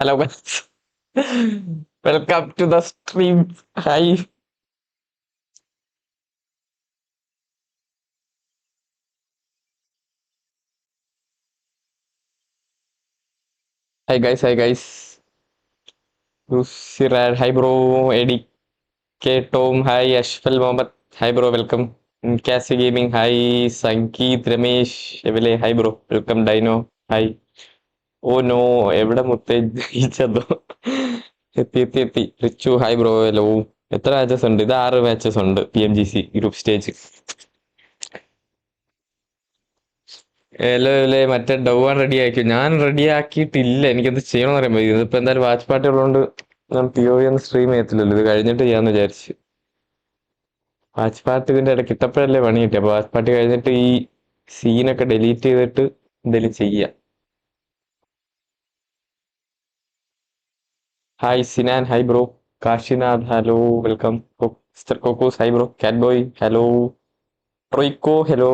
Hello guys. Welcome to the stream. Hi. Hi guys. Hi guys. Sirad. Hi bro. Eddie K. Tom. Hi Ashfal Mohammed. Hi bro. Welcome. Cassie Gaming. Hi Sankeet Ramesh. Evile. Hi bro. Welcome Dino. Hi. Oh no. എവിടെ മുത്തേ ജയിച്ചതോ എത്തി Richu hi bro hello എത്ര matches ഉണ്ട് ഇത് 6 matches ഉണ്ട് PMGC group stage മറ്റേ down ready ആക്കി ഞാൻ റെഡി ആക്കിയിട്ടില്ല എനിക്കെന്ത് ചെയ്യണമെന്ന് അറിയാൻ ഇതിപ്പോ എന്തായാലും വാച്ച് പാർട്ടി ഉള്ളതുകൊണ്ട് ഞാൻ POE ഒന്നും സ്ട്രീം ചെയ്യത്തില്ലല്ലോ ഇത് കഴിഞ്ഞിട്ട് ചെയ്യാന്ന് വിചാരിച്ചു വാച്ച് പാർട്ടി ഇതിന്റെ ഇടയ്ക്ക് ഇട്ടപ്പോഴല്ലേ പണി കിട്ടി അപ്പൊ വാച്ച് പാർട്ടി കഴിഞ്ഞിട്ട് ഈ സീനൊക്കെ ഡിലീറ്റ് ചെയ്തിട്ട് എന്തെങ്കിലും ചെയ്യാം hi Sinan hi bro Kashinath hello welcome mister കോക്കോസ് hi bro cat boy hello റോയ്ക്കോ hello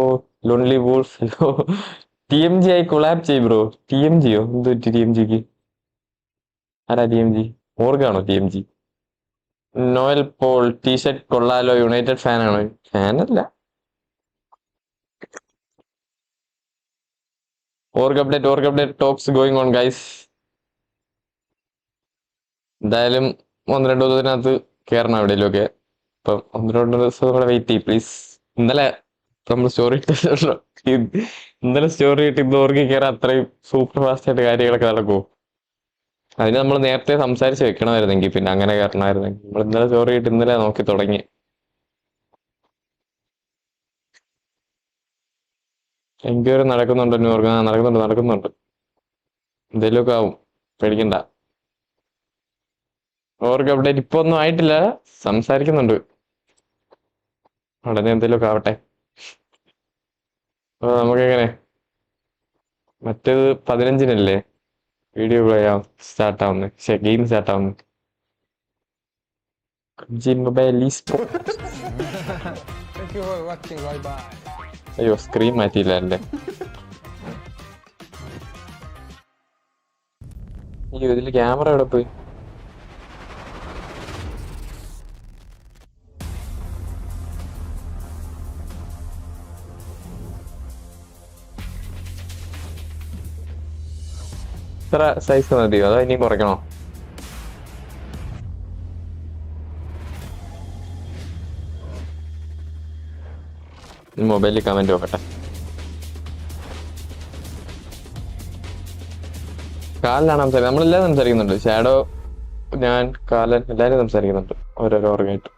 lonely wolf hello TMG ആയി കൊളാബ് ചെയ് ബ്രോ TMGയോ എന്ത് പറ്റി TMGക്ക് ആരാ TMG മോർഗാണോ TMG നോയൽ പോൾ ടീഷർട്ട് കൊള്ളാലോ യുണൈറ്റഡ് ഫാനാണോ ഫാനല്ല org update talks going on guys എന്തായാലും 1-2 ദിവസത്തിനകത്ത് കയറണം എവിടെയെങ്കിലുമൊക്കെ അപ്പം 1-2 ദിവസം കൂടെ വെയിറ്റ് ചെയ്യും പ്ലീസ് ഇന്നലെ നമ്മൾ സ്റ്റോറി ഇട്ടല്ലോ ഇന്നലെ സ്റ്റോറി ഇട്ട് ഇന്ന് ഓർഗി കയറാൻ അത്രയും സൂപ്പർ ഫാസ്റ്റ് ആയിട്ട് കാര്യങ്ങളൊക്കെ നടക്കുമോ അതിന് നമ്മൾ നേരത്തെ സംസാരിച്ച് വെക്കണമായിരുന്നെങ്കിൽ പിന്നെ അങ്ങനെ കയറണമായിരുന്നെങ്കിൽ നമ്മൾ ഇന്നലെ സ്റ്റോറി ഇട്ട് ഇന്നലെ നോക്കി തുടങ്ങി എൻക്വയറി നടക്കുന്നുണ്ട് ന്യൂയോർക്ക് നടക്കുന്നുണ്ട് എന്തെങ്കിലുമൊക്കെ ആവും പേടിക്കണ്ട ഓർക്ക് അപ്ഡേറ്റ് ഇപ്പൊ ഒന്നും ആയിട്ടില്ല സംസാരിക്കുന്നുണ്ട് ഉടനെ എന്തെങ്കിലുമൊക്കെ ആവട്ടെ അപ്പൊ നമുക്കെങ്ങനെ മറ്റേത് 15-നല്ലേ വീഡിയോ പ്ലേ സ്റ്റാർട്ട് ആവുന്നത് പക്ഷെ ഗെയിം സ്റ്റാർട്ട് ആവുന്നത് മൊബൈൽ അയ്യോ സ്ക്രീൻ മാറ്റിയില്ല അല്ലേ അയ്യോ ഇതില് ക്യാമറ എവിടെ പോയി ഇത്ര സൈസ് മതിയോ അതോ ഇനിയും കുറയ്ക്കണോ മൊബൈലിൽ കമന്റ് നോക്കട്ടെ കാലിലാണ് സംസാരിക്കുന്നത് നമ്മളെല്ലാവരും സംസാരിക്കുന്നുണ്ട് ഷാഡോ ഞാൻ കാലൻ എല്ലാവരും സംസാരിക്കുന്നുണ്ട് ഓരോരോ ഓർഗായിട്ട്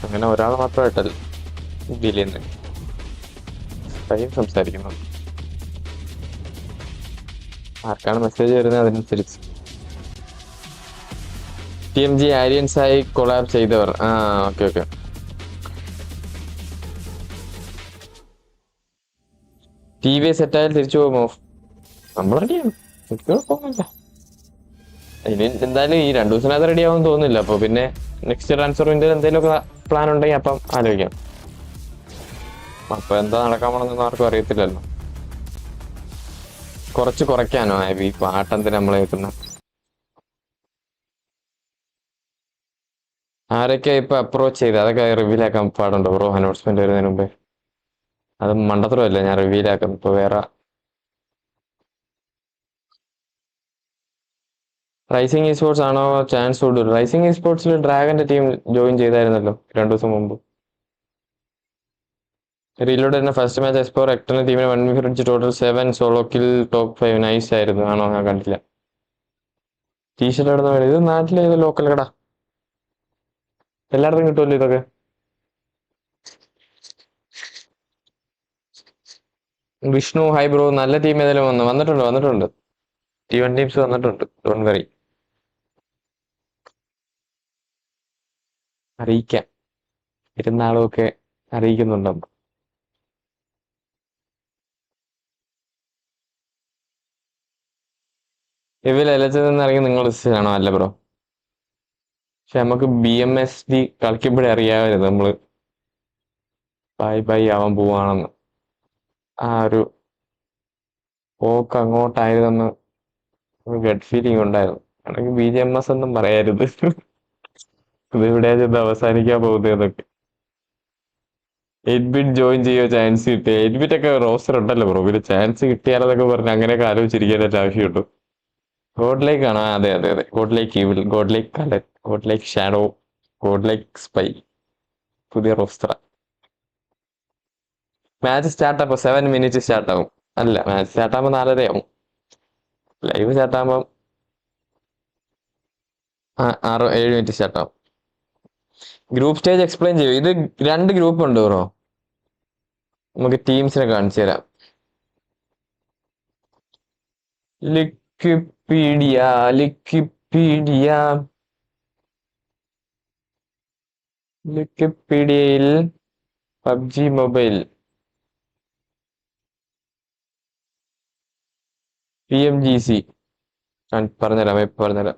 അങ്ങനെ ഒരാൾ മാത്രമായിട്ടല്ല ഡീൽ ചെയ്യുന്നത് ടൈം സംസാരിക്കുന്നുണ്ട് ആർക്കാണ് മെസ്സേജ് വരുന്നത് അതിനനുസരിച്ച് TMG ആര്യൻസ് ആയി കൊളാബ് ചെയ്തവർ ഓക്കെ TV സെറ്റായാൽ തിരിച്ചു പോകുമോ നമ്മൾ റെഡിയാണ് കുഴപ്പമൊന്നുമില്ല ഇനി എന്തായാലും ഈ 2 ദിവസത്തിനകത്ത് റെഡി ആവുമെന്ന് തോന്നുന്നില്ല അപ്പൊ പിന്നെ നെക്സ്റ്റ് ട്രാൻസ്ഫർ വിൻഡോ എന്തെങ്കിലുമൊക്കെ പ്ലാൻ ഉണ്ടെങ്കിൽ അപ്പം ആലോചിക്കാം അപ്പൊ എന്താ നടക്കാൻ പോണെന്നൊന്നും ആർക്കും അറിയത്തില്ലല്ലോ കുറച്ച് കുറയ്ക്കാനോ ഈ പാട്ടെന്തിനാ നമ്മളെ കേൾക്കുന്ന ആരൊക്കെ ഇപ്പൊ അപ്രോച്ച് ചെയ്ത് അതൊക്കെ റിവീലാക്കാൻ പാടുണ്ടോ ബ്രോ അനൗൺസ്മെന്റ് വരുന്നതിന് മുമ്പേ അത് മണ്ടത്തരമല്ലേ ഞാൻ റിവീലാക്കുന്നു ഇപ്പൊ വേറെ റൈസിംഗ് esports ആണോ ചാൻസ് കൊടുത്തു റൈസിംഗ് esportsൽ ഡ്രാഗന്റെ ടീം ജോയിൻ ചെയ്തായിരുന്നല്ലോ 2 ദിവസം മുമ്പ് റീലോഡ് തന്നെ ഫസ്റ്റ് മാച്ച് എക്സ്പോർ എക്ടറിന് ടീമിന് 1 അടിച്ച് total 7 solo kill top 5 nice ആയിരുന്നു ആണോ ഞാൻ കണ്ടില്ല ടീഷർട്ട് എവിടെ നിന്ന് ഇത് നാട്ടിലെ ഇത് ലോക്കൽ കട എല്ലായിടത്തും കിട്ടുമല്ലോ ഇതൊക്കെ വിഷ്ണു ഹൈ ബ്രോ നല്ല ടീം ഏതെങ്കിലും വന്നിട്ടുണ്ട് T1 ടീംസ് വന്നിട്ടുണ്ട് ഡോണ്ട് വറി അറിയിക്കാം ഇരുന്നാളും ഒക്കെ അറിയിക്കുന്നുണ്ടെന്ന് ഇവയിൽ എലച്ചത് നിന്ന് ഇറങ്ങി നിങ്ങൾ ആണോ അല്ല ബ്രോ പക്ഷെ നമുക്ക് BMSD കളിക്കുമ്പോഴേ അറിയാമായിരുന്നു നമ്മള് ബൈ ആവാൻ പോവാണെന്ന് ആ ഒരു പോക്ക് അങ്ങോട്ടായിരുന്നെന്ന് ഗഡ് ഫീലിംഗ് ഉണ്ടായിരുന്നു. ആണെങ്കിൽ BGMS ഒന്നും പറയരുത്. ഇത് ഇവിടെ ചെന്ന് അവസാനിക്കാൻ പോകുന്നതൊക്കെ. 8-bit ജോയിൻ ചെയ്യോ ചാൻസ് കിട്ടിയ 8-bit ഒക്കെ റോസ്റ്റർ ഉണ്ടല്ലോ ബ്രോ, പിന്നെ ചാൻസ് കിട്ടിയാലെന്നൊക്കെ പറഞ്ഞ് അങ്ങനെയൊക്കെ ആലോചിച്ചിരിക്കാനായിട്ട് ആവശ്യമുള്ളൂ. ഗോഡ് ലൈക്ക് ആണോ? അതെ അതെ അതെ, god like evil, god like കലൻ, god like shadow, god like spy. പുതിയ റോസ്റ്റർ. മാച്ച് സ്റ്റാർട്ട് ആകുമ്പോൾ 7 minutes സ്റ്റാർട്ട് ആവും. അല്ല, മാച്ച് സ്റ്റാർട്ട് ആകുമ്പോൾ 4:30 ആവും. ലൈവ് സ്റ്റാർട്ട് ആകുമ്പോൾ 7 minutes സ്റ്റാർട്ട് ആവും. ഗ്രൂപ്പ് സ്റ്റേജ് എക്സ്പ്ലെയിൻ ചെയ്യും. ഇത് 2 ഗ്രൂപ്പ് ഉണ്ട് ബ്രോ. നമുക്ക് ടീംസിനെ കാണിച്ചു തരാം. ലിക്വിപീഡിയ, ലിക്വിപീഡിയ, ലിക്വിപീഡിയയിൽ പബ്ജി മൊബൈൽ, PMGC. ഞാൻ പറഞ്ഞുതരാം, ഇപ്പൊ പറഞ്ഞുതരാം.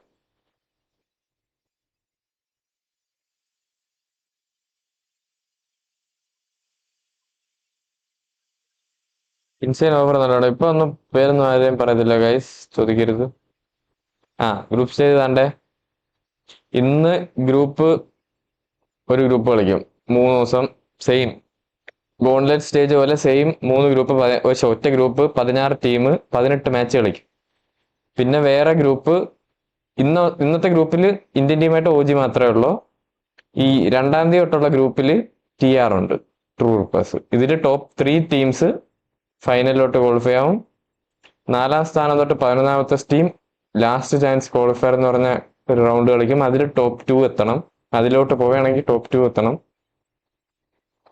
ഇൻസൈൻ ഓഫർ നല്ലോണം. ഇപ്പൊ ഒന്നും പേരൊന്നും ആരെയും പറയത്തില്ല ഗൈസ്, ചോദിക്കരുത്. ഗ്രൂപ്പ് സ്റ്റേജ് താണ്ടേ. ഇന്ന് ഒരു ഗ്രൂപ്പ് കളിക്കും 3 ദിവസം. സെയിം ഗോൺലെറ്റ് സ്റ്റേജ് പോലെ സെയിം 3 ഗ്രൂപ്പ്, ഒറ്റ ഗ്രൂപ്പ് 16 ടീം, 18 മാച്ച് കളിക്കും. പിന്നെ വേറെ ഗ്രൂപ്പ്, ഇന്നത്തെ ഗ്രൂപ്പിൽ ഇന്ത്യൻ ടീമായിട്ട് OG മാത്രമേ ഉള്ളൂ. ഈ 2-ാം തീയതി തൊട്ടുള്ള ഗ്രൂപ്പിൽ TR ഉണ്ട്, ട്രൂ റിപ്പേഴ്സ്. ഇതിൽ ടോപ്പ് 3 ടീംസ് ഫൈനലിലോട്ട് ക്വാളിഫൈ ആവും. 4-ാം സ്ഥാനം തൊട്ട് 11-ാമത്തെ ടീം ലാസ്റ്റ് ചാൻസ് ക്വാളിഫയർ എന്ന് പറഞ്ഞ ഒരു റൗണ്ട് കളിക്കും. അതിൽ ടോപ്പ് 2 എത്തണം. അതിലോട്ട് പോവുകയാണെങ്കിൽ ടോപ്പ് 2 എത്തണം.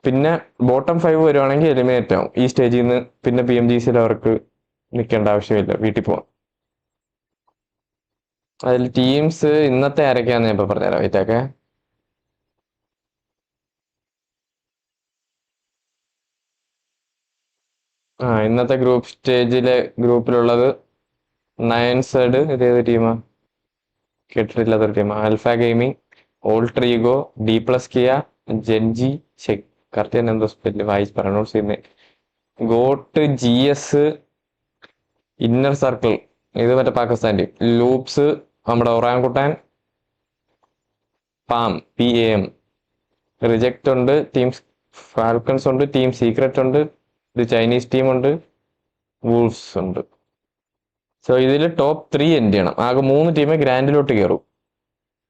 പിന്നെ ബോട്ടം 5 വരുവാണെങ്കിൽ എലിമിനേറ്റ് ആവും ഈ സ്റ്റേജിൽ നിന്ന്. പിന്നെ PMGCയിൽ അവർക്ക് നിൽക്കേണ്ട ആവശ്യമില്ല, വീട്ടിൽ പോവാം. അതിൽ ടീംസ് ഇന്നത്തെ ആരൊക്കെയാന്ന് ഞാൻ ഇപ്പൊ പറഞ്ഞുതരാം. ഇതൊക്കെ ഇന്നത്തെ ഗ്രൂപ്പിലുള്ളത് നയൻസഡ്, ഇതേത് ടീമാ കേട്ടിട്ടില്ലാത്തൊരു ടീമാ. ആൽഫ ഗെയിമിംഗ്, ഓൾട്രീഗോ, D+Kia, ജെൻജി, കറക്റ്റ് തന്നെ എന്തോ സ്പെല്ല് വായിച്ച് പ്രൊനൗൺസ് ചെയ്യുന്നത്, ഗോട്ട്, GS, ഇന്നർ സർക്കിൾ, ഇത് മറ്റേ പാകിസ്ഥാൻ ടീം, ലൂപ്സ് നമ്മുടെ ഒറാങ്കുട്ടാൻ, PAM, റിജക്റ്റ് ഉണ്ട്, ടീം ഫാൽക്കൺസ് ഉണ്ട്, ടീം സീക്രറ്റ് ഉണ്ട്, ഇത് ചൈനീസ് ടീം ഉണ്ട്, വൂൾഫ്സ് ഉണ്ട്. സോ ഇതിൽ ടോപ്പ് 3 എൻഡ് ചെയ്യണം. ആകെ 3 ടീമേ ഗ്രാൻഡിലോട്ട് കയറും.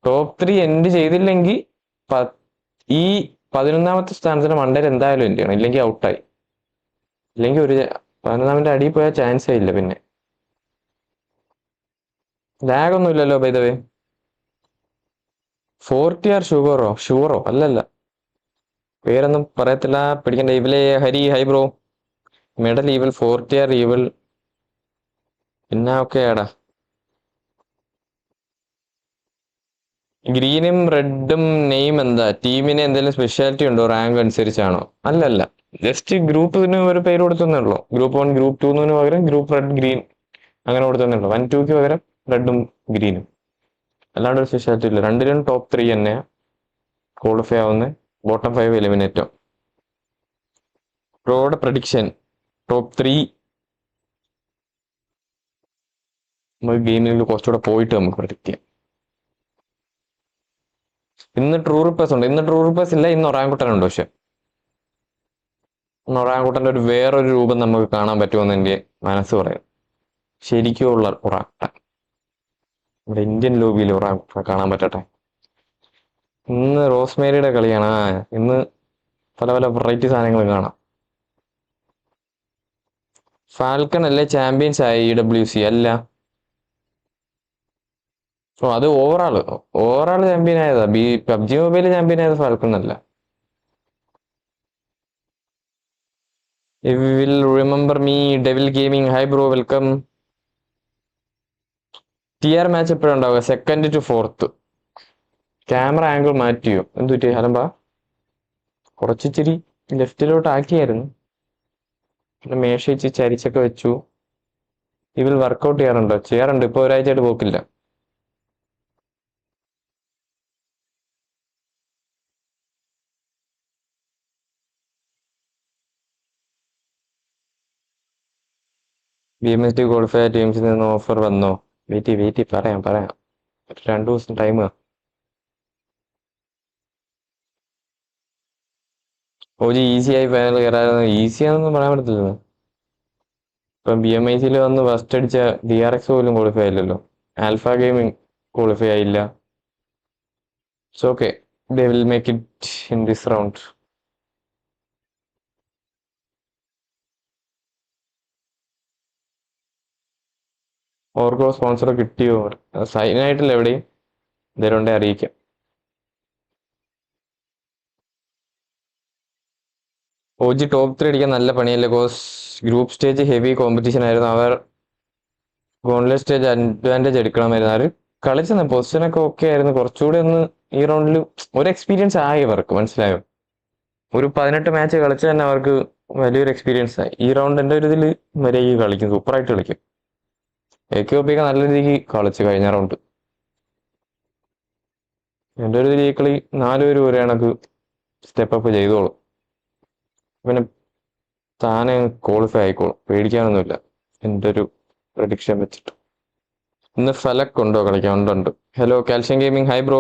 ടോപ്പ് 3 എൻഡ് ചെയ്തില്ലെങ്കിൽ ഈ 11-ാമത്തെ സ്ഥാനത്തിന് മണ്ടയിൽ എന്തായാലും എൻഡ് ചെയ്യണം, ഇല്ലെങ്കിൽ ഔട്ടായി. ഇല്ലെങ്കിൽ 11-ാമത്തെ അടിയിൽ പോയാൽ ചാൻസേ ഇല്ല. പിന്നെ ലാഗ് ഒന്നും ഇല്ലല്ലോ ബൈ ദ വേ. 40R ഷുവറോ അല്ലല്ല, പേരൊന്നും പറയത്തില്ല, പിടിക്കണ്ട. ഇവലെ ഹരി, ഹൈ ബ്രോ. മെഡൽ ഈവൽ, 40R ഈവൽ. പിന്നെ ഓക്കെയാടാ. ഗ്രീനും റെഡും നെയിം എന്താ? ടീമിന് എന്തെങ്കിലും സ്പെഷ്യാലിറ്റി ഉണ്ടോ? റാങ്ക് അനുസരിച്ചാണോ? അല്ലല്ല, ജസ്റ്റ് ഗ്രൂപ്പിന് ഒരു പേര് കൊടുത്തേ ഉള്ളൂ. ഗ്രൂപ്പ് 1 ഗ്രൂപ്പ് 2 പകരം ഗ്രൂപ്പ് റെഡ് ഗ്രീൻ അങ്ങനെ കൊടുത്തേ ഉള്ളൂ. 1 2ക്ക് പകരം റെഡും ഗ്രീനും, അല്ലാണ്ട് ഒരു സ്പെഷ്യാലിറ്റി ഇല്ല. രണ്ടിലും ടോപ്പ് 3 തന്നെ ക്വാളിഫൈ ആവുന്ന. ബോട്ടം 5 എലിമിനേറ്റോ. ബ്രോയുടെ പ്രഡിക്ഷൻ ടോപ്പ് 3. നമുക്ക് ഗെയിമിൽ കുറച്ചുകൂടെ പോയിട്ട് നമുക്ക് പ്രഡിക്റ്റ് ചെയ്യാം. ഇന്ന് ട്രൂ റിപ്പേഴ്സ് ഉണ്ട്. ഇന്ന് ട്രൂ റിപ്പേഴ്സ് ഇല്ല, ഇന്ന് ഒറാങ്കുട്ടനുണ്ട്. പക്ഷെ ഒറാങ്കുട്ടന്റെ വേറൊരു രൂപം നമുക്ക് കാണാൻ പറ്റുമെന്ന് എന്റെ മനസ്സ് പറയും. ശരിക്കുള്ള ഒറാങ്കുട്ടൻ നമ്മുടെ ഇന്ത്യൻ ലോബിയിൽ ഒറാങ്കുട്ടനെ കാണാൻ പറ്റട്ടെ. ഇന്ന് റോസ്മേരിയുടെ കളിയാണ്. ഇന്ന് പല പല വെറൈറ്റി സാധനങ്ങൾ കാണാം. ഫാൽക്കൺ അല്ലേ ചാമ്പ്യൻസ് ആയി EWC? അല്ല, അത് ഓവറാള് ചാമ്പ്യൻ ആയതാ. പബ്ജി മൊബൈൽ ചാമ്പ്യൻ ആയത് ഫാൽക്കൺ അല്ല. Will remember me, devil gaming, hi bro, welcome. TR match എപ്പോഴുണ്ടാവുക? 2nd to 4th. Camera angle മാറ്റിയോ? എന്തു പറ്റി ഹലമ്പാ? കുറച്ചിച്ചിരി ലെഫ്റ്റിലോട്ട് ആക്കിയായിരുന്നു, പിന്നെ മേശ വെച്ച് ചരിച്ചൊക്കെ വെച്ചു. ഇവൽ വർക്കൗട്ട് ചെയ്യാറുണ്ടോ? ചെയ്യാറുണ്ട്, ഇപ്പൊ ഒരാഴ്ചയായിട്ട് പോക്കില്ല. BMST ക്വാളിഫൈ ടീംസിൽ നിന്ന് ഓഫർ വന്നോ? വെയിറ്റ് പറയാം 2 ദിവസം ടൈം. ഓജി ഈസി ആയി ഫൈനൽ കയറായിരുന്നു. ഈസി ആണെന്നൊന്നും പറയാൻ പറ്റത്തില്ല. ഇപ്പം BMICയിൽ വന്ന് ഫസ്റ്റ് അടിച്ച DRX പോലും ക്വാളിഫൈ ആയില്ലല്ലോ. ആൽഫ ഗെയിമിംഗ് ക്വാളിഫൈ ആയില്ല. It's okay, they will make it in this round. ഓർക്കോ സ്പോൺസർ കിട്ടിയോ? സൈൻ ആയിട്ടില്ല എവിടെയും. ഇതേരുണ്ടെ അറിയിക്കാം. OG ടോപ്പ് 3 അടിക്കാൻ നല്ല പണിയല്ലേ cause. Group stage heavy competition ആയിരുന്നു. അവർ ഗോൺലെസ് സ്റ്റേജ് അഡ്വാൻറ്റേജ് എടുക്കണമായിരുന്നു. അവർ കളിച്ച പൊസിഷനൊക്കെ ഓക്കെ ആയിരുന്നു. കുറച്ചുകൂടി ഒന്ന് ഈ റൗണ്ടിൽ ഒരു എക്സ്പീരിയൻസ് ആയി അവർക്ക്, മനസ്സിലായോ? ഒരു 18 മാച്ച് കളിച്ച് തന്നെ അവർക്ക് വലിയൊരു എക്സ്പീരിയൻസ് ആയി. ഈ റൗണ്ട് എൻ്റെ ഒരു ഇതിൽ വരെയും കളിക്കും, സൂപ്പറായിട്ട് കളിക്കും. ഒക്കെ നല്ല രീതിക്ക് കളിച്ചു കഴിഞ്ഞ റൗണ്ട്. എൻ്റെ ഒരു ഇതിൽ ഈ കളി 4 പേര് ഒരു കണക്ക് സ്റ്റെപ്പ് അപ്പ് ചെയ്തോളും. പിന്നെ താനെ ക്വാളിഫൈ ആയിക്കോളും, പേടിക്കാനൊന്നുമില്ല എൻ്റെ ഒരു പ്രഡിക്ഷൻ വെച്ചിട്ട്. ഇന്ന് ഫലക് ഉണ്ടോ കളിക്കാൻ? ഉണ്ട്. Hello calcium gaming, hi bro.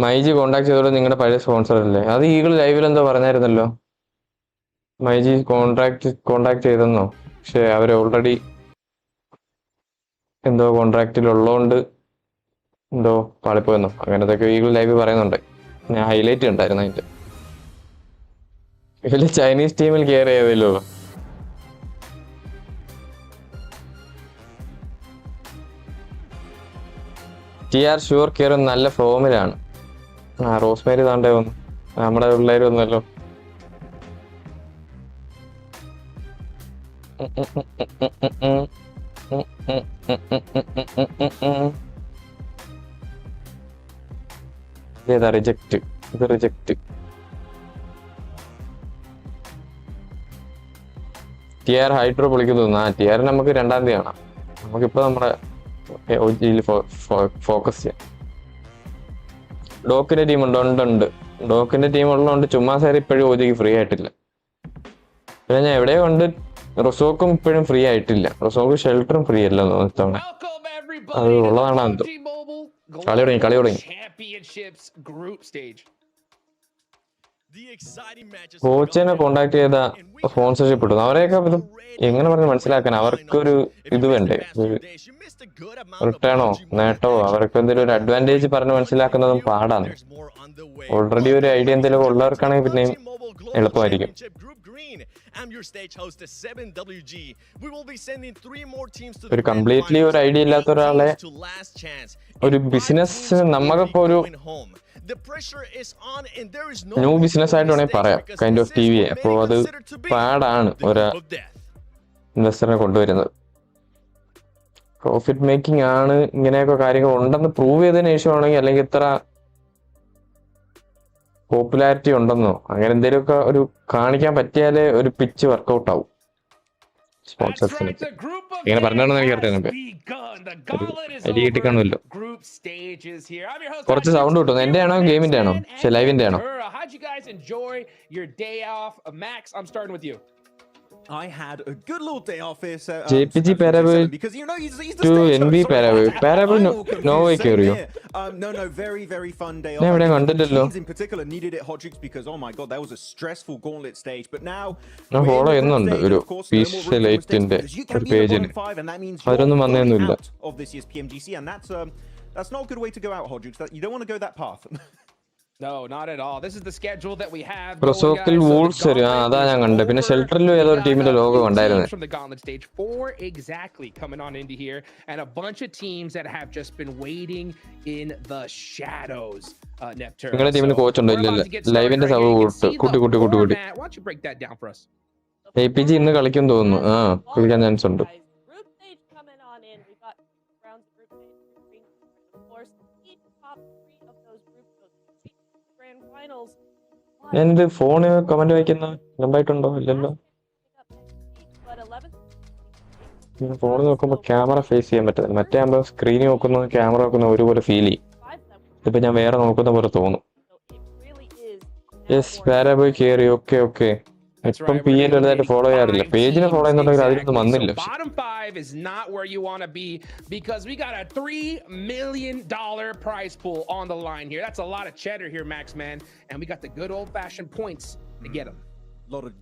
MyG contact ചെയ്തോളൂ, നിങ്ങളുടെ പഴയ സ്പോൺസർ അല്ലേ? അത് ഈഗിൾ ലൈവിൽ എന്തോ പറഞ്ഞായിരുന്നല്ലോ. മൈജി കോണ്ടാക്ട് ചെയ്തെന്നോ? പക്ഷെ അവർ ഓൾറെഡി എന്തോ കോൺട്രാക്റ്റിൽ ഉള്ളതുകൊണ്ട് എന്തോ പാളിപ്പോയെന്നോ അങ്ങനത്തൊക്കെ ഈഗിൾ ലൈവ് പറയുന്നുണ്ട്. ഞാൻ ഹൈലൈറ്റ് ഉണ്ടായിരുന്നു അതിന്റെ. ഇതിൽ ചൈനീസ് ടീമിൽ കെയർ ചെയ്തല്ലോ. TR ഷുവർ കെയർ നല്ല ഫോമിലാണ്. റോസ്മേരി താണ്ടേ വന്നു, നമ്മുടെ പിള്ളേർ വന്നല്ലോ. ഇത് റിജക്റ്റ്. TR ഹൈഡ്രോ പൊളിക്കുന്നു. TR നമുക്ക് 2-ാം തീയതി കാണാം. നമുക്കിപ്പോ നമ്മുടെ ഫോക്കസ് ചെയ്യാം. ഡോക്കിന്റെ ടീം ഉണ്ട്. ഡോക്കിന്റെ ടീം ഉള്ളതുകൊണ്ട് ചുമ്മാ സാർ ഇപ്പോഴും OGക്ക് ഫ്രീ ആയിട്ടില്ല. പിന്നെ ഞാൻ എവിടെയോ കൊണ്ട് റൊസോക്കും ഇപ്പോഴും ഫ്രീ ആയിട്ടില്ല. റൊസോക്ക് ഷെൽട്ടറും ഫ്രീ അല്ലെന്നോ ഇത്തവണ. അത് ഉള്ളതാണോ എന്തോ. കളി തുടങ്ങി. കോച്ചിനെ കോണ്ടാക്ട് ചെയ്ത സ്പോൺസർഷിപ്പ് ഇട്ടു. അവരെയൊക്കെ എങ്ങനെ പറഞ്ഞ് മനസ്സിലാക്കാൻ? അവർക്കൊരു ഇത് വേണ്ടേ, റിട്ടേണോ നേട്ടോ? അവർക്ക് എന്തെങ്കിലും ഒരു അഡ്വാൻറ്റേജ് പറഞ്ഞ് മനസ്സിലാക്കുന്നതും പാടാണ്. ഓൾറെഡി ഒരു ഐഡിയ എന്തെങ്കിലും ഉള്ളവർക്കാണെങ്കിൽ പിന്നെയും എളുപ്പമായിരിക്കും. ഒരു കംപ്ലീറ്റ്ലി ഒരു ഐഡിയ ഇല്ലാത്ത ഒരാളെ ഒരു ബിസിനസ്, നമുക്കിപ്പോ ഒരു ന്യൂ ബിസിനസ് ആയിട്ട് വേണമെങ്കിൽ പറയാം, കൈൻഡ് ഓഫ് TV. അപ്പോൾ അത് പാടാണ് ഒരു ഇൻവെസ്റ്ററിനെ കൊണ്ടുവരുന്നത്. പ്രോഫിറ്റ് മേക്കിംഗ് ആണ്. ഇങ്ങനെയൊക്കെ കാര്യങ്ങൾ ഉണ്ടെന്ന് പ്രൂവ് ചെയ്തതിനു ശേഷമാണെങ്കിൽ, അല്ലെങ്കിൽ ഇത്ര പോപ്പുലാരിറ്റി ഉണ്ടെന്നോ അങ്ങനെ എന്തെങ്കിലുമൊക്കെ ഒരു കാണിക്കാൻ പറ്റിയാലേ ഒരു പിച്ച് വർക്കൗട്ട് ആവും സ്പോൺസേഴ്സിന്. ഇങ്ങനെ പറഞ്ഞാണെന്ന് എനിക്ക് അറിയാം. അരി കിട്ടി കാണുമല്ലോ. കുറച്ച് സൗണ്ട് കിട്ടുന്നു. എന്റെ ആണോ ഗെയിമിന്റെ ആണോ? പക്ഷെ ലൈവിന്റെ ആണോ? I had a good little day off here, so JPG Parable because you know he's the to stage NV host, so Parable no way curious. No, very fun day Yeah, off. but Teams in particular needed it, Hodgix, because oh my god, that was a stressful gauntlet stage. But now no follow ചെയ്യുന്നുണ്ട് ഒരു piece ലൈറ്റിന്റെ ഒരു പേജിന്. അതൊന്നും വന്നേന്നുമില്ല. Of this year's PMGC, and that's not a good way to go out, Hodgix. You don't want to go that path. No, not at all. This is the schedule that we have. റൊസോക്കിൽ Wolves വരും. അതാ ഞാൻ കണ്ടത്. പിന്നെ ഷെൽട്ടറിലും ഏതൊരു ടീമിന്റെ logo ഉണ്ടായിരുന്നു. From the gauntlet stage 4 exactly coming on into here, and a bunch of teams that have just been waiting in the shadows. Neptune. നിങ്ങളുടെ ടീമിന് കോച്ച് ഉണ്ടോ? ഇല്ല. ലൈവിന്റെ സൗണ്ട് കൂട്ടി. Why don't you break that down for us? APG ഇന്ന് കളിക്കും തോന്നുന്നു. കളിക്കാൻ chance ഉണ്ട്. ഞാനിത് ഫോണ് കമന്റ് വായിക്കുന്ന ലംബായിട്ടുണ്ടോ? ഇല്ലല്ലോ. ഫോൺ നോക്കുമ്പോ ക്യാമറ ഫേസ് ചെയ്യാൻ പറ്റുന്നത്. മറ്റേ ആകുമ്പോ സ്ക്രീനിൽ നോക്കുന്ന ക്യാമറ നോക്കുന്ന ഒരുപോലെ ഫീൽ ചെയ്യും. ഇതിപ്പോ ഞാൻ വേറെ നോക്കുന്ന പോലെ തോന്നും. യെസ് പാരാബോയ് കയറി. ഓക്കെ. That's ഇപ്പം right. P We're L gonna വലുതായിട്ട് look ഫോളോ at ചെയ്യാറില്ല. 5 പേജിനെ ഫോളോ teams ചെയ്യുന്നുണ്ടെങ്കിൽ അതിലൊന്നും exactly. വന്നില്ല. So bottom 5 is not where you want to be because we got a $3 million prize pool on the line here. That's a lot of cheddar here, Max, man. And we got the good old-fashioned points to get them. A lot of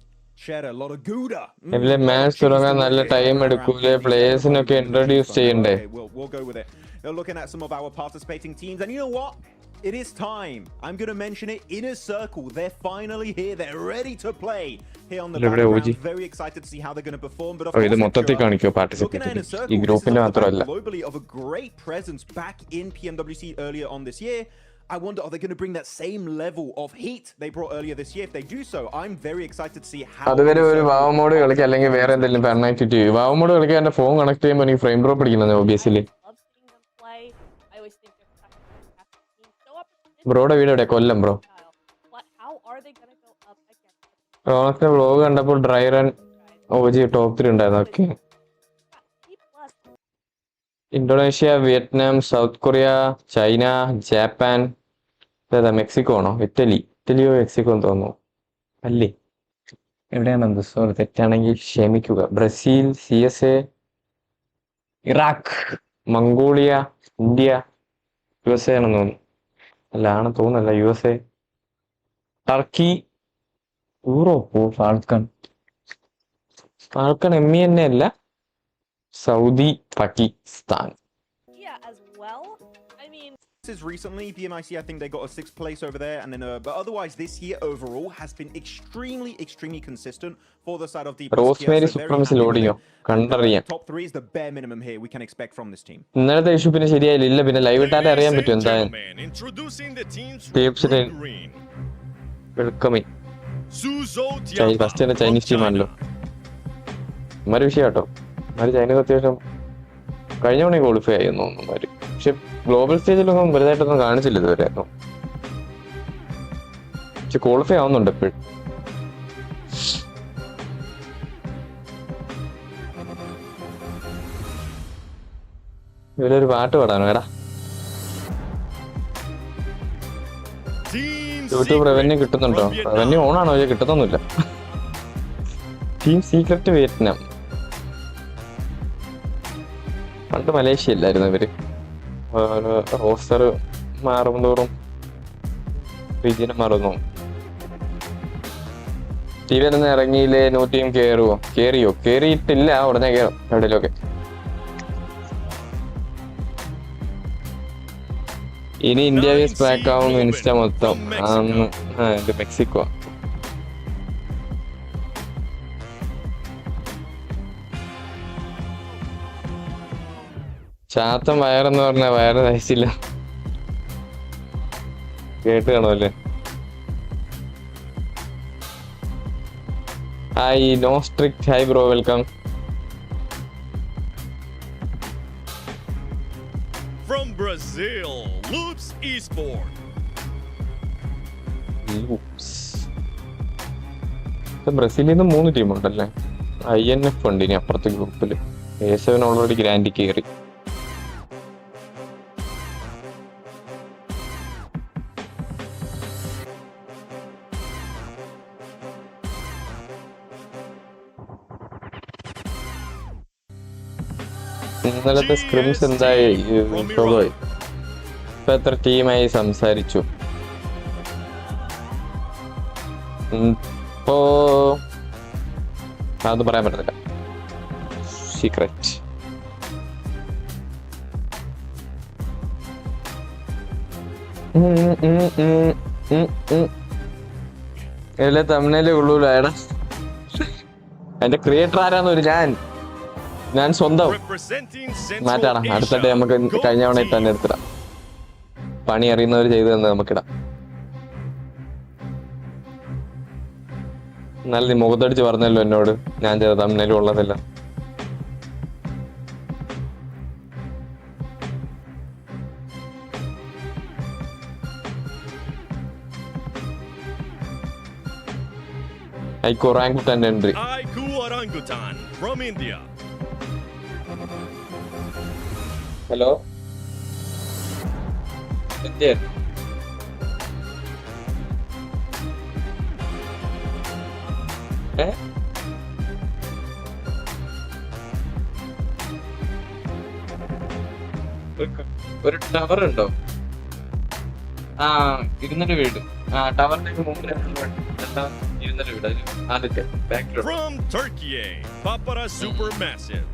cheddar, a lot of gouda. ഇതിലെ match തുടങ്ങാൻ നല്ല time എടുക്കൂലേ? പ്ലേയേഴ്സിനൊക്കെ introduce ചെയ്യണ്ടേ? Okay, we'll go with it. We're looking at some of our participating teams, and you know what? It is time. I'm going to mention it. Inner Circle, they're finally here. They're ready to play here on the background. Very excited to see how they're going to perform. But of course, ഇത് മൊത്തത്തിൽ കാണിക്കോ looking at Inner participate? Circle, ഈ this is ഗ്രൂപ്പിന്റെ off the back മാത്രമല്ല. globally of a great presence back in PMWC earlier on this year. I wonder, are they going to bring that same level of heat they brought earlier this year? If they do so, I'm very excited to see how. അതുവരെ ഒരു വാവ് mode കളിക്കുക അല്ലെങ്കിൽ വേറെ എന്തെങ്കിലും പെർണാക്ട് ചെയ്യും. വാവ് mode കളിക്കാൻ എന്റെ phone connect ചെയ്യുമ്പോൾ എനിക്ക് ഫ്രെയിം ഡ്രോപ്പ് അടിക്കുന്നത് ഒബിയസ്ലി. ബ്രോയുടെ വീട് എവിടെ? കൊല്ലം ബ്രോ. റോണക്സിന്റെ വ്ലോഗ് കണ്ടപ്പോൾ ഡ്രൈ റൺ ഓജി ടോപ്പ് 3 ഉണ്ടായിരുന്നു. Okay. Indonesia, Vietnam, south Korea, China, Japan, Mexico ആണോ? ഇറ്റലിയോ മെക്സിക്കോ എന്ന് തോന്നുന്നു. അല്ലേ? എവിടെയാണ്? സോറി, തെറ്റാണെങ്കിൽ ക്ഷമിക്കുക. Brazil, CSA, Iraq, Mongolia, India, USA ആണെന്ന് തോന്നുന്നു. ആണെന്ന് തോന്നുന്നല്ല. USA, Turkey, Europe, falcon MENA അല്ല, Saudi, Pakistan. Recently, PMIC, I think they got a 6th place over there, and then but otherwise this year overall has been extremely consistent for the side of the Rosemary supremacy ലോഡിങ്ങോ കണ്ടറിയാം. Top 3 is the bare minimum here we can expect from this team. ഇന്നലത്തെ issue പിന്നെ ശരിയായില്ല. ഇല്ല, പിന്നെ live ഇട്ടാലേ അറിയാൻ പറ്റും എന്തായാലും. വെൽക്കമിങ്. ഫസ്റ്റ് തന്നെ ചൈനീസ് ടീമാണല്ലോ. ഇമാര് വിഷയം കേട്ടോ. ഇമാര് ചൈനീസ് അത്യാവശ്യം കഴിഞ്ഞ തവണ ക്വാളിഫൈ ആയിരുന്നു തോന്നുന്നു. പക്ഷെ ഗ്ലോബൽ സ്റ്റേജിലൊന്നും വലുതായിട്ടൊന്നും കാണിച്ചില്ല ഇതുവരെ. പക്ഷെ ക്വാളിഫൈ ആവുന്നുണ്ട് എപ്പോഴും. ഇവരൊരു പാട്ട് പാടാനോ? എടാ, യൂട്യൂബ് റവന്യൂ കിട്ടുന്നുണ്ടോ? റവന്യൂ ഓണാണോ? കിട്ടുന്നൊന്നുമില്ല. Team secret Vietnam. പണ്ട് മലേഷ്യ അല്ലായിരുന്നു ഇവര്. റോസ്റ്റർ മാറും തോറും റീജിയനും മാറുന്നു. ടീമിലൊന്നും ഇറങ്ങിയില്ലേ? ന്യൂ ടീം കേറിയിട്ടില്ല. ഉടനെ കയറും എവിടെയൊക്കെ. ഇനി ഇന്ത്യ വേസ് ബാക്ക് ആവും ഇൻസ്റ്റ മൊത്തം. ഇത് മെക്സിക്കോ. ചാത്തൻ വയറെന്ന് പറഞ്ഞ വയറ് നയിച്ചില്ല. കേട്ട് കാണുമല്ലേ? Hi no strict. Hi bro, welcome. From Brazil, esports. ബ്രസീലിൽ നിന്ന് 3 ടീമുണ്ടല്ലേ? INF ഉണ്ട് ഇനി അപ്പുറത്തെ ഗ്രൂപ്പിൽ. A7 ഓൾറെഡി ഗ്രാൻഡ് കയറി. ഇന്നലത്തെ സ്ക്രിംസ് എന്തായി? ഇപ്പൊ എത്ര ടീമായി സംസാരിച്ചു? ഇപ്പോ അത് പറയാൻ പറ്റത്തില്ല. സീക്രറ്റ്. ഇതിലെ തമിഴിലേ ഉള്ളൂടാ. അതിന്റെ ക്രിയേറ്റർ ആരാന്നൊരു ഞാൻ സ്വന്തം മാറ്റാണ്. അടുത്തിടെ നമുക്ക് കഴിഞ്ഞ തവണ തന്നെ എടുത്തിടാം. പണി അറിയുന്നവർ ചെയ്തു തന്നെ നമുക്കിടാം. എന്നാലും നീ മുഖത്തടിച്ച് പറഞ്ഞല്ലോ എന്നോട് ഞാൻ ചെയ്ത തമിഴിലും ഉള്ളതല്ല. Orangutan entry. Orangutan from India. Hello. India. ഒരു ടവർ ഉണ്ടോ? ഇരുന്നൊരു വീട്. ടവറിലേക്ക് മുമ്പിൽ ഇരുന്നൊരു വീട്. ആദ്യത്തെ ബാക്കിലോട്ട്. From Turkey, Papara Supermassive.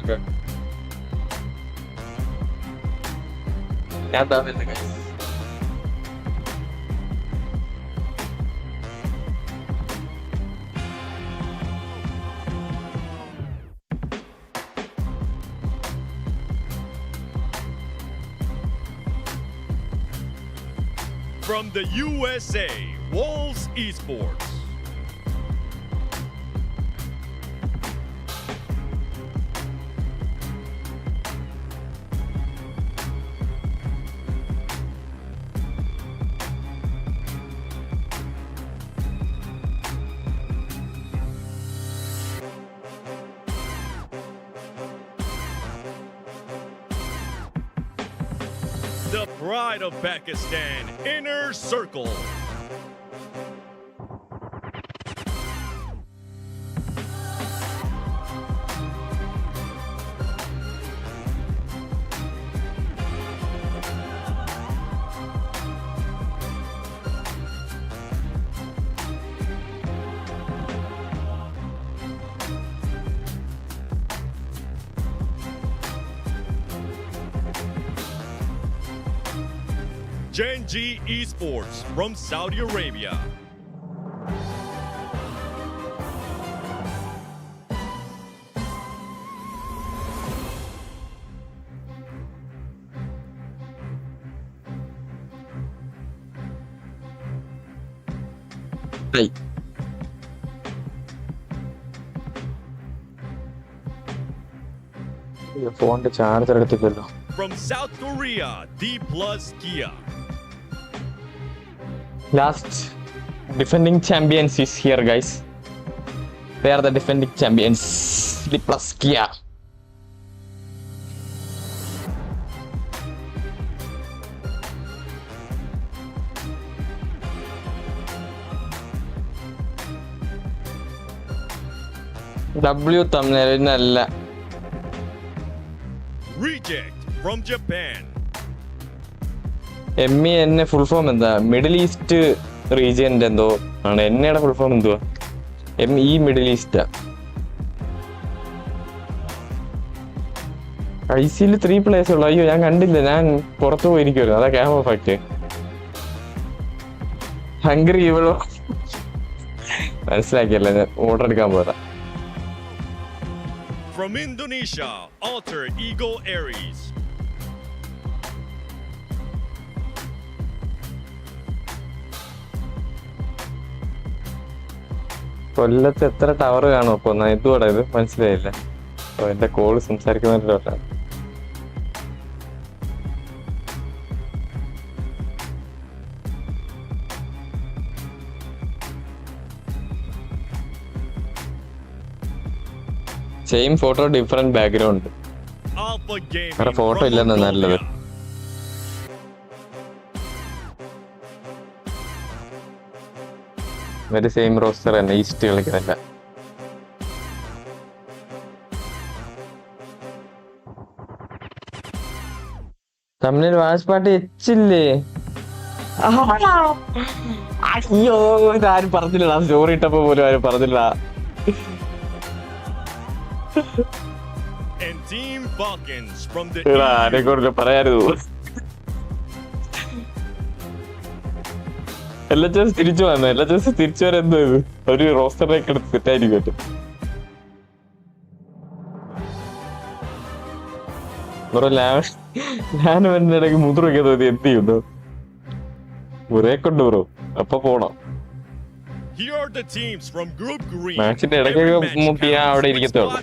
Okay. ഞാൻ താമസിച്ച guys. From the USA, Wolves Esports. The pride of Pakistan, Inner Circle. Genji Esports from Saudi Arabia. Hey. ഫോണിന്റെ charger എടുത്തില്ലല്ലോ. From South Korea, D+ Kia. Last defending champions is here, guys. They are the defending champions. D+ Kia. W thumbnail. Reject from Japan. MEN full form എന്താ? Middle east റീജിയന്റെ എന്തോ ആണ്. എന്നയുടെ full form എന്തുവാ? ME middle ഈസ്റ്റാ. ICL 3 players ഉള്ളു. അയ്യോ ഞാൻ കണ്ടില്ല, ഞാൻ പുറത്തു പോയിരിക്കുമല്ലോ, അതാ ക്യാമറ ഫാക്ട്. ഹംഗ്രി ഇവളോ മനസ്സിലാക്കിയല്ല, ഞാൻ ഓർഡർ എടുക്കാൻ പോയതാ. From Indonesia, Alter Ego Aries. കൊല്ലത്ത് എത്ര ടവർ കാണും അപ്പൊ? ഇതുകൂടെ ഇത് മനസ്സിലായില്ല. എന്റെ കോള് സംസാരിക്കുന്നതിലോട്ടാണ്. Same photo different background. Alpha Gaming വേറെ ഫോട്ടോ from ഇല്ലെന്നാ നല്ലത്. Mongolia. ഇവര് സെയിം റോസ്റ്റർ തന്നെ, ഈസ്റ്റ് കളിക്കുന്നില്ല. തമിഴിൽ വാച്ച്പാർട്ടി എച്ചില്ലേ? അയ്യോ ഇതാരും പറഞ്ഞില്ലടാ, സ്റ്റോറി ഇട്ടപ്പോ പോലും ആരും പറഞ്ഞില്ലടാ. And Team Falcons from the ആരെ EU. കൂടുതൽ പറയായിരുന്നു. എല്ലാ ചേർസ് തിരിച്ചു വന്നു. എല്ലാ ചേർസ് തിരിച്ചു വരാൻ എന്തോ ഇത് ഒരു റോസ്റ്ററിലേക്ക് എടുത്ത് സെറ്റായിരിക്കും. ഞാനും എന്റെ ഇടയ്ക്ക് മുദ്രയ്ക്ക് തോന്നി എന്ത് ചെയ്യുന്നു ഒരേ കൊണ്ട് ബ്രോ. അപ്പൊ പോണം. Here are the teams from Group Green. മാച്ചിന്റെ ഇടയ്ക്കൊക്കെ മുട്ടിയാ അവിടെ ഇരിക്കത്തുള്ളൂ.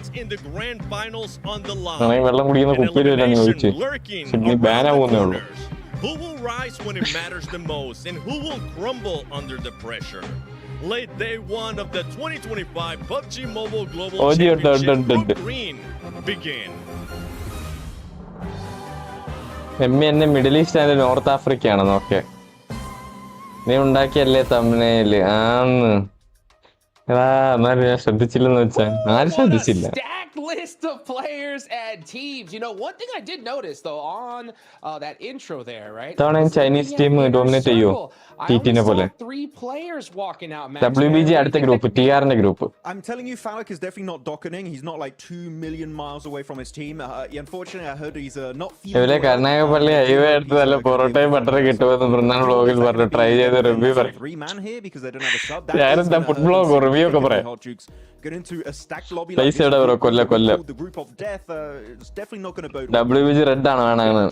വെള്ളം കുടിക്കുന്ന കുപ്പിയിൽ വരാണ് ചോദിച്ചു. സിഡ്നി ബാൻ ആവുന്നേ ഉള്ളൂ. Who will rise when it matters the most and who will crumble under the pressure? Late day 1 of the 2025 PUBG Mobile Global Championship Group Green begin. എന്നെ middle east and north Africa ആണ്. നോക്കിയേ നീ ഉണ്ടാക്കിയല്ലേ തമിഴ്നാട്ടില് ആന്ന് എന്നാലും ഞാൻ ശ്രദ്ധിച്ചില്ലെന്ന് വെച്ചാ ആരും ശ്രദ്ധിച്ചില്ല. Stacked list of players and teams. You know, one thing I did notice though on that intro there, right? ഇത്തവണ ചൈനീസ് ടീം ഡോമിനേറ്റ് ചെയ്യോ ടി-നെ പോലെ? 3 players walking out. WBG അടുത്ത ഗ്രൂപ്പ് TRന്റെ group. I'm telling you, Falak is definitely not docketing. He's not like 2 million miles away from his team. Unfortunately, I heard he's not feeling. ഇവരെ കർണാകപ്പള്ളി highway എടുത്ത് നല്ല പൊറോട്ടയും butter കിട്ടുമെന്ന് മൃന്നാൾ വ്ളോഗിൽ പറഞ്ഞു. Try ചെയ്ത് റിവ്യൂ പറയും. ഞാനെന്താ ഫുഡ് വ്ളോഗ് റിവ്യൂ ഒക്കെ പറയാം. പ്ലേസ് എവിടെ ബ്രോ? കൊല്ലം. WBG റെഡ് ആണ് വേണമെന്ന്.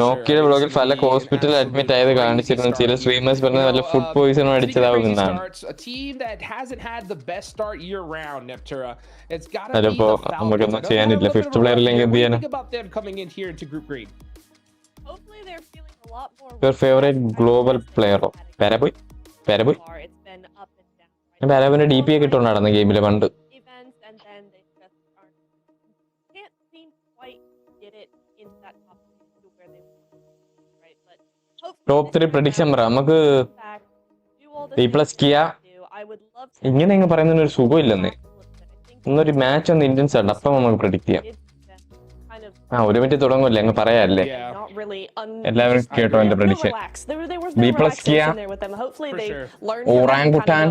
നോക്കിയുടെ വ്ളോഗിൽ ഫലക് ഹോസ്പിറ്റലിൽ അഡ്മിറ്റ് ആയത് കാണിച്ചിരുന്നു. ചില സ്ട്രീമേഴ്സ് പറഞ്ഞ വല്ല ഫുഡ് പോയിസൺ അടിച്ചതാവുന്നതാണ്. അതിപ്പോ നമുക്കൊന്നും ചെയ്യാനില്ല. 5th പ്ലെയർ ഇല്ലെങ്കിൽ എന്ത് ചെയ്യാനാ? Your favorite global player? പാരബോയ്. ഞാൻ പാരബോയിന്റെ DP ഒക്കെ ഇട്ടുകൊണ്ട് നടന്ന ഗെയിമില് പണ്ട്. ടോപ്പ് 3 പ്രഡിക്ഷൻ പറ നമുക്ക്. കിയ ഇങ്ങനെ ഇങ്ങ് പറയുന്ന ഒരു സുഖം ഇല്ലെന്നേ. ഇന്നൊരു മാച്ച് ഒന്ന് ഇന്ത്യൻസ് ആണ്, അപ്പം നമുക്ക് പ്രഡിക്ട് ചെയ്യാം. ഒരു മിനിറ്റ് തുടങ്ങുമല്ലേ അങ്ങ് പറയാല്ലേ? എല്ലാവരും കേട്ടോ എന്റെ prediction. Kia, Orangutan,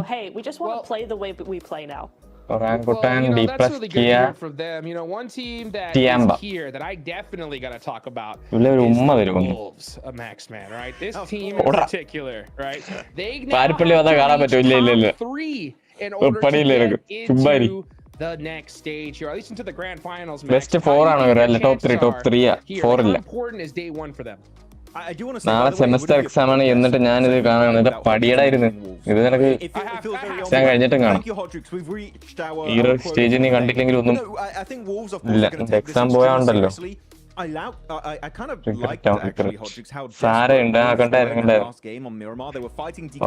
Orangutan, D+ Kia, Tiamba. ഇവരൊരു ഉമ്മ തരുന്നു. പാരിപ്പള്ളി വന്നാൽ കാണാൻ പറ്റും. ഇല്ല പണിയില്ലായിരിക്കും. ചുമ്മാരി ബെസ്റ്റ് 4 ആണ് ഇവരല്ലേ? ടോപ്പ് 3 4 ഇല്ല. നാളെ സെമസ്റ്റർ എക്സാം ആണ്. എന്നിട്ട് ഞാനിത് കാണാൻ പടിയടായിരുന്നു. ഇത് നിനക്ക് ഞാൻ കഴിഞ്ഞിട്ടും കാണാം. ഈ ഒരു സ്റ്റേജ് നീ കണ്ടില്ലെങ്കിൽ ഒന്നും ഇല്ല. എക്സാം പോയാണ്ടല്ലോ. സാരയുണ്ട്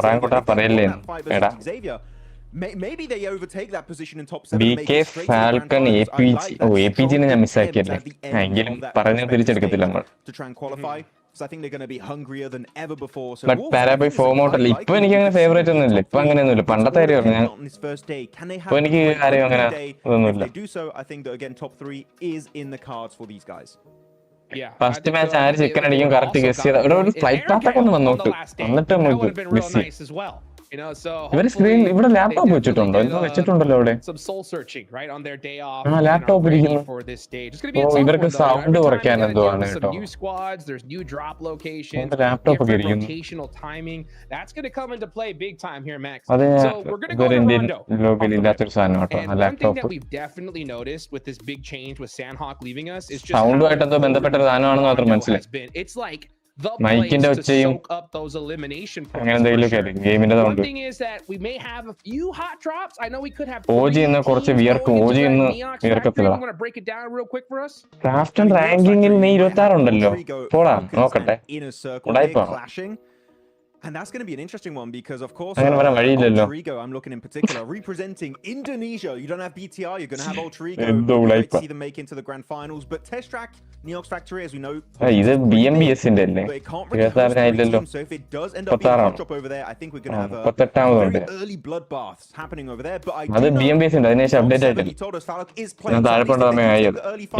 ഒറാങ്കുട്ടാൻ പറയല്ലേ എടാ. BK ഫാൽക്കൺ APG ഞാൻ മിസ്സാക്കിയല്ലേ. എങ്കിലും പറഞ്ഞ തിരിച്ചെടുക്കത്തില്ല നമ്മൾ. ബട്ട് പാരാബോയ് ഫോം ഔട്ടല്ല. ഇപ്പൊ എനിക്ക് അങ്ങനെ ഫേവറേറ്റ് ഒന്നും ഇല്ല. ഇപ്പൊ അങ്ങനെയൊന്നുമില്ല. പണ്ടത്തെ കാര്യം ഞാൻ ഇപ്പൊ എനിക്ക് ആരെയും അങ്ങനെ ഒന്നുമില്ല. ഫസ്റ്റ് മാച്ച് ആര് ചിക്കൻ അടിക്കും കറക്റ്റ് ഗസ് ചെയ്ത ഒരു ഫ്ലൈറ്റ് പാത്തൊക്കെ ഒന്ന് വന്നോട്ട്. എന്നിട്ട് നമുക്ക് ബിസി. ഇവര് സ്ക്രീൻ ഇവിടെ ലാപ്ടോപ്പ് വെച്ചിട്ടുണ്ടോ? എന്തോ വെച്ചിട്ടുണ്ടല്ലോ അവിടെ. ലാപ്ടോപ്പ് ഇരിക്കുന്നു. ഇവർക്ക് സൗണ്ട് കുറയ്ക്കാൻ എന്തോ ആണ് കേട്ടോ. ലാപ്ടോപ്പ് ഒക്കെ ഇരിക്കുന്നു. അതെ, ഇതൊരു ഇന്ത്യൻ ലോഗിൽ ഇല്ലാത്തൊരു സാധനം കേട്ടോ ലാപ്ടോപ്പ്. സൗണ്ടുമായിട്ട് എന്തോ ബന്ധപ്പെട്ട ഒരു സാധനമാണെന്ന് മാത്രം മനസ്സിലായി. മൈക്കിന്റെ ഒച്ചയും അങ്ങനെ എന്തെങ്കിലും ഗെയിമിന്റെ സൗണ്ട്. ഓജി ഇന്ന് കുറച്ച് വിയർക്കും. ഓജി ഇന്ന് വിയർക്കത്തില്ല. ക്രാഫ്റ്റ് റാങ്കിങ്ങിൽ നീ 26 ഉണ്ടല്ലോ. പോടാ നോക്കട്ടെ. And that's going to be an interesting one because, of course, Ultrigo, I'm looking in particular, representing Indonesia. You don't have BTR, you're going to have Ultrigo. Let's see them make into the grand finals. But Test Track, Neox Factory, as we know, but it can't really host the team. So if it does end up being a drop over there, I think we're going to have a very early bloodbaths happening over there. But I do know he told us Falak is playing.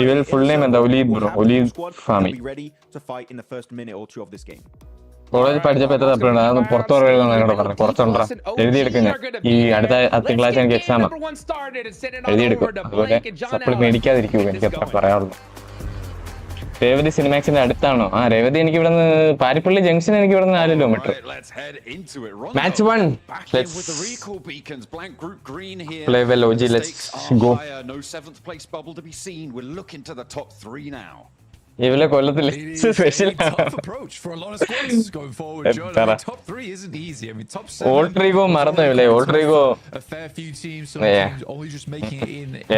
He will full name and the Olive Farming. Be ready to fight in the first minute or two of this game. College പഠിച്ചപ്പോ എത്ര തപ്പുണ്ട്? അതൊന്നും പുറത്തോട്ട് എഴുതാൻ പറഞ്ഞു. കുറച്ചുണ്ടാ എഴുതിയെടുക്കും. ഈ അടുത്ത തിങ്കളാഴ്ച എനിക്ക് എക്സാം എഴുതിയെടുക്കും. അതുപോലെ സപ്ലി മേടിക്കാതിരിക്കൂ. എനിക്ക് എത്ര പറയാറുള്ളൂ. രേവതി സിനിമാക്സിന്റെ അടുത്താണോ? രേവതി എനിക്ക് ഇവിടെ നിന്ന് പാരിപ്പള്ളി ജംഗ്ഷൻ എനിക്ക് ഇവിടെ നിന്ന് 4 kilometre. Match 1. Play well, OG. Let's go. ഇവലെ കൊല്ലത്തിൽ സ്പെഷ്യൽ ഓൾട്രിഗോ മറന്നു. ഇവലെ ഓൾട്രിഗോ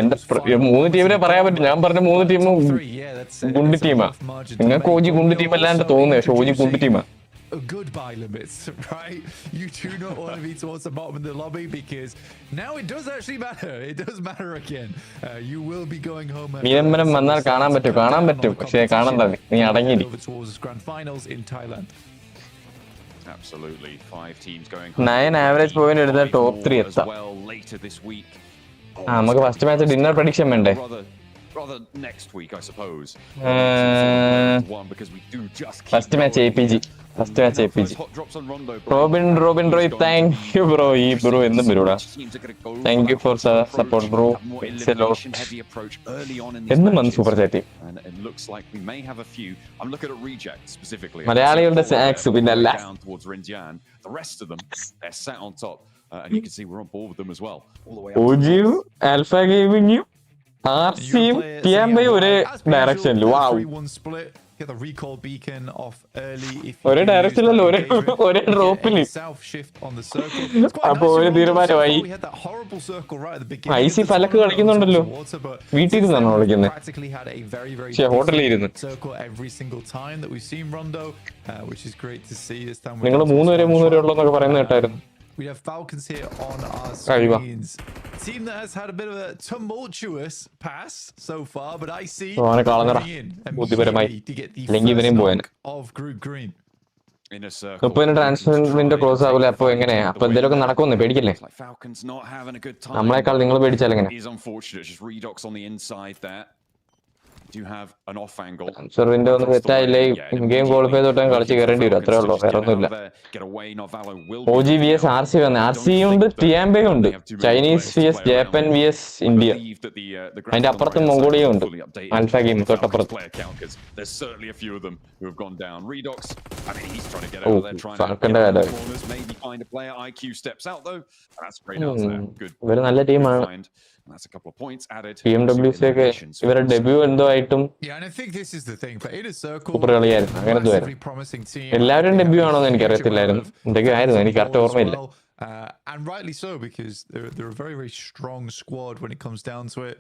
എന്റെ 3 ടീമിനെ പറയാൻ പറ്റും. ഞാൻ പറഞ്ഞ 3 ടീമും ഗുണ്ട് ടീമാ. നിങ്ങൾക്ക് ഓജി ഗുണ്ട് ടീം അല്ലാണ്ട് തോന്നുന്നു. പക്ഷെ ഓജി ഗുണ്ട് ടീമാ. Goodbye limits, right? You do not want to be towards the bottom of the lobby because now it does actually matter. It does matter again. You will be going home. നിയമനം വന്നാൽ കാണാൻ പറ്റും. പക്ഷേ കാണണ്ട. നീ അടങ്ങിയിരിക്കും. Towards grand finals in Thailand. Absolutely. 5 teams going. 9 average point എടുത്താൽ top 3 എത്താം. Later this week. നമുക്ക് ഫസ്റ്റ് മാച്ച് ഡിന്നർ പ്രഡിക്ഷൻ വേണ്ടേ? Rather next week, I suppose. First match APG. Robin Roy, thank you bro. Bro എന്തും വരൂടാ. Thank you for support bro. It's a lot. എന്നും വന്ന് super chat. It looks like we may have a few. I'm looking at reject specifically. മലയാളികളുടെ സാക്സ് പിന്നല്ല. The rest of them, they're sat on top. And you can see we're on board with them as well. All the way OG, Alpha Gaming, RC, PMGC ഒരേ ഡയറക്ഷനിൽ. വാവ്. Get the recall beacon off early. ഒരേ ഡയറക്ഷനിലല്ല, ഒരേ ഡ്രോപ്പില്. അപ്പൊ ഒരു തീരുമാനമായി. IC Falaq കളിക്കുന്നുണ്ടല്ലോ. വീട്ടിൽ നിന്നാണോ കളിക്കുന്നത്? പക്ഷേ ഹോട്ടലിൽ ഇരുന്ന്. നിങ്ങൾ 3 വരെ ഉള്ളൂന്നൊക്കെ പറയുന്നത് കേട്ടായിരുന്നു. We have Falcons here on our screens. Team that has had a bit of a tumultuous pass so far, but I see ബുദ്ധിപരമായി അല്ലെങ്കിൽ ഇവരെയും പോയാന് of Group Green. 30 transfer window close ആവില്ല. അപ്പൊ എങ്ങനെയാ? അപ്പൊ എന്തെങ്കിലുമൊക്കെ നടക്കുമെന്ന് പേടിക്കില്ലേ? നമ്മളെക്കാൾ നിങ്ങൾ പേടിച്ചാൽ എങ്ങനെ? Do have an off angle. സർവിന്റെ ഒന്ന് സെറ്റ് ആയില്ലേ ഗെയിം ക്വാളിഫൈ തൊട്ട് കളിച്ച് കയറേണ്ടി വരും. അത്രേ ഉള്ളൂ, വേറെ ഒന്നുമില്ല. OG vs RC വന്ന് RC ഉണ്ട്, TMB ഉണ്ട്, Chinese vs Japan vs India, അതിന്റെ അപ്പുറത്ത് മംഗോളിയ ഉണ്ട്. ആൽഫ ഗെയിം തൊട്ടപ്പുറത്ത്. ഫാൽക്കന്റെ കാര്യം ഇവര് നല്ല ടീമാണ്. PMWC ഒക്കെ ഇവരുടെ ഡെബ്യൂ എന്തോ ആയിട്ടും സൂപ്പർ കളിയായിരുന്നു. അങ്ങനെ എല്ലാവരും ഡെബ്യൂ ആണോന്ന് എനിക്കറിയത്തില്ലായിരുന്നു. എന്തൊക്കെയോ ആയിരുന്നു, എനിക്ക് കറക്റ്റ് ഓർമ്മയില്ല. And rightly so, because they're a very strong squad when it comes down to it.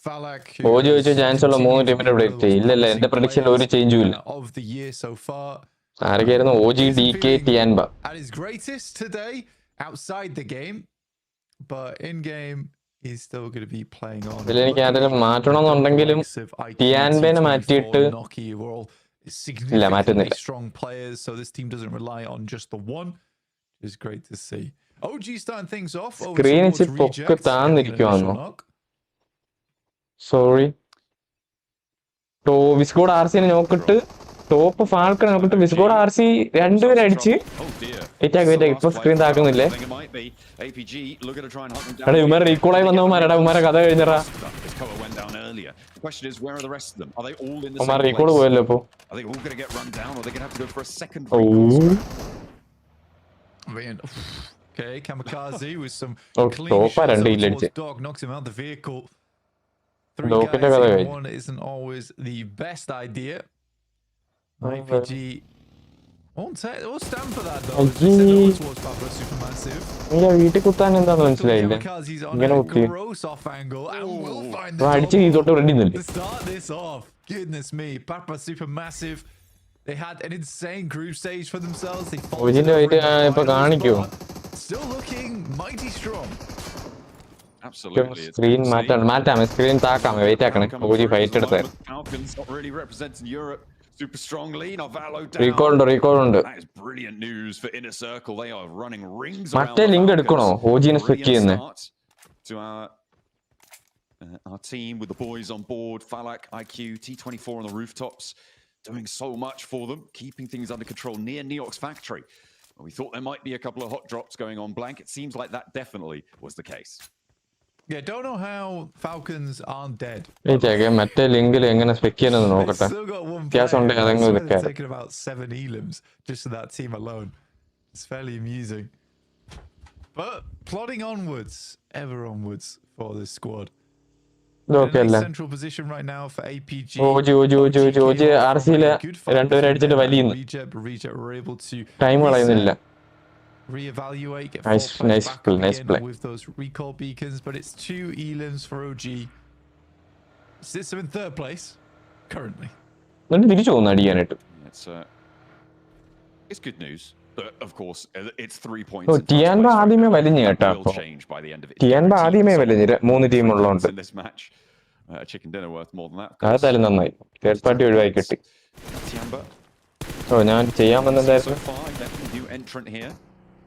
Falak ചോദിച്ച ചാൻസ് ഉള്ള 3 ടീമിന്റെ പ്രഡിക്റ്റ് ഇല്ലല്ല. എന്റെ പ്രഡിക്ഷനിൽ ഒരു ചേഞ്ചും ഇല്ല. ആരൊക്കെയായിരുന്നു? OG, DK, TNB. At his greatest today outside the game, but in game he's still going to be playing on. ഇതിൽ എനിക്ക് ആരെങ്കിലും മാറ്റണമെന്നുണ്ടെങ്കിലും TNBനെ മാറ്റിയിട്ട് ഇല്ല, മാറ്റുന്നില്ല. Strong players, so this team doesn't rely on just the one. It's great to see. OG starting things off. Screen ഇച്ചിരി പൊക്കെ താന്നിരിക്കുവാന്നോ? Sorry. വിസ്കോഡ് RCനെ നോക്കിട്ട് top falcon നോക്കിട്ട് വിസ്കോഡ് RC 2 പേര് അടിച്ച് ഇപ്പൊ സ്ക്രീൻ താക്കുന്നില്ലേ? എടാ ഇവന്മാരെ റീകോളായി വന്നവന്മാരെടാ, ഇവന്മാരെ കഥ കഴിഞ്ഞറാ. ഇവന്മാരെ റീകോള് പോയല്ലോ ഇപ്പൊ. Okay, Kamikaze with some clean shots. Dog knocks him out the vehicle. 3 guys in one isn't always the best idea. IPG won't stand for that though. Towards Papa Supermassive. വീട്ടിൽ കുത്താൻ എന്താന്ന് മനസ്സിലായില്ല. ഇങ്ങനെ കുത്തി അടിച്ച് ഇതോട്ട് ready to start this off. Goodness me, Papa Supermassive. They had an insane group stage for themselves. They still looking mighty strong. Absolutely. Screen മാറ്റാം screen താക്കാം. Wait ആക്കണം. OG fight എടുത്തേ. Falcons not really representing Europe super strongly. Navalo down. Recall ഉണ്ട്. That is brilliant news for Inner Circle. They are running rings around. മറ്റേ link എടുക്കണോ? OGനെ switch ചെയ്യുന്നേ. To our team with the boys on board, Falak, IQ, T24 on the rooftops, doing so much for them, keeping things under control near Neox factory. We thought there might be a couple of hot drops going on blank. It seems like that definitely was the case. Yeah, don't know how Falcons aren't dead. മറ്റേ ലിങ്കിൽ എങ്ങനെ spec ചെയ്യുന്നത് നോക്കട്ടെ. Taking about 7 elims just to that team alone. It's fairly amusing. But plodding onwards, ever onwards for this squad. Central position right now for APG. OG RCയിലെ 2 പേര് അടിച്ചിട്ട് വലിയുന്നു. Reject were able to time കളയുന്നില്ല. reevaluate, get nice play with those recall beacons, but it's 2 elims for OG. Sits them in 3rd place currently. It's good news, but of course it's 3 points. TNB ആദ്യമേ വലിഞ്ഞു കേട്ടോ. TNB ആദ്യമേ വലിഞ്ഞു 3 team ഉള്ളതുകൊണ്ട്. In this match, chicken dinner worth more than that. അതായാലും നന്നായി. Third party ഒഴിവായി കിട്ടി. TNB ഓ ഞാൻ ചെയ്യാൻ വന്നതായിരുന്നു.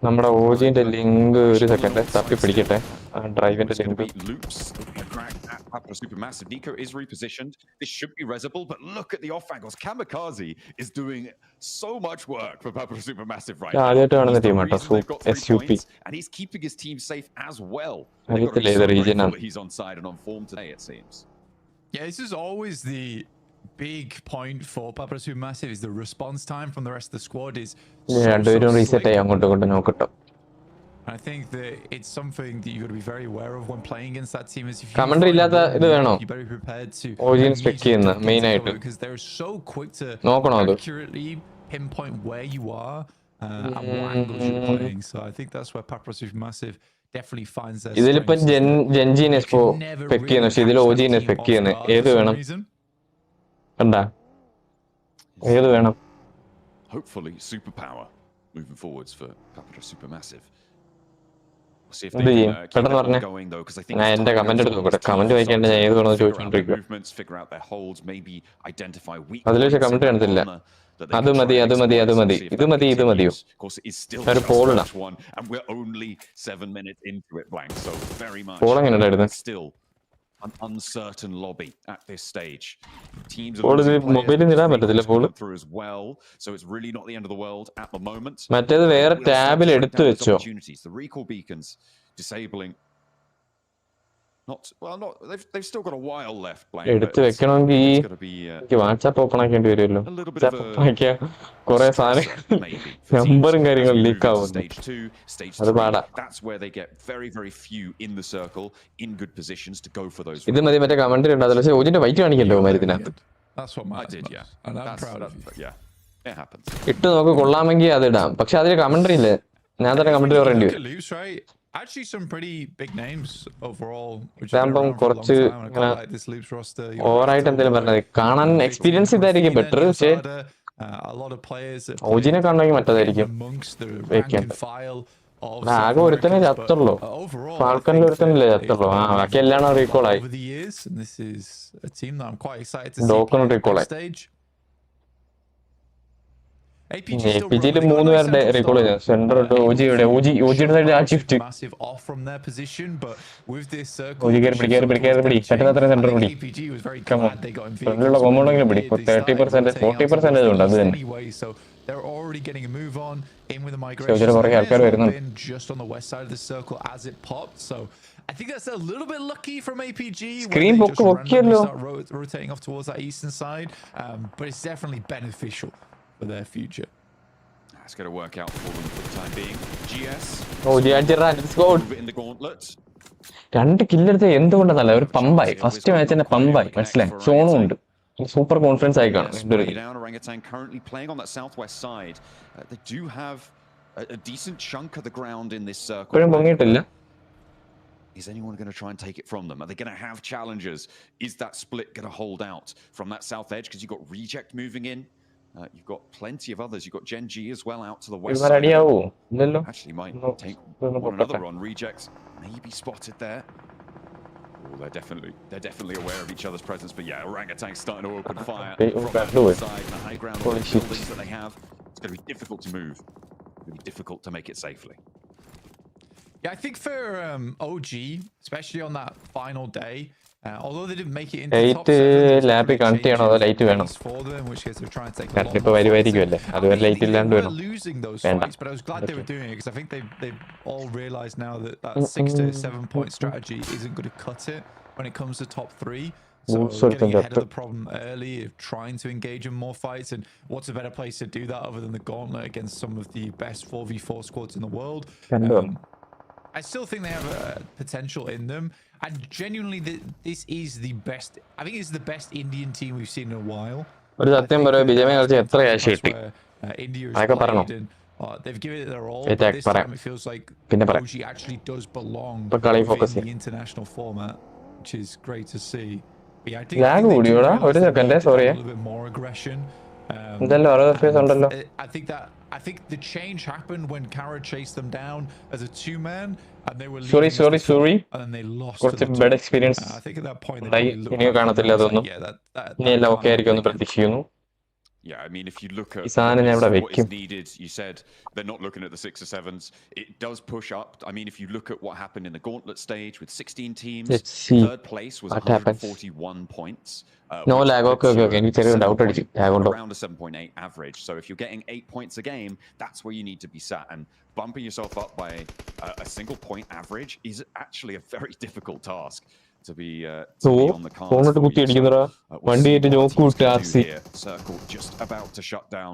നമ്മുടെ ഓജിന്റെ ലിങ്ക് ഒരു സെക്കൻഡ് തപ്പി പിടിക്കട്ടെ. ഡ്രൈവിന്റെ link. Supermassive. Nico is repositioned. This should be resible, but look at the off angles. Kamikaze is doing so much work for Papa Supermassive right now. ആദ്യമായിട്ട് കാണുന്ന ടീമാട്ടോ SUP. And he's keeping his team safe as well. He's on side and on form today, it seems. Yeah, this is always the big point for Papa Supermassive is the response time from the rest of the squad is reset അങ്ങോട്ട് നോക്കട്ടോ. I think that it's something that you got to be very aware of when playing against that team. Is if commentary ഇല്ലാത്ത ഇത് വേണോ? You're very prepared to audience spec ചെയ്യുന്ന main ആയിട്ട് because they're so quick to accurately pinpoint where you are and what angles you're playing. So I think that's where Papa Supermassive definitely finds their strength. ഇതിലിപ്പോ ജെൻജിനെ spec ചെയ്യുന്നു, പക്ഷെ ഇതിൽ ഓജിനെ spec ചെയ്യുന്നത് ഏത് വേണം? കണ്ടാ ഏത് വേണം? Hopefully superpower moving forwards for Papa Supermassive. പെട്ടെന്ന് പറഞ്ഞേ. ഞാൻ എന്റെ കമന്റ് എടുത്ത് നോക്കട്ടെ. കമന്റ് വായിക്കേണ്ട ഞാൻ ഏത് വേണമെന്ന് ചോദിച്ചോണ്ടിരിക്കും. അതിൽ പക്ഷെ കമന്റ് കാണത്തില്ല. അത് മതി ഇത് മതി ഇത് മതിയോ? ഒരു പോളിടാം. പോൾ എങ്ങനെ ഉണ്ടായിരുന്നു? മൊബൈലിൽ ഇടാൻ പറ്റത്തില്ല പോള്. മറ്റേത് വേറെ ടാബിൽ എടുത്തു വെച്ചോ? എടുത്ത് വെക്കണമെങ്കിൽ എനിക്ക് വാട്സാപ്പ് ഓപ്പൺ ആക്കേണ്ടി വരുമല്ലോ. കൊറേ സാധനം നമ്പറും കാര്യങ്ങളും ലീക്ക് ആവുന്നു. അത് പാടാ. ഇത് മതി. മറ്റേ കമന്ററി ഉണ്ട് അതിൽ. പക്ഷെ ഓജിന്റെ വൈറ്റ് കാണിക്കല്ലോ മരുന്നിനകത്ത്. ഇട്ട് നോക്ക്, കൊള്ളാമെങ്കിൽ അത് ഇടാം. പക്ഷെ അതിൽ കമന്ററി ഇല്ലേ? ഞാൻ തന്നെ കമന്ററി പറയേണ്ടി വരും. Actually, some pretty big names overall. കുറച്ച് ഓവറായിട്ട് എന്തെങ്കിലും പറഞ്ഞത് കാണാൻ എക്സ്പീരിയൻസ് ഇതായിരിക്കും ബെറ്റർ. പക്ഷേ ഓജിനെ കാണണമെങ്കിൽ മറ്റേതായിരിക്കും. ആകെ ഒരുത്തനെ ചത്തുള്ളൂ. ഫാൽക്കണിൽ ഒരുത്തനല്ലേ ചത്തുള്ളൂ. ബാക്കി എല്ലാം റീകോളായി. ഡോക്കൺ റീകോളായി. APGയിൽ 3 പേരുടെ റീകോൾ ചെയ്തു. സെന്റർ ഓജിയുടെ സൈഡ് ആ ഷിഫ്റ്റ്. ഓജി കയറി പിടി. പറ്റുന്നത്ര സെന്റർ പിടി. ഫ്രണ്ടിലുള്ള കോമ്പൗണ്ടെങ്കിലും പിടി. 30%, 40% ഉണ്ട്. അത് തന്നെ. ഓജിയുടെ പുറകെ ആൾക്കാർ വരുന്നുണ്ട്. I think that's a little bit lucky from APG. Screen പൊക്കിയല്ലോ. Rotating off towards that eastern side, but it's definitely beneficial for their future. It's going to work out for them for the time being. GS. Oh, let's go. In the gauntlet. രണ്ട് കില്ലെടുത്ത് എന്തുകൊണ്ടെന്നല്ല, ഒരു പമ്പായി. First match തന്നെ പമ്പായി. മനസ്സിലായി? സോണും ഉണ്ട്. Super confidence ആയി കാണും. Orangutan currently playing on that southwest side. They do have a decent chunk of the ground in this circle. ഇപ്പോഴും പൊങ്ങിയിട്ടില്ല. Is anyone going to try and take it from them? Are they going to have challengers? Is that split going to hold out from that south edge? Because you've got Reject moving in. You've got plenty of others. You've got Gen G as well out to the west side. Actually might take one another on. Rejects maybe spotted there. Oh, they're definitely aware of each other's presence. But yeah, Orangutan's starting to open fire from that side. The high ground buildings that they have. It's going to be difficult to move. It's going to be difficult to make it safely. Yeah, I think for OG, especially on that final day, although they didn't make it into the top 7, ലാപ്പിൽ connect ചെയ്യണോ അതോ light വേണം? കണ്ടിപ്പോ വരുമായിരിക്കുമല്ലേ, അതുവരെ light ഇല്ലാണ്ട് വേണം. losing those fights, but I was glad they were doing it because I think they've all realized now that 6 to 7 point strategy isn't going to cut it when it comes to top 3. So getting ahead of the problem early, of trying to engage in more fights, and what's a better place to do that other than the gauntlet against some of the best 4v4 squads in the world? I still think they have potential in them, and genuinely, this is the best. I think it's the best Indian team we've seen in a while. ഒരു സത്യം പറയാം, BJP കളിച്ച് എത്ര cash കിട്ടി? അതൊക്കെ പറയണോ? They've given it their all, but this time it feels like OG actually does belong in the international format, which is great to see. But yeah, I think they a little bit more aggression. I think the change happened when Kara chased them down as a 2-man, and they were sorry, and then they lost. കുറച്ച് bad experience. I think at that point ഇനിയും കാണത്തില്ല അതൊന്നും. ഇനി എല്ലാം okay ആയിരിക്കും എന്ന് പ്രതീക്ഷിക്കുന്നു. Yeah, I mean, if you look at what is needed, you said they're not looking at the 6 or 7s. It does push up. I mean, if you look at what happened in the gauntlet stage with 16 teams, third place was 141 points. No lag, okay. Around a 7.8 average. So if you're getting 8 points a game, that's where you need to be sat. And bumping yourself up by a single point average is actually a very difficult task. To be on the cards for you. Circle just about to shut down.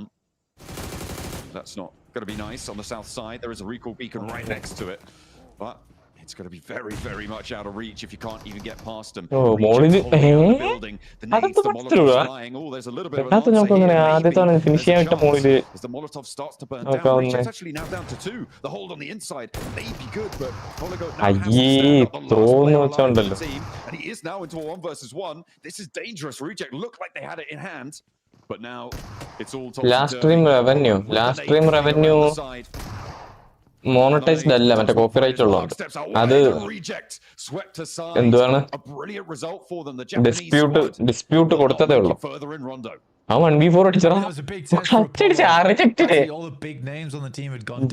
That's not going to be nice. On the south side, there is a recall beacon right next to it, but it's going to be very, very much out of reach if you can't even get past them. Oh, the building, the nades, the Molotovs flying. Oh, there's a little bit of an answer here, maybe. As the Molotov starts to burn down, Reject's actually now down to 2. The hold on the inside may be good, but Oligo now has to stand up the last player alive of the team, and he is now into a 1 versus 1. This is dangerous. Reject looked like they had it in hand, but now it's all last stream revenue monetised അല്ല, മറ്റേ copyright ഉള്ളത്. അത് എന്തുവാണ്, dispute കൊടുത്തതേ ഉള്ളൂ. ആ 1v4 അടിച്ചടാ,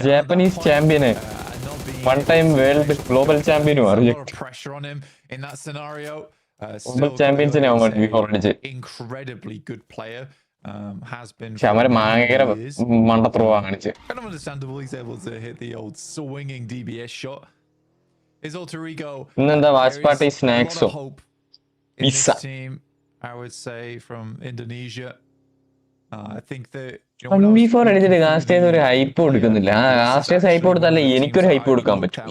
Japanese champion, 1 time world global ചാമ്പ്യനും global ചാമ്പ്യൻസിനെ അവൻ 1v4 അടിച്ച്. Has been ഭയങ്കര മണ്ടത്രവാ കാണിച്ച്. kind of understandable. He's able to hit the old swinging DBS shot. His alter ego. ഇന്നെന്താ Watchparty സ്നാക്സോ This team, I would say, from Indonesia. I think that 1v4 അടിച്ചിട്ട് ഗാസ്റ്റേഴ്സ് ഒരു hype കൊടുക്കുന്നില്ല. ഗാസ്റ്റേഴ്സ് hype കൊടുത്താലേ എനിക്കൊരു hype കൊടുക്കാൻ പറ്റും.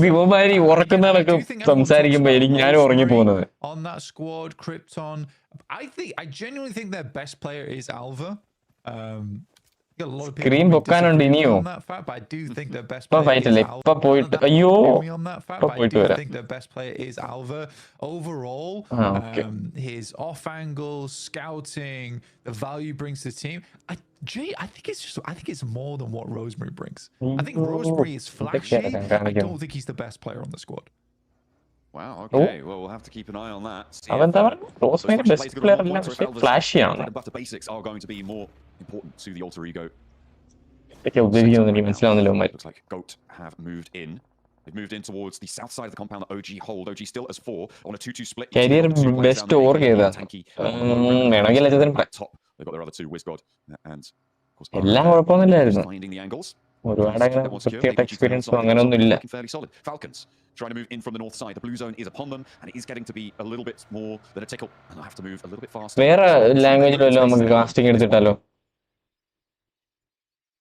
വിവമാരി ഉറക്കുന്നതൊക്കെ സംസാരിക്കുമ്പോ എനിക്ക് ഞാനും ഉറങ്ങി പോകുന്നത്. On that squad, Krypton. I genuinely think their best player is Alva. Screen പൊക്കാനുണ്ട് ഇനിയോ. ഇപ്പൊ ഫൈറ്റല്ലേ, ഇപ്പൊ പോയിട്ട് അയ്യോ പോയിട്ട് വരാം. Overall, his off angle scouting, the value brings to the team. I think it's more than what Rosemary brings. I think Rosemary is flashy. I don't think he's the best player on the squad. Wow, okay. Well, we'll have to keep an eye on that. Rosemary best player അല്ല, പക്ഷേ flashy ആണ്. But the basics are going to be more important to the alter ego. മനസ്സിലാവുന്നില്ല. Looks like Goat have moved in. They've moved in towards the south side of the compound that OG hold. OG still as 4 on a 2-2 split. Career best org ഏതാ? വേണമെങ്കിൽ top. They've got their other 2, Wizgod and of course എല്ലാം കുഴപ്പമൊന്നുമില്ലായിരുന്നു. finding the angles. ഒരുപാട് അങ്ങനെ പ്രത്യേക എക്സ്പീരിയൻസോ അങ്ങനെയൊന്നും ഇല്ല. Fairly solid. Falcons trying to move in from the north side. The blue zone is upon them, and it is getting to be a little bit more than a tickle. And they'll have to move a little bit faster. വേറെ ലാംഗ്വേജിലല്ലോ നമുക്ക് casting എടുത്തിട്ടാലോ.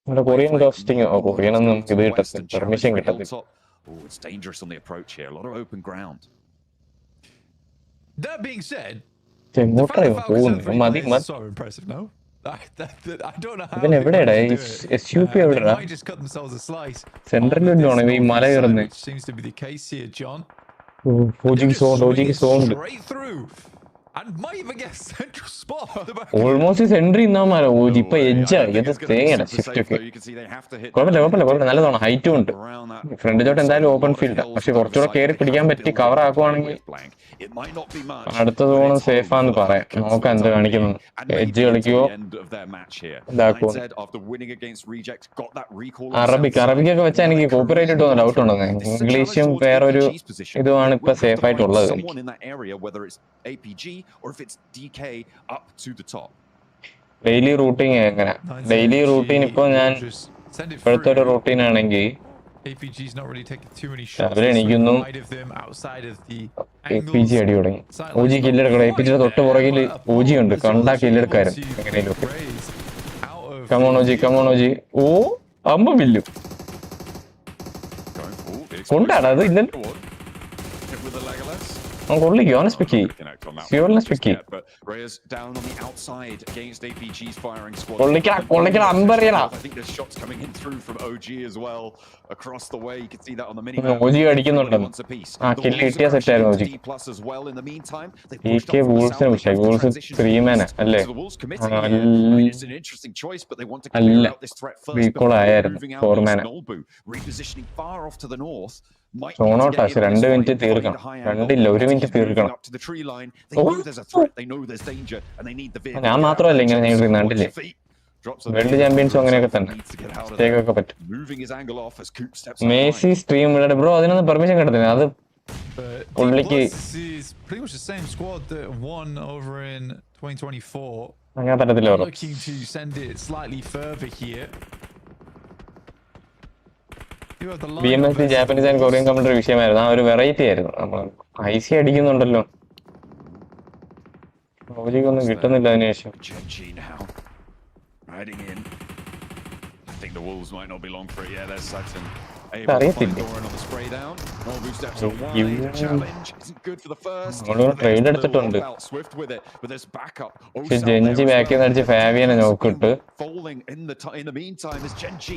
നമ്മുടെ Korean casting, Korean ഒന്നും നമുക്ക് ഇത് കിട്ടത്തില്ല, permission കിട്ടത്തില്ല. Oh, it's dangerous on the approach here. A lot of open ground. That being said, എങ്ങോട്ടാണ് പോകുന്നത്? മതി മതി. so impressive, no? I don't know how. ഇവൻ എവിടെയാടാ SUP എവിടെയാ? സെൻട്രലിലാണ് ഈ മല കയറുന്നത്. Seems to be the case here, John. Logic zone Straight through. And might even get central spot. Almost sentry ഇന്നാമാരോ. ഇപ്പൊ എഡ്ജാണ്, ഇത് തേങ്ങയാണ് ഷിഫ്റ്റ് ഒക്കെ. കുഴപ്പമില്ല, നല്ലതാണ്, ഹൈറ്റും ഉണ്ട്. ഫ്രണ്ട് ചോട്ട് എന്തായാലും ഓപ്പൺ ഫീൽഡ്, പക്ഷെ കുറച്ചുകൂടെ കയറി പിടിക്കാൻ പറ്റി കവർ ആക്കുവാണെങ്കിൽ അടുത്ത സോൺ സേഫാന്ന് പറയാം. നോക്കാം എന്ത് കാണിക്കുന്നു. എഡ്ജ് കളിക്കുവോ ഇതാക്കുവോ. അറബിക്കൊക്കെ വെച്ചാൽ എനിക്ക് കോപ്പിറൈറ്റ് ഇട്ടോ ഡൗട്ട് ഉണ്ടോ. ഇംഗ്ലീഷും വേറൊരു ഇതുമാണ് ഇപ്പൊ സേഫ് ആയിട്ടുള്ളത്. or if it's DK up to the top. Daily routine എങ്ങനെ? ഡെയിലി റൂട്ടീൻ ഇപ്പൊ ഞാൻ ഇപ്പോഴത്തെ ഒരു റൂട്ടീൻ ആണെങ്കിൽ എണീക്കുന്നു, APG അടി തുടങ്ങി. OG കില്ലെടുക്കണം. APGയുടെ തൊട്ട് പുറകിൽ OG ഉണ്ട്, കണ്ടാ കില്ലെടുക്കാരും എങ്ങനെയും. കമോണോജി ഓ അമ്മ വില്ലു കൊണ്ടാണ് അത് ഇല്ല. കൊള്ളിക്കോ, honest picky. Honest picky. കൊള്ളിക്കടാ അമ്പറിയടാ. OG അടിക്കുന്നുണ്ടെന്ന്. ആ കില്ല് കിട്ടിയ സെറ്റ് ആയിരുന്നു OG. EK വൂൾസിനെ പക്ഷേ വൂൾസ് 3 man അല്ലേ? അല്ല, റീകോൾ ആയിരുന്നു 4 man. might So need to not get us, in on this 2 fight, minute find തീർക്കണം. a high 2 angle. ഇല്ല, 1 As minute he's moving തീർക്കണം. up to the tree line, they know there's a threat, they know there's danger, and they need the vehicle. ഞാൻ മാത്രമല്ല ഇങ്ങനെ നേരിടുന്നത് കണ്ടില്ലേ? World ചാമ്പ്യൻസും അങ്ങനെയൊക്കെ തന്നെ. സ്റ്റേക്കൊക്കെ പറ്റും. Moving his angle off as Coop steps up മേസി line. സ്ട്രീം ഇടട്ടെ ബ്രോ, അതിനൊന്നും പെർമിഷൻ കിട്ടത്തില്ല. അത് പുള്ളിക്ക് is pretty much the same squad that won over in 2024. അങ്ങനെ പറ്റത്തില്ല bro. Looking to send it slightly further here. You have the BMGC Japanese and Korean computer വിഷയമായിരുന്നു. ആ ഒരു വെറൈറ്റി ആയിരുന്നു. നമ്മൾ IC അടിക്കുന്നുണ്ടല്ലോ. ലോജിക്കൊന്നും കിട്ടുന്നില്ല അതിനുശേഷം. GMG now riding in. I think the Wolves might not be long for it. Yeah, there's Sutton. Able to find Doran on the spray down. Nobu steps on wide. The challenge isn't good for the first. Train എടുത്തിട്ടുണ്ട്. Swift with it, but there's backup. പക്ഷെ ജെൻജി ബാക്കിൽ നിന്ന് അടിച്ച് ഫാബിയനെ നോക്കിട്ട് Falling in the meantime as Gen G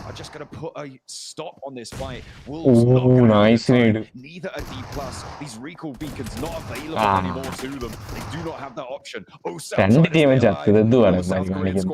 are just going to put a stop on this fight. Wolves not gonna nice have lead. neither a D+. These recall beacons not available anymore to them. They do not have that option. രണ്ട് ടീമും ചത്ത് ഇതുമാണ്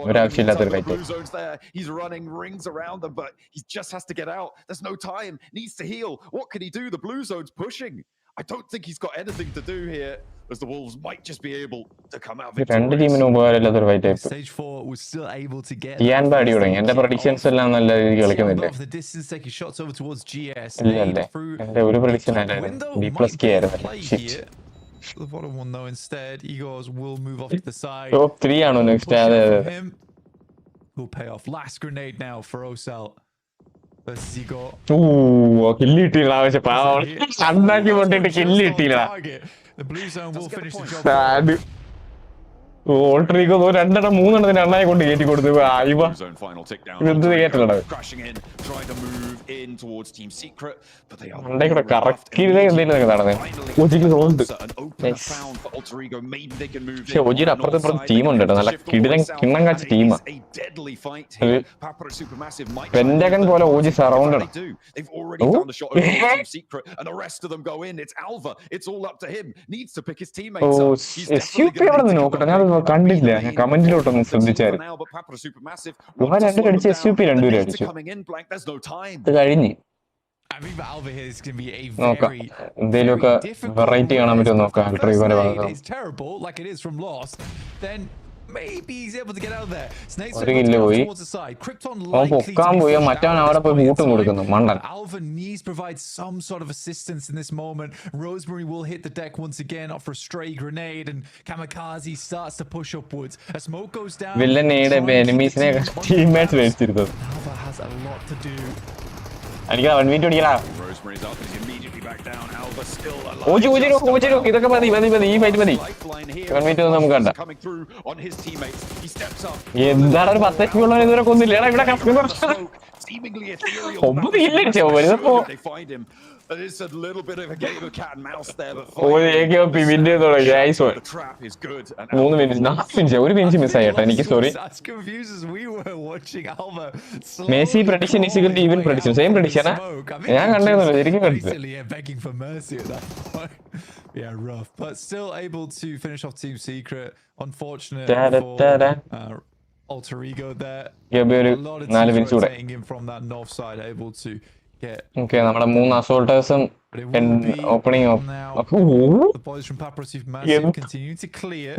ഒരാവശ്യമില്ലാത്തൊരു fight. Blue zone's there. He's running rings around them, but he just has to get out. There's no time. Needs to heal. What can he do? The blue zone's pushing. I don't think he's got anything to do here, as the Wolves might just be able to come out രണ്ട് ടീമിനും ഉപകാരമില്ലാത്തൊരു fight ആയി. Stage 4 was still able to get ഇയാൻ ബാഡി തുടങ്ങി. എന്റെ predictions എല്ലാം നല്ല രീതിയിൽ കളിക്കുന്നില്ലേ? the distance, taking shots over towards GS. ഇല്ലല്ലേ, എന്റെ ഒരു പ്രഡിക്ഷൻ ആയിരുന്നു D+K ആയിരുന്നു. Shit. The bottom one though instead, Igors will move off to the side. Top 3 ആണോ നെക്സ്റ്റ്? അതെ അതെ. Will pay off. Last grenade now for Osel. Versus Igor. Kill കിട്ടിയില്ല. ആവശ്യം പാവം അന്നാക്കി കൊണ്ടിട്ട് കില്ല് കിട്ടിയില്ല. The blue zone will finish the job. ഓൾട്ടറിക്കോ 2 3 അണ്ണായി കൊണ്ട് കയറ്റി കൊടുത്തു. ഇതെന്ത് കയറ്റലാണ് അണ്ടേ കൂടെ കറക്കിയില്ലേ എന്തെങ്കിലും നടന്നേ. ഒജിക്ക് തോന്നുന്നുണ്ട്. പക്ഷെ ഒജിയുടെ അപ്പുറത്തെ ടീമുണ്ട് കേട്ടോ, നല്ല കിണ്ണം കാച്ച ടീമാ. പെന്റഗൺ പോലെ ഓജി സറൗണ്ടഡ്. എവിടെ നിന്ന് നോക്കട്ടെ, ഞാൻ കണ്ടില്ല. ഞാൻ കമന്റിലോട്ടൊന്നും ശ്രദ്ധിച്ചായിരുന്നു. അടിച്ച് SUP 2 അടിച്ചു. ഇത് കഴിഞ്ഞ് നോക്കാം, എന്തേലുമൊക്കെ വെറൈറ്റി കാണാൻ പറ്റുമോ നോക്കാം. ഡ്രൈവറെ ഭാഗം maybe he's able to get out there. Snakes towards the side. Krypton പൊക്കാൻ പോയി മറ്റവൻ അവിടെ പോയി ബൂട്ടും കൊടുക്കുന്നു മണ്ടൻ. Alva needs to provide some sort of assistance in this moment. Rosemary will hit the deck once again off a stray grenade, and Kamikaze starts to push upwards. A smoke goes down. വില്ലനയുടെ എനിമീസിനെ teammates മേടിച്ചിരുന്നത്. Alva has a lot to do. അടിക്കാ 1 minute അടിക്കടാ. Rosemary's up, he's immediately back down. Alva still alive. ഓജി ഇതൊക്കെ മതി ഈ fight മതി. 1 minute ഒന്നും നമുക്ക് കണ്ട. Coming through on his teammates. He steps up. എന്താണ് ഒരു 10 HP ഉള്ളവനെ ഇതുവരെ കൊന്നില്ല. ഇവിടെ seemingly ethereal. 9 കില്ല് അടിച്ചോ വരുന്നപ്പോ. They find him. It's a little bit of a game of cat and mouse there, but the trap is good. 3 minute 4 minute 1 minute മിസ്സായി കേട്ടോ എനിക്ക്. Sorry. Messi prediction is equal to even prediction. Same പ്രഡിക്ഷനാ ഞാൻ കണ്ടേന്നല്ലോ, ശരിക്കും കണ്ടില്ല. Yeah, rough, but still able to finish off Team Secret. Unfortunate for Alter Ego there. A lot of teams rotating in from that north side, able to get. Okay, നമ്മുടെ 3 അസോൾട്ടേഴ്സും opening up. The boys from Papra Supermassive continue to clear.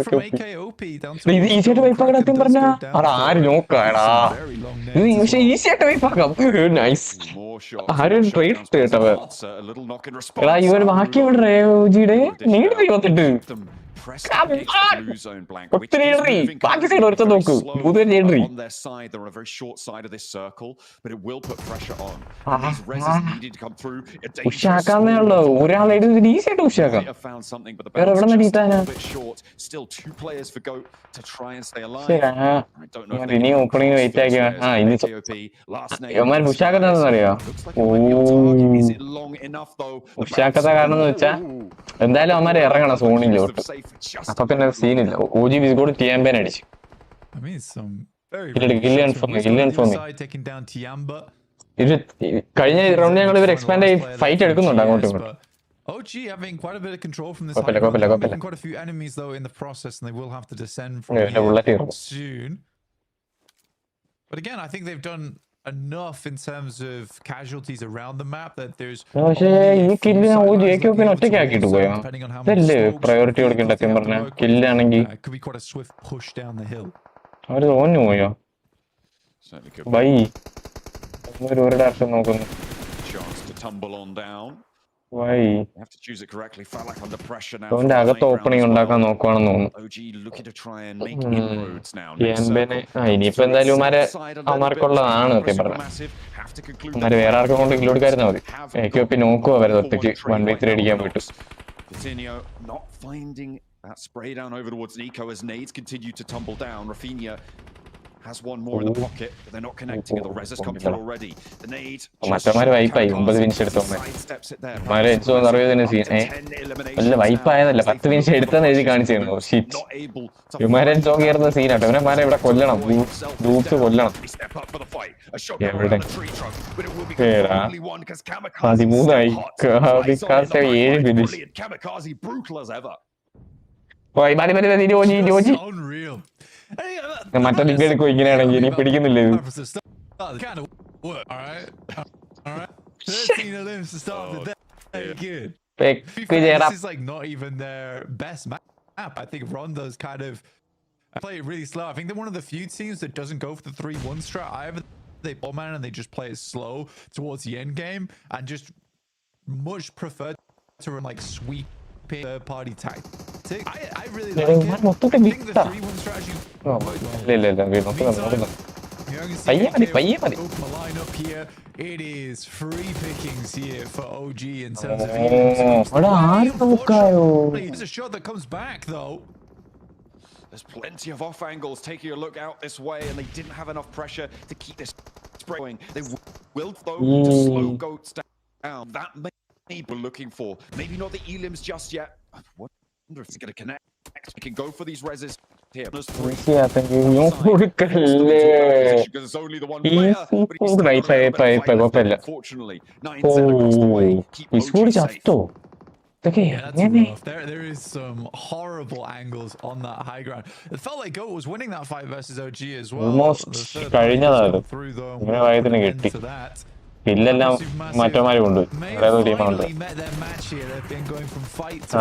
From AKOP down to. ഇത് ഈസിയായിട്ട് വൈപ്പാക്കാൻ സത്യം പറഞ്ഞാ അവിടെ ആര് നോക്കാടാ. ഇത് ഈസിയായിട്ട് വൈപ്പാക്കാം. Nice. ആരും ട്രേഡ് കേട്ടോ. എടാ ഇവർ ബാക്കി ഇവിടെ ഓജിയുടെ നീട് ദൈവത്തിട്ട് on their side. They're on a very short side of this circle, but it will put pressure on. These reses needed to come through. Have found something, but the balance is just a little bit short. Still 2 players for Goat to try and stay alive. I don't know if they KOP. Last name. Is it long enough though? എന്തായാലും അവന്മാരെ ഇറങ്ങണം സോണിലോട്ട്. അപ്പൊ പിന്നെ സീനില്ല. OG വിസ്കോട് TMB അടിച്ചു. ഇത് കഴിഞ്ഞ round ഞങ്ങൾ ഇവർ എക്സ്പാൻഡ് ആയി ഫൈറ്റ് എടുക്കുന്നുണ്ട് അങ്ങോട്ടും ഇങ്ങോട്ടും. OG having quite a bit of control from this high ground. Making quite a few enemies though in the process, and they will have to descend from here soon. But again, I think they've done enough in terms of casualties around the map that there's പക്ഷേ ഈ kill ഞാൻ OG AK ഒറ്റയ്ക്കാക്കിട്ട് പോയോ? ഇതല്ലേ priority കൊടുക്കേണ്ട സത്യം പറഞ്ഞ കില്ലാണെങ്കിൽ could be quite a swift push down the hill. അവര് തോന്നു പോയോ? Certainly could ബൈ ഒരു ഡയറക്ഷൻ നോക്കുന്നു. chance to tumble on down. Why? You have to choose it correctly. Falak under pressure now. അവന്റെ അകത്ത് ഓപ്പണിംഗ് ഉണ്ടാക്കാൻ നോക്കുവാണെന്ന് തോന്നുന്നു. OG looking to try and make inroads now. ഇനിയിപ്പോ എന്തായാലും അവന്മാർക്കുള്ളതാണ് സത്യം പറഞ്ഞ. അവന്മാര് വേറെ ആർക്കും കൊണ്ട് കില്ല് കൊടുക്കാതിരുന്നാ മതി. AKP നോക്കുവാ വരുന്നത് ഒറ്റയ്ക്ക് 1v3 അടിക്കാൻ പോയിട്ട്. Coutinho not finding that spray down over towards Nico as nades continue to tumble down. Rafinha has one more in the pocket, but they're not connecting it. The res has come through already. The nade. മറ്റന്മാര് വൈപ്പായി 9 finish എടുത്തോമ്മേ. മാരെ എൻസോ അറിയുന്നതിന് scene അല്ല വൈപ്പായതല്ല 10 finish എടുത്തെന്ന് എഴുതി കാണിച്ചിരുന്നു. ഷിറ്റ് ഹ്യൂമാരൻ സോങ് കയറുന്ന സീനാട്ടോ. ഇവന്മാരെ ഇവിടെ കൊല്ലണം. ഗ്രൂപ്പ്സ് കൊല്ലണം. എവിടെ 13ആയി 7 ഫിനിഷ്. മറ്റേ ലിങ്ക് ഇങ്ങനെയാണെങ്കിൽ ഇനി പിടിക്കുന്നില്ല ഇത്. This is like not even their best map. I think Rondo's kind of play it really slow. I think they're one of the few teams that doesn't go for the 3-1 strat. Either they ball man and they just play it slow towards the end game and just much prefer to run like sweep third party tactic. I really like it. I think the 3-1 strategy. Open the line up here. It is free pickings here for OG in terms of There's a shot that comes back though. There's plenty of off angles taking a look out this way, and they didn't have enough pressure to keep this spraying. They will though to slow goats down. That may be looking for. Maybe not the elims just yet. I wonder if it's going to connect. We can go for these reses here. There's three. Because it's only the one player. Unfortunately, 9-7 across the way. Keep OG safe. Yeah, that's rough. There is some horrible angles on that high ground. It felt like Goat was winning that fight versus OG as well. Almost through though. To that. ഇല്ലെല്ലാം മറ്റന്മാരും ഉണ്ട്. വേറെ ടീമുണ്ട്.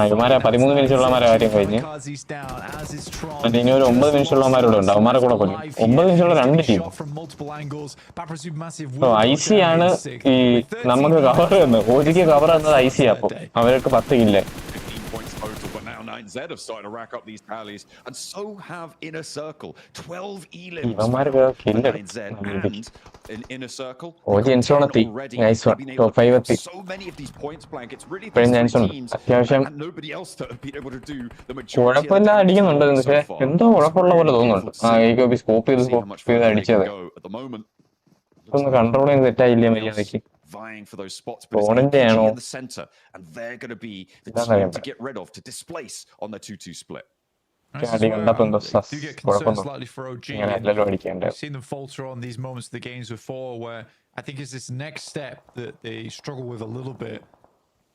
ഇവന്മാരെ 13 മിനിറ്റുള്ളമാരെ കാര്യം കഴിഞ്ഞ് മറ്റേ ഇനി ഒരു 9 മിനിറ്റുള്ളമാരോട് ഉണ്ട്. അവന്മാരെ കൂടെ കൊല്ലും. 9 മിനിറ്റുള്ള 2 ടീം. IC ആണ് ഈ നമുക്ക് കവർ തന്നത്. OGക്ക് കവർ തന്നത് IC അപ്പൊ അവർക്ക് 10 ഇല്ല. Z have started to rack up these tallies, and so have Inner Circle. 12 elims. And in Inner Circle. Nice one. Top 5 so many of these points blank. It's really nice teams and nobody else that have been able to do the majority. കുഴപ്പമില്ല അടിക്കുന്നുണ്ട്. പക്ഷേ എന്തോ കുഴപ്പമുള്ള പോലെ തോന്നുന്നുണ്ട്. Scope ചെയ്ത് അടിച്ചത് ഒന്ന് control ചെയ്ത് തെറ്റായില്ലേ മര്യാദയ്ക്ക്. Vying for those spots, but it's in the center, and they're going to be the team to get rid of, to displace on the 2-2 split. Do get concerned slightly for OG. We've seen them falter on these moments of the games before, where I think it's this next step that they struggle with a little bit.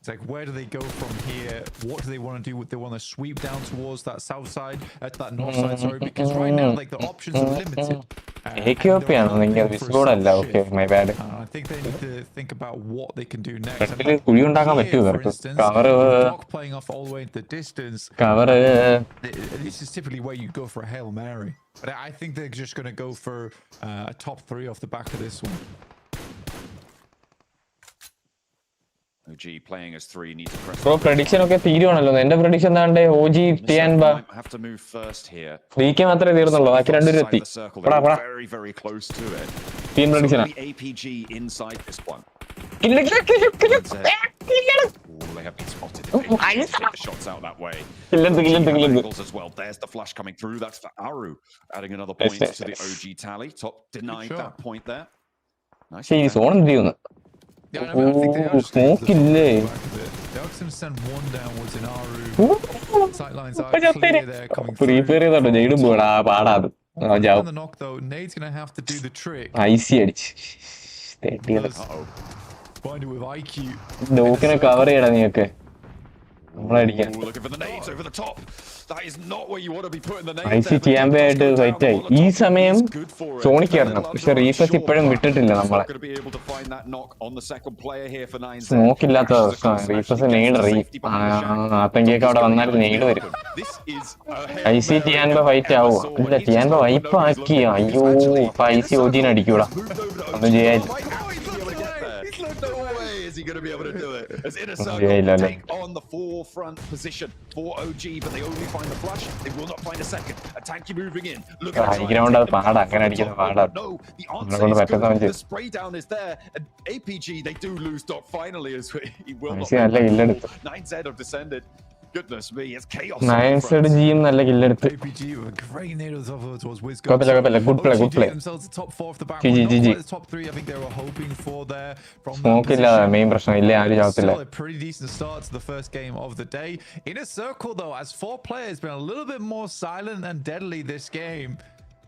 It's like, where do they go from here? What do they want to do? They want to sweep down towards that south side, that north side, sorry, because right now, like, the options are limited. My bad. I think they need to think about what they can do next. For instance, playing off all the way into the distance. This is typically where you go for a Hail Mary. But I think they're just going to go for a top 3 off the back of this one. OG playing as 3 needs to press. Bro, prediction ഒക്കെ തീരുവാണല്ലോ. എന്റെ prediction എന്താണ്ട് OG ടിയാൻബ have to move first here. Freak മാത്രമേ തീർന്നുള്ളൂ. ബാക്കി രണ്ടുപേരും എത്തി. Very very close to it. Team prediction APG inside this one. Kill. They have been spotted. The shots out that way. Kill. As well. There's the flash coming through. That's for Aru, adding another point to the OG tally. Top denied that point there. Nice. He's on the Yeah, I think they are just smoke they're going to send one downwards in Aru. Sightlines are clear there coming through. On the knock though, Nade's going to have to do the trick. IC അടിച്ച് Find it with IQ. ഡോക്കിനെ cover ചെയ്യടാ നീയൊക്കെ. Looking for the nades over the top. That is not where you want to be putting the nades. IC ചെയ്യാനായിട്ട് fight ആയി. ഈ സമയം sonic ഇറങ്ങണം. പക്ഷെ റീഫസ് ഇപ്പോഴും വിട്ടിട്ടില്ല നമ്മളെ. സ്മോക്ക് ഇല്ലാത്ത പ്രശ്നമാണ്. റീഫസ് നെയ്ഡ് ആത്തെങ്കിയൊക്കെ അവിടെ വന്നാൽ നെയ്ഡ് വരും. IC ചെയ്യാനുള്ള ഫൈറ്റ് ആവുക. ഇല്ല ചെയ്യാനുള്ള വൈപ്പ് ആക്കി. അയ്യോ ഇപ്പൊ IC OG അടിക്കൂടാ. ഒന്നും ചെയ്യാനില്ല. Is he going to be able to do it? As Inner Circle take on the forefront position for OG, but they only find the flush. They will not find a second. A tanky moving in. Look at the no, the answer is good. The spray down is there. And APG, they do lose Doc finally as he will not. 9Z have descended. Goodness me, it's chaos. Nice GM നല്ല kill എടുത്തു. APG with a great nail towards Wizgo. Good play. Themselves the top 4 of the back. The top 3 I think they were hoping for there from Smoke ഇല്ല main പ്രശ്നം ഇല്ല ആരും ചാവത്തില്ല. Pretty decent start to the first game of the day. Inner Circle though, as 4 players, been a little bit more silent and deadly this game.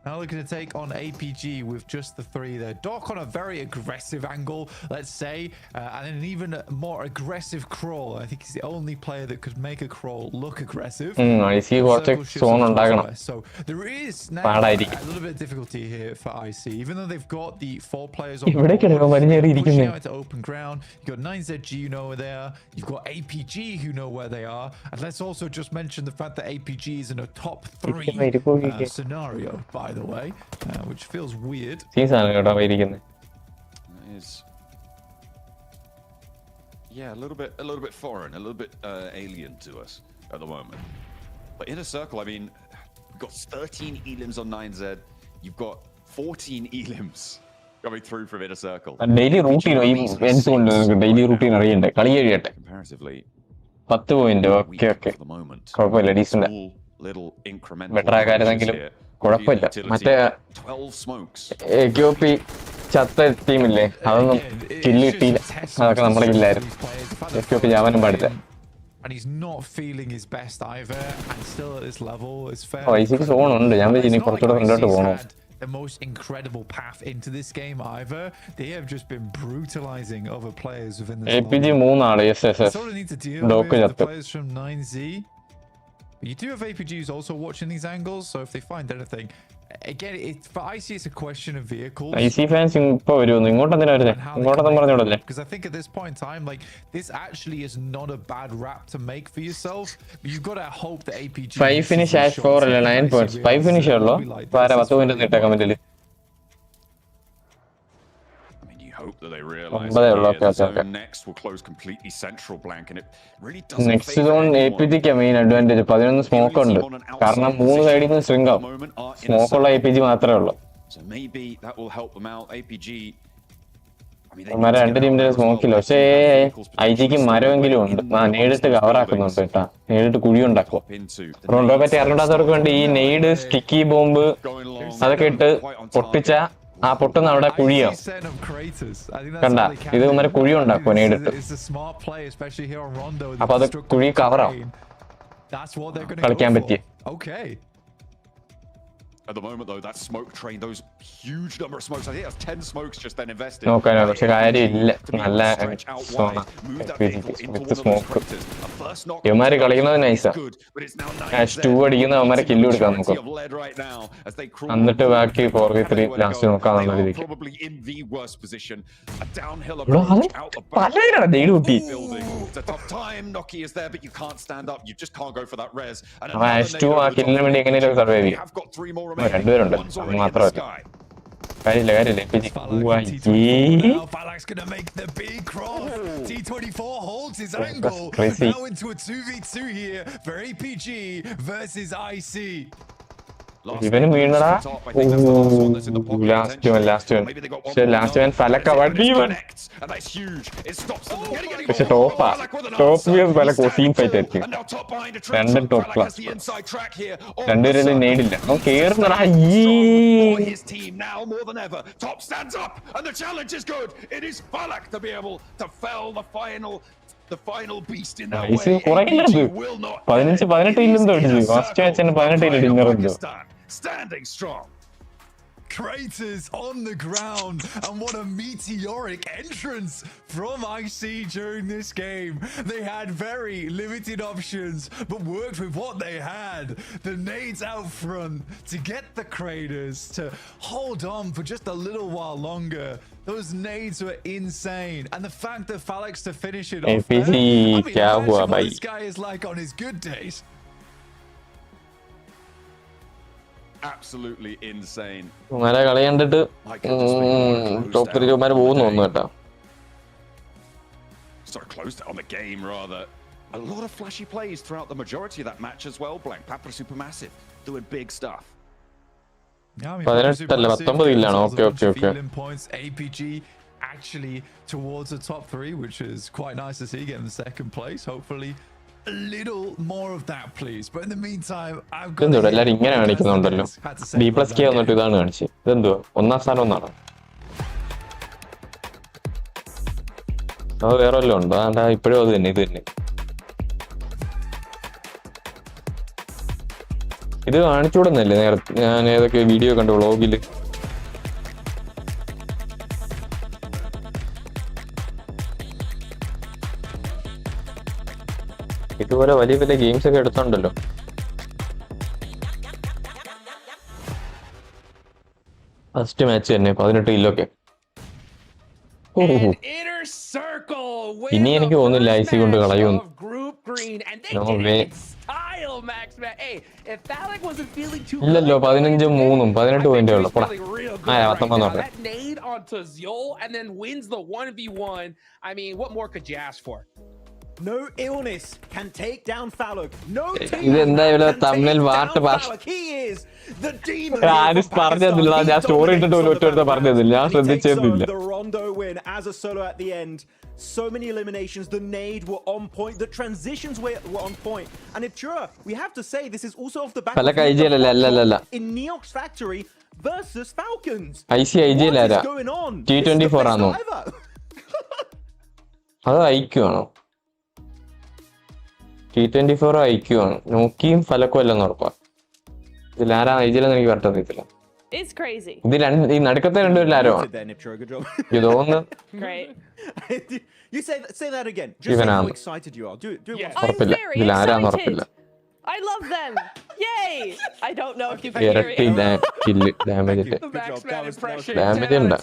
Now looking to take on APG with just the 3 there. Doc on a very aggressive angle, let's say, and an even more aggressive crawl. I think he's the only player that could make a crawl look aggressive. IC കുറച്ച് zone ഉണ്ടാക്കണം. So there is now a little bit of difficulty here for IC, even though they've got the 4 players on pushing out into open ground. You've got 9ZG who know there. You've got APG who know where they are. And let's also just mention the fact that APG is in a top 3 scenario, by the way, which feels weird. Is a little bit foreign, a little bit alien to us at the moment. But Inner Circle, I mean, you've got 13 elims on 9Z. You've got 14 elims coming through from Inner Circle. Daily routine daily routine അറിയണ്ടേ കളി കഴിയട്ടെ. Comparatively 10 point. Okay കുഴപ്പമില്ല decent. Little incremental. Better ആകാരെങ്കിലും കുഴപ്പമില്ല. മറ്റേ എക്യോപി ചത്ത ടീമില്ലേ അതൊന്നും kill കിട്ടിയില്ല. അതൊക്കെ നമ്മുടെ കില്ലായിരുന്നു. എക്യോപി ജാവാനും പാടില്ല. And he's not feeling his best either, and still at this level is fair. ICക്ക് സോൺ ഉണ്ട്. ഞാൻ വിചാരിച്ചു ഇനി കുറച്ചുകൂടെ മുന്നോട്ട് പോകണം. The most incredible path into this game either. They have just been brutalizing other players within this. APG 3 ആള്. Yes sort of need to deal with the players from 9Z. You do have APGs also watching these angles, so if they find anything, again, for IC it's a question of vehicles. IC fans ഇപ്പോ വരുന്നു. ഇങ്ങോട്ടെന്തിനാ വരുന്നത്? ഇങ്ങോട്ടൊന്നും പറഞ്ഞോടല്ലേ? Because I think at this point in time, like, this actually is not a bad rap to make for yourself, but you've got to hope that APG 5 finish at 4 അല്ല 9 points. 5 finish ഉള്ളോ? പാര 10 point ഇട്ട കമന്റിൽ. Hope that they realize that the zone next will close completely central blank, and it really doesn't. Next zone APG ക്ക് main advantage. 11 smoke ഉണ്ട്. കാരണം 3 സൈഡിൽ നിന്ന് സ്ട്രിംഗ് ആവും. സ്മോക്ക് ഉള്ള APG മാത്രമേ ഉള്ളൂ. So maybe that will help them out. APG. മരം രണ്ട് ടീമിന്റെ സ്മോക്ക് ഇല്ല. പക്ഷേ IGക്ക് മരമെങ്കിലും ഉണ്ട്. നേരിട്ട് കവർ ആക്കുന്നുണ്ട് കേട്ടാ. നേരിട്ട് കുഴി ഉണ്ടാക്കുക. റോണ്ടോ പറ്റി അറിഞ്ഞിടാത്തവർക്ക് വേണ്ടി ഈ നെയ്ഡ് സ്റ്റിക്കി ബോംബ് അതൊക്കെ ഇട്ട് പൊട്ടിച്ച ആ പൊട്ടുന്ന അവിടെ കുഴിയാവും. കണ്ട ഇത് മറ്റേ കുഴി ഉണ്ടാക്കും നേരിട്ട്. അപ്പൊ അത് കുഴി കവറാവും കളിക്കാൻ പറ്റിയ. At the moment, though, that smoke train, those huge number of smokes, I think that's 10 smokes just then invested. നോക്കാനോ പക്ഷെ കാര്യമില്ല. നല്ല സ്മോക്ക്. ഇവന്മാര് കളിക്കുന്നത് നൈസാ. *2 അടിക്കുന്ന അവന്മാരെ കില്ല് കൊടുക്കാം നമുക്ക്. എന്നിട്ട് ബാക്കി 4v3 ലാസ്റ്റ് നോക്കാന്നുള്ള രീതിക്ക്. പലരാണ് നെയ്ഡ് കുട്ടി. *2 ആ കില്ലിന് വേണ്ടി എങ്ങനെയും സർവൈവ് ചെയ്യും. രണ്ടുപേരുണ്ട് മാത്രമല്ല. കാര്യമില്ല Falak's gonna make the big cross. T24 holds his angle. Now into a 2v2 here for APG versus IC. ഇവന് വീണടാ. ലാസ്റ്റ് വൻ ഫലക്ക വടി. പക്ഷെ ടോപ്പ് ഫലക്ക ടീം ഫൈറ്റ് ആയിരിക്കും. രണ്ടും ടോപ്പ് ക്ലാസ്. രണ്ടുപേരും നേടില്ല. അവൻ കേറുന്നടാ. കുറെ ഇല്ലെടുത്ത് 15-18 ഇല്ലെന്തോ അടിച്ചു. ഫസ്റ്റ് മാച്ചിന് 18 ഡിന്നർ എന്തോ. Standing strong. Craters on the ground, and what a meteoric entrance from IC during this game. They had very limited options, but worked with what they had. The nades out front to get the Craters to hold on for just a little while longer. Those nades were insane, and the fact that Falix to finish it off there, I mean, imagine what this guy is like on his good days. Absolutely insane. കളി കണ്ടിട്ട് top 3 ചുമ്മാര് പോകുന്നു കേട്ടോ. So close on the game, rather. A lot of flashy plays throughout the majority of that match as well. Blank Papa Supermassive doing big stuff. Yeah, I mean, 19 ഇല്ലാണ്. Okay. Points. APG actually towards the top 3, which is quite nice to see, getting the second place. Hopefully a little more of that, please. But in the meantime, I've got എല്ലാരും ഇങ്ങനെ കാണിക്കുന്നുണ്ടല്ലോ. B+K വന്നിട്ട് ഇതാണ് കാണിച്ചത്. ഇതെന്തുവാ? ഒന്നാം സ്ഥാനം ഒന്നാണ്. അത് വേറെ വല്ലതും ഉണ്ടോ? അതാ ഇപ്പോഴും അത് തന്നെ, ഇത് തന്നെ. ഇത് കാണിച്ചുകൂടുന്നല്ലേ നേരത്തെ ഞാൻ ഏതൊക്കെ വീഡിയോ കണ്ടു വ്ളോഗില്. ഇതുപോലെ വലിയ വലിയ ഗെയിംസ് ഒക്കെ എടുത്തോണ്ടല്ലോ. ഫസ്റ്റ് മാച്ച് തന്നെ 18 കില്ലൊക്കെ. ഇനി എനിക്ക് തോന്നുന്നില്ല ഐ സി കൊണ്ട് കളയുമെന്ന്. ഇല്ലല്ലോ 15-3 18 പോയിന്റേ ഉള്ളു. 19 No illness can take down Faluk. No team ഇതെന്തായാലും can തമ്മിൽ take what down Faluk. He is the demon. ആരിസ് പറഞ്ഞതില്ല, ഞാൻ സ്റ്റോറി ഇട്ടിട്ട് ഒറ്റ പറഞ്ഞതില്ല, ഞാൻ ശ്രദ്ധിച്ചതില്ല. The Rondo win as a solo at the end. So many eliminations. The nade were on point. The transitions were on point. And if Chura, we have to say this is also off the back of in Neox Factory versus Falcons. IC IGL ആരാ? T24 ആണോ? അത് IQ ആണോ? T24 IQ ആണ്. നോക്കിയും ഫലക്കും അല്ലെന്ന് ഉറപ്പാ. ഇതിലാരാ IGL എനിക്ക് correct അറിയത്തില്ല. It's crazy. ഈ നടുക്കത്തെ രണ്ടുപേരിൽ ആരോ ആണ്. ഇത് തോന്നുന്നു. You say that again. Just say how excited you are. Do it. ഉറപ്പില്ല. ഇതിലാരാന്ന് ഉറപ്പില്ല. I love them. Yay! I don't know if you can hear it. Damage ഉണ്ട്.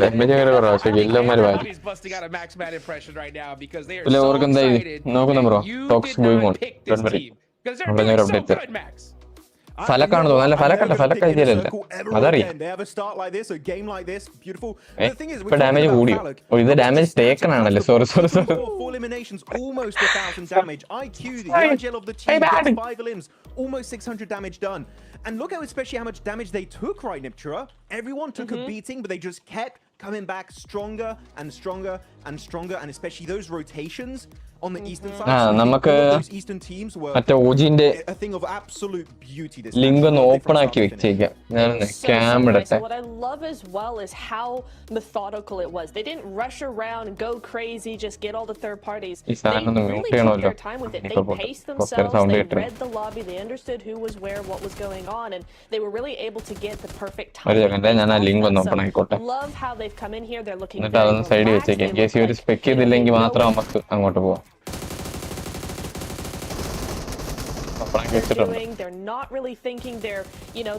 ഡാമേജ് അങ്ങനെ കുറവാ. പക്ഷെ കില്ലന്മാര് വാരി. ഇല്ല ഓർക്ക് എന്തായി നോക്കുന്ന bro. Talks going on. Don't worry. അവിടെ ഞാൻ അപ്ഡേറ്റ് ഫലക്കാണ് തോന്നുന്നു. അല്ല ഫലക്കല്ല, ഫലക്ക ഇതിലല്ല, അതറിയാം. ഇപ്പൊ ഡാമേജ് കൂടിയോ? ഇത് ഡാമേജ് ടേക്കൺ ആണല്ലേ. Sorry. Almost 600 damage done. And look at especially how much damage they took, right, Niptura? Everyone took a beating, but they just kept coming back stronger and stronger and stronger, and especially those rotations on the eastern side. Those eastern teams were a thing of absolute beauty. This link on open ആക്കി വെച്ചേക്കാം. ഞാൻ cam ഇടട്ടെ. What I love as well is how methodical it was. They didn't rush around and go crazy, just get all the third parties. They really took their time with it. They paced themselves. They read the lobby. They understood who was where, what was going on, and they were really able to get the perfect time. Love how they've come in here. They're looking very relaxed. In case you respect ഇതില്ലെങ്കിൽ മാത്രം നമുക്ക് അങ്ങോട്ട് പോവാം. They're not really thinking they're,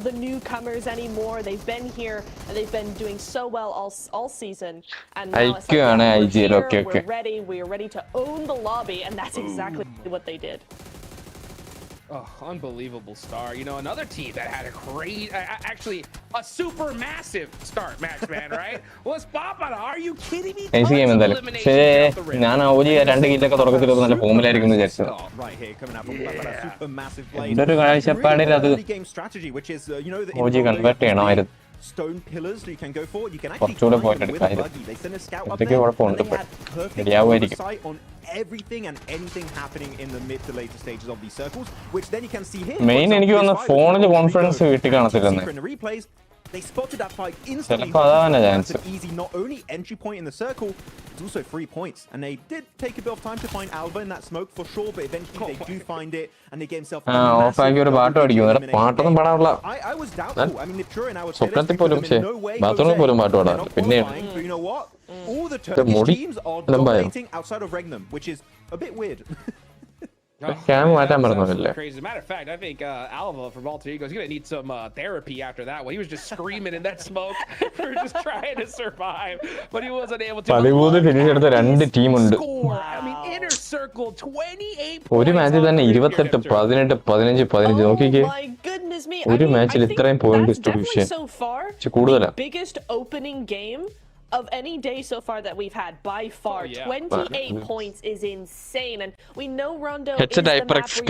the newcomers anymore. They've been here and they've been doing so well all season. And now it's like, we're ready. We're ready to own the lobby, and that's exactly what they did. Oh, unbelievable star. Another team that had a great, actually a super massive start, Max, man, right? Was Papara? Are you kidding me? ഞാൻ OG 2 കില്ലൊക്കെ തുടക്കത്തിൽ നല്ല ഫോമിലായിരിക്കും എന്ന് വിചാരിച്ചത്. എന്തൊരു കാഴ്ചപ്പാടിൽ അത് OG convert ചെയ്യണമായിരുന്നു. Stone pillars you can go for. You can കുറച്ചുകൂടെ actually പോയിട്ട് with a buggy. They send a scout up ഇതൊക്കെ കുഴപ്പമുണ്ട്. sight on everything and anything happening in the mid to later stages of these circles, which then you can see here. Main എനിക്ക് തോന്നുന്നു ഫോണിൽ confidence കിട്ടി കാണത്തില്ലെന്ന്. They spotted that fight instantly. That's an easy not only entry point in the circle, but also 3 points. And they did take a bit of time to find Alba in that smoke for sure, but eventually they do find it and they get himself a massive elimination. I was doubtful. I mean, if True and I was in no way but you know what? All the Turkish teams are dominating outside of Regnum, which is a bit weird. Crazy. As a matter of fact, I think Alva from Alter Ego is going to need some therapy after that one. He was just screaming in that smoke for just trying to survive, but he wasn't able to. Score. I mean, inner circle, 28 points. Oh my goodness me. I think that's definitely so far the biggest opening game of any day so far that we've had by far. 28 points is insane, and we know Rondo is the map where you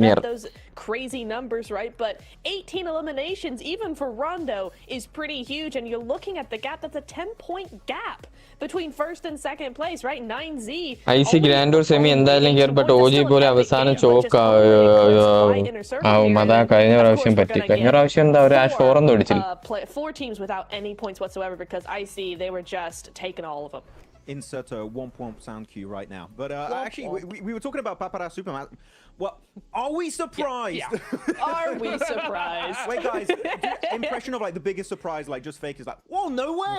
put up those crazy numbers, right? But 18 eliminations even for Rondo is pretty huge, and you're looking at the gap. That's a 10-point gap between first and second place, right? 9Z. I see Grandor semi എന്തായാലും കേർ but OG പോലെ അവസാനം chalk കഴിഞ്ഞ പ്രാവശ്യം പറ്റി കഴിഞ്ഞ പ്രാവശ്യം എന്താ ഒരു ആഷ് 4 ഒന്നും അടിച്ചില്ല 4 teams without any points whatsoever because I see they were just taking all of them. Insert a womp womp sound cue right now. But actually, we were talking about Papara Superman. Well, are we surprised? Yeah. Are we surprised? Wait, guys, impression of like the biggest surprise, like just fake is like, whoa, no way!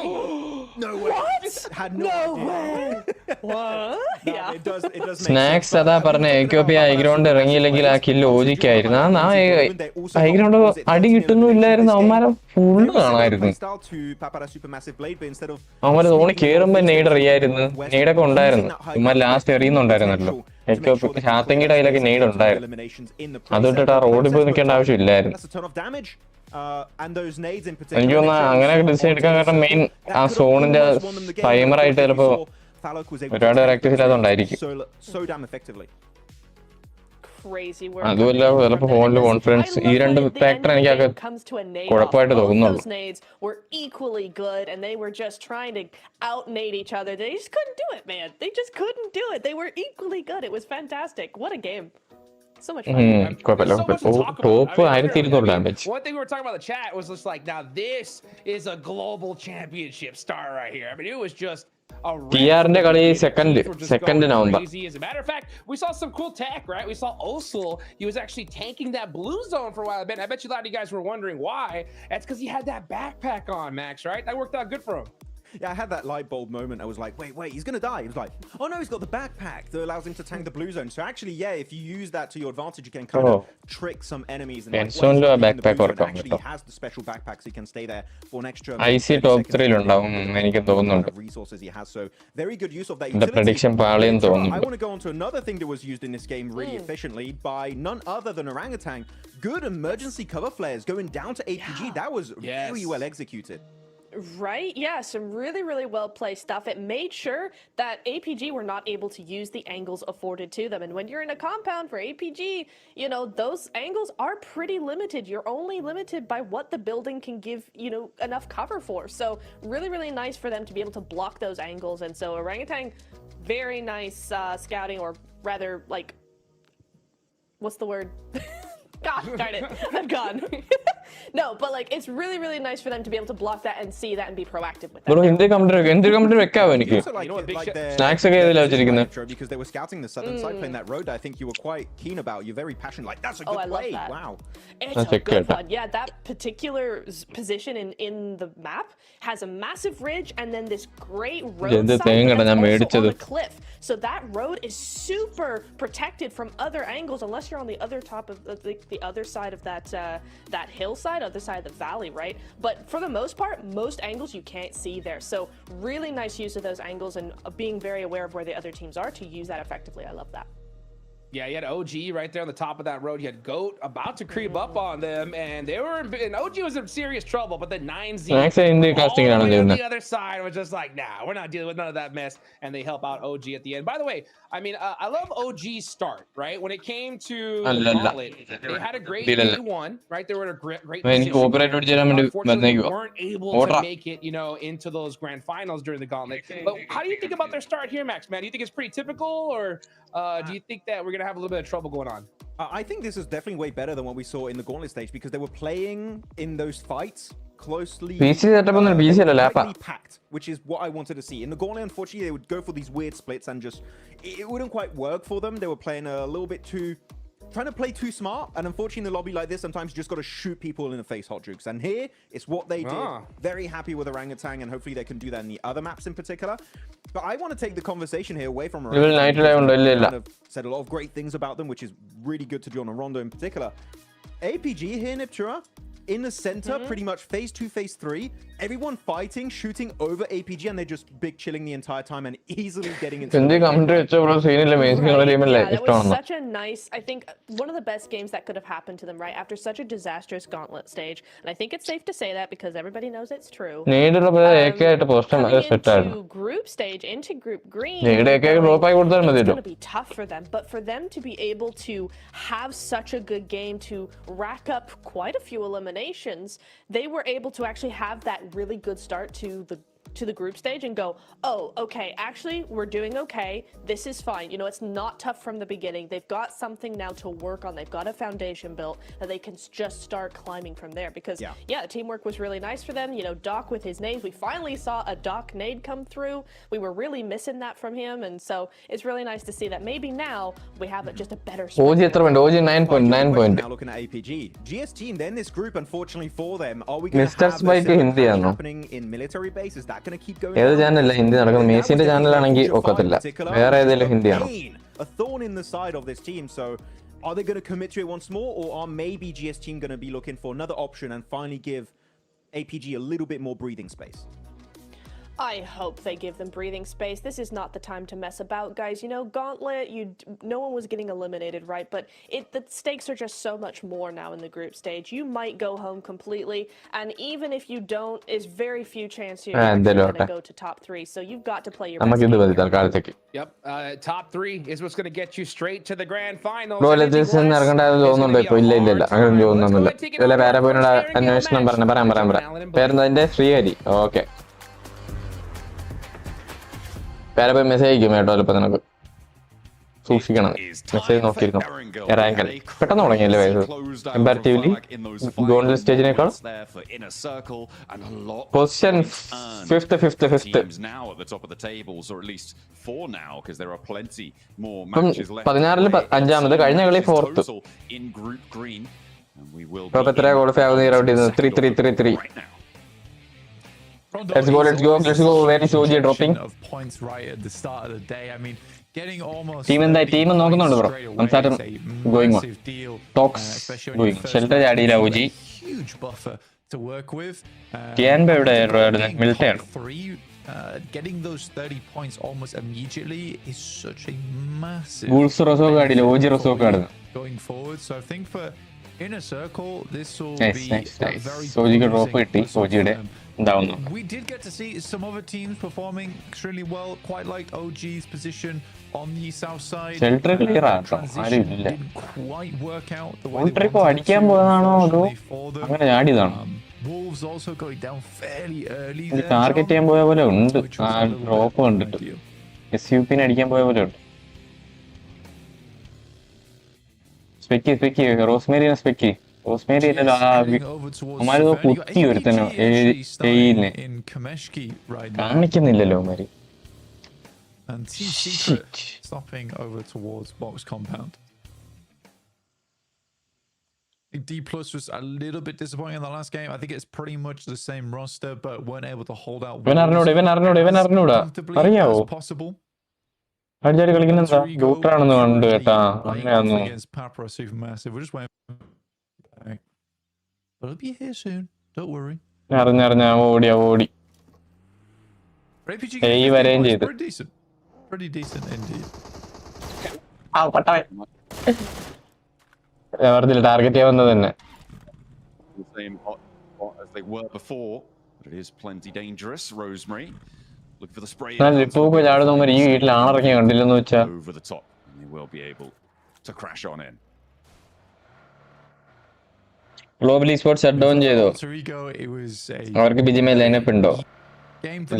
No way! What? Had no way! What? No, yeah. It does make Snacks അതാ പറഞ്ഞ എക്യോപ്യ high ground ഇറങ്ങിയില്ലെങ്കിൽ ആ kill ഓജിക്കായിരുന്നു ആ high ground അടി കിട്ടുന്നില്ലായിരുന്നു അവന്മാരെ full കാണായിരുന്നു അവന്മാരെ തോണി കേറുമ്പോ നെയ്ഡ് അറിയായിരുന്നു നെയ്ഡൊക്കെ ഉണ്ടായിരുന്നു ഇവന്മാർ ലാസ്റ്റ് എറിയുന്നുണ്ടായിരുന്നല്ലോ എക്യോപ്യ ഷാത്തങ്കിയുടെ കയ്യിലൊക്കെ നെയ്ഡ് ഉണ്ടായിരുന്നു അതുകൊണ്ടിട്ട് ആ റോഡിൽ പോയി നിൽക്കേണ്ട ആവശ്യമില്ലായിരുന്നു എനിക്ക് തോന്നുന്നു അങ്ങനെ ഡിസിഷൻ എടുക്കാൻ കാരണം മെയിൻ ആ സോണിന്റെ ടൈമറായിട്ട് ചിലപ്പോ ഒരുപാട് പ്രാക്ടീസ് ഇല്ലാതുകൊണ്ടായിരിക്കും അതുമല്ല ചിലപ്പോ ഫോണില് കോൺഫിഡൻസ് ഈ രണ്ട് ഫാക്ടർ എനിക്ക് കുഴപ്പമായിട്ട് തോന്നുന്നുള്ളൂ So much fun. Top 1200 damage. One thing we were talking about in the chat was just like, now this is a global championship star right here. I mean, it was just a second November. As a matter of fact, we saw some cool tech, right? We saw Osul. He was actually tanking that blue zone for a while. I bet you a lot of you guys were wondering why. That's because he had that backpack on, Max, right? That worked out good for him. Yeah, I had that light bulb moment. I was like, wait, he's going to die. He was like, oh no, he's got the backpack that allows him to tank the blue zone. So actually, yeah, if you use that to your advantage, you can kind of trick some enemies. And backpack actually has the special backpack, so he can stay there for an extra I see top 3 resources he has. So very good use of that utility. The prediction I want to go on to another thing that was used in this game really efficiently by none other than Orangutan. Good emergency cover flares going down to APG. That was very well executed. Right? Yeah, some really well placed stuff. It made sure that APG were not able to use the angles afforded to them. And when you're in a compound for APG, you know, those angles are pretty limited. You're only limited by what the building can give, you know, enough cover for. So really nice for them to be able to block those angles. And so Orangutan, very nice scouting, or rather, like, what's the word? Gosh darn it, I'm gone. No, but like it's really nice for them to be able to block that and see that and be proactive with that. Bro, snacks because they were scouting the southern side playing that road. I think you were quite keen about. You're very passionate. Like that's a good play. Wow, it's a good one. Yeah, that particular position in the map has a massive ridge and then this great road side that's also on a cliff. So that road is super protected from other angles unless you're on the other top of the other side of that hillside, other side of the valley, right? But for the most part, most angles you can't see there. So really nice use of those angles and being very aware of where the other teams are to use that effectively. I love that. Yeah, you had OG right there on the top of that road. You had Goat about to creep up on them, and they were and OG was in serious trouble. But then 9Z all the way on the other side was just like, nah, we're not dealing with none of that mess. And they help out OG at the end. By the way, I mean, I love OG's start, right? When it came to the gauntlet, they had a great day-1, right? They were in a great position. Unfortunately, they weren't able to make it, you know, into those grand finals during the gauntlet. But how do you think about their start here, Max, man? Do you think it's pretty typical, or do you think that we're going to have a little bit of trouble going on? I think this is definitely way better than what we saw in the gauntlet stage because they were playing in those fights closely packed, which is what I wanted to see. In the Gauntlet, unfortunately, they would go for these weird splits and just it wouldn't quite work for them. They were playing a little bit trying to play too smart, and unfortunately in the lobby like this, sometimes you just got to shoot people in the face, Hot Jukes. And here, it's what they did. Very happy with Orangutan, and hopefully they can do that in the other maps in particular. But I want to take the conversation here away from Orangutan. Kind of said a lot of great things about them, which is really good to do on a Rondo in particular. APG here, Niptura, in the center, pretty much phase 2, phase 3. Everyone fighting, shooting over APG, and they're just big chilling the entire time and easily getting into that was such a nice, I think, one of the best games that could have happened to them, right? After such a disastrous gauntlet stage. And I think it's safe to say that because everybody knows it's true. Coming into group stage, into group green, it's going to be tough for them. But for them to be able to have such a good game, to rack up quite a few eliminations, they were able to actually have that really good start to the group stage and go, oh, okay, actually, we're doing okay. This is fine. You know, it's not tough from the beginning. They've got something now to work on. They've got a foundation built that they can just start climbing from there. Because, yeah, the teamwork was really nice for them. You know, Doc with his nades. We finally saw a Doc nade come through. We were really missing that from him. And so it's really nice to see that maybe now we have just a better OG 9.9 point. Now looking at APG. GS team, then this group, unfortunately for them, are we going to have this happening in military base? Is that going to keep going? ഏത് ചാനലല്ല ഹിന്ദി നടക്കുന്നത് മെസ്സിന്റെ ചാനലാണെങ്കിൽ ഒക്കത്തില്ല വേറെ ഏതെങ്കിലും ഹിന്ദിയാണോ A thorn in the side of this team, so are they going to commit to it once more, or are maybe GS team going to be looking for another option and finally give APG a little bit more breathing space? I hope they give them breathing space. This is not the time to mess about, guys. You know, Gauntlet, no one was getting eliminated, right? But the stakes are just so much more now in the group stage. You might go home completely, and even if you don't, there's very few chances you're going to go to top 3. So you've got to play your best game. Yep, top 3 is what's going to get you straight to the grand final. Okay. വേറെ പോയി message അയക്കും കേട്ടോ ചിലപ്പോൾ നിനക്ക് സൂക്ഷിക്കണം message നോക്കിയിരിക്കണം Wrangel പെട്ടെന്ന് തുടങ്ങിയല്ലേ വയസ്സ് comparatively gold സ്റ്റേജിനേക്കാൾ position fifth 16-ല് 5ാമത് കഴിഞ്ഞ കളി 4th ഇപ്പൊ എത്ര ക്വാളിഫൈ ആവുന്ന ഈ റൗണ്ടിൽ 3-3-3-3 Let's go. Where is OG dropping? Of points right at the start of the day. I mean, getting almost team നോക്കുന്നുണ്ട് ബ്രോ. സംസാരം going on. Talks going. Shelter ചാടിയില്ല OG. Huge buffer to work with. Kian ഇവിടെ Milton. Getting those 30 points almost immediately is such a massive. Bulls Rozhok ആടില്ല OG Rozhok ആടുന്നു. Going forward, so I think for Inner Circle this will be a very OG drop കിട്ടി OGയുടെ. We did get to see some other teams performing extremely well, quite like OG's position on the south side. Shelter clear ആട്ടോ ആരും ഇല്ല quite work out the way they അടിക്കാൻ പോയതാണോ അതോ അങ്ങനെ ചാടിയതാണോ Wolves also going down fairly early. Target ചെയ്യാൻ പോയ പോലെ ഉണ്ട് ആ ഡ്രോപ്പ് കണ്ടിട്ട് SUP നെ അടിക്കാൻ പോയ പോലെ ഉണ്ട് സ്പെക്കി റോസ്മേരിനെ സ്പെക്കി കുത്തി ഒരുത്തനോ കാണിക്കുന്നില്ലല്ലോ അവന്മാര് And Secret stopping over towards box compound. D Plus was a little bit disappointing in the last game. I think it's pretty much the same roster, but weren't able to hold out comfortably as possible. അടിച്ചാടി കളിക്കുന്നെന്താ ലൂട്ടറാണെന്ന് കണ്ടു കേട്ടാ അങ്ങനെയാന്നു But it'll be here soon. Don't worry. അറിഞ്ഞ ഓടി ഈ വരെയും ചെയ്തു Pretty decent indeed. പറഞ്ഞില്ല target ചെയ്യാൻ വന്നത് തന്നെ as they were before, but it is plenty dangerous. Rosemary looking for the spray. ലിപ്പൂക്ക് ചാടുന്നവർ ഈ വീട്ടിൽ ആണിറങ്ങി കണ്ടില്ലെന്ന് വെച്ചാ over the top, and they will be able to crash on in. Global esports shut down ചെയ്തോ അവർക്ക് ബിജിമേ lineup ഉണ്ടോ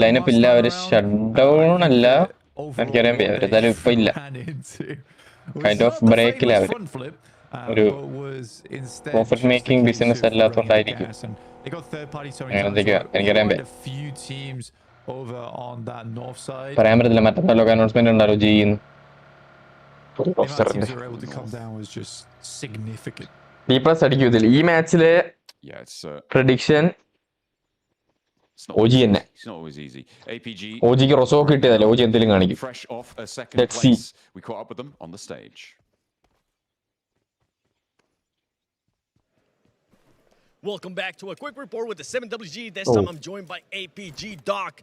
lineup ഇല്ല അവര് shut down അല്ല എനിക്കറിയാൻ പറ്റും അവരെന്തായാലും ഇപ്പൊ ഇല്ല കൈൻഡ് ഓഫ് ബ്രേക്കില്ല അവര് ഒരു but was instead profit just the making case business of അല്ലാത്തോണ്ടായിരിക്കും. throwing gas. And they got third-party towing അങ്ങനെ times എന്തൊക്കെയാ where എനിക്കറിയാൻ quite പറ്റും. a few teams over on that north side. പറയാൻ പറ്റത്തില്ല, മറ്റന്നാളൊക്കെ അനൗൺസ്മെന്റ് ഉണ്ടാവും ജിന്ന്. The amount of teams that were able to come down was just significant. D plus അടിക്കും ഇതിൽ. ഈ മാച്ചിലെ Yeah, it's prediction not OG always തന്നെ. easy. It's not always easy. APG OGക്ക് റൊസോക്ക് കിട്ടിയതല്ലേ, OG എന്തെങ്കിലും കാണിക്കും. fresh off a second Let's see. place. We caught up with them on the stage. Welcome back to a quick report with the 7WG. This Oh. time I'm joined by APG Doc.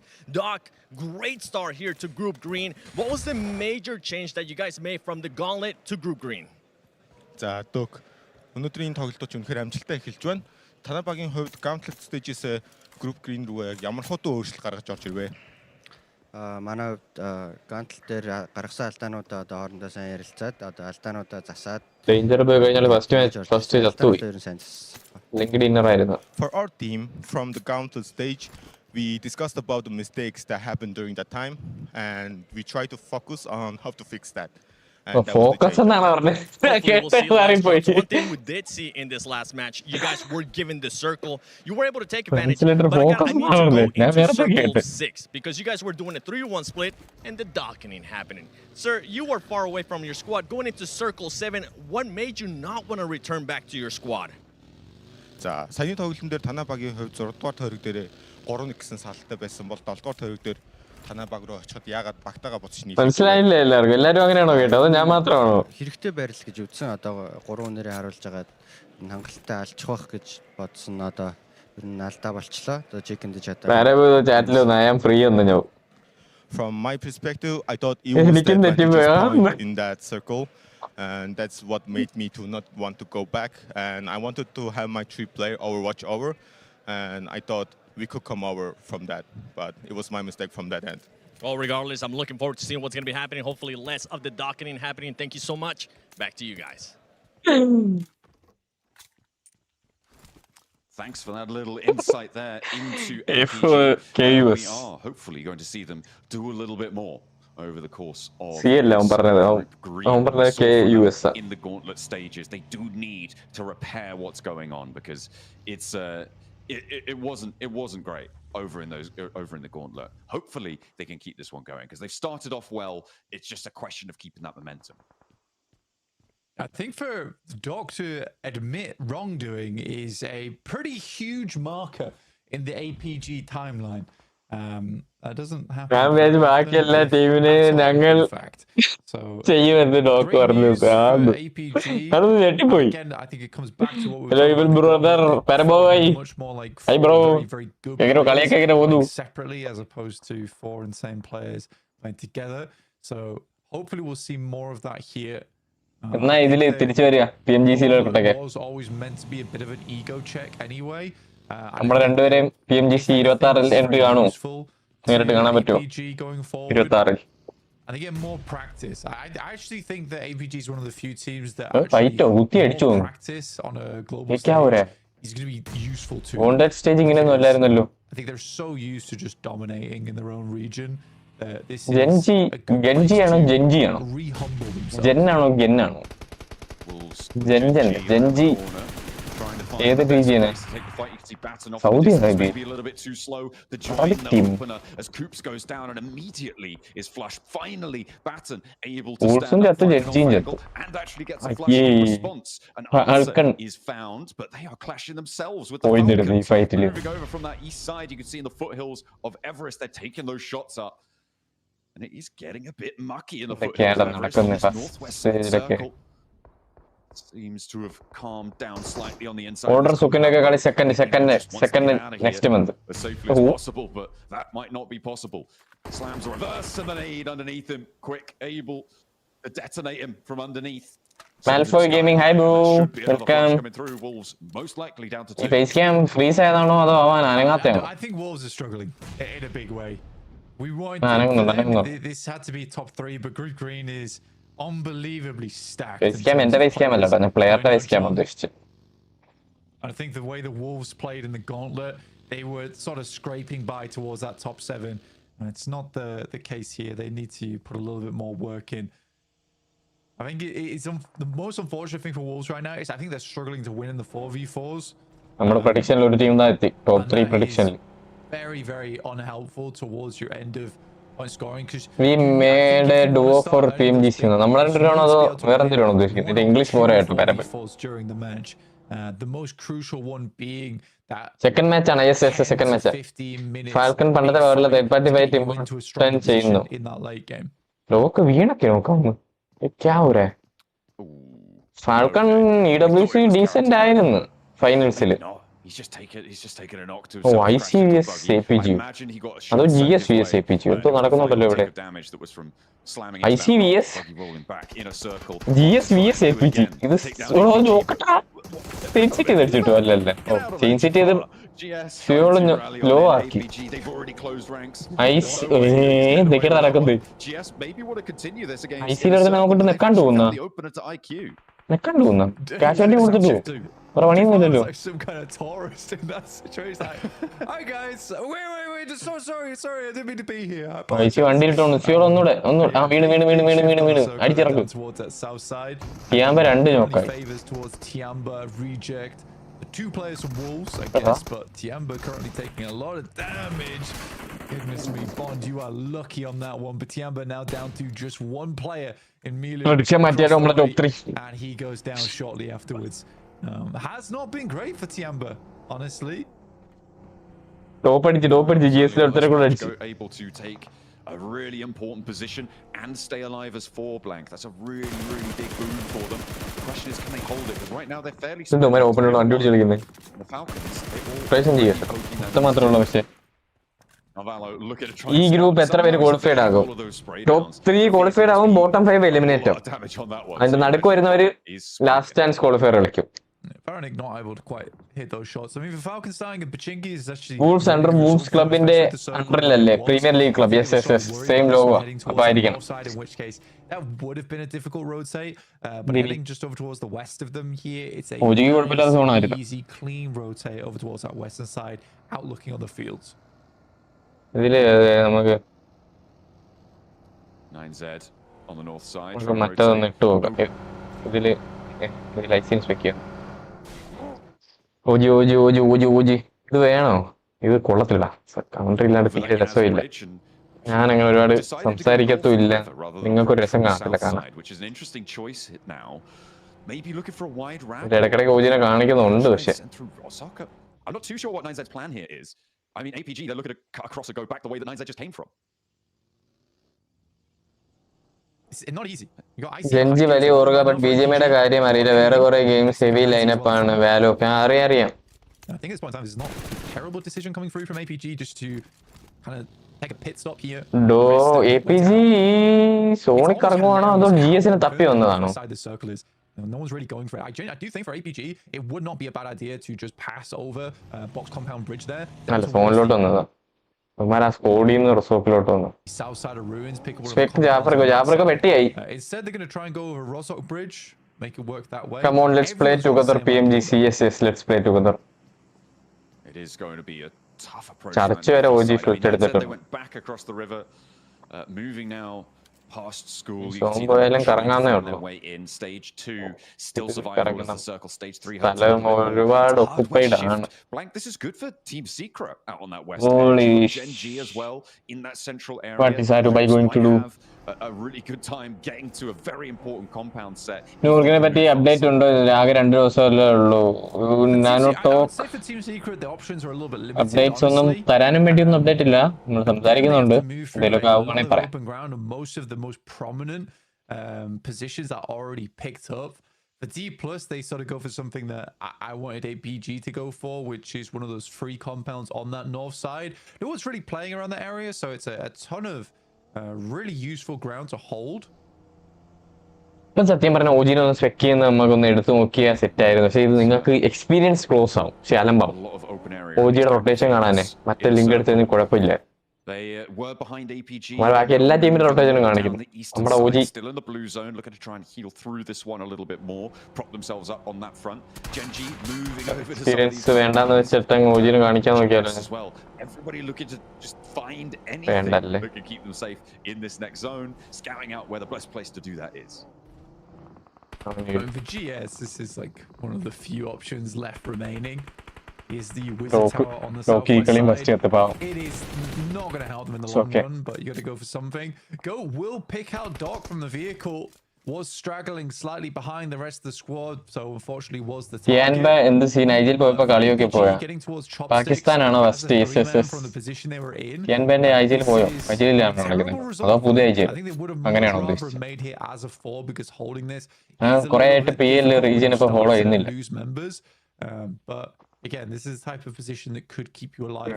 Doc, great start here to Group Green. What was the major change that you guys made from the Gauntlet to Group Green? За Дөг. Өнөөдрийн тоглолтууд үнэхээр амжилттай эхэлж байна. Танай багийн хувьд Gauntlet Stage-с Group Green рүү ямар хутуу өөрчлөлт гаргаж орж ирвэ? Манай хувьд Gauntlet дээр гаргасан алдаануудаа одоо хоорондоо сайн ярилцаад одоо алдаануудаа засаад danger പോയി കഴിഞ്ഞാൽ first ചത്തുപോയി. Linked inner ആയിരുന്നു. For our team from the Gauntlet Stage, we discussed about the mistakes that happened during that time and we try to focus on how to fix that. Focus എന്നാണ് പറഞ്ഞത്. Hopefully we'll see last മാറിപ്പോയി. drops. One thing we did see in this last match, you guys were given the circle. You were able to take advantage. Translator But focus I need to ആണ്. go ഞാൻ into വേറെ circle കേട്ട്. 6 because you guys were doing a 3-1 split and the docketing happening. Sir, you were far away from your squad. Going into circle 7, what made you not want to return back to your squad? За саяны тоглолтын дээр танай багийн хувьд 6 дугаар тойрог дээр 3-1 гэсэн салалтай байсан бол 7 дугаар тойрог дээр танай баг руу очиход яагаад багтаага буцаж нийлээ. മനസ്സിലായില്ലേ എല്ലാവർക്കും? എല്ലാരും അങ്ങനെയാണോ കേട്ടോ? അതോ ഞാൻ മാത്രമാണോ? хэрэгтэй байрал гэж үзсэн. Одоо 3 үнээрээ харуулж байгаа хангалттай алчих байх гэж бодсон. Одоо ер нь алдаа болчлоо. Одоо chicken дэж одоо. നേരെ പോയി ചാറ്റിൽ വന്നു. I am free എന്ന് ഞാൻ. From my perspective, I thought it was the advantageous point in that circle, and that's what made me to not want to go back. And I wanted to have my 3-player overwatch over, and I thought we could come over from that, but it was my mistake from that end. Well, regardless, I'm looking forward to seeing what's going to be happening. Hopefully less of the docketing happening. Thank you so much. Back to you guys. Thanks for that little insight there into If APG. KUS. We are hopefully going to see them do a little bit more over the course of C അല്ലേ അവൻ പറഞ്ഞത്? അവൻ പറഞ്ഞത് KUS ആ. in the gauntlet stages. They do need to repair what's going on because it's it wasn't great over in the gauntlet. Hopefully they can keep this one going because they've started off well. It's just a question of keeping that momentum. I think for Doc to admit wrongdoing is a pretty huge marker in the APG timeline. That doesn't happen. ഞാൻ വിചാരിച്ചു ബാക്കി എല്ലാ ടീമിനെ ഞങ്ങൾ ചെയ്യുമെന്ന് dock പറഞ്ഞു. അതൊന്ന് ഞെട്ടിപ്പോയി. ഹലോ ഇവൻ ബ്രദർ പരമോയി. ഹൈ ബ്രോ, എങ്ങനെ കളിയൊക്കെ എങ്ങനെ പോകുന്നു? Separately as opposed to 4 and same players playing together. So hopefully we'll see more of that here. എന്നാ ഇതില് തിരിച്ചു വരിക PMGC-ലോട്ടൊക്കെ. Always meant to be a bit of an ego check anyway. നമ്മളെ രണ്ടുപേരെയും PMGC 26-ൽ എൻട്രി കാണുമോ? നേരിട്ട് കാണാൻ പറ്റുമോ 26-ൽ? And they get more practice. I actually think that APG is one of the few teams that actually practice on a global stage is going to be useful to. Gauntlet stage ഇങ്ങനെയൊന്നും അല്ലായിരുന്നല്ലോ. I think they're so used to just dominating in their own region. Genji ആണോ ജെൻജി ആണോ? Gen ആണോ ഗെൻ ആണോ? ജെൻജി ഏത് റീജിയനാ? Saudi Arabia. Solid team. As Coops goes down and immediately is flushed. Finally, Batten able to stand up and actually gets a flash response. And answer is found, but they are clashing themselves with the Falcons. Moving over from that east side, you can see in the foothills of Everest, they're taking those shots up. And it is getting a bit mucky in the foothills of Everest in this northwest circle. Seems to have calmed down slightly on the inside. Order Sukinaka got second next month. As safely as possible, but that might not be possible. Slams a reverse and the nade underneath him. Quick, able to detonate him from underneath. Malfoy Gaming, hi bro. Welcome. Coming through, Wolves most likely down to 2. Base cam freeze ആയതാണോ അതോ അവൻ അനങ്ങാത്തയാണോ? I think Wolves are struggling in a big way. We wanted this had to be top 3, but Group Green is unbelievably stacked. Base cam എന്റെ base cam അല്ല ട്ടോ, ഞാൻ പ്ലെയറുടെ base cam ഉദ്ദേശിച്ചത്. I think the way the Wolves played in the gauntlet, they were sort of scraping by towards that top 7. And it's not the case here. They need to put a little bit more work in. I think it's the most unfortunate thing for Wolves right now is I think they're struggling to win in the 4v4s. നമ്മുടെ പ്രഡിക്ഷനിൽ ഒരു team എത്തി top 3 പ്രഡിക്ഷനിൽ. Very, very unhelpful towards your end of scoring because we made a duo for PMGC. നമ്മൾ രണ്ടുപേരാണോ അതോ വേറെ എന്തെങ്കിലും ഉദ്ദേശിക്കുന്നത്? English പോരെ ആയിട്ട് വരാം. The most crucial one being that second match ആണ്. yes second match. ഫാൽക്കൺ പണ്ടത്തെ വേറെ തേർഡ് പാർട്ടി ഫൈറ്റ് ഇമ്പോർട്ടന്റ് ചെയ്യുന്നു. ലോക്ക് വീണൊക്കെ നോക്കാം. क्या हो रहा है? ഫാൽക്കൺ EWC ഡീസന്റ് ആയിരുന്നു ഫൈനൽസിൽ. He's just taken a knock to ICVS APG. അതോ GSVS APG എന്തോ നടക്കുന്നുണ്ടല്ലോ ഇവിടെ. ICVS GSVS APG ഇത് നോക്കട്ടാ. Change city അടിച്ചിട്ടോ? അല്ലല്ല, ചേഞ്ച് സിറ്റി ചെയ്ത് ലോ ആക്കി. എന്തൊക്കെയാണ് നടക്കുന്നത്? ICL നോക്കിട്ട് നെക്കാണ്ട് പോകുന്ന ക്യാഷ് വണ്ടി കൊടുത്തിട്ടു വേറെ പണിയൊന്നുമില്ലല്ലോ. some kind of tourist in that situation. Hi guys, wait, so sorry, I didn't mean to be here. വണ്ടി ഇട്ടോണ്ട് സിയോൾ ഒന്നൂടെ വീണ് അടിച്ചിറക്കും. ടിയാമ്പ 2 നോക്കായി. The 2 players from Wolves, I guess, but Tiamba currently taking a lot of damage. Goodness me, Bond, you are lucky on that one. But Tiamba now down to just 1 player in Milan. And he goes down shortly afterwards. Has not been great for Tiamba, honestly. Top GS able to take a really important position and stay alive as 4 blank. That's a really big boon for them. The question is, can they hold it? Because right now they're fairly small. The Falcons, ഈ group എത്ര പേര് qualified ആകും? Top 3 qualified ആകും, bottom 5 eliminate ആവും. അതിന്റെ നടുക്ക് വരുന്നവര് last chance qualifier കളിക്കും. Faronic not able to quite hit those shots. I mean, for Falcons starting and Pachinki is actually Wolves under Wolves clubന്റെ അണ്ടറിലല്ലേ premier league club. yes same logo അപ്പോൾ ആയിരിക്കണം. In which case that would have been a difficult rotate, but heading just over towards the west of them here, it's a easy clean rotate over towards that western side, out looking on the fields. ഇതില് നമുക്ക് 9Z on the north side. മറ്റൊന്ന് ഇട്ട് നോക്കാം. ഇതില് licence വെക്കുക. ഓജി ഇത് വേണോ? ഇത് കൊള്ളത്തില്ല. കൗണ്ടർ ഇല്ലാണ്ട് തീരെ രസമില്ല. ഞാൻ അങ്ങനെ ഒരുപാട് സംസാരിക്കത്തുമില്ല. നിങ്ങൾക്കൊരു രസം കാണത്തില്ല കാണാൻ. ഇടയ്ക്കിടയ്ക്ക് ഓജിനെ കാണിക്കുന്നുണ്ട്. പക്ഷെ I'm not too sure what 9Z's plan here is. I mean, APG, they're looking to cut across and go back the way that 9Z just came from. It's not easy. ജെൻജി വലിയ ഓർഗ, ബട്ട് ബിജിഎമ്മിയുടെ കാര്യം അറിയില്ല. വേറെ കുറെ games heavy lineup ആണ്. വാലോ അറിയാം. I think at this point in time, it's not a terrible decision coming through from APG just to kind of take a pit stop here. APG സോണിക് ഇറങ്ങുവാണോ അതോ GSനെ തപ്പി വന്നതാണോ? No one's really going for it. I do think for APG, it would not be a bad idea to just pass over Box Compound Bridge there. അല്ല, ഫോണിലോട്ട് വന്നതാ. South side of ruins, pick up instead they're going to try and go over Rosok Bridge, make it work that way. Come on, let's play together PMGC. yes let's play together. It is going to be a tough approach. They went back across the river, moving now past school. You can see them their way in. Stage 2 still survival as the circle. Stage 3 blank. This is good for Team Secret out on that west edge. Gen G as well in that central area. What is Dubai going to do? A really good time getting to a very important compound set. Nurgine patti update undo. Aage 2 ദിവസമല്ലേ ഉള്ളൂ. Nano talk updates ഒന്നും തരാനും വേണ്ടി ഒന്നും update ഇല്ല. നമ്മൾ സംസാരിക്കുന്നുണ്ട്. എന്തെങ്കിലുമൊക്കെ ആവുകയാണെങ്കിൽ പറയാം. Most of the most prominent positions are already picked up. For D+, they sort of go for something that I wanted APG to go for, which is one of those free compounds on that north side. No one's really playing around that area, so it's a ton of really useful ground to hold. ഇപ്പം സത്യം പറഞ്ഞാൽ ഓജിനെ ഒന്ന് spec ചെയ്യുന്ന നമുക്കൊന്ന് എടുത്ത് നോക്കിയാൽ set ആയിരുന്നു. പക്ഷേ ഇത് നിങ്ങൾക്ക് എക്സ്പീരിയൻസ് ക്ലോസ് ആവും. പക്ഷെ അലമ്പാവും. ഓജിയുടെ റൊട്ടേഷൻ കാണാനേ മറ്റേ ലിങ്ക് എടുത്തതിന് കുഴപ്പമില്ല. ബാക്കി എല്ലാ ടീമിന്റെ റൊട്ടേഷനും കാണിക്കും. നമ്മുടെ ഓജി എക്സ്പീരിയൻസ് വേണ്ടെന്ന് വെച്ചിട്ട് അങ്ങ് ഓജിനെ കാണിക്കാൻ നോക്കിയാലോ? വേണ്ടല്ലേ. For GS, this is like one of the few options left remaining. Is the Wizard Tower on the southwest side. It is not going to help them in the long run, but you got to go for something. Go will pick out Doc from the vehicle. Was straggling slightly behind the rest of the squad, so unfortunately was the target. Getting towards Chopsticks from the position they were in. I think they would have much rather made here as a 4 because holding this lose members. But again, this is the type of position that could keep you alive.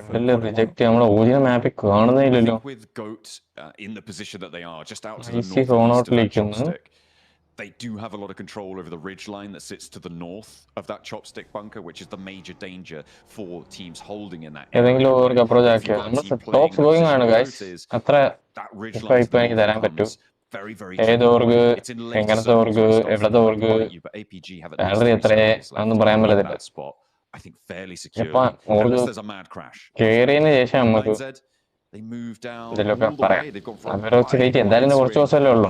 With Goat in the position that they are, just out to the northeast of that Chopstick, they do have a lot of control over the ridge line that sits to the north of that Chopstick bunker, which is the major danger for teams holding in that area. That ridge line becomes very, very tricky. It's in later zones, but APG have at least 3 seconds left in that spot. I think fairly secure, unless there's a mad crash. 9Z, they move down all the way. They've gone from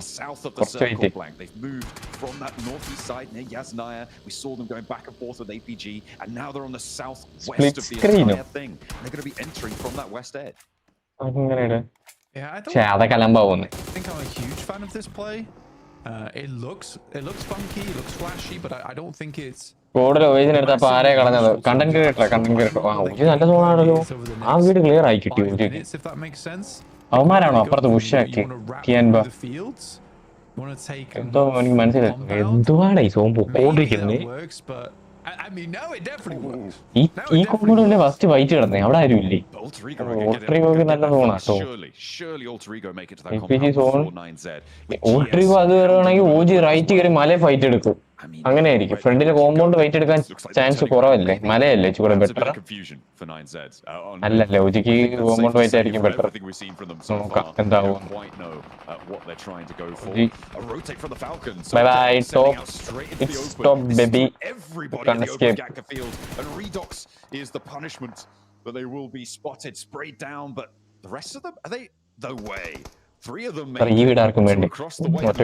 south of the circle blank. They've moved from that northeast side near Yasnaya. We saw them going back and forth with APG, and now they're on the southwest of the entire thing. They're going to be entering from that west edge. Yeah, I think I'm a huge fan of this play. It looks funky, it looks flashy, but I don't think it's. Content creator. Clear ആയി കിട്ടി. അവന്മാരാണോ അപ്പുറത്ത് പുഷാക്കി എന്തോ എനിക്ക് മനസ്സിലായി എന്തുവാണ് ഈ സോമ്പ് ഓടിക്കുന്നത് ഈ കോമ്പോണ്ടല്ലേ ഫസ്റ്റ് ഫൈറ്റ് കിടന്നേ അവിടെ ആരും ഇല്ലേ ഓൾട്രിഗോക്ക് നല്ല ഫോണാട്ടോ ഓൾട്രിഗോ അത് കയറുകയാണെങ്കിൽ ഓജി റൈറ്റ് കയറി മല ഫൈറ്റ് എടുക്കും അങ്ങനെയായിരിക്കും ഫ്രണ്ടില് കോമ്പൗണ്ട് വെയിറ്റ് എടുക്കാൻ ചാൻസ് കുറവല്ലേ മലയല്ലേ ചൂടെ ബെറ്റർ അല്ലല്ലേ ഓജിക്ക് കോമ്പൗണ്ട് വെയിറ്റ് ആയിരിക്കും ബെറ്റർ നോക്കാം എന്താവും bye bye top it's top baby is the punishment that they will be spotted, sprayed down, but the rest of them, are they the way? 3 of them made across the way. Not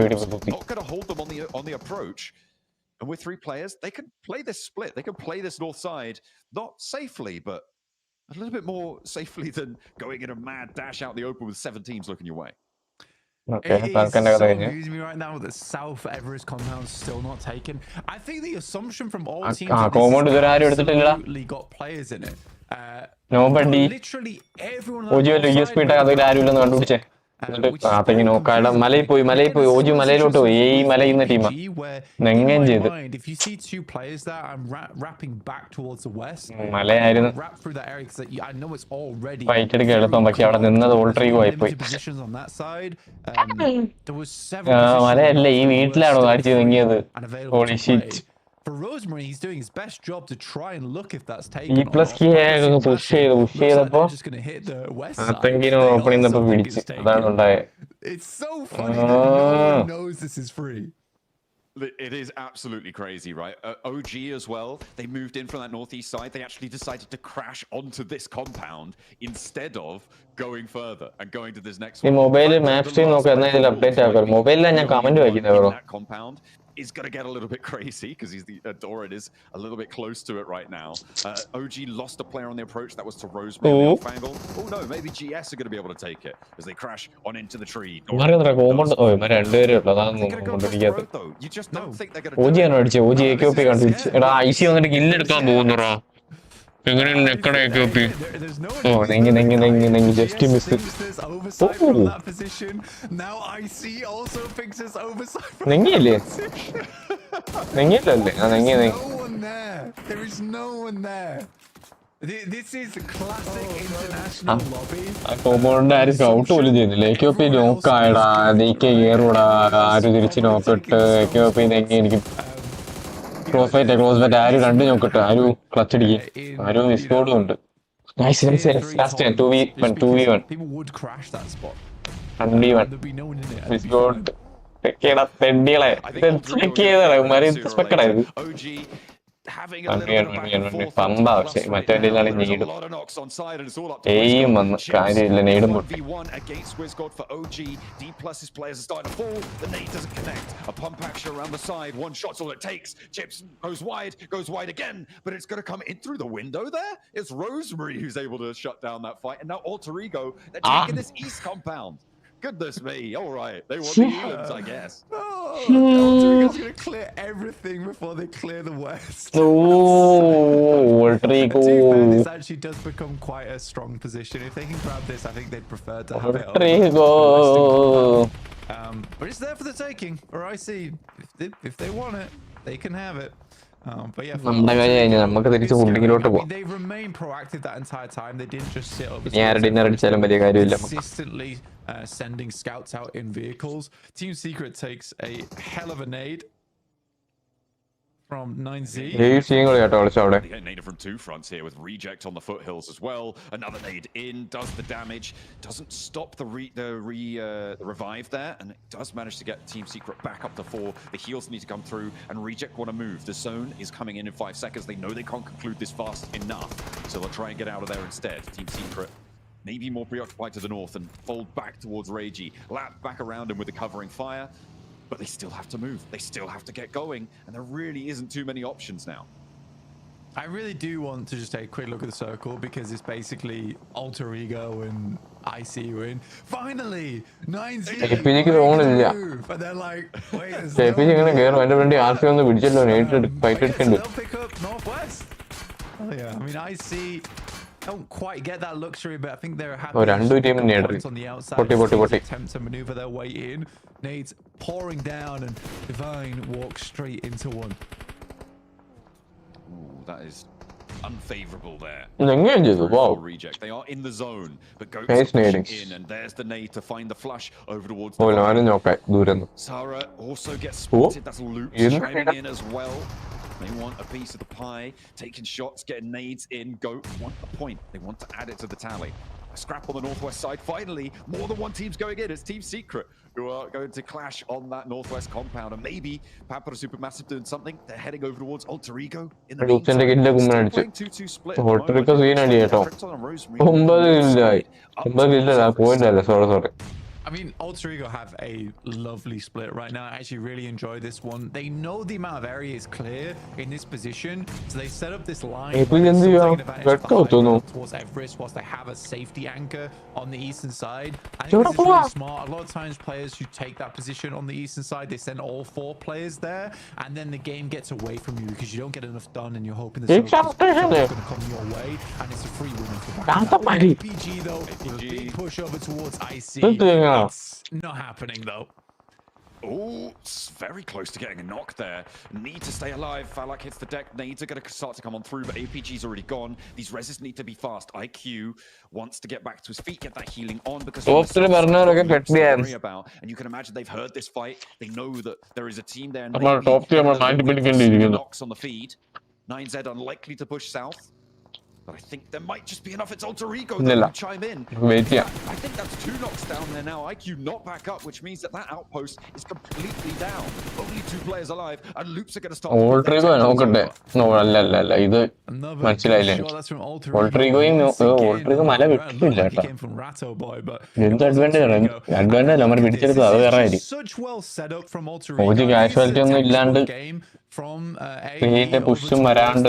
going to hold them on the approach. And with 3 players, they can play this split. They can play this north side, not safely, but a little bit more safely than going in a mad dash out the open with 7 teams looking your way. Okay, it is so amusing me right now that South Everest compound still not taken. I think the assumption from all teams is absolutely got players in it. Nobody. Literally everyone. മലയിൽ പോയി ഓജി മലയിലോട്ട് പോയി ഈ മലയുന്ന ടീമാ നെങ്ങൻ ചെയ്ത് മലയായിരുന്നു fight എടുക്കാൻ എളുപ്പം പക്ഷെ അവിടെ നിന്നത് ഓൾട്രിഗോ ആയിപ്പോയി മലയല്ല ഈ വീട്ടിലാണോ അടിച്ചു നീങ്ങിയത് holy shit For Rosemary, he's doing his best job to try and look if that's taken. E plus key push ചെയ്തപ്പോ ഓപ്പണിംഗ് പിടിച്ച് അതാണ് ഉണ്ടായത്. It's so funny that no one knows this is free. It is absolutely crazy, right? OG as well. They moved in from that northeast side. They actually decided to crash onto this compound instead of going further and going to this next one. ഈ mobile മാപ്പ് stream നോക്കുക എന്നതിൽ update ആക്കുക. മൊബൈലിലാണ് ഞാൻ comment വായിക്കുന്നത്. That compound is going to get a little bit crazy because Doran is a little bit close to it right now. OG lost a player on the approach. That was to Rosemary on the off-angle. Oh no, maybe GS are going to be able to take it as they crash on into the tree. You just don't think they're going to do it. Just miss it. Now IC also thinks it's oversight. There is no one there. This is a classic international lobby. Close fight, ആര് രണ്ട് നോക്കട്ടെ ആര് clutch അടിക്കും ആരോ മിസ്കോഡും ഉണ്ട്. Nice, last 2v1. People would crash that spot. 1v1. Miscode. തെണ്ടികളെ having a little bit of back and forth. There's a lot of knocks on side, and it's all up to Chips. 1v1 against Squizgod for OG. D Plus's players are starting to fall. The nade doesn't connect. A pump action around the side. One shot's all it takes. Chips goes wide again, but it's going to come in through the window there. It's Rosemary who's able to shut down that fight, and now Alter Ego, they're taking this east compound. Goodness me. All right. They want the Elands, I guess. Alter Ego's going to clear everything before they clear the west. Alter Ego. This actually does become quite a strong position. If they can grab this, I think they'd prefer to have it. Alter Ego. But it's there for the taking. Or I see, if they want it, they can have it. But yeah, they remained proactive that entire time. They didn't just sit over. Consistently sending scouts out in vehicles. Team Secret takes a hell of a nade from 9Z. They nade from two fronts here with Reject on the foothills as well. Another nade in, does the damage, doesn't stop the revive there, and it does manage to get Team Secret back up to 4. The heals need to come through, and Reject want to move. The zone is coming in 5 seconds. They know they can't conclude this fast enough, so they'll try and get out of there instead. Team Secret maybe more preoccupied to the north and fold back towards Reiji. Lap back around him with the covering fire. But they still have to move. They still have to get going. And there really isn't too many options now. I really do want to just take a quick look at the circle because it's basically Alter Ego and ICU in. Finally! 9Z! But they're like, wait, they'll pick up Northwest. Oh yeah, I mean, IC don't quite get that luxury, but I think they're happy on the outside. Attempt to maneuver their way in. Nade's pouring down, and Divine walks straight into one. Ooh, that is unfavorable there. Wow. Reject. They are in the zone, but Goat's pushing in, and there's the nade to find the flush over towards the Sarah also gets spotted. That's Luke chiming in as well. They want a piece of the pie, taking shots, getting nades in. Goat want a point. They want to add it to the tally. A scrap on the northwest side. Finally, more than one team's going in. It's Team Secret who are going to clash on that northwest compound. And maybe Papa Supermassive doing something. They're heading over towards Alter Ego. In the meantime, still playing 2-2 split. I mean, Alter Ego have a lovely split right now. I actually really enjoy this one. They know the amount of area is clear in this position, so they set up this line towards Everest whilst they have a safety anchor on the eastern side. I think this is really smart. A lot of times players who take that position on the eastern side, they send all 4 players there, and then the game gets away from you because you don't get enough done, and you're hoping the circle is going to come your way, and it's a free win off the back. APG though, with a big push over towards IC. It's not happening though. Oh, it's very close to getting a knock there. Need to stay alive. Falak hits the deck. Nades are going to start to come on through, but APG's already gone. These reses need to be fast. IQ wants to get back to his feet, get that healing on because and you can imagine they've heard this fight. They know that there is a team there. And knocks on the feed. 9Z unlikely to push south. But I think there might just be enough. It's Alter Ego that will chime in. I think that's 2 knocks down there now. IQ not back up, which means that outpost is completely down. Only 2 players alive, and loops are going to start. Alter Ego such well set up from Alter Ego. From pushing around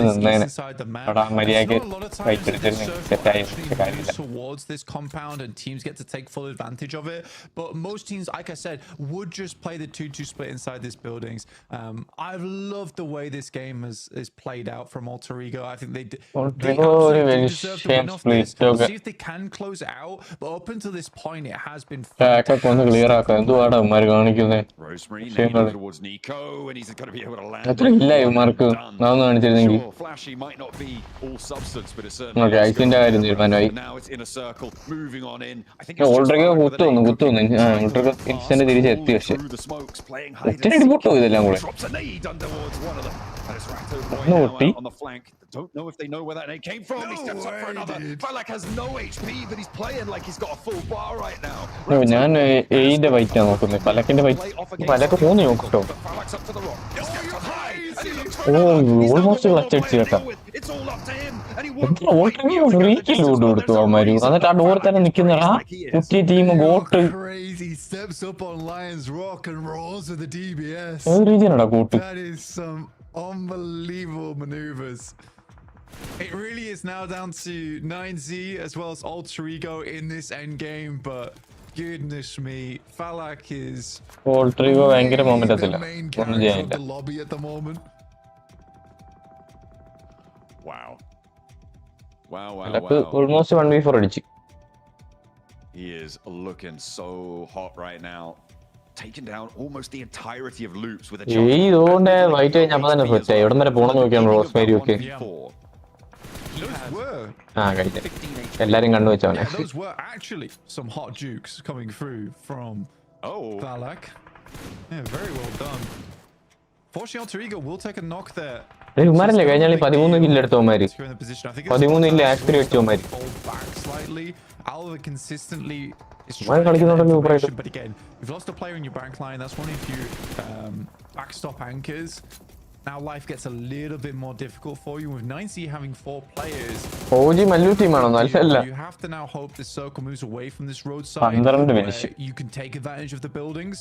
towards this compound, and teams get to take full advantage of it. But most teams, like I said, would just play the 2-2 split inside these buildings. I've loved the way this game is played out from Alter Ego. I think they deserve to win off this. See if they can close it out. But up until this point, it has been Rosemary towards Nico, and he's going to be able to land. Flashy might not be all substance, but it's certainly now it's in a circle, moving on in. I think it's just through the smokes, playing hide and seek. Drops a nade underwards one of them. And it's Ratto Boy now out on the flank. Don't know if they know where that nade came from. He steps up for another. Falak has no HP, but he's playing like he's got a full bar right now. Falak's up to the rock. Almost clutch അടിച്ചു കേട്ടോ. കൊടുത്തു അവന്മാര്. എന്നിട്ട് ആ door തന്നെ നിൽക്കുന്നടാ കുട്ടി team goat റീജിയനാടാ goat. Unbelievable maneuvers. It really is now down to 9Z as well as Alter Ego in this end game, but goodness me, Falak is Alter Ego ഭയങ്കര moment the main character of the lobby at the moment. Wow. Almost 1v4 അടിച്ചു. He is looking so hot right now. Taken down almost the entirety of loops with a jump. ഇതുകൊണ്ട് white കഴിഞ്ഞപ്പോ തന്നെ set ആയി. എവിടെ വരെ പോകണം നോക്കിയാണ് Rosemary ഒക്കെ. എല്ലാരും കണ്ടു വെച്ചവനെ. Those were actually some hot jukes coming through from Valak. Yeah, very well done. Fortunately, Alter Ego will take a knock there. ഉമാരല്ലേ കഴിഞ്ഞ 13 കില്ല് എടുത്തവന്മാര്. 13 കില്ല് ആക്ച്വലി വെച്ചവന്മാര്. Alva consistently is trying to get information, but again, you've lost a player in your back line. That's one of your backstop anchors. Now life gets a little bit more difficult for you with 9C having 4 players. You have to now hope the circle moves away from this roadside where you can take advantage of the buildings.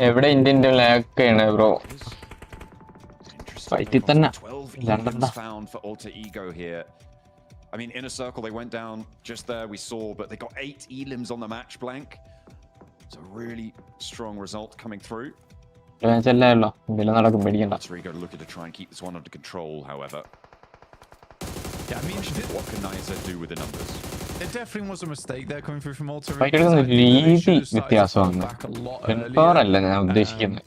എവിടെ ഇന്ത്യൻ്റെ ലാക്ക് ആണ് bro. ഫൈറ്റിൽ തന്നെ 12 found for Alter Ego here. I mean, Inner Circle, they went down just there, we saw, but they got 8 elims on the match blank. It's a really strong result coming through. Alter Ego looking to try and keep this one under control, however. Yeah, I mean, what can Niza do with the numbers? There definitely was a mistake there coming through from Alter Ego. രീതി വ്യത്യാസമാണ്. അല്ല ഞാൻ ഉദ്ദേശിക്കുന്നത്.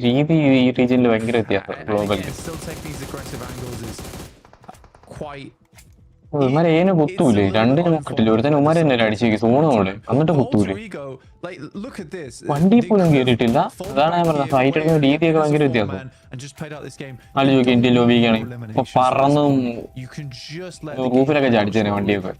രീതി ഈ റീജിയനിൽ ഭയങ്കര വ്യത്യാസം ഗ്ലോബലി. ഉമാരെ ഏനെ കുത്തൂലേ, രണ്ടിനും നോക്കിട്ടില്ല. ഒരു തന്നെ ഉമാരെ തന്നെ അടിച്ചേക്ക് സോണോടെ എന്നിട്ട് കുത്തൂലേ. വണ്ടി പോലും കയറിയിട്ടില്ല. അതാണ് ഞാൻ പറഞ്ഞത്, ഫൈറ്റ് എടുക്കുന്ന രീതിയൊക്കെ ഭയങ്കര വ്യത്യാസം. ആലോചിക്കും ഇന്ത്യൻ ലോബിക്കാണ് ഇപ്പൊ പറന്നും റൂഫിലൊക്കെ ചാടിച്ചേനെ വണ്ടിയൊക്കെ.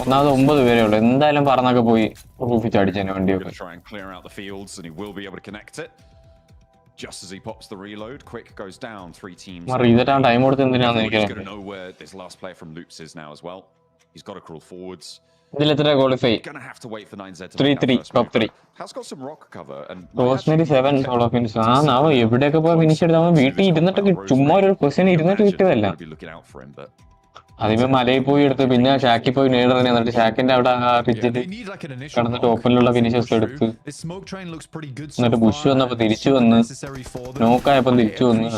ഒന്നാമത് 9 പേരേ ഉള്ളു, എന്തായാലും പറന്നൊക്കെ പോയി റൂഫിൽ ചാടിച്ചേനെ വണ്ടിയൊക്കെ. Just as he pops the reload, Quick goes down. 3 teams. He's going to know where this last player from Loops is now as well. He's got to crawl forwards. He's going to have to wait for 9Z to 3-3, top 3. Has got some rock cover and Rosemary 7 solo finish. Now എവിടെയൊക്കെ പോയി finish എടുത്താൽ വീട്ടിൽ ഇരുന്നിട്ടൊക്കെ ചുമ്മാ ഒരു question ഇരുന്നിട്ട് കിട്ടിയതല്ല. അതിപ്പോ മലയിൽ പോയി എടുത്ത് പിന്നെ ഷാക്കിൽ പോയി നേടുക തന്നെ. എന്നിട്ട് ഷാക്കിന്റെ അവിടെ ആ റിജിൽ കടന്നിട്ട് ഓപ്പണിലുള്ള ഫിനിഷേഴ്സ് എടുത്ത് എന്നിട്ട് ബുഷ് വന്നപ്പോ തിരിച്ചു വന്ന് നോക്കായപ്പോ തിരിച്ചു വന്ന്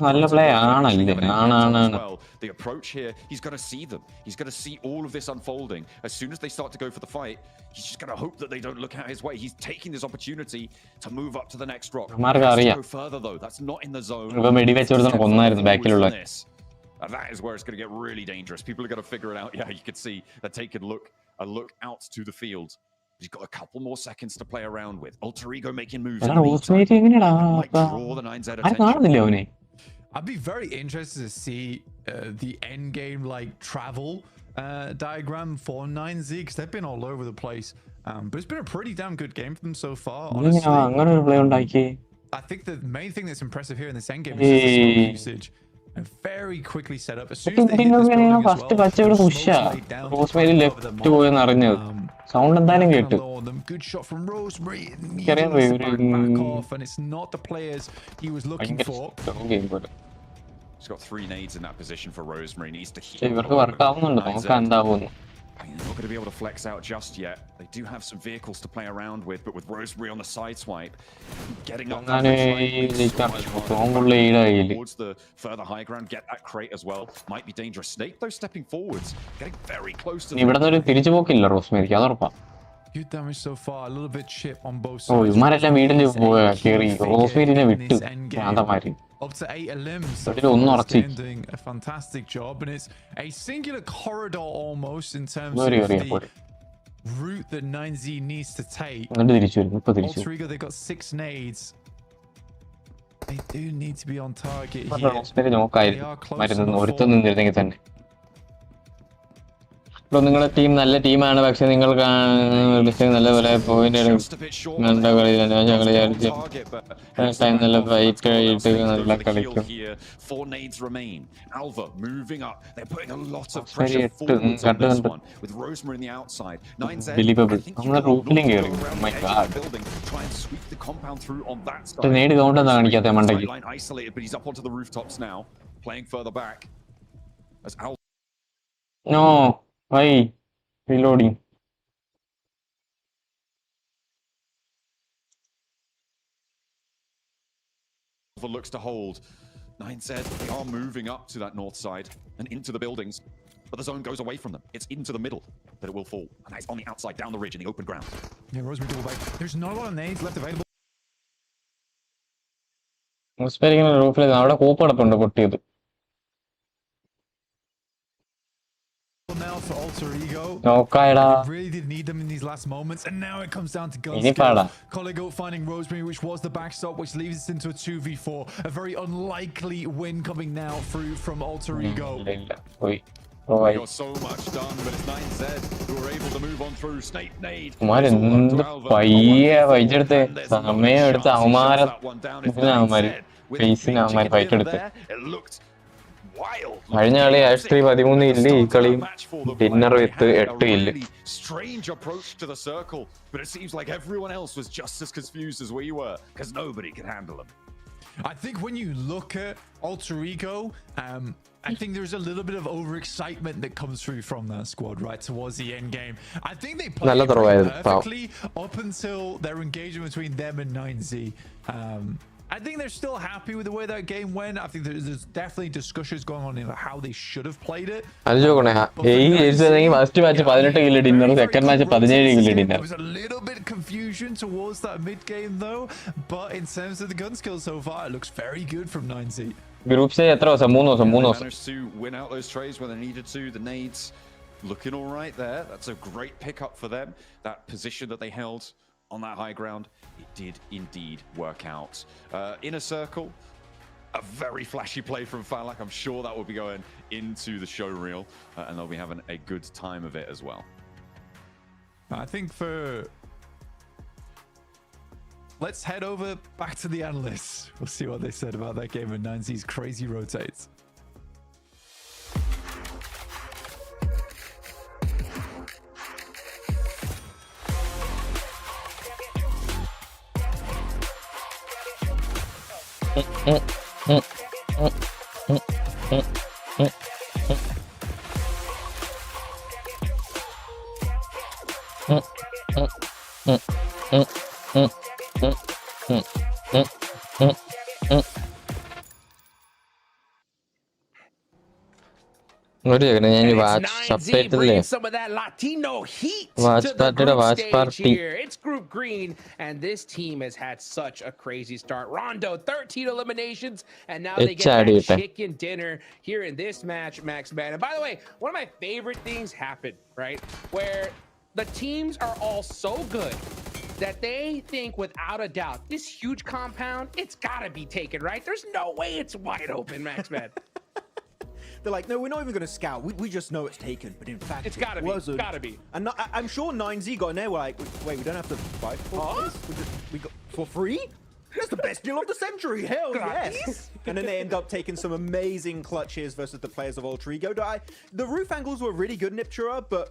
നല്ല പ്ലേ ആണല്ലേ. The approach here, he's going to see them. He's going to see all of this unfolding. As soon as they start to go for the fight, he's just going to hope that they don't look out his way. He's taking this opportunity to move up to the next rock. He has to go further though. That's not in the zone. That is where it's going to get really dangerous. People are going to figure it out. Yeah, you can see they're taking a look out to the field. He's got a couple more seconds to play around with. Alter Ego making moves. Might draw the 9Z attention. I'd be very interested to see the end game like travel diagram for 9Z because they've been all over the place. But it's been a pretty damn good game for them so far. Honestly, I think the main thing that's impressive here in this end game is just the smoke usage. And very quickly set up as soon as they hit this building as well. Sound എന്തായാലും കേട്ടു. Good shot from Rosemary. Back off, and it's not the players he was looking for. He's got 3 nades in that position for Rosemary. Needs to heal. ഇവർക്ക് work ആവുന്നുണ്ട്, നോക്കാം എന്താവുന്നു. They're not going to be able to flex out just yet. They do have some vehicles to play around with, but with Rosemary on the side swipe, getting up towards the further high ground, get that crate as well. Might be dangerous. Snake though stepping forwards, getting very close to the Good damage so far, a little bit chip on both sides. Oh, ഇവന്മാരെല്ലാം വീട്ടിൽ കയറി റോസ്മേരിനെ വിട്ടു. Up to 8 limbs. Doing a fantastic job, and it's a singular corridor almost in terms of the route that 9Z needs to take. Alter Ego, they got 6 nades. They do need to be on target But here. Rosemary നോക്കായിരുന്നു മരുന്ന് ഒരുത്തം നിന്നിരുന്നെങ്കിൽ തന്നെ. ഇപ്പോൾ നിങ്ങളുടെ team നല്ല ടീമാണ്, പക്ഷെ നിങ്ങൾ നല്ലപോലെ പോയിന്റ് നിങ്ങളുടെ കളി നല്ല ഫൈറ്റ് ആയിട്ട് നല്ല കളിക്കും. ബിലീവബിൾ. നമ്മുടെ റൂട്ടിലും കയറി. My God. നേട് കൗണ്ടെന്നാ കാണിക്കാത്ത മണ്ടയ്ക്ക്. No. Why? Reloading. Looks to hold. Nine said they are moving up to that north side and into the buildings, but the zone goes away from them. It's into the middle that it will fall. And it's on the outside, down the ridge in the open ground. Yeah, Rosemary double back. There's not a lot of nades left available. റൂഫിൽ അവിടെ കൂപ്പ് നടപ്പുണ്ട് പൊട്ടിയത്. Now for Alter Ego. നോക്കായടാ. Really did need them in these last moments, and now it comes down to gun skill. Colligo finding Rosemary, which was the backstop, which leads us into a 2v4. A very unlikely win coming now through from Alter Ego. Got so much done, but it's 9Z who were able to move on through. Snake nade. പയ്യെ വൈച്ചെടുത്ത് സമയം എടുത്ത് അവന്മാരെ ഫേസിന് അവന്മാര് fight എടുത്ത്. കഴിഞ്ഞ കളി ആഷ്ട്രി 13 ഇല്ല, ഈ കളി ഡിന്നർ വിത്ത് 8 ഇല്ല. Strange approach to the circle, but it seems like everyone else was just as confused as we were, because nobody could handle them. I think when you look at Alter Ego, I think there's a little bit of overexcitement that comes through from that squad right towards the end game. I think they played perfectly up until their engagement between them and 9Z. I think they're still happy with the way that game went. I think there's definitely discussions going on in how they should have played it. First match 18 kill dinner, second match 17 kill dinner. There was a little bit of confusion towards that mid game though, but in terms of the gun skill so far, it looks very good from 9Z. Group stage എത്ര ദിവസം? 3 ദിവസം. Managed to win out those trades when they needed to. The nades looking all right there. That's a great pickup for them. That position that they held on that high ground, it did indeed work out. Inner circle, a very flashy play from Falak. I'm sure that will be going into the show reel, and they'll be having a good time of it as well. I think let's head over back to the analysts. We'll see what they said about that game and 9Z's crazy rotates. Bringing some of that Latino heat to the group stage here. It's Group Green, and this team has had such a crazy start. Rondo, 13 eliminations, and now they get that chicken dinner here in this match, Max Man. And by the way, one of my favorite things happened, right? Where the teams are all so good that they think without a doubt, this huge compound, it's gotta be taken, right? There's no way it's wide open, Max Man. They're like, no, we're not even going to scout. We just know it's taken. But in fact, it's gotta be. Gotta be. And I'm sure 9Z got in there. We're like, wait, we don't have to fight for this? We got for free? That's the best deal of the century. Hell yes. And then they end up taking some amazing clutches versus the players of Alter Ego. The roof angles were really good in Iptura, but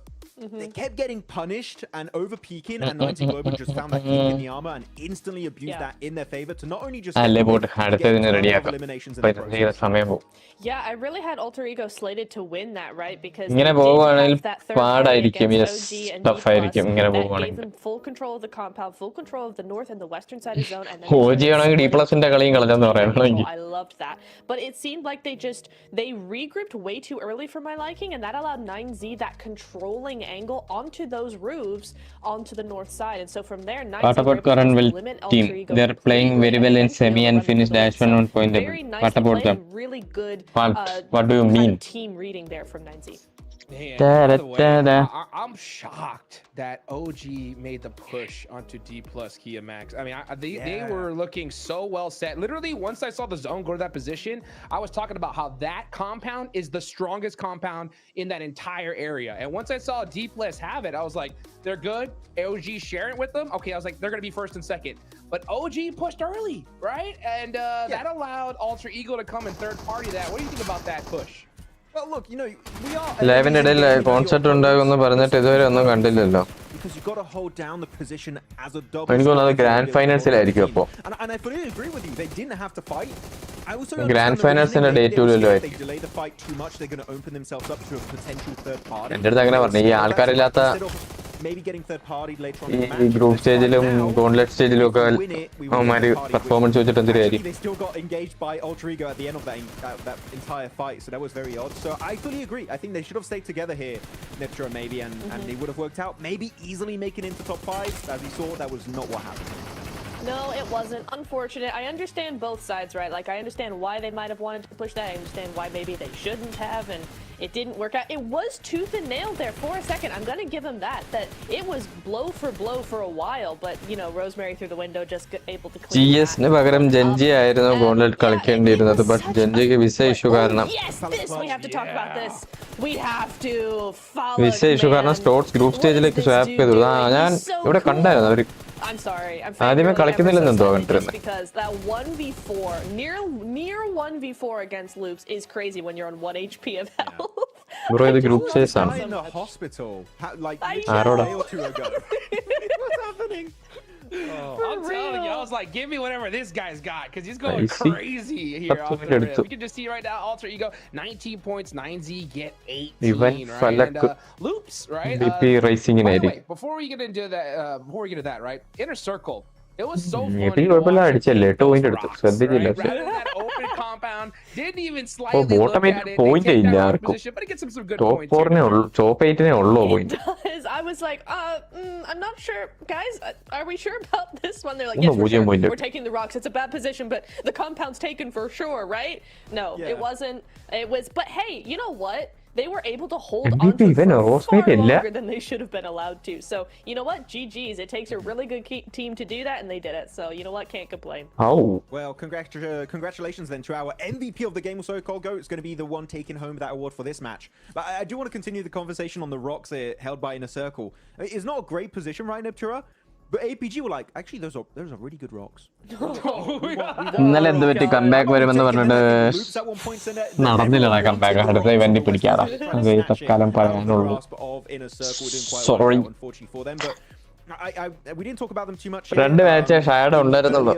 they kept getting punished and over peaking, and 9Z Global just found that kink in the armor and instantly abused that in their favor to not only just get eliminations in the process. Yeah, I really had Alter Ego slated to win that, right? Because they did have that third party against OG and D+, that gave them full control of the compound, full control of the north and the western side of zone, and then I loved that. But it seemed like they regrouped way too early for my liking, and that allowed 9Z that controlling angle onto those roofs onto the north side. And so from there, 9Z what about current limit team? They're playing very well in semi and finished Dash 1 point level. Very nice what about them? Really good what do you mean? Team reading there from 9Z. Man, by the way, I'm shocked that OG made the push onto D plus Kia Max. I mean, they were looking so well set. Literally, once I saw the zone go to that position, I was talking about how that compound is the strongest compound in that entire area. And once I saw D plus have it, I was like, they're good. OG sharing it with them. Okay, I was like, they're going to be first and second. But OG pushed early, right? And that allowed Alter Ego to come in third party that. What do you think about that push? Well, look, you know, we are concert because you got to hold down the position as a double. Grand finals and I fully agree with you. They didn't have to fight. I also Grand finals in a day too. They delay the fight too much. They're going to open themselves up to a potential third party. Maybe getting third party later on in the match. Group stage, gauntlet stage, performance. They still got engaged by Alter Ego at the end of that entire fight, so that was very odd. So I fully agree. I think they should have stayed together here, Neptura maybe, and they would have worked out. Maybe easily making into top 5. As we saw, that was not what happened. No, it wasn't. Unfortunate. I understand both sides, right? Like, I understand why they might have wanted to push that. I understand why maybe they shouldn't have, and it didn't work out. It was tooth and nail there for a second. I'm going to give him that it was blow for a while, but, you know, Rosemary through the window just able to clean GS ne pagaram Genji ayirunnu gauntlet kalikkendirunathu, but Genji ke visa issue karanam. Yes, this we have to talk about this. We have to follow visa issue karanam Stores group stage like swap cheyidu. ഞാൻ ഇവിടെ കണ്ടായിരുന്നു അവർ. I'm sorry. I'm because that 1v4 near 1v4 against Loops is crazy when you're on 1 HP of health. Bro, the group says in the hospital like a day or two ago. What's happening? I'm telling you, I was like, give me whatever this guy's got, because he's going crazy here off the rip. We can just see right now, Alter Ego, 19 points, 9Z, get 18, right? And Loops, right? Racing in by the way, before we get into that, right? Inner Circle. It was so fun. Rather than that open compound, didn't even slightly look at it. They take that wrong position, but it gets him some good points. It does. I was like, I'm not sure, guys. Are we sure about this one? They're like, yes, we're sure. We're taking the rocks. It's a bad position, but the compound's taken for sure, right? No, it wasn't. It was. But hey, you know what? They were able to hold on to it for far longer than they should have been allowed to. So, you know what? GG's. It takes a really good team to do that, and they did it. So, you know what? Can't complain. Oh. Well, congratulations then to our MVP of the game, or so-called GOAT. It's going to be the one taking home that award for this match. But I do want to continue the conversation on the rocks held by Inner Circle. It's not a great position, right, Neptura? But APG were like, actually, those are really good rocks. ഇന്നലെ എന്ത് പറ്റി comeback വരുമെന്ന് പറഞ്ഞിട്ട് നടന്നില്ല comeback. അടുത്ത event പിടിക്കാറാ. അത് തൽക്കാലം പറയാനുള്ളൂ. Sorry. We didn't talk about them too much. രണ്ട് മാച്ച് ഷാഡോ ഉണ്ടായിരുന്നുള്ളൂ.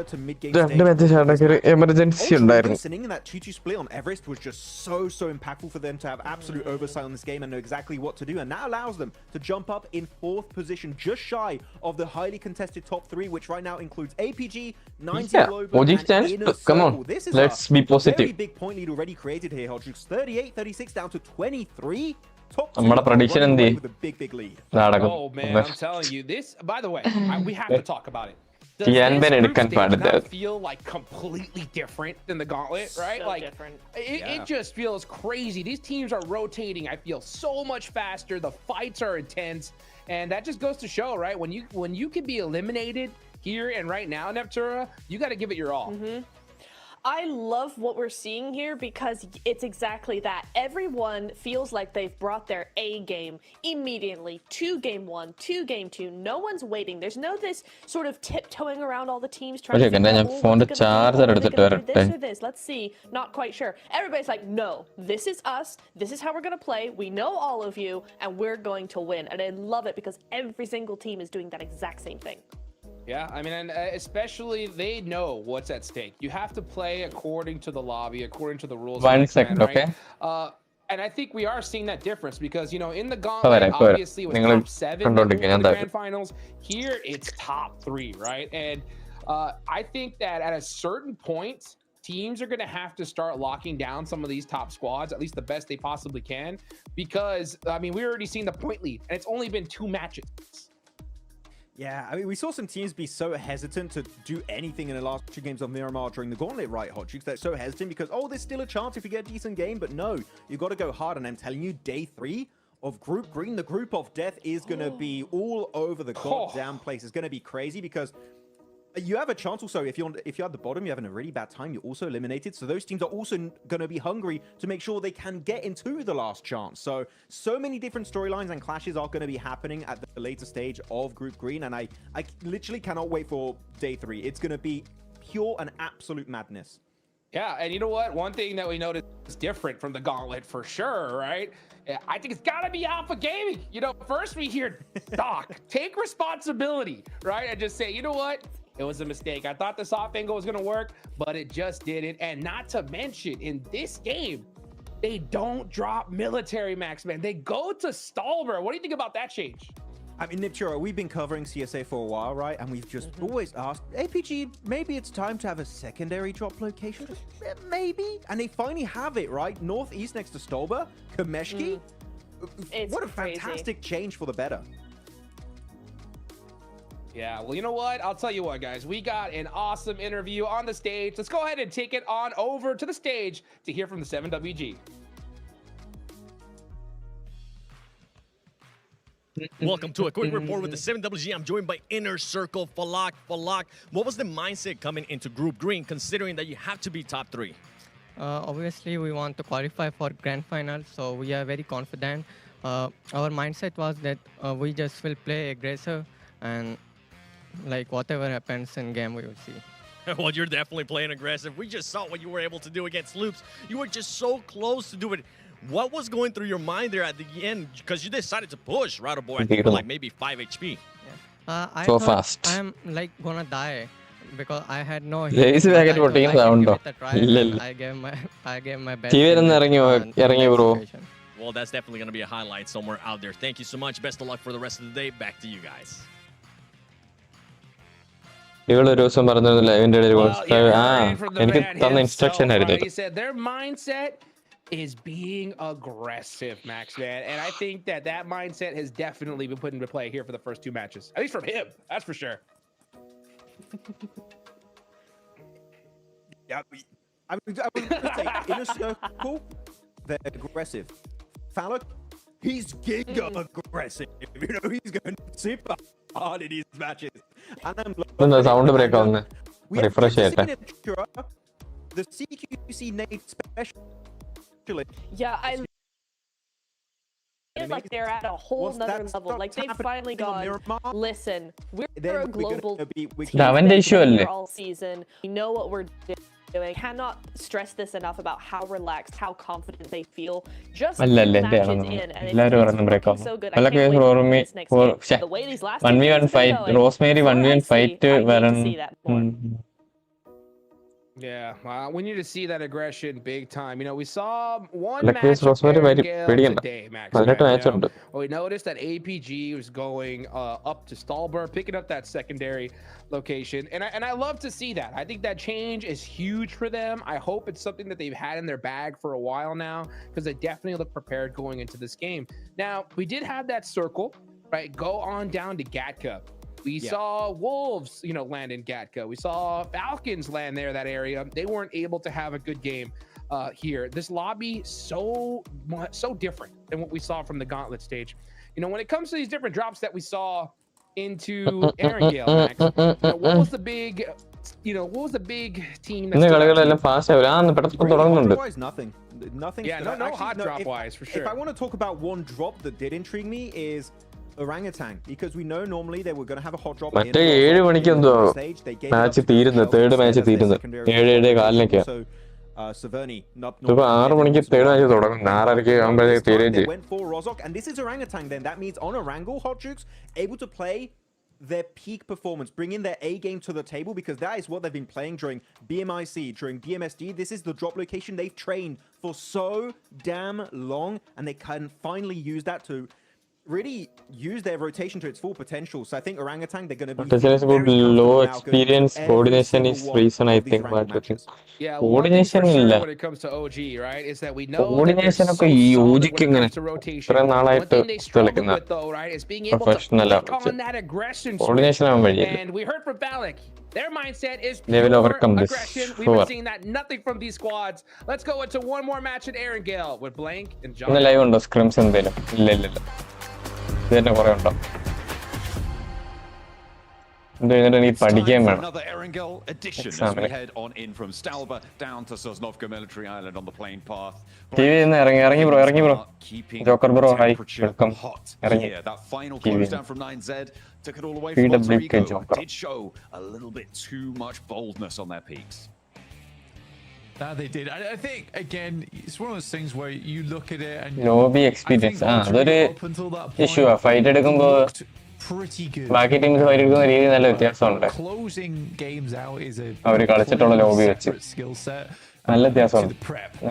രണ്ട് മാച്ച് ഷാഡോക്ക് എമർജൻസി ഉണ്ടായിരുന്നു. That 2-2 split on Everest was just so impactful for them to have absolute oversight on this game and know exactly what to do, and that allows them to jump up in 4th position, just shy of the highly contested top 3, which right now includes APG, 90 Global, and Inner Come on, Circle. This is let's be positive. Very big point lead already created here, Hodgix. 38-36 down to 23. നമ്മുടെ prediction എന്ത്? Oh man, I'm telling you this. By the way, we have to talk about it. Does this feel like completely different than the Gauntlet, right? So like different. It just feels crazy. These teams are rotating. I feel so much faster. The fights are intense, and that just goes to show, right? When you can be eliminated here and right now, Neptura, you got to give it your all. I love what we're seeing here because it's exactly that. Everyone feels like they've brought their A game immediately to game 1, to game 2. No one's waiting. There's no this sort of tiptoeing around all the teams trying to figure out this or this. Let's see. Not quite sure. Everybody's like, no, this is us. This is how we're going to play. We know all of you, and we're going to win. And I love it because every single team is doing that exact same thing. Yeah, I mean, and especially they know what's at stake. You have to play according to the lobby, according to the rules. 1 second, right? Okay. And I think we are seeing that difference because, you know, in the Gauntlet, obviously it was top 7 in the Grand Finals. Here, it's top 3, right? And I think that at a certain point, teams are going to have to start locking down some of these top squads, at least the best they possibly can, because, I mean, we've already seen the point lead, and it's only been 2 matches. Yeah, I mean, we saw some teams be so hesitant to do anything in the last 2 games of Miramar during the Gauntlet, right, Hodgix? They're so hesitant because, oh, there's still a chance if you get a decent game, but no, you got to go hard, and I'm telling you, day 3, of Group Green. The group of death is going to be all over the goddamn place. It's going to be crazy because you have a chance also, if you're at the bottom, you're having a really bad time, you're also eliminated. So those teams are also going to be hungry to make sure they can get into the last chance. So many different storylines and clashes are going to be happening at the later stage of Group Green. And I literally cannot wait for day 3. It's going to be pure and absolute madness. Yeah, and you know what? One thing that we noticed is different from the Gauntlet for sure, right? I think it's got to be Alpha Gaming. You know, first we hear Doc, take responsibility, right? And just say, you know what? It was a mistake. I thought the soft angle was going to work, but it just didn't. And not to mention, in this game, they don't drop military max, man. They go to Stalber. What do you think about that change? I mean, Nipchura, we've been covering CSA for a while, right? And we've just always asked, APG, maybe it's time to have a secondary drop location? Maybe. And they finally have it, right? Northeast next to Stolber, Kameshki. What a fantastic change for the better. Yeah, well, you know what? I'll tell you what, guys. We got an awesome interview on the stage. Let's go ahead and take it on over to the stage to hear from the 7WG. Welcome to a quick report with the 7WG. I'm joined by Inner Circle Falak. Falak, what was the mindset coming into Group Green, considering that you have to be top 3? Obviously, we want to qualify for grand final, so we are very confident. Our mindset was that we just will play aggressive and like whatever happens in game, we will see. Well, you're definitely playing aggressive. We just saw what you were able to do against Loops. You were just so close to do it. What was going through your mind there at the end? Because you decided to push Rado Boy, I think, like maybe 5 HP. Yeah. I so thought fast. I'm like gonna die because I had no hit. Lazy packet പൊട്ടിക്കുന്ന sound oh I gave my best. ഇറങ്ങി bro. Well, that's definitely going to be a highlight somewhere out there. Thank you so much. Best of luck for the rest of the day. Back to you guys. He said their mindset is being aggressive, Max, man. And I think that mindset has definitely been put into play here for the first 2 matches. At least from him, that's for sure. Yeah, I would say Inner Circle, they're aggressive. Falak, he's giga aggressive. You know, he's going super hard in his matches. And I'm sound break on refresh the CQC Nate specialist. Yeah, I feel like they're at a whole nother level. Like they've finally gone, listen, we're a global team all season. We know what we're doing. Cannot stress this enough about how relaxed, how confident they feel. Just matches in, and it's so good. I can't wait for this next game. The way these last 1v1 fight, Rosemary 1v1 fight Yeah, we need to see that aggression big time. You know, we saw one match today, Max. We noticed that APG was going up to Stalber, picking up that secondary location, and I love to see that. I think that change is huge for them. I hope it's something that they've had in their bag for a while now, because they definitely look prepared going into this game. Now, we did have that circle, right? Go on down to Gatka. We saw Wolves, you know, land in Gatka. We saw Falcons land there, that area. They weren't able to have a good game here. This lobby so different than what we saw from the Gauntlet stage. You know, when it comes to these different drops that we saw into Erangel, Max, what was the big team that's nothing. Yeah, no hot drop wise for sure. If I want to talk about one drop that did intrigue me is Orangutan, because we know normally they were going to have a hot drop. മറ്റേ 7 മണിക്ക് എന്തോ match തീരുന്നത്, third match തീരുന്നത് 7:4 Saverny, ഇപ്പൊ 6 മണിക്ക് third match തുടങ്ങും, 6:30 ആകുമ്പോഴേക്ക് തീരുകയും ചെയ്യും. went for Rozok, and this is Orangutan. Then that means on Orangle, Hot Jukes able to play their peak performance, bring in their A game to the table, because that is what they've been playing during BMIC, during DMSD. This is the drop location they've trained for so damn long, and they can finally use that to really use their rotation to its full potential. So I think Orangutan, they're going to be good low experience. Coordination is reason I think. Yeah, coordination sure when it comes to OG, right, is that we know coordination ഒക്കെ ഈ OG-ക്ക് ഇങ്ങനെ ഇത്ര നാളായിട്ട് കളിക്കുന്ന right, is being able to on that aggression. Coordination ആവാൻ വഴിയില്ല. And we heard from Balak, Their mindset is They will pure overcome this, aggression. We've sure. been seeing that nothing from these squads. Let's go into one more match at Aaron Gale with Blank and John. ഇന്ന് live ഉണ്ടോ scrims എന്തേലും? ഇല്ല ഇത് തന്നെ കുറെ ഉണ്ടോ? It's time for another Erangel edition as we head on in from Stalba down to Sosnovka Military Island on the plane path. ഇറങ്ങി bro. Joker bro hi welcome. ഇറങ്ങി. That final close down from 9Z took it all away from Rico. Did show a little bit too much boldness on their peaks. That they did. I think again, it's one of those things where you look at it and lobby experience. അതൊരു issue ആ. Fight എടുക്കുമ്പോൾ ബാക്കി teams fight എടുക്കുന്ന രീതി നല്ല വ്യത്യാസമുണ്ട്. അവര് കളിച്ചിട്ടുള്ള lobby വെച്ച് നല്ല വ്യത്യാസമുണ്ട്.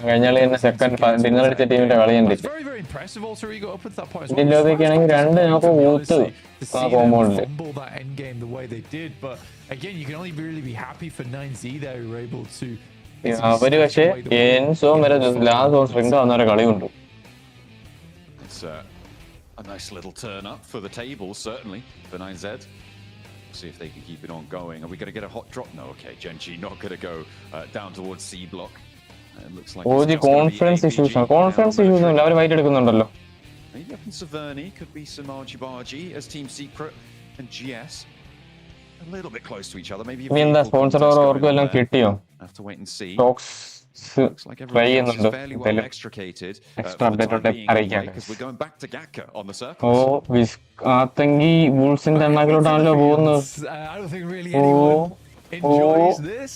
കഴിഞ്ഞാൽ തന്നെ സെക്കൻഡ് ഡിന്നർ അടിച്ച ടീമിന്റെ കളി കണ്ടിട്ട് ഇതിലൊക്കെ ആണെങ്കിൽ രണ്ട് നമുക്ക് ഊത്ത് ആ കോമ്പൗണ്ടില്. അവര് പക്ഷേ എൻസോ വരെ ലാസ്റ്റ് സ്ട്രിംഗ് വന്നവരെ കളിയുണ്ട്. A nice little turn up for the table, certainly, for 9Z. See if they can keep it on going. Are we going to get a hot drop? No, okay. Genji not going to go down towards C block. It looks like the conference issues. Conference issues. Every fight എടുക്കുന്നുണ്ടല്ലോ. Maybe up in Saverny could be some Argy as Team Secret and GS. A little bit close to each other. Maybe even the sponsor or എല്ലാം കിട്ടിയോ? Have to wait and see. Looks like everyone is fairly well extricated extra better because we're going back to Gakka on the circle. ആത്തങ്കി വൂൾസിന്റെ എണ്ണാക്കിലോട്ടാണല്ലോ പോകുന്നത്. I don't think really anyone enjoys this.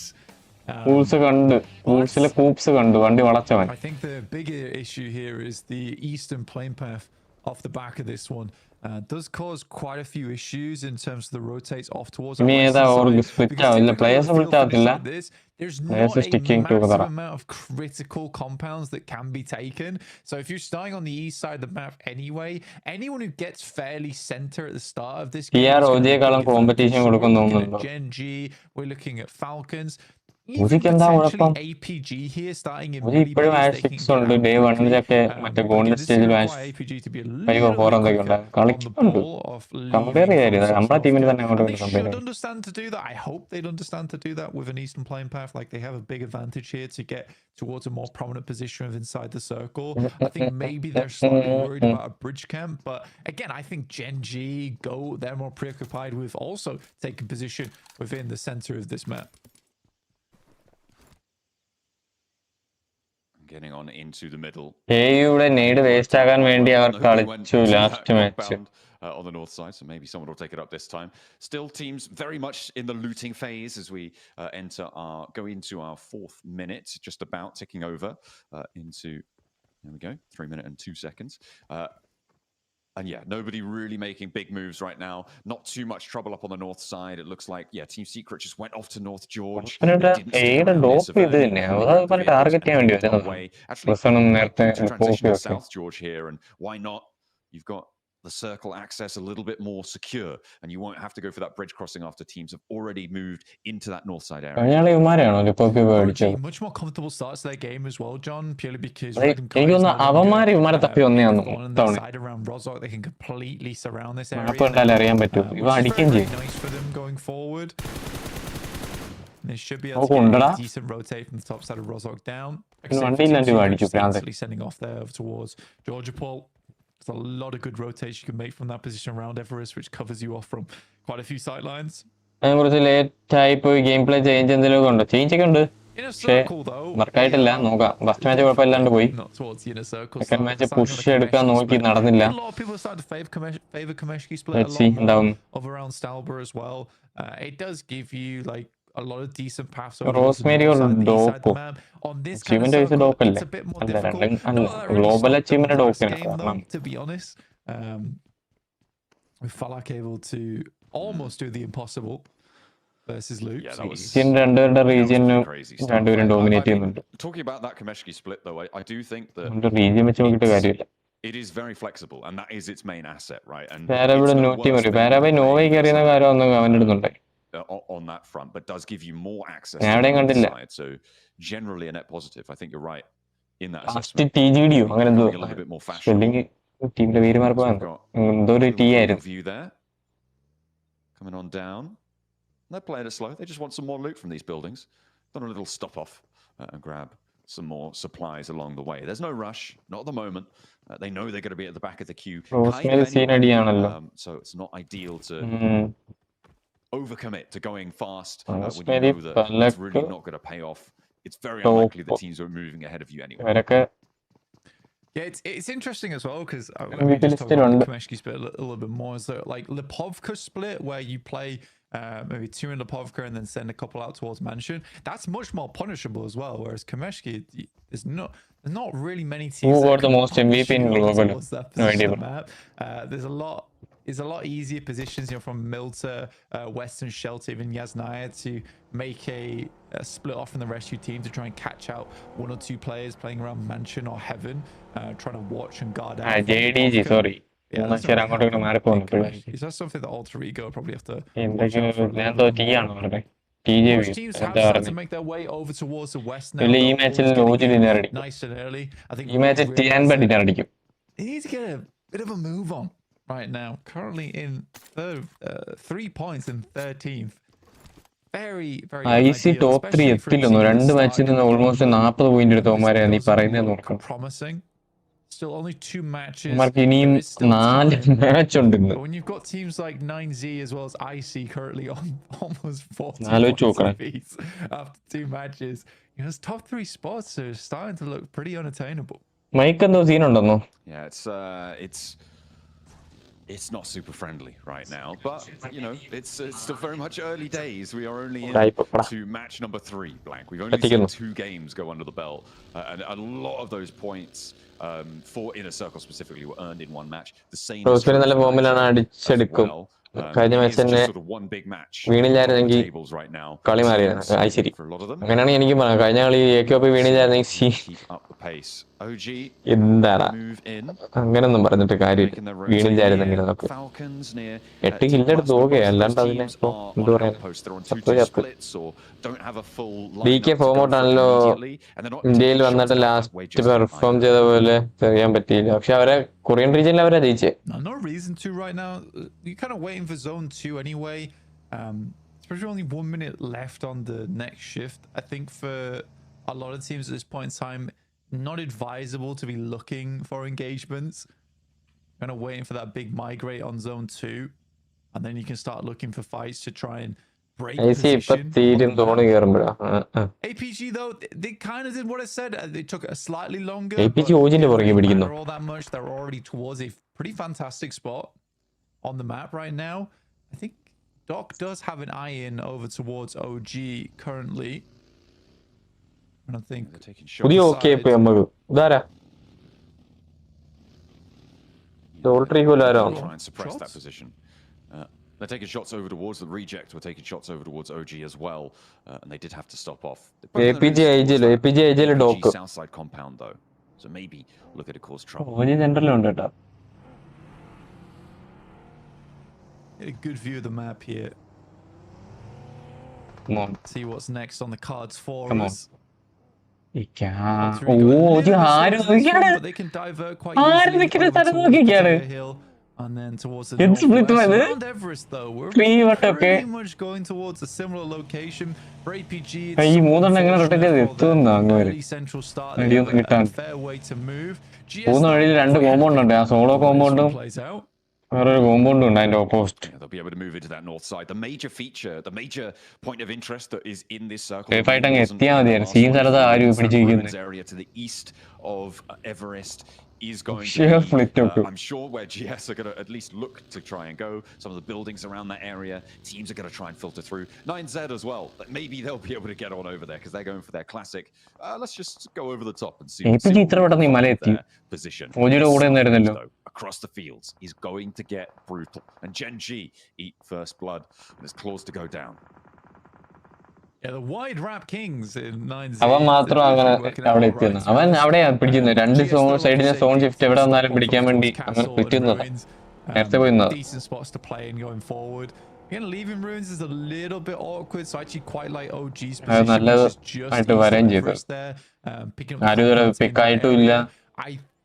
Wools കണ്ട് വൂൾസിലെ coops കണ്ടു വണ്ടി വളച്ചവൻ. I think the bigger issue here is the eastern plane path off the back of this one. Does cause quite a few issues in terms of the rotates off towards the players there's not a massive amount of critical compounds that can be taken. So if you're starting on the east side of the map anyway, anyone who gets fairly center at the start of this game, Genji, we're looking at Falcons. Even potentially APG here starting in really APG to be a little on the ball of they should understand to do that. I hope they'd understand to do that with an eastern plane path. Like they have a big advantage here to get towards a more prominent position of inside the circle. I think maybe they're slightly worried about a bridge camp, but again, I think Genji, Goat, they're more preoccupied with also taking position within the center of this map. Getting on into the middle. AUയുടെ need waste ആകാൻ വേണ്ടി അവർ കളിച്ചു last match. On the north side, so maybe someone will take it up this time. Still teams very much in the looting phase as we go into our 4th minute, just about ticking over into, there we go, 3 minutes and 2 seconds. And yeah, nobody really making big moves right now. Not too much trouble up on the north side. It looks like, yeah, Team Secret just went off to North George. Actually, transition to South George here, and why not? You've got the circle access a little bit more secure, and you won't have to go for that bridge crossing after teams have already moved into that north side area. Much more comfortable starts to their game as well, John, purely because side around Rozok, they can completely surround this area. Nice for them going forward. They should be able to get a decent rotate from the top side of Rozok down. Sending off there towards Georgia Paul. There's a lot of good rotation you can make from that position around Everest, which covers you off from quite a few sidelines. late type gameplay change In a circle, though, not towards the inner circle. Second match push a lot of people started to favor Kameshki split of around Stalber as well. It does give you like a lot of decent paths over Rosemary or Doku. on this Achievement kind of is a circle, Doku. it's a bit more difficult. Global achievement Doku, Doku. to be honest. With Falak able to almost do the impossible versus Luke. Yeah, that was region crazy dominating. Talking about that Kameshki split though, I do think that it is very flexible, and that is its main asset, right? And on that front, but does give you more access to the side. So generally a net positive. I think you're right in that assessment. A little bit more fashionable. View there. Coming on down. They're playing it slow. They just want some more loot from these buildings. Done a little stop off and grab some more supplies along the way. There's no rush, not at the moment. They know they're going to be at the back of the queue. So it's not ideal to overcommit to going fast when you know that it's really not going to pay off. It's very unlikely that teams are moving ahead of you anyway. Yeah, it's interesting as well because we just talked about the Kameshki split a little bit more. Is there like Lipovka split where you play maybe 2 in Lipovka and then send a couple out towards Mansion? That's much more punishable as well. Whereas Kameshki, there's not really many teams. Who got the most MVP in global? No idea. There's a lot easier positions, from Milta, Western Shelter, even Yasnaya to make a split off from the rescue team to try and catch out 1 or 2 players playing around Mansion or Heaven, trying to watch and guard out. JDG, sorry. Is that something that Alter Ego probably have to Most teams have started to make their way over towards the west now. Nice and early. I think they need to get a bit of a move on right now. Currently in 3 points in 13th. Very top 3 എത്തില്ലെന്നോ 2 മാച്ചിൽ നിന്ന് almost 40 point എടുത്തവന്മാരെ നീ പറയുന്നത് promising. Still only 2 matches. ഇനിയും 4 match ഉണ്ട്. When you've got teams like 9Z as well as IC currently on almost 40 after 2 matches, those top 3 spots are starting to look pretty unattainable. Mike എന്തോ scene ഉണ്ടെന്നോ? Yeah, it's not super friendly right now, but it's still very much early days. We are only into match number 3, Blank. We've only seen 2 games go under the belt, and a lot of those points for Inner Circle specifically were earned in 1 match. The same കഴിഞ്ഞ match തന്നെ വീണില്ലായിരുന്നെങ്കിൽ കളി മാറിയാണ്. ശരി, അങ്ങനെയാണ് എനിക്ക് പറയാം. കഴിഞ്ഞ കളി AKP വീണില്ലായിരുന്നെങ്കിൽ എന്താടാ അങ്ങനൊന്നും പറഞ്ഞിട്ട് കാര്യമില്ല. വീണില്ലായിരുന്നെങ്കിൽ നമുക്ക് 8 കില്ലെടുത്ത് ഓക്കെ, അല്ലാണ്ട് അതിനെ ഇപ്പൊ എന്ത് പറയാൻ. DK ഫോം ഔട്ടാണല്ലോ ഇന്ത്യയിൽ വന്നിട്ട് ലാസ്റ്റ് പെർഫോം ചെയ്ത പോലെ ചെയ്യാൻ പറ്റിയില്ല. പക്ഷെ അവരെ കൊറിയൻ റീജിയനിൽ അവരാ ജയിച്ചേ. No reason to right now. You're kind of waiting for zone 2 anyway. Especially only 1 minute left on the next shift. I think for a lot of teams at this point in time, not advisable to be looking for engagements. Kind of waiting for that big migrate on zone 2, and then you can start looking for fights to try and break position. APG though, they kind of did what I said. They took it a slightly longer. APG all that much. They're already towards a pretty fantastic spot on the map right now. I think Doc does have an eye in over towards OG currently. I don't think they're taking shots. Try and suppress that position. They're taking shots over towards the reject. We're taking shots over towards OG as well, and they did have to stop off. APG Southside compound though, so maybe look at it cause trouble. Get a good view of the map here. Come on. See what's next on the cards for us. But they can divert quite easily. And then towards the northwest, around Everest though, we're pretty much going towards a similar location. For APG, it's early central start, a fair way to move. Plays out. They'll be able to move into that north side. The major feature, the major point of interest that is in this circle area to the east of Everest is going to be, I'm sure, where GS are going to at least look to try and go. Some of the buildings around that area, teams are going to try and filter through. 9Z as well. Maybe they'll be able to get on over there because they're going for their classic. Let's just go over the top and see their position. Across the fields is going to get brutal. And Gen G eat first blood, and his claws to go down. Yeah, the wide rap kings in 9Z. അവൻ മാത്രം അങ്ങനെ അവിടെ എത്തിയെന്ന്. അവൻ അവിടെയാ പിടിക്കുന്നത്. 2 സൈഡിലെ zone shift എവിടെ വന്നാലും പിടിക്കാൻ വേണ്ടി അങ്ങനെ പിടിക്കുന്നത്. നേരത്തെ പോയിരുന്നത്. Decent spots to play in going forward. Again, leaving ruins is a little bit awkward, so I actually quite like OG's position. നല്ലതായിട്ട് വരാൻ ചെയ്തു. ആരും പിക്കായിട്ടും ഇല്ല.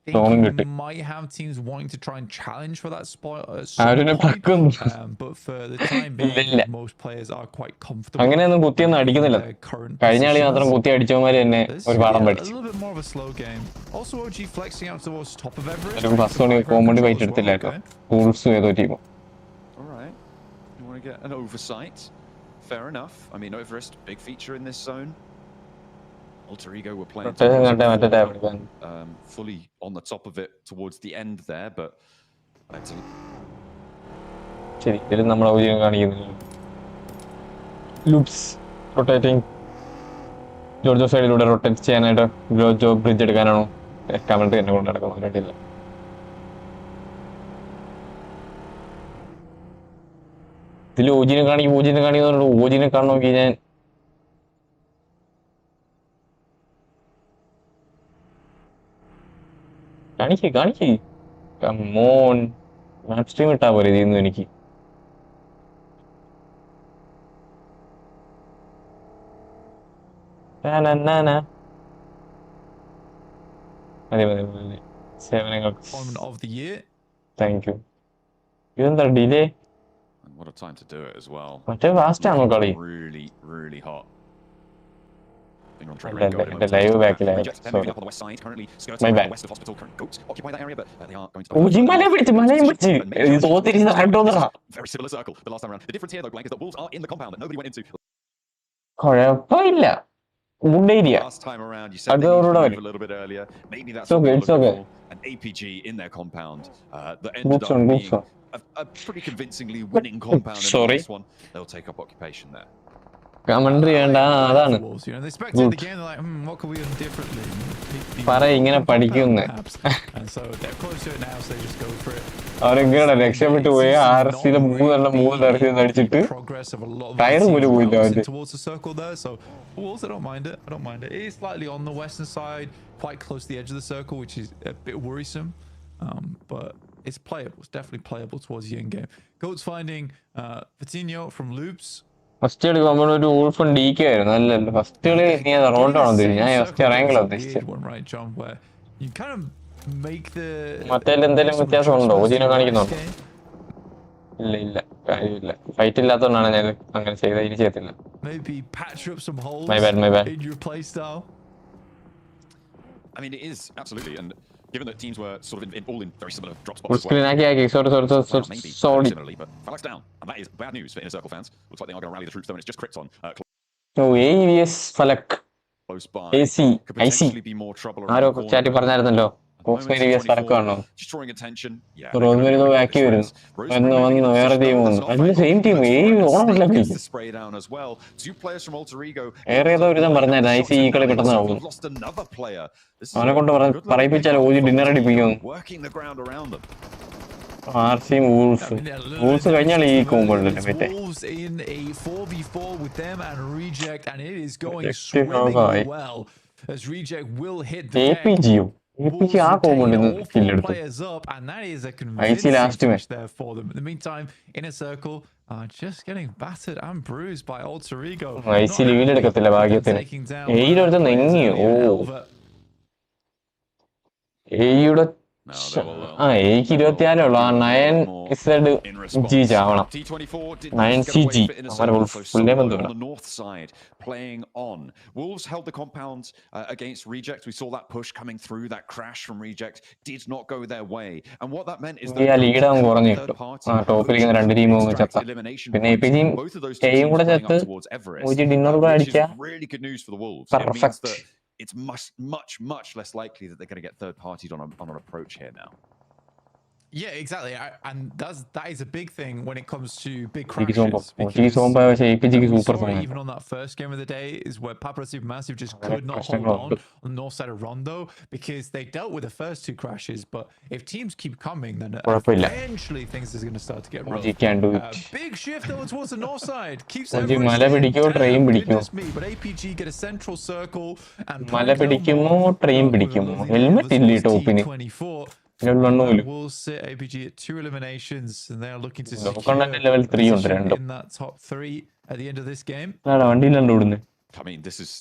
think you might have teams wanting to try and challenge for that spot at some point. But for the time being, most players are quite comfortable. അങ്ങനെയൊന്നും കുത്തിയൊന്നും അടിക്കുന്നില്ല. കഴിഞ്ഞ കളി മാത്രം കുത്തി അടിച്ചവന്മാര് തന്നെ ഒരു പാഠം പഠിച്ചു. Also, OG flexing out towards top of Everest. Comedy fight എടുത്തില്ലായിരുന്നു. ടൂൾസും ഏതോ ടീമോ. All right, you want to get an oversight? Fair enough. I mean, Everest, big feature in this zone. Alter Ego were playing fully on the top of it towards the end there, but loops rotating. George side rotate ചെയ്യാനായിട്ട് ജോർജോ bridge എടുക്കാനാണോ comment തന്നെ കൊണ്ട് നടക്കുന്നത് കണ്ടില്ല. ഇതിൽ ഓജിനെ കാണിക്കുന്നുള്ളൂ. ഓജിനെ കാണണം നോക്കി ഞാൻ കാണിക്ക് കമോൺ മാപ്പ് സ്ട്രീം ഇട്ടാ പോലെ ഇതിന്ന് എനിക്ക് താങ്ക് യു. ഇതെന്താ delay? what a time to do it as well. മറ്റേ ഫാസ്റ്റ് ആണോ കളി? Really hot. ലൈവ് ബാക്കിലായി. My bad. മലയും പിടിച്ച് കുഴപ്പമില്ല. Good area. Last time around, you said they needed to move a little bit earlier. Maybe that's what they're looking for. An APG in their compound that ended up being a pretty convincingly winning compound in this one. They'll take up occupation there. Commentary വേണ്ട, അതാണ് ഇങ്ങനെ പഠിക്കുന്നെ. അവരെങ്ങനെ രക്ഷപ്പെട്ടു പോയി. RC-യിലെ 3 തരത്തിൽ അടിച്ചിട്ട് tyre പോലും പോയില്ല അവര്. Wolves, I don't mind it. It is slightly on the western side, quite close to the edge of the circle, which is a bit worrisome. But it's playable. It's definitely playable towards the end game. Goat's finding Vitinho from loops. First കളി നമ്മളൊരു വൂൾഫും DK ആയിരുന്നു. അല്ലല്ലോ first കളി നീ റോണ്ടാണോ തിരിഞ്ഞു? ഞാൻ first റാങ്കിലാണ് ഉദ്ദേശിച്ചത്. മറ്റേ എന്തെങ്കിലും വ്യത്യാസം ഉണ്ടോ? ഓജിനെ കാണിക്കുന്നുണ്ടോ? ഇല്ല കാര്യമില്ല. ഫൈറ്റ് ഇല്ലാത്തതുകൊണ്ടാണ് ഞാൻ അങ്ങനെ ചെയ്ത. ഇനി ചെയ്യത്തില്ല. My bad. I mean, it is absolutely, and given that teams were sort of all in very similar drop spots. Sorry. But Falak's down, and that is bad news for Inner Circle fans. Looks like they are going to rally the troops though, and it's just crits on. AVS Falak. Close by. AC. Could potentially be more trouble around the corner. ചാറ്റി പറഞ്ഞായിരുന്നല്ലോ. Just drawing attention. Yeah. Rosemary back here. വന്നു വേറെ team വന്നു. അതിന് same team. The spray down as well. Two players from Alter Ego. ഏറെ ഒരുതം പറഞ്ഞായിരുന്നു IC ഈ കളി പെട്ടെന്നാവും. അവനെ കൊണ്ട് പറയിപ്പിച്ചാൽ ഓജി ഡിന്നർ അടിപ്പിക്കും. RC Wolves കഴിഞ്ഞാൽ ഈ കോമ്പോ ഉണ്ടല്ലോ മറ്റേ. APGയോ APG ആ കോമ്പോ ഉണ്ട് കില്ലെടുത്തു. IC last match. IC ലീവിലെടുക്കത്തില്ല ഭാഗ്യത്തിന്. ഏയിലൊരുത്ത നെങ്ങിയോ? ഏയുടെ എനിക്ക് 24 ഉള്ളു. 9Z ചാവണം. 9CG ഫുൾ നെയിം എന്തുവാണ്? Playing on. Wolves held the compound against Reject. We saw that push coming through. That crash from Reject did not go their way. And what that meant is that ടോപ്പിലിരിക്കുന്ന രണ്ട് ടീമും ചത്ത. പിന്നെ APGയും Aയും കൂടെ ചത്ത് ഓജി dinner കൂടെ അടിച്ചാ perfect. It's much less likely that they're going to get third partied on an approach here now. Yeah, exactly. And that is a big thing when it comes to big crashes. Even on that first game of the day is where Papra Supermassive just could not hold on the north side of Rondo because they dealt with the first two crashes. But if teams keep coming, then eventually things are going to start to get rough. Big shift though towards the north side. Keeps but APG get a central circle and T24. We'll sit APG at 2 eliminations, and they are looking to secure level 3 in that top 3 at the end of this game. I mean, this is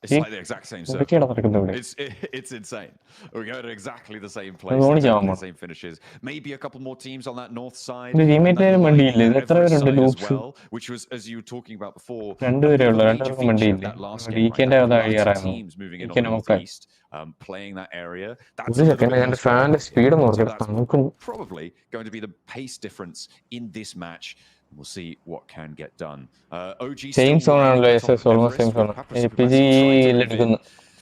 It's like the exact same circle. It's insane. We're going to exactly the same place, exactly the same finishes. Maybe a couple more teams on that north side. As well, which was, as you were talking about before, that last game, right? Teams moving in on the northeast, playing that area. That's probably going to be the pace difference in this match. We'll see what can get done. OG same zone and SS almost same zone. APG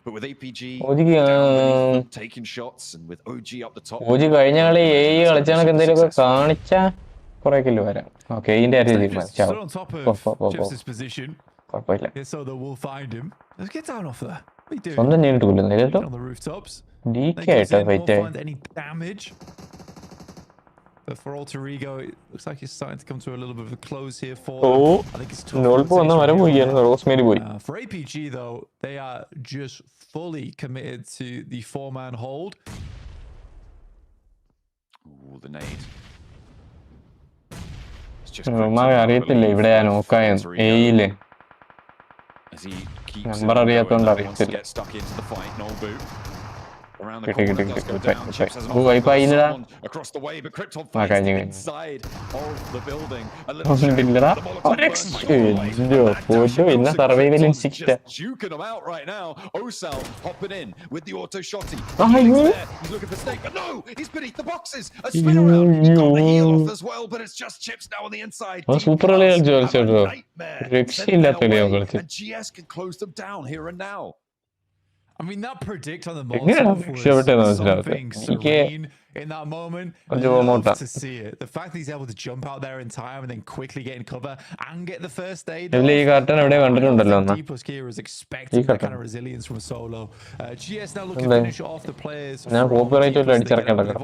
but with APG taking shots and with OG up the top. OG കഴിഞ്ഞാളെ AI കളിച്ചാനൊക്കെ എന്തെങ്കിലുമൊക്കെ കാണിച്ചാ കുറേ kill വരാം. Okay ഇതിന്റെ രീതി on top of Jeff's position. So that we'll find him. Let's get down off there. What are you doing? സ്വന്തം നേരിട്ട് കൊല്ലുന്നു കേട്ടോ. On the rooftops. DK ആയിട്ടാ fight. Any damage? But for Alter Ego, it looks like it's starting to come to a little bit of a close here for them. I think it's tough. For APG, though, they are just fully committed to the 4-man hold. Ooh, the nade. It's just as he keeps get stuck into the fight. No boot. Around the corner, does go down. Chips has an someone across the way, but Krypton finds him inside of the building. A little just juking him out right now. Osal hopping in with the auto shotty. He's looking for Snake, but no! He's beneath the boxes! A spin around. He's got the heal off as well, but it's just Chips now on the inside. Nightmare. And GS can close them down here and now. I mean, that predict on the Molotov was something serene in that moment. Love to see it. The fact that he's able to jump out there in time and then quickly get in cover and get the first aid. D plus Kia is expecting that kind of resilience from a solo. GS now looking to finish off the players. They've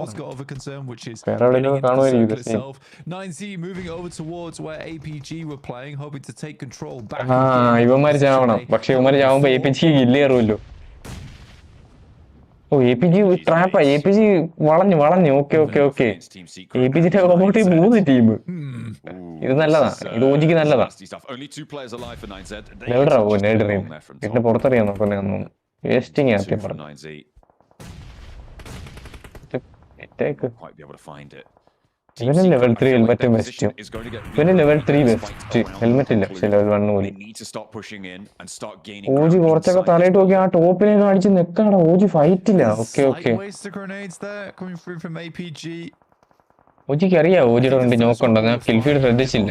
also got other concern, which is getting into the circle itself. 9Z moving over towards where APG were playing, hoping to take control back. Oh, APG trap. APG വളഞ്ഞു. Okay. APG robot മൂന്ന് team. ഇത് നല്ലതാ. ഇത് ഓജിക്ക് നല്ലതാ. എവിടെടാ നേടറി. ഇതിന്റെ പുറത്തറിയാൻ നോക്കുന്നേ. Wasting ആക്കി പറഞ്ഞു. Quite be able to find it. ഇവന് ലെവൽ 3 ഹെൽമെറ്റ് വെസ്റ്റ്. ഇവന് ലെവൽ 3 വെസ്റ്റ്. ഹെൽമെറ്റ് ഇല്ല. പക്ഷെ ലെവൽ 1 കൂടി. ഓജി കുറച്ചൊക്കെ തലയിട്ട് നോക്കി ആ ടോപ്പിനെ കാണിച്ച് നിൽക്കാണ്. ഓജി ഫൈറ്റ് ഇല്ല. ഓക്കെ. ഓജിക്ക് അറിയാം ഓജിയുടെ 2 നോക്കുണ്ടോ. ഞാൻ ഫിൽഫീഡ് ശ്രദ്ധിച്ചില്ല.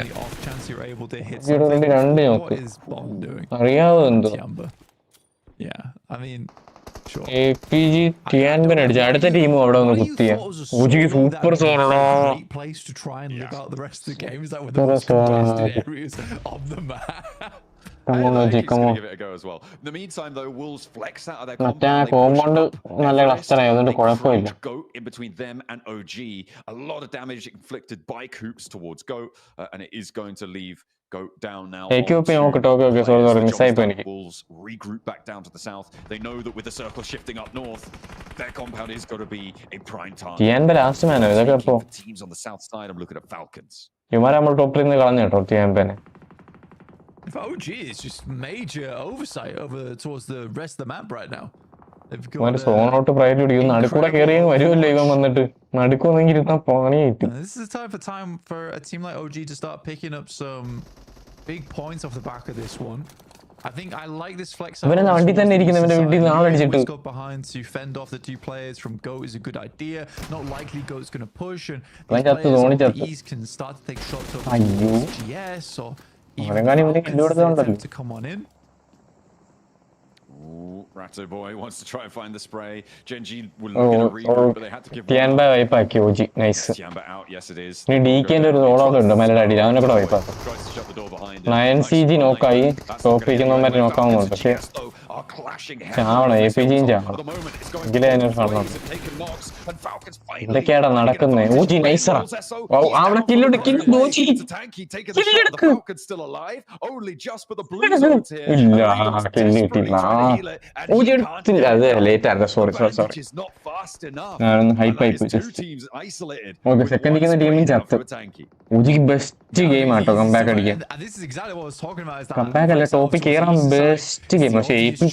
ഓജിയുടെ 2 നോക്ക് അറിയാവോ എന്തോ. APG TNB അടിച്ച അടുത്ത ടീം അവിടെ ഒന്ന് കുത്തിയ ഓജിക്ക് സൂപ്പർ സോണാ. മറ്റേ കോമ്പൗണ്ട് നല്ല ക്ലസ്റ്റർ ആയതുകൊണ്ട് കുഴപ്പമില്ല. In between them and OG, a lot of damage inflicted by Coops towards Goat, and it is going to leave Goat down now. Wolves regroup back down to the south. They know that with the circle shifting up north, their compound is going to be a prime target. Teams on the south side, I'm looking at Falcons. If OG is just major oversight over towards the rest of the map right now. This is the time for a team like OG to start picking up some big points off the back of this one. I think I like this flex. Got behind to fend off the 2 players from Goat is a good idea. Not likely Goat's going to push, and these players on the east can start to take shots over GS or even to come on in. Ooh, Ratto Boy wants to try and find the spray. Genji will get a regroup, but they had to give Tianba wipe OG. Nice. Tianba out, yes it is. DK ന്റെ ഒരു role out ഉണ്ട് melody. അവനെ കൂടെ wipe ആക്കും. 9CG നോക്കായി ടോപ്പിക്കുന്നവന്മാരെ നോക്കാവുന്നുണ്ട്. പക്ഷേ ചാവണം APGയും ചാവണം. എങ്കിലേ അതിനൊരു ഫലം. എന്തൊക്കെയാടാ നടക്കുന്നേ. ഓജി നൈസറാ. അവിടെ കില്ലുണ്ട്. ഓജി ഇല്ല കില്ലിട്ടില്ല. ഓജി എടുത്തില്ല. അത് ലേറ്റ് ആയിരുന്നു. സോറി. ഞാനൊന്ന് ഹൈപ്പ് ആയിപ്പോയി. ഓക്കെ സെക്കൻഡ് നിൽക്കുന്ന ടീമിൽ ചത്ത്. ഓജിക്ക് ബെസ്റ്റ് ഗെയിം ആട്ടോ കംബാക്ക് അടിക്കാൻ. കംബാക്ക് അല്ല ടോപ്പിൽ കയറാൻ ബെസ്റ്റ് ഗെയിം. പക്ഷെ APG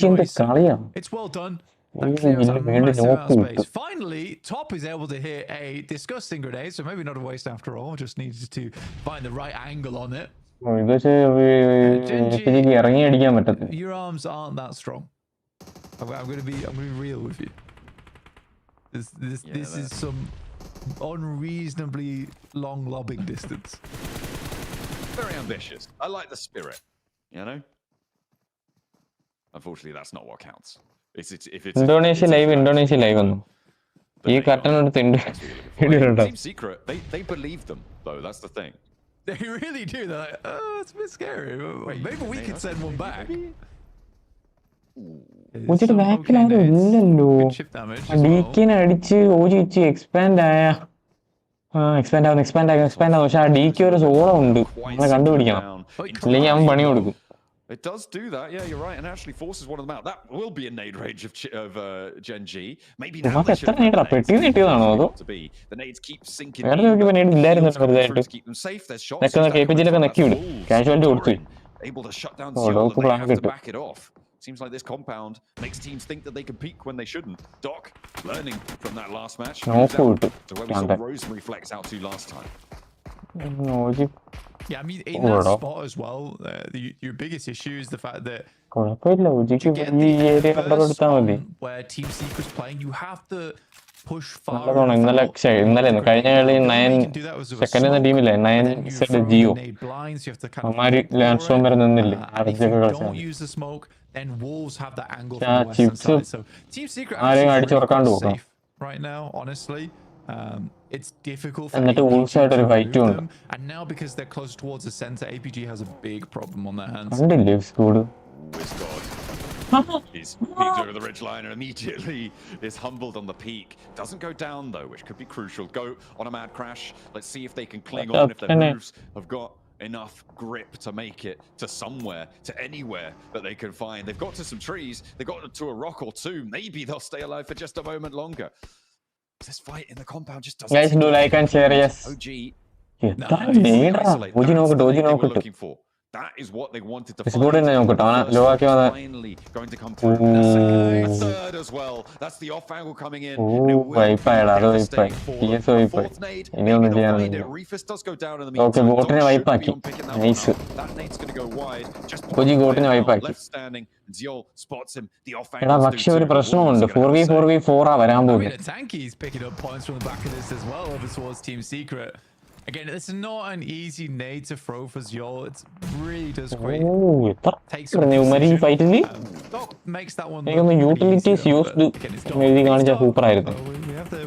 It's well done. That clears a massive amount of space. Finally, Top is able to hit a disgusting grenade, so maybe not a waste after all. Just needs to find the right angle on it. Your arms aren't that strong. I'm gonna be real with you. This is some unreasonably long lobbing distance. Very ambitious. I like the spirit. You know. Unfortunately, that's not what counts. Indonesia live on. You Team Secret, they believe them though. That's the thing. They really do. They're like, oh, it's a bit scary. Maybe we could send one back. Good chip damage. It does do that, yeah, you're right, and actually forces one of them out. That will be a nade range of Gen G. Maybe now they should have to be. The nades keep sinking in, to keep them safe. There's shots. Able to shut down Ziol, and they have to back it off. Seems like this compound makes teams think that they can peak when they shouldn't. Doc, learning from that last match. To where we saw Rosemary flex out to last time. Yeah, I mean, in that spot as well, your biggest issue is the fact that to get the burst on where Team Secret's playing, you have to push far. You can do that with a smoke, and then you throw grenade blinds, you have to kind of and if you don't use the smoke, then Wolves have that angle from the western side. So Team Secret actually is really safe right now, honestly. It's difficult for APG to remove them, and now because they're close towards the center, APG has a big problem on their hands. He's peeked over the ridgeline and immediately is humbled on the peak. Doesn't go down though, which could be crucial. Go on a mad crash. Let's see if they can cling on, if their moves have got enough grip to make it to somewhere, to anywhere that they can find. They've got to some trees, they've got to a rock or two. Maybe they'll stay alive for just a moment longer. This fight in the compound just doesn't. Guys, do like and share, yes. OG. Looking for. That is what they wanted to find. Finally going to come through. Third as well. That's the off angle coming in. Fourth nade. Refus does go down in the meantime. Nice. That nade's going to go wide. Just left standing. Ziol spots him. The off angle. 4v4 Tanky's picking up points from the back of this as well over towards Team Secret. Again, it's not an easy nade to throw for Ziol. It really does great. Takes some precision. Doc makes that one look utilities used. We have the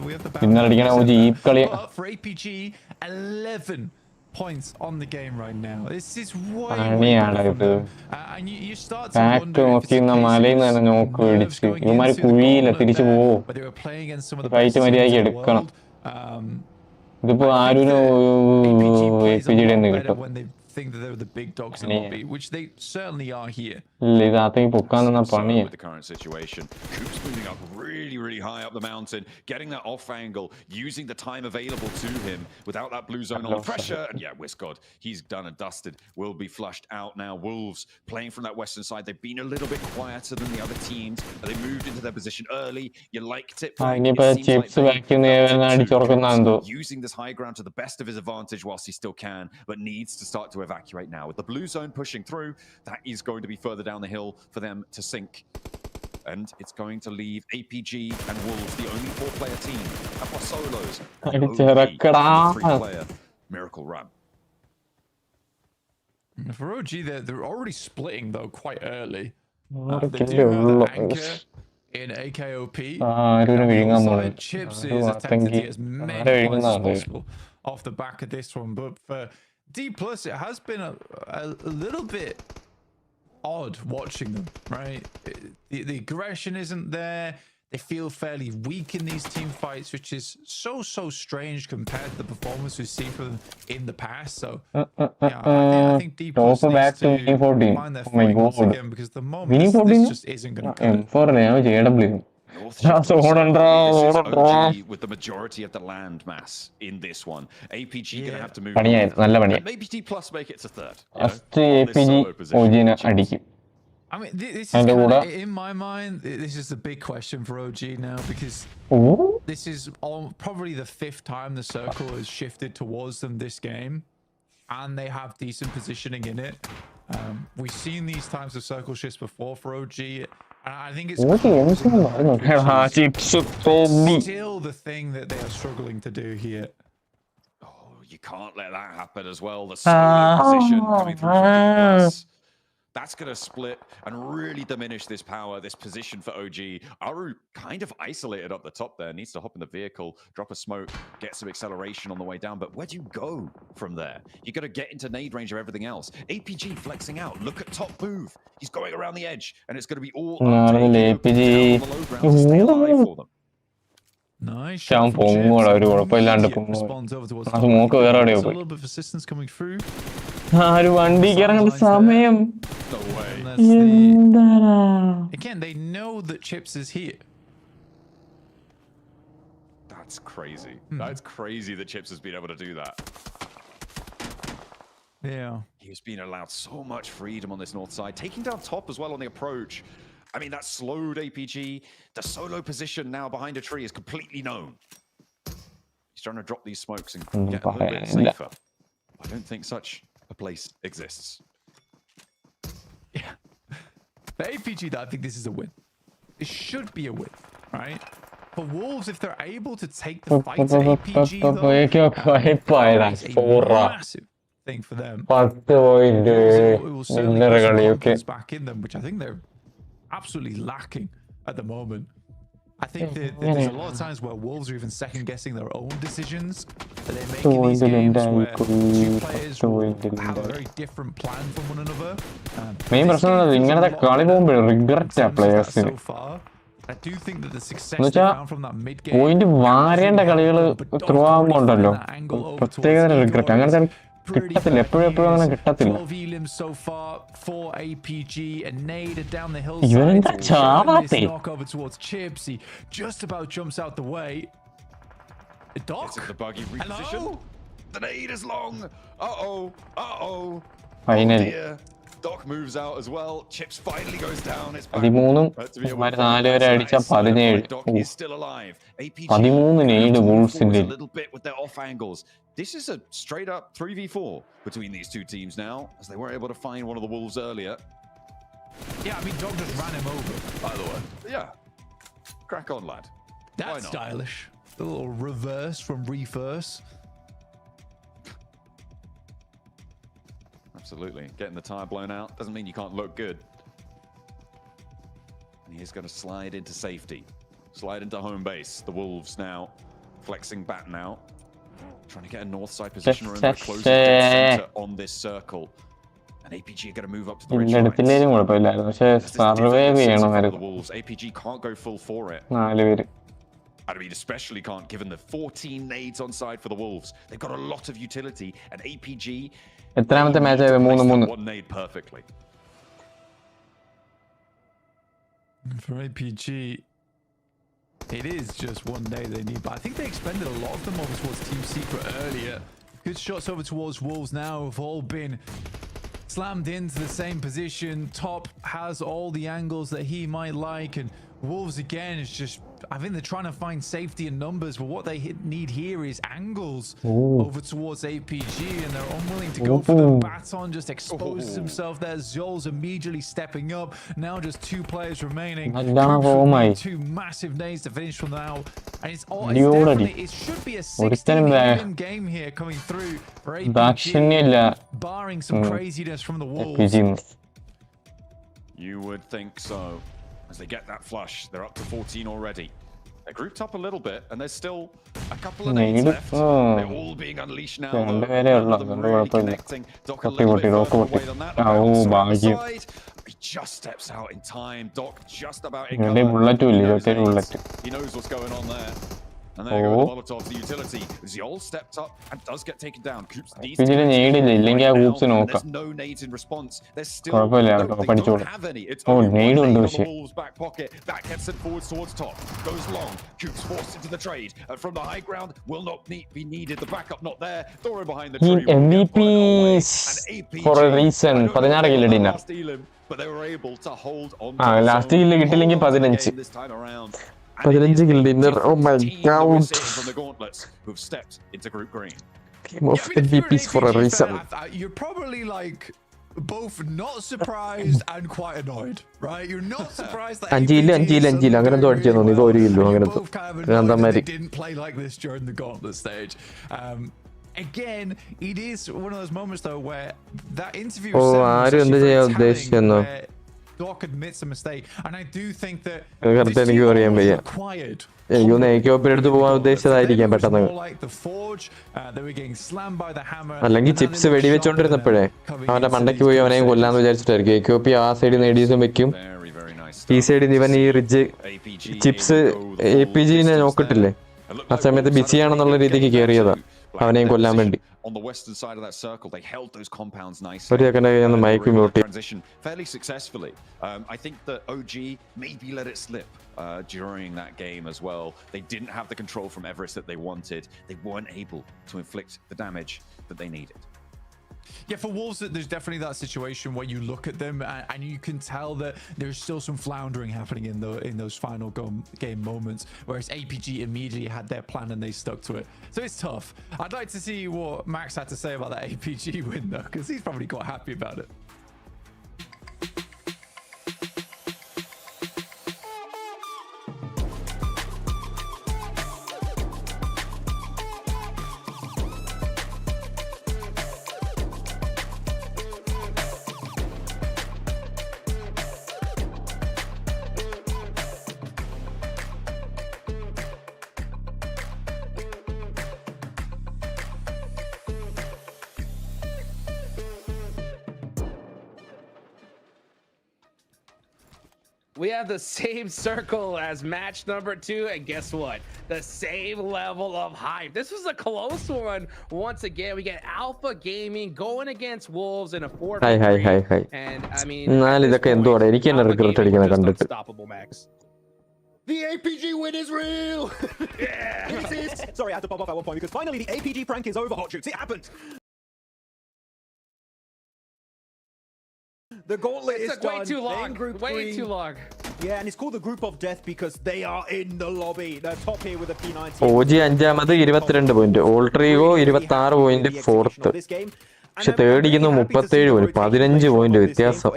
but for APG, 11 points on the game right now. This is way better from them. And you start to wonder if it's a case of nerves going into the gauntlet where they were playing against some of the best teams in the world. APG plays a lot better when they think that they're the big dogs in the lobby, which they certainly are here. With the current situation, Coop's moving up really high up the mountain, getting that off angle, using the time available to him without that blue zone on pressure. And yeah, Wiscod, he's done and dusted, will be flushed out now. Wolves playing from that western side. They've been a little bit quieter than the other teams, but they moved into their position early. You liked it. Using this high ground to the best of his advantage whilst he still can, but needs to start to evacuate now. With the blue zone pushing through, that is going to be further down the hill for them to sink. And it's going to leave APG and Wolves, the only 4-player team, at solos. Three-player miracle run. For OG, they're already splitting though quite early. They do have the anchor in AKOP. Alongside Chips is attempting to get as many points as possible off the back of this one. But for D+, it has been a little bit odd watching them, right? The aggression isn't there. They feel fairly weak in these team fights, which is so strange compared to the performance we've seen from them in the past. So yeah, I think D+ needs to find their footing once again, because at the moment this just isn't going to cut. This is OG with the majority of the land mass in this one. APG going to have to move on. Maybe D+ make it to third. I mean, this is kinda, in my mind, this is the big question for OG now, because this is probably the 5th time the circle has shifted towards them this game, and they have decent positioning in it. We've seen these types of circle shifts before for OG, and I think it's still the thing that they are struggling to do here. Oh, you can't let that happen as well. The solo position coming through for D+. That's going to split and really diminish this power, this position for OG. Aru kind of isolated up the top there. Needs to hop in the vehicle, drop a smoke, get some acceleration on the way down. But where do you go from there? You got to get into nade range of everything else. APG flexing out. Look at top move. He's going around the edge, and it's going to be all up to APG on the low ground to stay alive for them. Nice. Responds over towards a little bit of assistance coming through. No way. Again, they know that Chips is here. That's crazy. That's crazy that Chips has been able to do that. Yeah. He's been allowed so much freedom on this north side, taking down top as well on the approach. I mean, that slowed APG. The solo position now behind a tree is completely known. He's trying to drop these smokes and get a little bit safer. I don't think such a place exists. Yeah. For APG, I think this is a win. It should be a win, right? For Wolves, if they're able to take the fight to APG, though, it's a massive thing for them. It will certainly put some confidence back in them, which I think they're absolutely lacking at the moment. I think that there's a lot of times where Wolves are even second guessing their own decisions that they make in these games, where two players will have a very different plan from one another. So far, I do think that the success they found from that mid game pretty 12 elims so far for APG, and nade down the hillside. This knock over towards Chips. He just about jumps out the way. Doc? The buggy reposition. The nade is long. Uh-oh. Finally. Oh dear. Doc moves out as well. Chips finally goes down. It's back. Doc is still alive. APG a little bit with their off angles. This is a straight up 3v4 between these two teams now, as they were able to find one of the Wolves earlier. Yeah, I mean, Doc just ran him over, by the way. Yeah. Crack on, lad. That's stylish. A little reverse from reverse. Absolutely. Getting the tire blown out doesn't mean you can't look good. And he is going to slide into safety. Slide into home base. The Wolves now flexing back now. Trying to get a north side position or a closer center on this circle. And APG are going to move up to the ridge lines. The Wolves. APG can't go full for it. I mean, especially can't, given the 14 nades on side for the Wolves. They've got a lot of utility, and APG one nade perfectly. For APG, it is just one day they need, but I think they expended a lot of them over towards Team Secret earlier. Good shots over towards Wolves now have all been slammed into the same position. Top has all the angles that he might like, and Wolves again is just, I think they're trying to find safety in numbers, but what they need here is angles over towards APG, and they're unwilling to go for the baton, just exposes himself there. Zol's immediately stepping up. Now just 2 players remaining. Two massive nades to finish from now. And it's definitely, it should be a 16 game here coming through for APG, barring some craziness from the Wolves. You would think so. As they get that flush, they're up to 14 already. They're grouped up a little bit, and there's still a couple of nades left. They're all being unleashed now, though. Really connecting. Doc a little bit further away than that. He just steps out in time. Doc just about in cover. He knows what's going on there. And there you go, the Molotovs, the utility. Zol stepped up and does get taken down. Coops needs to get there's no nades in response. There's still they don't have any. It's only one nade on the Wolves' back pocket. That gets it forwards towards top. Goes long. Coops forced into the trade. From the high ground, will not be needed. The backup not there. Thorin behind the tree. MVP for a reason. but they were able to hold on Ah, to last the kill zone, കിട്ടില്ലെങ്കിൽ hold on to the 15. game this time around. 15 kill dinner. Oh my Team that we're god. seeing from the Gauntlets who've stepped into Group Green. Team of Yeah, I mean, if you're an MVPs for a APG reason. fan, you're probably like both not surprised and quite annoyed, right? You're not surprised that അഞ്ചില് APG is suddenly അങ്ങനെ എന്തോ doing അടിച്ചു really തോന്നി. ഇത് well, ഒരു kilo and അങ്ങനെ you're എന്തോ. both kind of annoyed that കാന്തമാരി. they didn't play like this during the Gauntlet stage. Again, it is one of those moments though where that interview Oh, was ആരും എന്ത് ചെയ്യാൻ ഉദ്ദേശിച്ചെന്നോ? Doc admits a mistake, and I do think that correct this എനിക്ക് team പറയാൻ almost വയ്യ. required എനിക്ക് തോന്നുന്നു എക്യോപ്പിയുടെ അടുത്ത് പോകാൻ ഉദ്ദേശിച്ചതായിരിക്കാം For them, it was പെട്ടെന്ന്. more like the Forge, they were getting slammed by the hammer, അല്ലെങ്കിൽ and now chips they look വെടിവെച്ചോണ്ടിരുന്നപ്പോഴേ sharper than അവന്റെ coming മണ്ടയ്ക്ക് into പോയി these അവനെയും group കൊല്ലാന്ന് stages. വിചാരിച്ചിട്ടായിരിക്കും. എക്യോപ്പി ആ സൈഡിൽ നിന്ന് എഡീസും വെക്കും. Very, very nice ഈ start. സൈഡിൽ ഇവൻ ഈ ridge APG chips able to go the full APG നെ distance നോക്കിട്ടില്ലേ? there. It looked ആ like സമയത്ത് Wolves had a ബിസിയാണെന്നുള്ള pretty good രീതിക്ക് game there കയറിയതാ too. അവനെയും Black കൊല്ലാൻ position വേണ്ടി. on the western side of that circle, they held those compounds nicely. ഒരു second ഞാൻ mic They were able mute to ചെയ്യും. transition fairly successfully. I think that OG maybe let it slip during that game as well. They didn't have the control from Everest that they wanted. They weren't able to inflict the damage that they needed. Yeah, for Wolves, there's definitely that situation where you look at them and you can tell that there's still some floundering happening in those final game moments, whereas APG immediately had their plan and they stuck to it. So it's tough. I'd like to see what Max had to say about that APG win, though, because he's probably quite happy about it. We have the same circle as match number 2, and guess what? The same level of hype. This was a close one. Once again, we get Alpha Gaming going against Wolves in a 4v3. Hi. And I mean, എന്നാലും ഇതൊക്കെ എന്തുവാണ് എനിക്ക് തന്നെ regret അടിക്കുന്നത് കണ്ടിട്ട്. unstoppable, Max. The APG win is real! Yeah! It is! Sorry, I had to pop off at one point because finally the APG prank is over, Hot Chooks. It happened! The gauntlet is done. Way too long. Way too long. Yeah, and it's called the Group of Death because they are in the lobby. They're top here with a P19. OG അഞ്ചാമത് 22 point, alter ego 26 point fourth. പക്ഷെ third ഇരിക്കുന്നു 37 point, 15 point വ്യത്യാസം.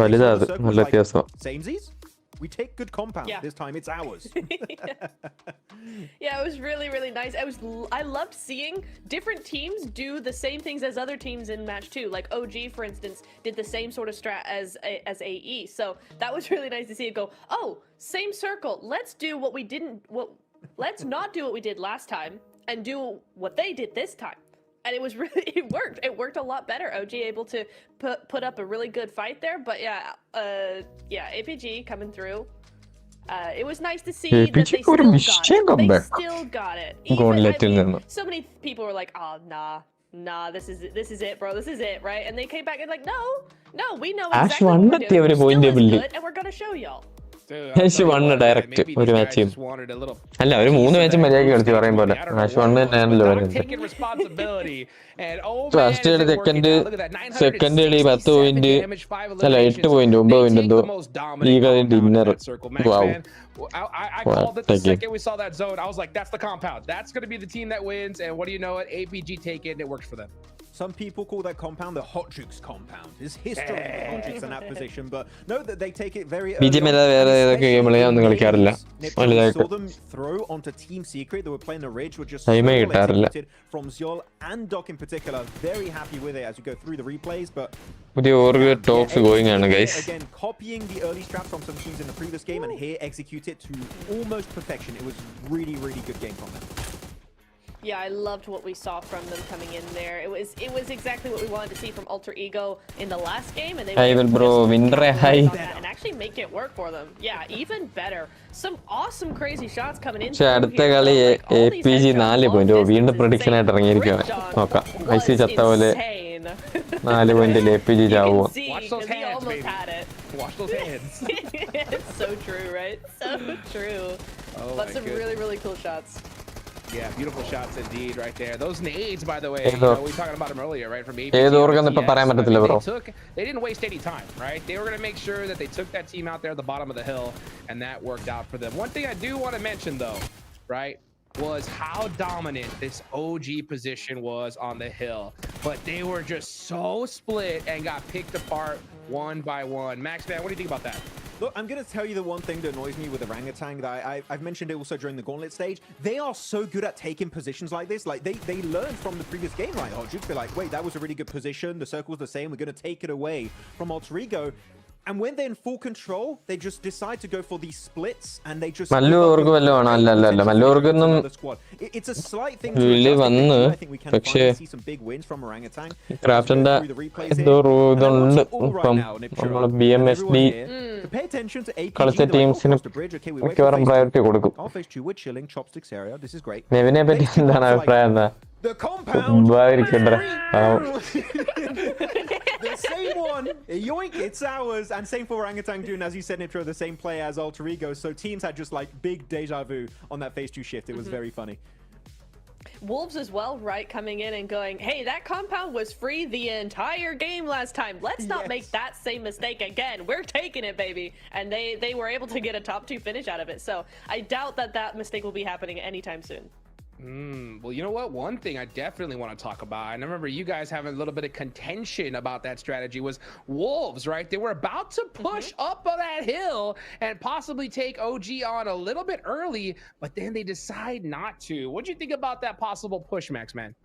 വലുതാ അത്, നല്ല വ്യത്യാസം. We take good compound. This time it's ours. Yeah, it was really, really nice. I loved seeing different teams do the same things as other teams in match 2. Like OG, for instance, did the same sort of strat as AE. So that was really nice to see it go, oh, same circle. Let's let's not do what we did last time and do what they did this time. And it was really, it worked. It worked a lot better. OG able to put up a really good fight there. But yeah, APG coming through. It was nice to see that they still got it. They still got it. Even, so many people were like, oh, nah, this is it, bro. This is it, right? And they came back and like, no, we know exactly what we're doing. We're still as good, and we're going to show y'all. Ash one direct ഒരു match അല്ല ഒരു 3 match മര്യാദയ്ക്ക് കളിച്ചു പറയും പോലെ. Ash one തന്നെയാണല്ലോ വരുന്നത്. First second കളി 10 പോയിന്റ് അല്ല 8 പോയിന്റ് 9 പോയിന്റ് എന്തോ ഈ കളി dinner. I called it the second we saw that zone. I was like, that's the compound. That's going to be the team that wins. And what do you know? APG take it, and it works for them. Some people call that compound the Hot Jukes compound. There's history of Hot Jukes in that position, but know that they take it very early. Saw them throw onto Team Secret. They were playing the Ridge, which just so well executed from Zyol and Doc in particular. Very happy with it as you go through the replays, but talks going on, guys. Again, copying the early strat from some teams in the previous game, and here execute it to almost perfection. It was really, really good game from them. Yeah, I loved what we saw from them coming in there. It was exactly what we wanted to see from Alter Ego in the last game, and they and actually make it work for them. Yeah, even better. Some awesome crazy shots coming in. അടുത്ത കളി APG 4 point വീണ്ടും prediction ആയിട്ട് ഇറങ്ങിയിരിക്കുകയാണ്. നോക്കാം IC ചത്ത പോലെ 4 പോയിന്റിൽ APG ചാവുമോ? Watch those hands, baby. Watch those hands. It's so true, right? So true. But some really, really cool shots. Yeah, beautiful shots indeed right there. Those nades, by the way, we were talking about them earlier, right? From APG. They didn't waste any time, right? They were going to make sure that they took that team out there at the bottom of the hill, and that worked out for them. One thing I do want to mention, though, right, was how dominant this OG position was on the hill. But they were just so split and got picked apart one by one. Max, man, what do you think about that? Look, I'm going to tell you the one thing that annoys me with Orangutan that I've mentioned it also during the Gauntlet stage. They are so good at taking positions like this. Like, they learned from the previous game, right? Hotjuice, be like, wait, that was a really good position. The circle's the same. We're going to take it away from Alter Ego. And when they're in full control, they just decide to go for these splits, and they just... It's a slight thing to adjust. I think we can finally see some big wins from Orangutan. Pay attention to APG across the bridge. Okay, we wait for phase 2. We're chilling. Chopsticks area. This is great. The compound. The same one. Yoink, it's ours. And same for Orangutan Dune, as you said, Nitro, the same player as Alter Ego. So teams had just like big deja vu on that phase 2 shift. It was very funny. Wolves as well, right, coming in and going, hey, that compound was free the entire game last time. Let's not make that same mistake again. We're taking it, baby. And they were able to get a top 2 finish out of it. So I doubt that mistake will be happening anytime soon. Well, you know what? One thing I definitely want to talk about, and I remember you guys having a little bit of contention about that strategy, was Wolves, right? They were about to push up on that hill and possibly take OG on a little bit early, but then they decide not to. What do you think about that possible push, Max, man?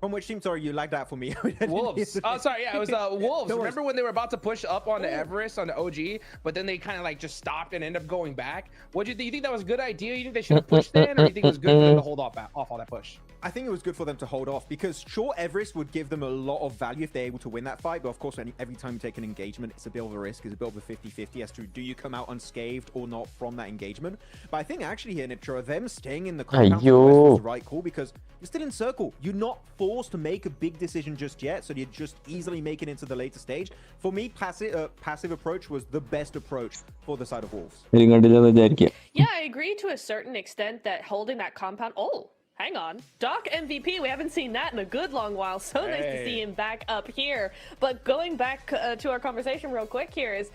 From which team, sorry, you lagged that for me. Wolves. Oh, sorry, yeah, it was Wolves. Remember when they were about to push up on the Everest, on the OG, but then they kind of like just stopped and ended up going back? What do you think? You think that was a good idea? You think they should have pushed then, or you think it was good for them to hold off all that push? I think it was good for them to hold off, because sure, Everest would give them a lot of value if they're able to win that fight, but of course, every time you take an engagement, it's a bit of a risk. It's a bit of a 50-50 as to do you come out unscathed or not from that engagement. But I think actually here, Nitro, them staying in the compound was the right call, because you're still in circle. You're not forced to make a big decision just yet, so you just easily make it into the later stage. For me, passive approach was the best approach for the side of Wolves. Yeah, I agree to a certain extent that holding that compound... Oh, hang on. Doc MVP, we haven't seen that in a good long while. So nice to see him back up here. But going back to our conversation real quick here is,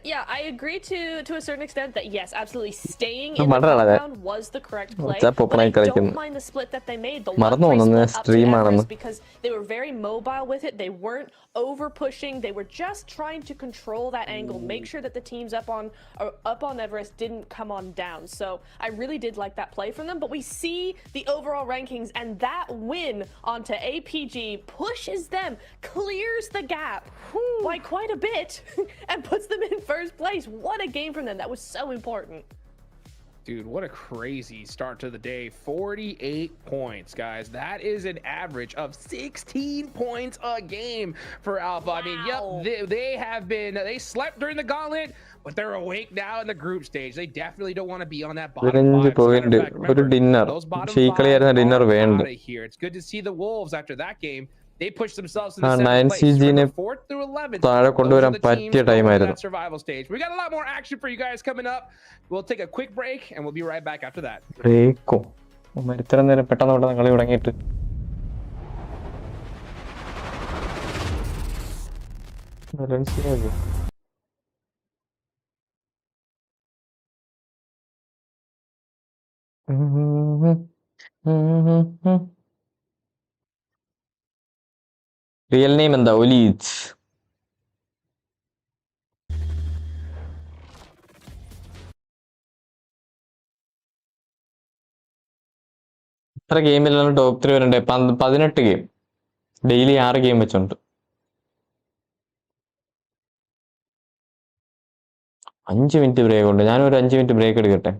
yeah, I agree to a certain extent that yes, absolutely staying in the compound was the correct play. But I don't mind the split that they made. The 1-3 split up to Everest, because they were very mobile with it. They weren't over pushing. They were just trying to control that angle, make sure that the teams up on Everest didn't come on down. So I really did like that play from them. But we see the overall rankings, and that win onto APG pushes them, clears the gap by quite a bit, and puts them in first place. What a game from them. That was so important. Dude, what a crazy start to the day. 48 points, guys. That is an average of 16 points a game for Alpha. Wow. I mean, yep, they slept during the gauntlet, but they're awake now in the group stage. They definitely don't want to be on that bottom five. Remember, those bottom five are out of here. It's good to see the Wolves after that game. They pushed themselves to the 7th place. From the 4th through 11th, those are the teams going to that survival stage. We got a lot more action for you guys coming up. We'll take a quick break, and we'll be right back after that. Real name and the Olids. എത്ര ഗെയിമിലാണ് top 3 വരണ്ടേ? 18 game. Daily 6 game വെച്ചുണ്ട്. 5 minute break ഉണ്ട്. ഞാനൊരു 5 minute break എടുക്കട്ടെ.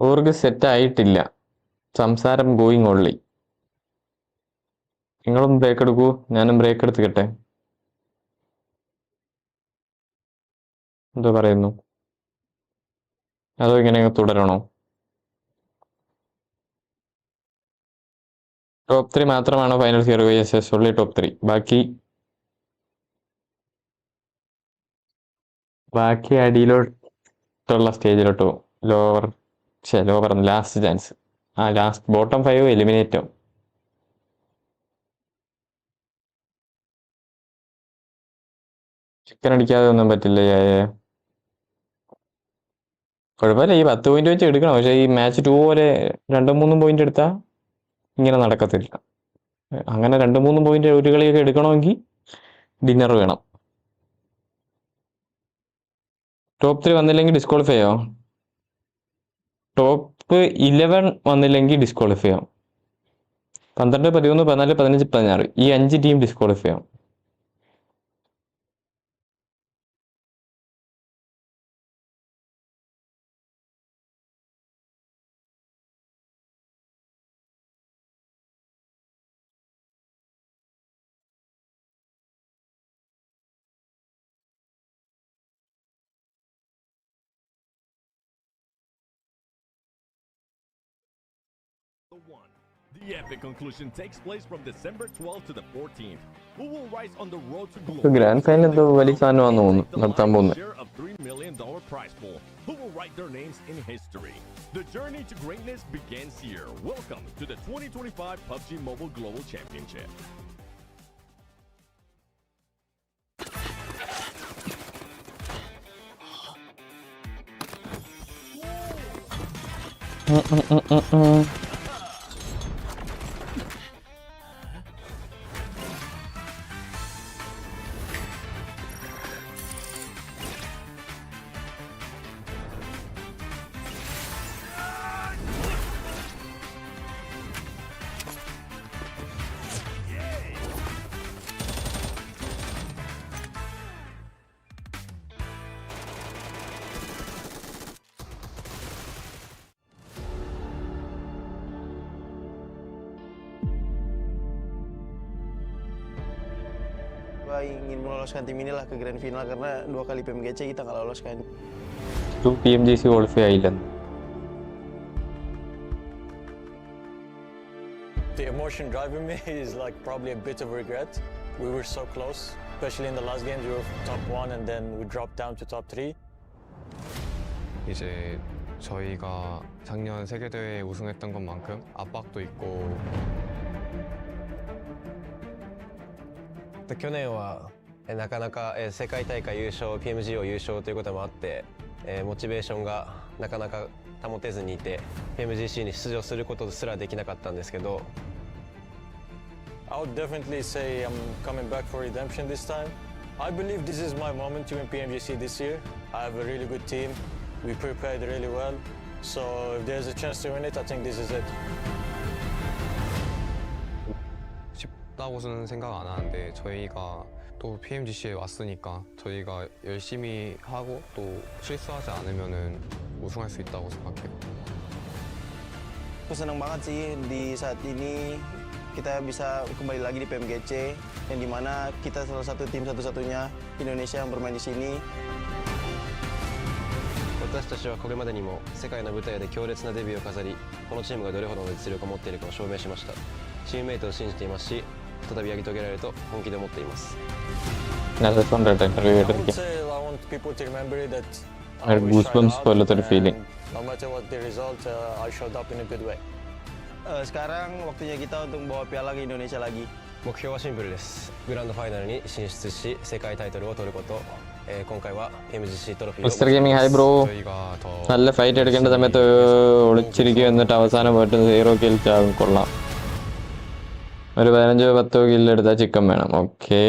ഓർക്ക് set ആയിട്ടില്ല. സംസാരം going only. നിങ്ങളും ബ്രേക്ക് എടുക്കൂ, ഞാനും ബ്രേക്ക് എടുത്തിക്കട്ടെ. എന്തോ പറയുന്നു? അതോ ഇങ്ങനെ തുടരണോ? ടോപ്പ് 3 മാത്രമാണോ final hero? Yes yes, only top 3. ബാക്കി അടിയിലോട്ടുള്ള സ്റ്റേജിലോട്ട് പോകും. Lower lower last chance. Last bottom 5 eliminate ആവും. ചിക്കൻ അടിക്കാതെ ഒന്നും പറ്റില്ല. കുഴപ്പമില്ല, ഈ 10 പോയിന്റ് വെച്ച് എടുക്കണം. പക്ഷേ ഈ മാച്ച് 2 പോലെ 2-3 പോയിന്റ് എടുത്താൽ ഇങ്ങനെ നടക്കത്തില്ല. അങ്ങനെ 2-3 പോയിന്റ് ഒരു കളിയൊക്കെ എടുക്കണമെങ്കിൽ ഡിന്നർ വേണം. ടോപ്പ് 3 വന്നില്ലെങ്കിൽ ഡിസ്ക്വാളിഫൈ ആവും. ടോപ്പ് 11 വന്നില്ലെങ്കിൽ ഡിസ്ക്വാളിഫൈ ആവും. 12, 13, 14, 15, 16 ഈ 5 ടീം ഡിസ്ക്വാളിഫൈ ആവും. The epic conclusion takes place from December 12th to the 14th. Who will rise on the road to glory? Grand final എന്തോ വലിയ സാധനമാണെന്ന് തോന്നുന്നു നടത്താൻ പോകുന്നത്. Share of $3 million prize pool. Who will write their names in history? The journey to greatness begins here. Welcome to the 2025 PUBG Mobile Global Championship. Ingin meloloskan tim inilah ke grand final karena 2 kali PMGC kita nggak loloskan. 2 PMGC qualify ആയില്ല. The emotion driving me is like probably a bit of regret. We were so close, especially in the last games. We were top 1 and then we dropped down to top 3. 이제 저희가 작년 세계대회 우승했던 것만큼 압박도 있고 去年はなかなか世界大会優勝 PMG を優勝ということもあってモチベーションがなかなか保てずにいて PMGC に出場することすらできなかったんですけど I would definitely say I'm coming back for redemption this time. I believe this is my moment to win PMGC this year. I have a really good team. We prepared really well. So if there's a chance to win it, I think this is it. 쉽다고는 생각 안 하는데 저희가 또 PMGC에 왔으니까 저희가 열심히 하고 또 실수하지 않으면은 우승할 수 있다고 생각해요. Aku senang banget sih di saat ini kita bisa kembali lagi di PMGC yang dimana kita salah satu tim satu-satunya Indonesia yang bermain di sini. 私たちはこれまでにも世界の舞台で強烈なデビューを飾り、このチームがどれほどの実力を持っているかを証明しました。チームメイトを信じていますし、再びやり遂げられると本気で思っています。I would say I want people to remember that I goosebumps പോലത്തെ ഒരു feeling. No matter what the result, I showed up in a good way. Sekarang waktunya kita untuk bawa piala ke Indonesia lagi. 目標はシンプルです。グランドファイナルに進出し、世界タイトルを取ること。今回は PMGC トロフィーを。മിസ്റ്റർ gaming hi bro. നല്ല fight എടുക്കേണ്ട സമയത്ത് ഒളിച്ചിരിക്കുക എന്നിട്ട് അവസാനം പോയിട്ട് 0 kill ചാകും. കൊള്ളാം. ഒരു 15-10 കില്ല് എടുത്താൽ ചിക്കൻ വേണം. ഓക്കെ,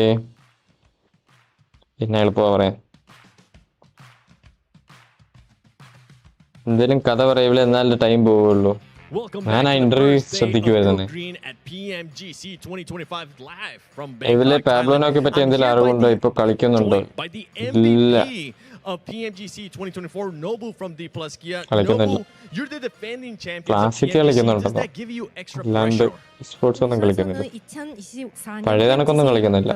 പിന്നെ എളുപ്പമാ പറയാൻ. എന്തേലും കഥ പറയവില്ല, എന്നാലും ടൈം പോവുള്ളൂ. ഞാൻ ആ ഇന്റർവ്യൂ ശ്രദ്ധിക്കുമായിരുന്നു. ഇവലെ പാബ്ലോനൊക്കെ പറ്റി എന്തെങ്കിലും അറിവുണ്ടോ? ഇപ്പൊ കളിക്കുന്നുണ്ടോ? ഇല്ല, കളിക്കുന്നില്ല. ക്ലാസിക് കളിക്കുന്നുണ്ടോ? അല്ലാണ്ട് സ്പോർട്സ് ഒന്നും കളിക്കുന്നില്ല. പഴയ കണക്കൊന്നും കളിക്കുന്നില്ല.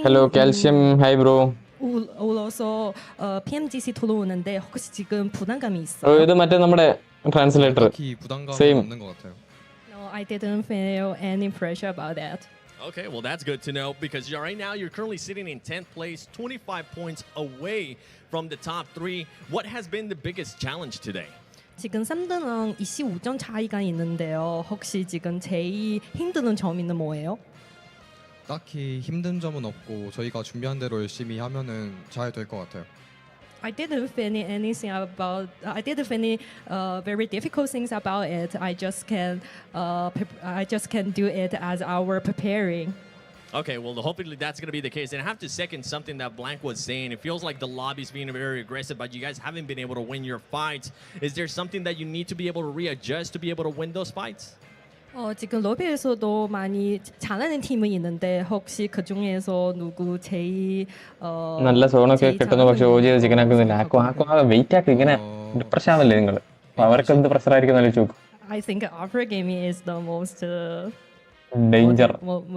Hello calcium, hi bro. 올라서 PMGC 돌아오는데 혹시 지금 부담감이 있어요? ഇത് മറ്റേ നമ്മുടെ translator same. No, I didn't feel any pressure about that. Okay, well, that's good to know because right now you're currently sitting in 10th place, 25 points away from the top 3. What has been the biggest challenge today? 지금 3등은 25점 차이가 있는데요. 혹시 지금 제일 힘드는 점은 뭐예요? 딱히 힘든 점은 없고 저희가 준비한 대로 열심히 하면은 잘 될 것 같아요. I didn't feel anything about. I didn't feel very difficult things about it. I just can do it as our preparing. Okay, well, hopefully that's going to be the case. And I have to second something that Blank was saying. It feels like the lobby's being very aggressive, but you guys haven't been able to win your fights. Is there something that you need to be able to readjust to be able to win those fights? 지금 로비에서도 많이 잘하는 팀이 있는데 혹시 그 중에서 누구 제일 നല്ല സോണൊക്കെ കിട്ടുന്നു പക്ഷെ ഓജി അത് chicken ആക്കുന്നില്ല wait ആക്കി ഇങ്ങനെ depression ആവല്ലേ നിങ്ങൾ അവർക്ക് എന്ത് pressure ആയിരിക്കും നല്ല chalk I think upper gaming is the most danger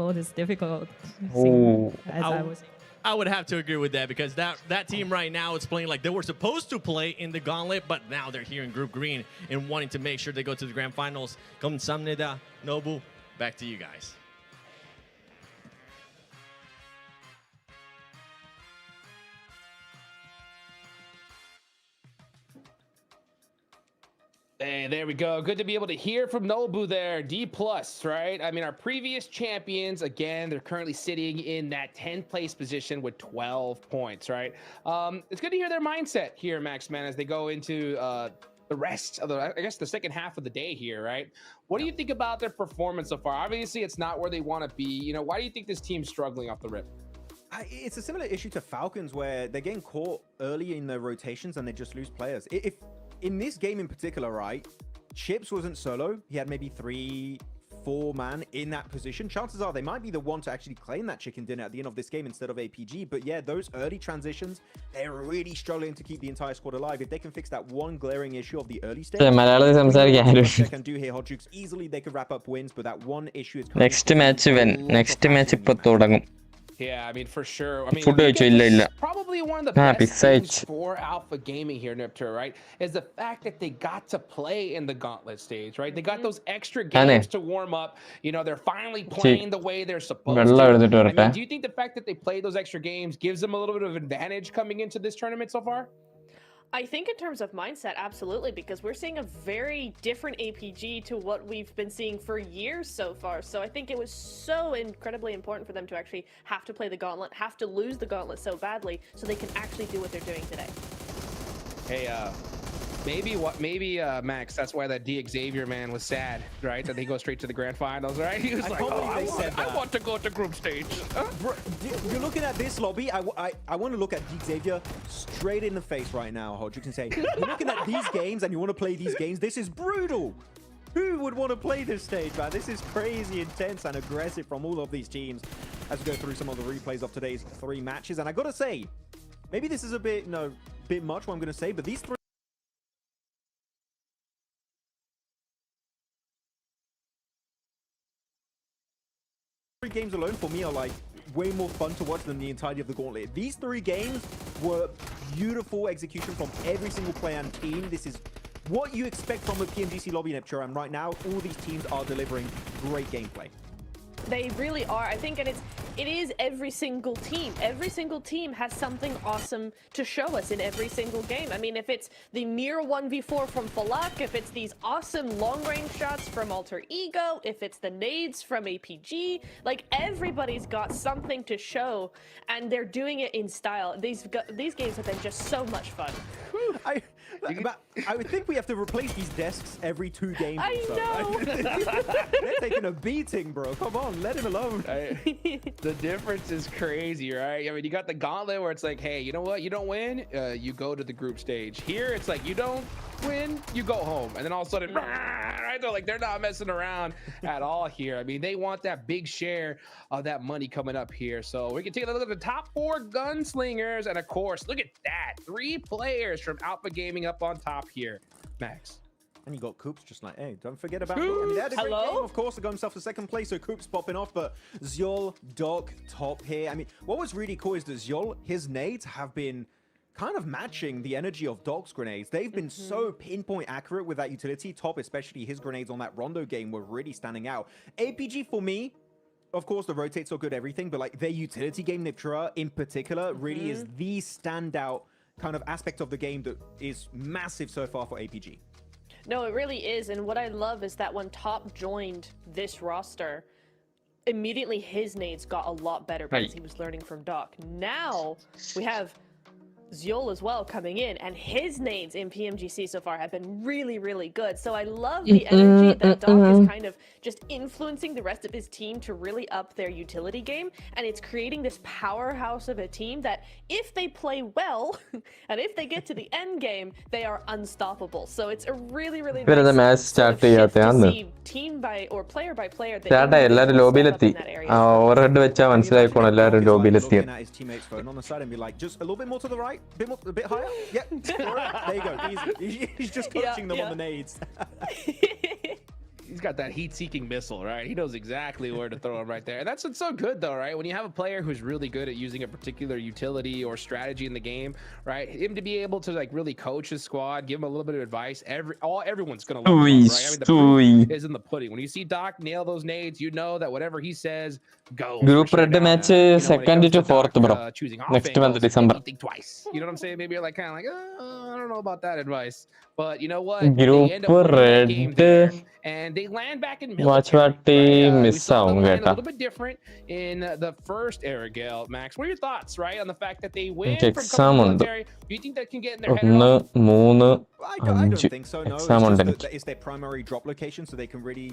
most difficult thing, as I was saying. I would have to agree with that because that team right now is playing like they were supposed to play in the gauntlet, but now they're here in Group Green and wanting to make sure they go to the grand finals. 감사합니다, Nobu. Back to you guys. Hey, there we go. Good to be able to hear from Nobu there. D+, right? I mean, our previous champions, again, they're currently sitting in that 10th place position with 12 points, right? It's good to hear their mindset here, Max, man, as they go into the rest of I guess, the second half of the day here, right? What do you think about their performance so far? Obviously, it's not where they want to be. You know, why do you think this team's struggling off the rip? It's a similar issue to Falcons where they're getting caught early in their rotations and they just lose players. If in this game in particular, right, Chips wasn't solo. He had maybe 3-4 man in that position. Chances are they might be the one to actually claim that chicken dinner at the end of this game instead of APG. But yeah, those early transitions, they're really struggling to keep the entire squad alive. If they can fix that one glaring issue of the early stage, they can do here. Hodjux easily they could wrap up wins, but that one issue is next match ഇപ്പോ തുടങ്ങും. Yeah, I mean, for sure. I mean, probably one of the best things for Alpha Gaming here, Nipter, right, is the fact that they got to play in the gauntlet stage, right? They got those extra games to warm up. You know, they're finally playing the way they're supposed to. I mean, do you think the fact that they played those extra games gives them a little bit of advantage coming into this tournament so far? I think in terms of mindset, absolutely, because we're seeing a very different APG to what we've been seeing for years so far. So I think it was so incredibly important for them to actually have to play the gauntlet, have to lose the gauntlet so badly, so they can actually do what they're doing today. Hey, maybe Max, that's why that D Xavier man was sad, right? That they go straight to the grand finals, right? He was I want to go to group stage. Bro, you're looking at this lobby. I want to look at D Xavier straight in the face right now, Hodjux, and say, you're looking at these games and you want to play these games. This is brutal. Who would want to play this stage, man? This is crazy intense and aggressive from all of these teams as we go through some of the replays of today's 3 matches. And I got to say, maybe this is a bit much what I'm going to say, but these 3 games alone for me are like way more fun to watch than the entirety of the gauntlet. These 3 games were beautiful execution from every single player and team. This is what you expect from a PMGC lobby, Nepture, and right now all these teams are delivering great gameplay. They really are. I think, and it is every single team. Every single team has something awesome to show us in every single game. I mean, if it's the near 1v4 from Falak, if it's these awesome long-range shots from Alter Ego, if it's the nades from APG, like everybody's got something to show, and they're doing it in style. These games have been just so much fun. I would think we have to replace these desks every 2 games. I know. They're taking a beating, bro. Come on, let him alone. The difference is crazy, right? I mean, you got the gauntlet where it's like, hey, you know what? You don't win, you go to the group stage. Here, it's like, you don't win, you go home. And then all of a sudden, right? They're not messing around at all here. I mean, they want that big share of that money coming up here. So we can take a look at the top 4 gunslingers. And of course, look at that. 3 players from Alpha Gaming up on top here. Max. And you got Koops just like, hey, don't forget about me. I mean, they had a great game, of course, to go himself to 2nd place, so Koops popping off, but Zyol, Doc, top here. I mean, what was really cool is that Zyol, his nades have been kind of matching the energy of Doc's grenades. They've been so pinpoint accurate with that utility. Top, especially his grenades on that Rondo game, were really standing out. APG, for me, of course, the rotates are good, everything, but like their utility game, Niptra in particular, really is the standout kind of aspect of the game that is massive so far for APG. No, it really is. And what I love is that when Top joined this roster, immediately his nades got a lot better because he was learning from Doc. Now we have Ziol as well coming in, and his nades in PMGC so far have been really, really good. So I love the energy that Doc is kind of just influencing the rest of his team to really up their utility game, and it's creating this powerhouse of a team that if they play well and if they get to the end game, they are unstoppable. So it's a really, really nice sort of shift to see team by or player by player that lobbyലെത്തി over വെച്ചാൽ മനസ്സിലായിക്കോണം എല്ലാവരും lobbyലെത്തി. Looking at his teammate's phone on the side and be like, just a little bit more to the right, a bit higher. Yep. There you go. He's just coaching them on the nades. He's got that heat-seeking missile, right? He knows exactly where to throw him right there. And that's what's so good, though, right? When you have a player who's really good at using a particular utility or strategy in the game, right? Him to be able to like really coach his squad, give him a little bit of advice. Everyone's gonna love him, right? I mean, the proof is in the pudding. When you see Doc nail those nades, you know that whatever he says goes. Group red match second to fourth, bro. Next month December. Think twice. You know what I'm saying? Maybe you're like kind of like, I don't know about that advice, but you know what? Group they end up red. And they land back in Watchparty we miss saw them land a കേട്ടാ. little bit different in the first Airgale. Max, what are your thoughts, right, on the fact that they win from exam coming ഉണ്ട്. military? Do you think that can get in their head? 1 3 I don't 5 think so, no. exam ഉണ്ട് It's എനിക്ക്. just it's their primary drop location, so they can really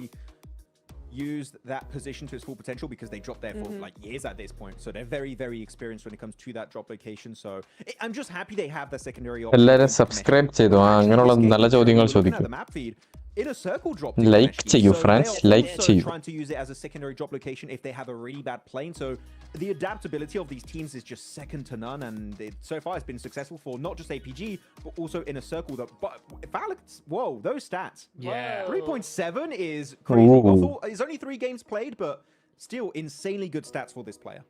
use that position to its full potential because they dropped there for like years at this point. So they're very, very experienced when it comes to that drop location. So I'm just happy they have the secondary option. എല്ലാവരും subscribe ചെയ്തു. അങ്ങനെയുള്ള നല്ല ചോദ്യങ്ങൾ ചോദിക്കും. In a circle drop, Like ചെയ്യൂ friends, like ചെയ്യൂ. trying to use it as a secondary drop location if they have a really bad plane. So the adaptability of these teams is just second to none, and so far it's been successful for not just APG but also in a circle. That but Valix, whoa, those stats, 3.7 is crazy. It's only 3 games played, but still insanely good stats for this player.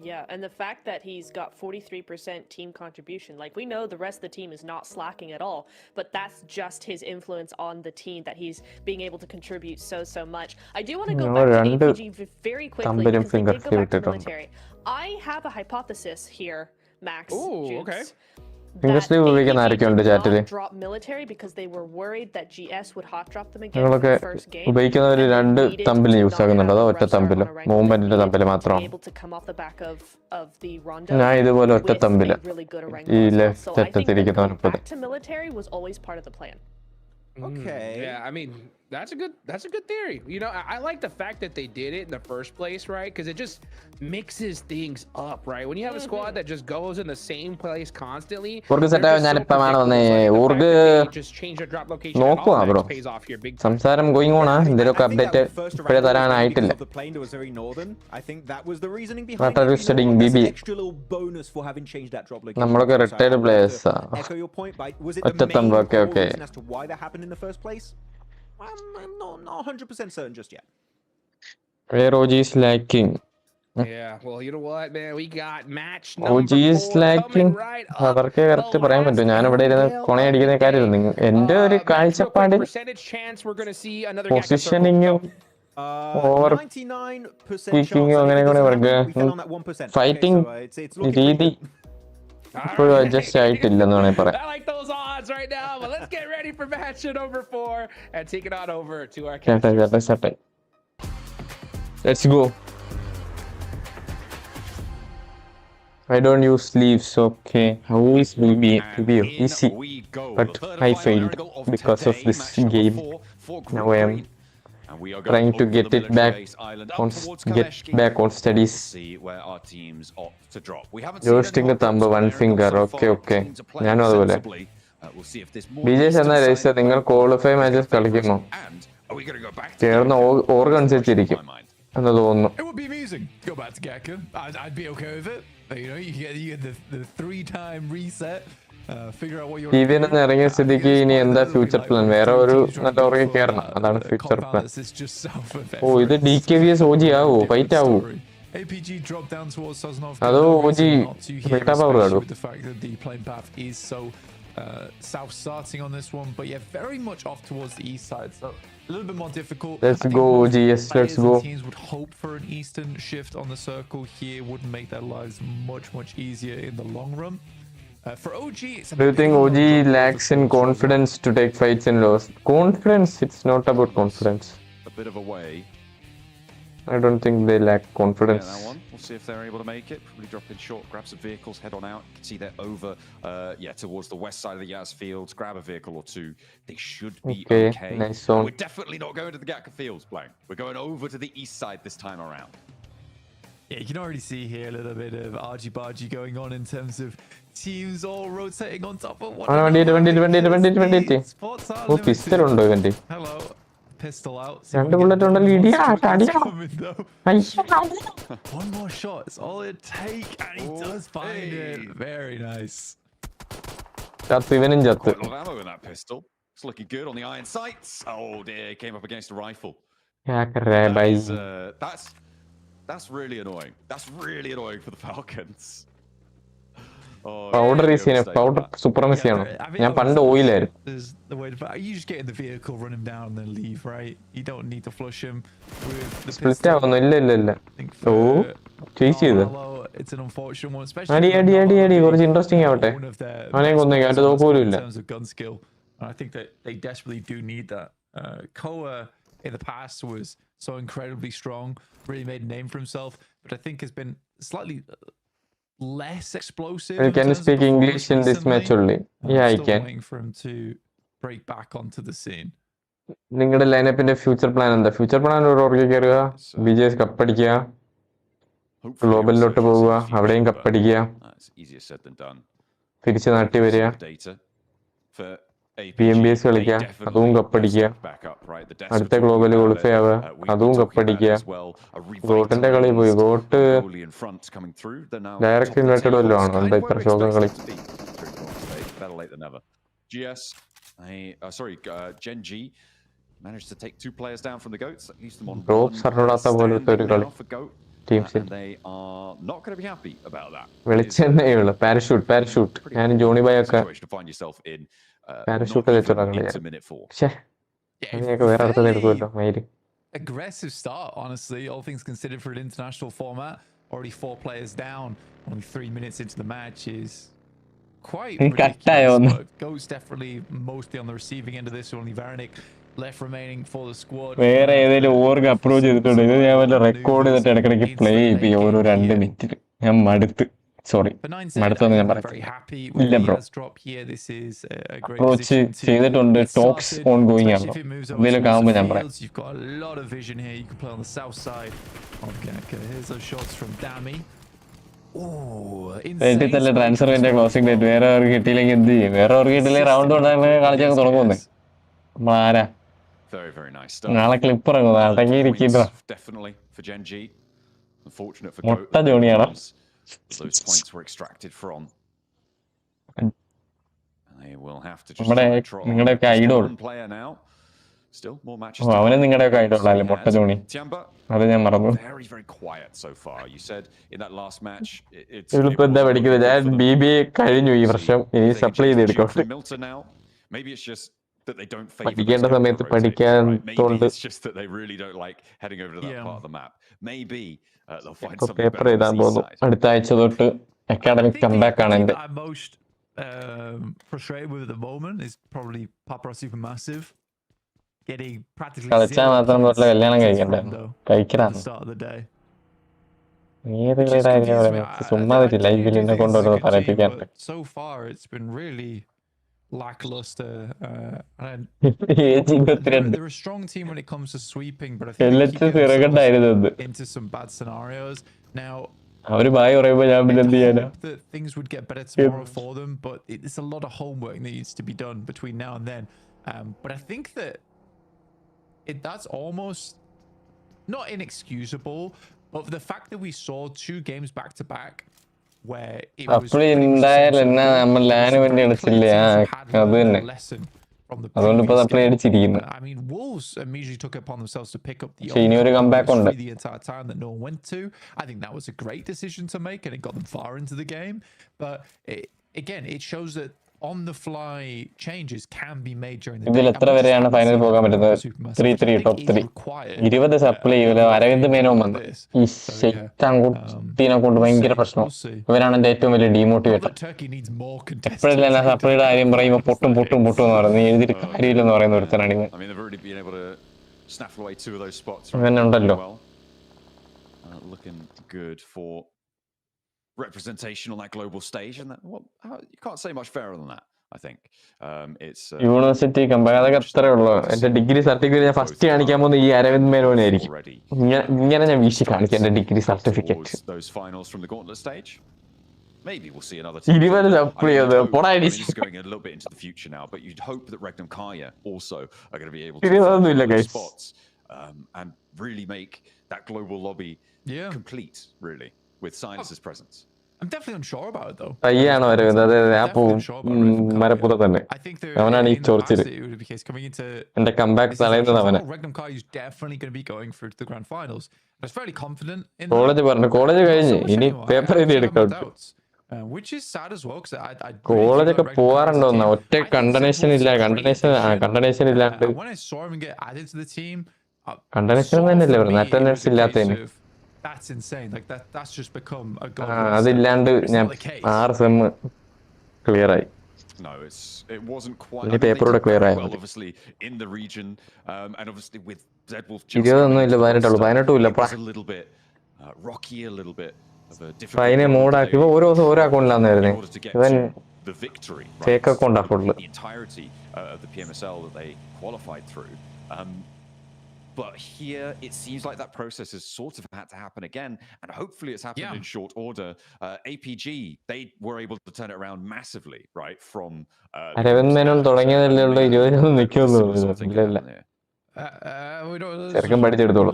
Yeah, and the fact that he's got 43% team contribution, like we know the rest of the team is not slacking at all, but that's just his influence on the team that he's being able to contribute so much. I do want to go back to APG very quickly because they did go back to military. I have a hypothesis here, Max. Ooh, okay. ഇംഗ്ലീഷിൽ ഉപയോഗിക്കുന്ന ആരൊക്കെയുണ്ട് ചാറ്റിൽ? Drop military because they were worried that GS would hot drop them again നിങ്ങളൊക്കെ in the first game. ഉപയോഗിക്കുന്നവർ രണ്ട് തമ്പിൽ use ആകുന്നുണ്ടോ അതോ ഒറ്റ തമ്പിൽ മൂവ്മെന്റിന്റെ തമ്പിൽ മാത്രമാണോ? ഞാൻ ഇതുപോലെ ഒറ്റ തമ്പിൽ ഈ left അറ്റത്തിരിക്കുന്നവനൊപ്പം. Back to military was always part of the plan. Okay. Yeah, I mean, that's a good theory. You know, I like the fact that they did it in the first place, right? Because it just mixes things up, right? When you have a squad that just goes in the same place constantly, സംസാരം going on ആ എന്തെങ്കിലുമൊക്കെ update ഇപ്പോഴേ തരാനായിട്ടില്ല. നമ്മളൊക്കെ retired പ്ലേയേഴ്സാ. ഒറ്റത്തമ്പ് okay okay. I'm not 100% certain just yet. Where OG is lacking. Yeah, well, you know what, man, we got match OG is lacking. അവർക്ക് correct പറയാൻ പറ്റും. ഞാൻ ഇവിടെ ഇരുന്ന് കൊണയടിക്കുന്ന കാര്യം എന്റെ ഒരു കാഴ്ചപ്പാടിൽ പൊസിഷനിങ്ങും ഓവർ സ്പീക്കിങ്ങും അങ്ങനെ കൂടെ അവർക്ക് ഫൈറ്റിംഗ് രീതി ഇപ്പോഴും അഡ്ജസ്റ്റ് ആയിട്ടില്ലെന്ന് വേണമെങ്കിൽ പറയാം. I like those odds right now, but let's get ready for match number 4 and take it on over to our Satai. Let's go. I don't use sleeves, okay. How is be easy, but I failed because of this game. Now I am trying to get back on studies. Joystick the thumb one finger. Okay. ഞാനും അതുപോലെ. BJs എന്ന register നിങ്ങൾ qualify matches കളിക്കുമോ? ചേർന്ന് organs വെച്ചിരിക്കും എന്ന് തോന്നുന്നു. It would be amusing. Go back to Gecko. I'd be okay with it. You know, you get the 3-time reset. Figure out what you're even in ഇറങ്ങിയ സ്ഥിതിക്ക് ഇനി എന്താ ഫ്യൂച്ചർ പ്ലാൻ? വേറെ ഒരു നല്ല ഓർഗ കയറണം, അതാണ് ഫ്യൂച്ചർ പ്ലാൻ. ഓ ഇത് DKVS OG ആവോ? ഫൈറ്റ് ആവോ? APG drop down towards Sosnov. അതോ OG മെറ്റാ പവർ ആടോ? The fact that the plane path is so south starting on this one, but yeah, very much off towards the east side. So a little bit more difficult. Let's go, GS. Let's go. Teams would hope for an eastern shift on the circle here. Wouldn't make their lives much easier in the long run. For OG, it's do you think OG lacks in confidence to take fights and lose? Confidence? It's not about confidence. A bit of a way. I don't think they lack confidence. Yeah, that one. We'll see if they're able to make it. Probably drop in short, grab some vehicles, head on out. You can see they're over, towards the west side of the Yaz fields. Grab a vehicle or two. They should be okay. Nice zone. We're definitely not going to the Gatka fields, Blank. We're going over to the east side this time around. Yeah, you can already see here a little bit of argy-bargy going on in terms of teams all rotating on top of one another. Hello. Pistol out. One more shot. It's all it takes, and he does find it. Very nice. Quite a lot of ammo in that pistol. It's looking good on the iron sights. Oh dear, came up against a rifle. That's really annoying. That's really annoying for the Falcons. Powder is enough. Powder supremacy. I'm panned oil. There's the way you just get in the vehicle, run him down, and then leave, right? You don't need to flush him with the split out. Oh, chase it. It's an unfortunate one, especially interesting out there. In terms of gun skill, I think that they desperately do need that. Koa in the past was so incredibly strong, really made a name for himself, but I think has been slightly less explosive. Can you speak English in this match only? Yeah, I can. Waiting for him to break back onto the scene. നിങ്ങളുടെ ലൈനപ്പിന്റെ future plan എന്താ? Future plan ഒരു ഓർഗ കയറുക, BGS കപ്പടിക്കുക, ഗ്ലോബലിലോട്ട് പോവുക, അവിടെയും കപ്പടിക്കുക, തിരിച്ച് നാട്ടിൽ വരിക, PMGC കളിക്കുക, അതും കപ്പടിക്കുക, അടുത്ത ഗ്ലോബൽ ക്വാളിഫൈ ആവുക, അതും കപ്പടിക്കുക. ഗോട്ടിന്റെ കളി പോയി. ഗോട്ട് ഡയറക്റ്റ് ഇൻവെർട്ടഡ് വല്ലതും ആണോ? എന്താ ഇത്ര ശോകം കളി? Gen G managed to take 2 players down from the Goats. At least them on Ropes അറിഞ്ഞൂടാത്ത പോലത്തെ ഒരു കളി ടീംസിൽ. They are not going to be happy about that. വെളിച്ചെണ്ണേ ഉള്ളു. പാരഷൂട്ട്. ഞാൻ ജോണി ബൈ ഒക്കെ പാരഷൂട്ട് വെച്ചോളാം കളി. വേറെ അടുത്തത് എടുക്കുമല്ലോ മയില്. Aggressive start, honestly, all things considered for an international format. Already 4 players down, only 3 minutes into the match is quite ridiculous. Goes definitely mostly on the receiving end of this. Only Varanik left remaining for the squad. വേറെ ഏതെങ്കിലും ഓർക്ക് approach ചെയ്തിട്ടുണ്ട്. ഇത് ഞാൻ വല്ല record ചെയ്തിട്ട് ഇടയ്ക്കിടയ്ക്ക് play ചെയ്യിപ്പിക്കും ഓരോ 2 മിനിറ്റിൽ. ഞാൻ മടുത്ത്. സോറി, മടുത്തെന്ന് ഞാൻ പറയാം. ഇല്ല ബ്രോ, അപ്രോച്ച് ചെയ്തിട്ടുണ്ട്. ടോക്സ് ഓൺ ഗോയിങ് ആണ്. എന്തെങ്കിലുമൊക്കെ ആകുമ്പോൾ ഞാൻ പറയാം. വീട്ടിൽ തന്നെ ട്രാൻസ്ഫറിന്റെ ക്ലോസിംഗ് ഡേറ്റ് വേറെ അവർക്ക് കിട്ടിയില്ലെങ്കിൽ എന്ത് ചെയ്യും? വേറെ അവർക്ക് കിട്ടിയില്ലെങ്കിൽ റൗണ്ട് കൊണ്ടാണ് കളിച്ചൊക്കെ തുടങ്ങുന്നേ. നമ്മളാരാ? നാളെ ക്ലിപ്പ് ഇറങ്ങും. അടങ്ങിയിരിക്കുന്ന മുട്ട ജോണിയാണോ? നിങ്ങളുടെയൊക്കെ ഐഡോൾ. അവന് നിങ്ങളുടെയൊക്കെ ഐഡോളല്ലേ മുട്ട ജോണി? അത് ഞാൻ മറന്നു. ഇപ്പൊ എന്താ പഠിക്കുന്നത്? ഞാൻ BBA കഴിഞ്ഞു ഈ വർഷം. ഇനി സപ്ലൈ ചെയ്തെടുക്കും. പഠിക്കേണ്ട സമയത്ത് പഠിക്കാത്തോണ്ട് പേപ്പർ എഴുതാൻ പോകുന്നു. അടുത്ത ആഴ്ച തൊട്ട് അക്കാഡമിക് കംബാക്ക് ആണ് എന്റെ. കളിച്ചാൽ മാത്രം തൊട്ടുള്ള കല്യാണം കഴിക്കണ്ട. കഴിക്കണം. ഏത് ചുമ്മാ ലൈഫിൽ എന്നെ കൊണ്ടുവരുന്നത് പറയിപ്പിക്കാറുണ്ട്. Lackluster. They're a strong team when it comes to sweeping, but I think they keep into some bad scenarios. Now, I hope that things would get better tomorrow for them, but it's a lot of homework that needs to be done between now and then. But I think that that's almost not inexcusable, but the fact that we saw 2 games back to back where it was I mean, Wolves immediately took it upon themselves to pick up the the entire time that no one went to. I think that was a great decision to make, and it got them far into the game. But again, it shows that on-the-fly changes can be made during the ഇതിൽ day. എത്ര വരെയാണ് final പോകാൻ പറ്റുന്നത്? 3-3 top 3 20 supply ചെയ്യൂല. അരവിന്ദ് മേനോൻ വന്നു. ഈ ശൈത്താൻകുട്ടീനെ കൊണ്ട് ഭയങ്കര പ്രശ്നം. ഇവരാണ് എന്റെ ഏറ്റവും വലിയ ഡീമോട്ടിവേറ്റർ. എപ്പോഴെല്ലാം സപ്ലൈയുടെ കാര്യം പറയുമ്പോൾ പൊട്ടും പൊട്ടും പൊട്ടും എന്ന് പറയുന്നത്, നീ എഴുതിയിട്ട് കാര്യമില്ലെന്ന് പറയുന്ന ഒരുത്തനാണ് ഇവൻ. ഇവനുണ്ടല്ലോ. Looking good for representation on that global stage, and that, well, you can't say much fairer than that. I think it's university അതൊക്കെ അത്രേ ഉള്ളൂ. എന്റെ ഡിഗ്രി സർട്ടിഫിക്കറ്റ് ഞാൻ ഫസ്റ്റ് കാണിക്കാൻ പോകുന്നത് ഈ അരവിന്ദ് മേനോനായിരിക്കും. ഇങ്ങനെ ഞാൻ വീശി കാണിക്കാം എന്റെ degree certificate. Maybe we'll see another team. This is going a little bit into the future now, but you'd hope that Regnum Kaya also are going to be able to find spots and really make that global lobby complete, really, with Silas's presence. I'm definitely unsure about it though. പയ്യാണ് വരുന്നത്. അതെ, ആ മരപ്പുറ തന്നെ അവനാണ് ഈ ചോർച്ചില്. എന്റെ comeback തളയുന്നത് അവനെ. Regnum Kaya is definitely going to be going through to the grand finals. I was fairly confident in college പറഞ്ഞു, college കഴിഞ്ഞ് ഇനി പേപ്പർ എഴുതി എടുക്കാം. which is sad as well, because I കോളേജൊക്കെ പോവാറുണ്ടോന്ന ഒറ്റ കണ്ടനേഷൻ ഇല്ല. കണ്ടനേഷൻ ഇല്ലാണ്ട് when I saw him get added to the team, condonation തന്നെയല്ലേ പറയുന്നത്, അറ്റൻഡൻസ് ഇല്ലാത്തതിന്. that's insane. Like that's just become a god. അതില്ലാണ്ട് ഞാൻ 6 സെം ക്ലിയർ ആയി. No, it wasn't quite. ഇനി പേപ്പറോടെ ക്ലിയർ ആയി. Obviously in the region, and obviously with Zedwolf 20 ഇല്ല, 18 ഇല്ല. a little bit rocky, a little bit of a different. ഫൈനെ മോഡാക്കി ഓരോ ദിവസം ഓരോ അക്കൗണ്ടിലാന്നായിരുന്നു. ഇവൻ ഫേക്ക് അക്കൗണ്ടാ ഫുള്ള്. The entirety of the PMSL that they qualified through. But here, it seems like that process has sort of had to happen again, and hopefully it's happened in short order. APG, they were able to turn it around massively, right, from... Aravind Menon തുടങ്ങിയതല്ലേ ഉള്ളൂ, 20 നിൽക്കുള്ളൂ. ചെറുക്കൻ പഠിച്ചെടുത്തോളൂ.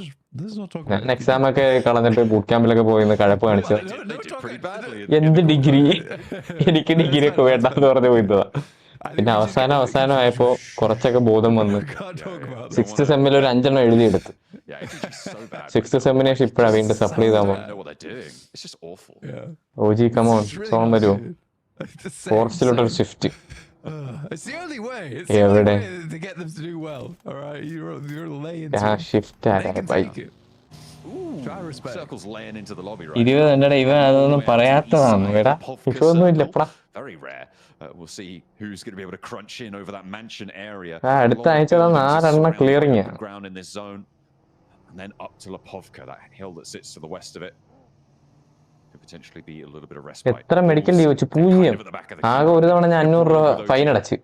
ഞാൻ exam ഒക്കെ കളഞ്ഞിട്ട് boot ക്യാമ്പിലൊക്കെ പോയിന്ന് കഴപ്പ് കാണിച്ചത്. എന്ത് ഡിഗ്രി, എനിക്ക് ഡിഗ്രി ഒക്കെ വേണ്ടെന്ന് പറഞ്ഞ് പോയിട്ടതാ. പിന്നെ അവസാനമായപ്പോ കുറച്ചൊക്കെ ബോധം വന്ന് 6th സെമ്മിൽ ഒരു 5 എണ്ണം എഴുതിയെടുത്ത്. 6th സെമ്മിനെ ഇപ്പഴാ വീണ്ടും സപ്ലൈ ചെയ്താൽ ഓജി കമോൺ സോൺ വരുമോ? ഫോറസ്റ്റിലോട്ടൊരു shift. It's the only way. It's the only way to get them to do well. All right, you're laying. Shift Circles laying into the lobby, right? 20 എന്റെ ഇവൻ അതൊന്നും പറയാത്തതാണ്. എടാ ഇതൊന്നും ഇല്ലപ്പാ. Very rare. We'll see who's going to be able to crunch in over that mansion area. അടുത്ത ആഴ്ച 4 എണ്ണം clearing ആണ്. Ground in this zone, and then up to Lipovka, that hill that sits to the west of it. Potentially be a little bit of respite. എത്ര medical ചോദിച്ചു? 0. ആകെ ഒരു തവണ ഞാൻ 500 രൂപ ഫൈൻ അടച്ച്.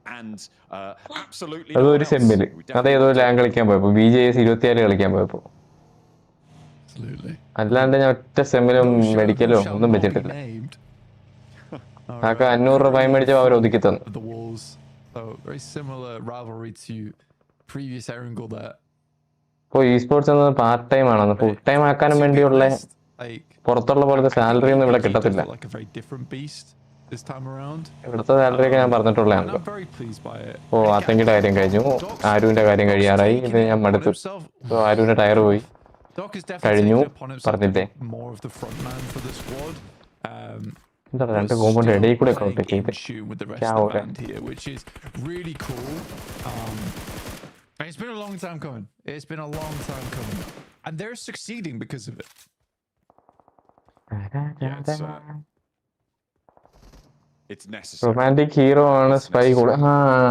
അതൊരു സെമ്മില്. അതേതോ ലാങ് കളിക്കാൻ പോയപ്പോ, BGS 27 കളിക്കാൻ പോയപ്പോ. അല്ലാണ്ട് ഞാൻ ഒറ്റ സെമ്മിലും മെഡിക്കലോ ഒന്നും വെച്ചിട്ടില്ല. ആകെ 500 രൂപ ഫൈൻ മേടിച്ചപ്പോ അവർ ഒതുക്കി തന്നു. ഇപ്പൊ esports എന്നത് പാർട്ട് ടൈം ആണെന്ന്, ഫുൾ ടൈം ആക്കാനും വേണ്ടിയുള്ള പുറത്തുള്ള പോലത്തെ സാലറി ഒന്നും ഇവിടെ കിട്ടത്തില്ല. ഇവിടുത്തെ സാലറി ഒക്കെ ഞാൻ പറഞ്ഞിട്ടുള്ളതാണ്. ആത്തങ്കിയുടെ കാര്യം കഴിഞ്ഞു, ആരുവിന്റെ കാര്യം കഴിയാറായി. ഇത് ഞാൻ മടുത്തു. ആരുവിന്റെ ടയർ പോയി കഴിഞ്ഞു പറഞ്ഞില്ലേ. എന്താ 2 കോമ്പൗണ്ട് ഇടയിൽ കൂടെ ഒക്കെ ചെയ്ത്. It's been a long time coming. It's been a long time coming, and they're succeeding because of it. It's necessary. Romantic hero ആണ് സ്പൈ കൂടെ.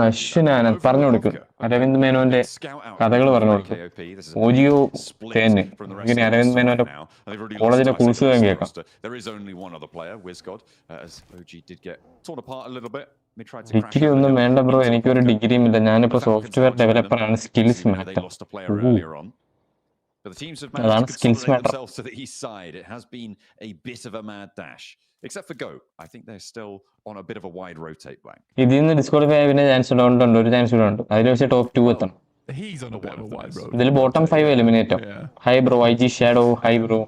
അശ്വിനാണ് പറഞ്ഞു കൊടുക്കും. അരവിന്ദ് മേനോന്റെ കഥകൾ പറഞ്ഞു കൊടുക്കും. ഓജിയോ തേന് ഇങ്ങനെ അരവിന്ദ് മേനോന്റെ കോളേജിലെ കുറിച്ച് കേൾക്കാം. ഡിഗ്രി ഒന്നും വേണ്ട ബ്രോ, എനിക്കൊരു ഡിഗ്രിയും ഇല്ല. ഞാനിപ്പോ സോഫ്റ്റ്വെയർ ഡെവലപ്പറാണ്. Skills matter. But the teams have managed to consolidate themselves to the east side. It has been a bit of a mad dash. Except for Goat. I think they're still on a bit of a wide rotate blank. ഇതിന്ന് disqualify ആയതിന് chance ഉണ്ട്, ഒരു chance കൂടെ ഉണ്ട്. അതിൽ വെച്ച് top 2 എത്തണം. ഇതിൽ ബോട്ടം 5 എലിമിനേറ്റ് ആവും. Hi bro, IG shadow, hi bro.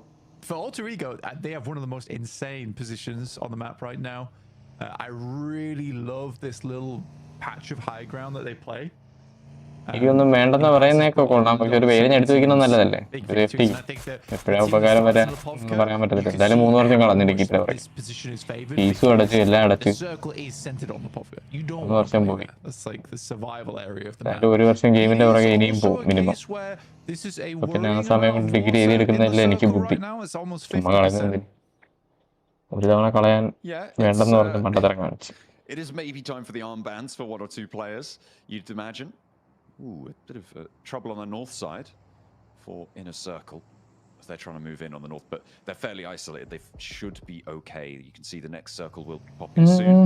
For Alter Ego, they have one of the most insane positions on the map right now. I really love this little patch of high ground that they play. എനിക്കൊന്നും വേണ്ടെന്ന് പറയുന്നതൊക്കെ കൊള്ളാം, പക്ഷെ ഒരു പേരിന് എടുത്തു വെക്കുന്നത് നല്ലതല്ലേ? സേഫ്റ്റി എപ്പോഴാ ഉപകാരം വരാൻ പറയാൻ പറ്റത്തില്ല. എന്തായാലും 3 വർഷം കളഞ്ഞിരിക്കും ഇത്ര പറയും. ഫീസും അടച്ചു, എല്ലാം അടച്ചു, 3 വർഷം പോയി. എന്തായാലും 1 വർഷം ഗെയിമിന്റെ പുറകെ ഇനിയും പോകും മിനിമം. അപ്പൊ പിന്നെ ആ സമയം കൊണ്ട് ഡിഗ്രി എഴുതിയെടുക്കുന്നതല്ലേ എനിക്ക് ബുദ്ധി. ചുമ്മാ കളയുന്നത് ഒരു തവണ കളയാൻ വേണ്ടെന്ന് പറഞ്ഞ് മണ്ടത്തരം കാണിച്ചു. It is maybe time for the armbands for 1 or 2 players, you'd imagine. Ooh, a bit of trouble on the north side for Inner Circle as they're trying to move in on the north, but they're fairly isolated. They should be okay. You can see the next circle will pop in soon.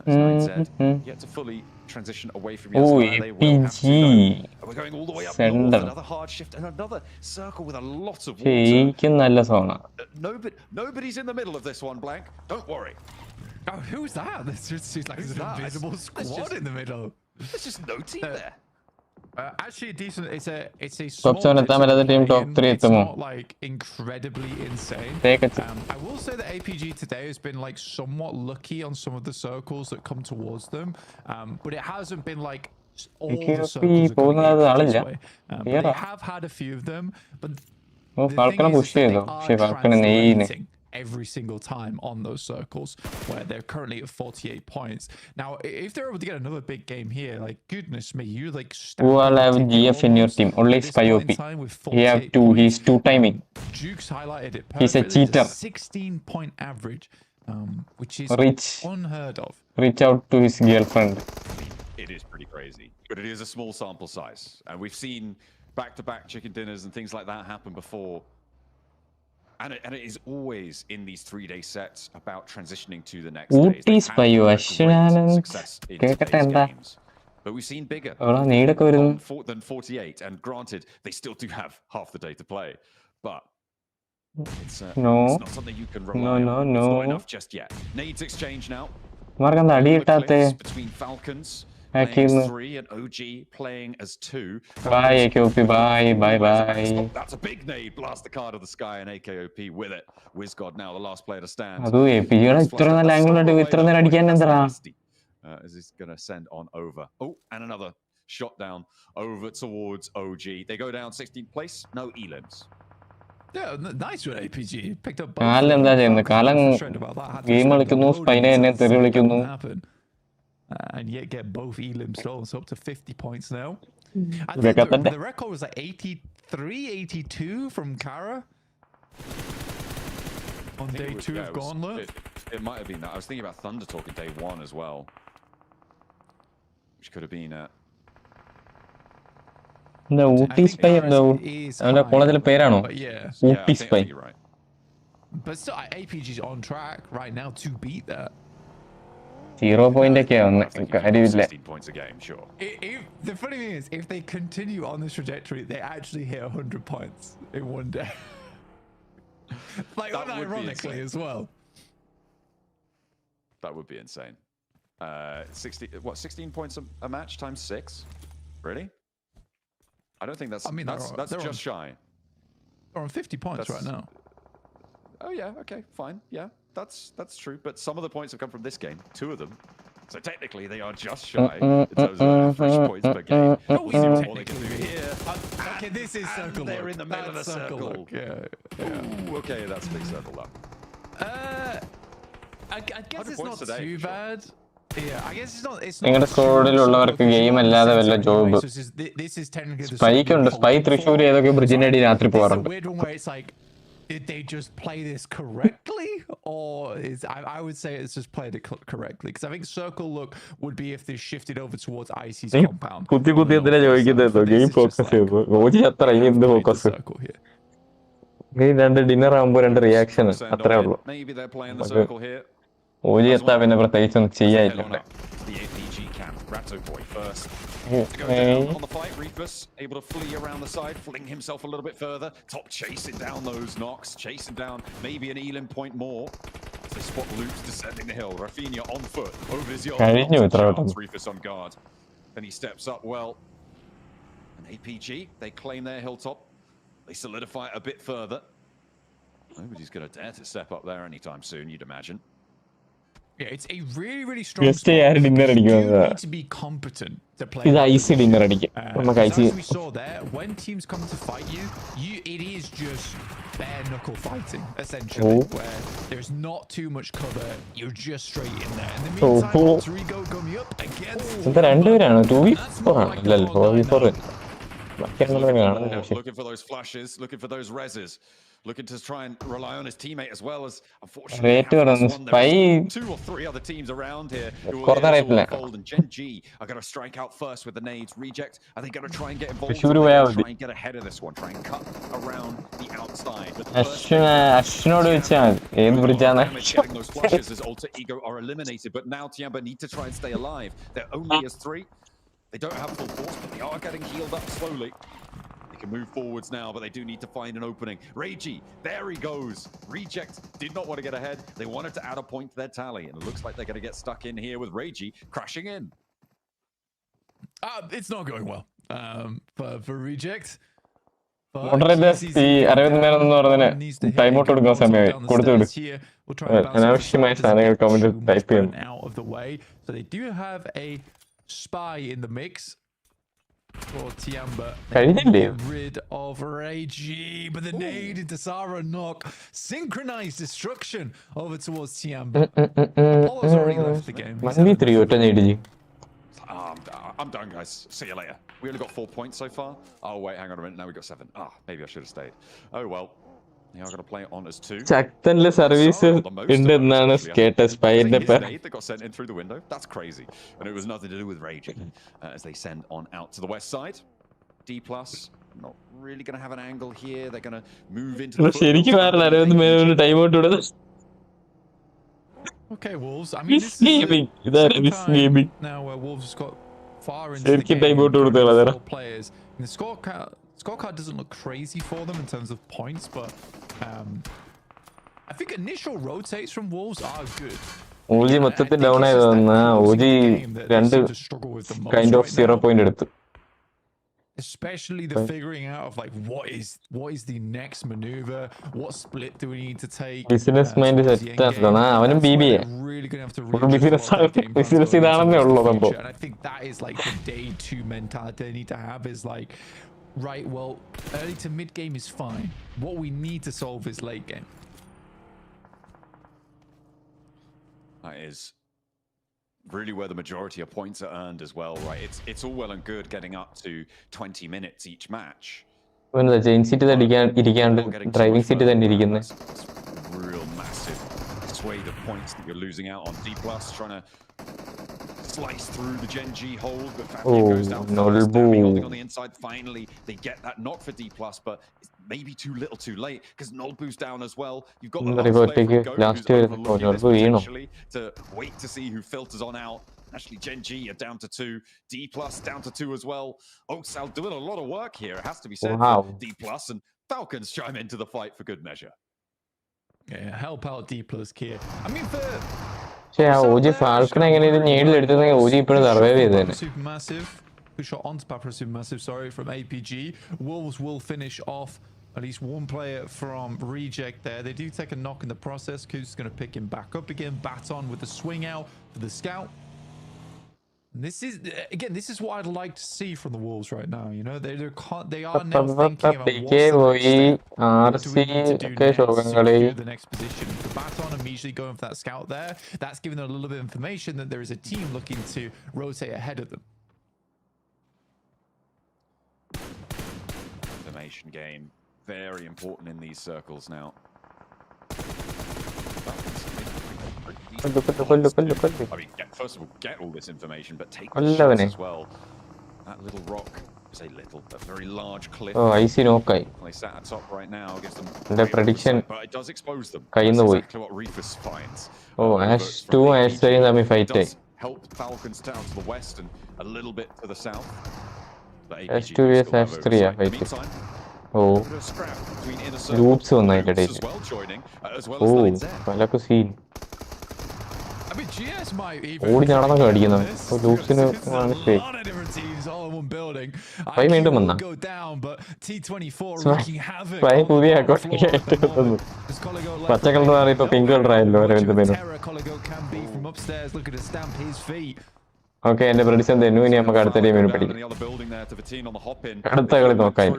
As Nine said, yet to fully transition away from your side. They will have to go. We're going all the way up north, another hard shift, and another circle with a lot of water. Nobody's in the middle of this one, Blank. Don't worry. Oh, who's that? There's just like an invisible squad in the middle. There's just no team there. Actually, a decent. It's a small team top 3 it's not like incredibly insane. I will say that APG today has been like somewhat lucky on some of the circles that come towards them, but it hasn't been like all the circles are going this way. But they have had a few of them. But the thing is that they are translating every single time on those circles, where they're currently at 48 points. Now, if they're able to get another big game here, like, goodness me, you like... Who all have GF in your team? Only Spy OP. He have 2, he's 2 timing. Duke's highlighted it perfectly. He's a cheater. 16-point average, which is unheard of. Reach out to his girlfriend. It is pretty crazy, but it is a small sample size. And we've seen back-to-back chicken dinners and things like that happen before. And it is always in these 3-day sets about transitioning to the next day. Success in today's games. But we've seen bigger than 48. And granted, they still do have half the day to play. But it's not something you can rely on. It's not enough just yet. Nades exchange now. Between Falcons. Playing as 3 and OG playing as 2. Bye AKOP, bye. That's a big nade. Blast the card of the sky and AKOP with it. WizGod now the last player to stand. As he's going to send on over. Oh, and another shot down over towards OG. They go down 16th place. No elims. Yeah, nice with APG. Picked up both. And yet get both elims stolen, so up to 50 points now. I think the record was like 83, 82 from Kara on day 2 of Gauntlet. It might have been that. I was thinking about Thunder Talk in day 1 as well, which could have been the Ooty Spy though. Ooty Spy. Right. But still, APG's on track right now to beat that. 0 point 16 points a game, sure. The funny thing is, if they continue on this trajectory, they actually hit 100 points in one day. Like, unironically as well. That would be insane. 16 points a match times 6? Really? I don't think that's... I mean, that's just shy. They're on 50 points right now. Oh yeah, okay, fine, yeah. That's true, but some of the points have come from this game, 2 of them. So technically, they are just shy in terms of average points per game. Okay, this is circle. They're in the middle of the circle. Ooh, okay, that's a big circle up. I guess it's not too bad. Yeah, I guess it's not. നിങ്ങളുടെ സ്കോഡിലുള്ളവർക്ക് game അല്ലാതെ വല്ല job spy Thrissur ഏതൊക്കെ ബ്രിഡ്ജിന്റെ അടി രാത്രി പോകാറുണ്ട്. Did they just play this correctly, or I would say it's just played it correctly, because I think circle look would be if they shifted over towards Icy's compound. Game focus dinner ആകുമ്പോ 2 reaction അത്രേ ഉള്ളൂ. ഓജി എത്താ പിന്നെ പ്രത്യേകിച്ചൊന്നും ചെയ്യാനില്ല. Ratto boy first. On the fight, Reefus able to flee around the side, fling himself a little bit further. Top chasing down those knocks, chasing down maybe an Elim point more. As they spot Luke descending the hill. Rafinha on foot over his yard. Reefus on guard. Then he steps up well. And APG, they claim their hilltop. They solidify it a bit further. Nobody's going to dare to step up there anytime soon, you'd imagine. Yeah, it's a really, really strong Just spot. dinner You do അടിക്കുന്നത്. need to be competent to play ഇത് that ഐസി position. Dinner അടിക്കും. നമുക്ക് Because ഐസി as we saw there, when teams come to fight you, it is just bare knuckle fighting, essentially, where there's not too much cover. You're just straight in there. In the meantime, Rodrigo coming up against. ഇത് രണ്ടുപേരാണ് 2v4 ആണ് അല്ലല്ലോ 4v4 Looking for those flashes, looking for those reses, looking to try and rely on his teammate as well as unfortunately two or three other teams around here who will fold, and Gen G are going to strike out first with the nades. Reject, are they going to try and get involved? Try and get ahead of this one, try and cut around the outside. Getting those flashes as Alter Ego are eliminated, but now Tiamba need to try and stay alive. They're only as 3. They don't have full force, but they are getting healed up slowly. They can move forwards now, but they do need to find an opening. Reiji, there he goes. Reject did not want to get ahead. They wanted to add a point to their tally, and it looks like they're going to get stuck in here with Reiji crashing in. It's not going well for Reject. Timeout കൊടുക്കുന്ന സമയമായി കൊടുത്തുവിടും അനാവശ്യമായ സാധനങ്ങൾ comment type ചെയ്യുന്നു. So they do have a spy in the mix for Tiamba. Get rid of Reiji, but the nade into Sara knock. Synchronized destruction over towards Tiamba. Apollo's already left the game. I'm done, guys. See you later. We only got 4 points so far. Oh, wait, hang on a minute. Now we got 7. Maybe I should have stayed. Oh, well. They are going to play it on as 2. ശക്തനിലെ service ഉണ്ടെന്നാണ് കേട്ടത് സ്പൈന്റെ പേര്. They got sent in through the window. That's crazy. And it was nothing to do with raging as they send on out to the west side. D+, not really going to have an angle here. They're going to move into the ശരിക്കും timeout കൊടുത്തു. Okay, Wolves. I mean, this is now where Wolves has got far into the game. 4 players. And the scorecard doesn't look crazy for them in terms of points, but I think initial rotates from Wolves are good. OG മൊത്തത്തിൽ down ആയതാണ്. OG രണ്ട് kind of 0 point എടുത്തു. Especially the figuring out of like what is the next maneuver, what split do we need to take. Business mind set ആക്കണം. അവനും BBA. Really going to have to business ഇതാണെന്നേ ഉള്ളൂ സംഭവം. And I think that is like the day 2 mentality they need to have is like, right, well, early to mid game is fine. What we need to solve is late game. That is really where the majority of points are earned as well, right? It's all well and good getting up to 20 minutes each match. ജെയിൻ seat ഇരിക്കാണ്ട് driving seat തന്നെ ഇരിക്കുന്നത്. Real massive swathe of points that you're losing out on. D+ trying to slice through the Gen G hold, but Fabio goes down first. Holding on the inside. Finally, they get that knock for D+, but it's maybe too little too late because Nolbu's down as well. You've got the last player to wait to see who filters on out. Actually, Gen G are down to 2. D+ down to 2 as well. Oxal doing a lot of work here, it has to be said. D+, and Falcons chime into the fight for good measure. Yeah, help out D+ here. I mean, for Supermassive, who shot onto Papra Supermassive, sorry, from APG. Wolves will finish off at least one player from Reject there. They do take a knock in the process. Kuz is going to pick him back up again. Baton with the swing out for the scout. This is what I'd like to see from the Wolves right now. You know, they are now thinking about what do we need to do next to secure the next position. For Baton immediately going for that scout there, that's giving them a little bit of information that there is a team looking to rotate ahead of them. Information game, very important in these circles now. I mean, first of all, get all this information, but take the shots as well. That little rock is a very large cliff. Oh, I see no guy. They sat at top right now, gives them the prediction, but it does expose them. That's exactly what Reefus finds. Oh, Ash 2, Ash 3 in the fight. Help Falcons down to the west and a little bit to the south. Ash 2 vs Ash 3 fight. Oh, loops on night today. Oh, Malaku scene. I mean, GS might even. ഓടി നടന്നൊക്കെ അടിക്കുന്നത് ലൂപ്സിന് A lot of different teams all in one building. Spy വീണ്ടും വന്നാ go down, but T24 wreaking havoc. Spy പുതിയ പച്ച colour മാറി ഇപ്പൊ pink colour ആയല്ലോ Aravind Menon can be from upstairs looking to stamp his feet. Okay എന്റെ പ്രഡിക്ഷൻ തന്നു ഇനി നമുക്ക് അടുത്ത ടീമിനെ പഠിക്കാം അടുത്ത കളി നോക്കാം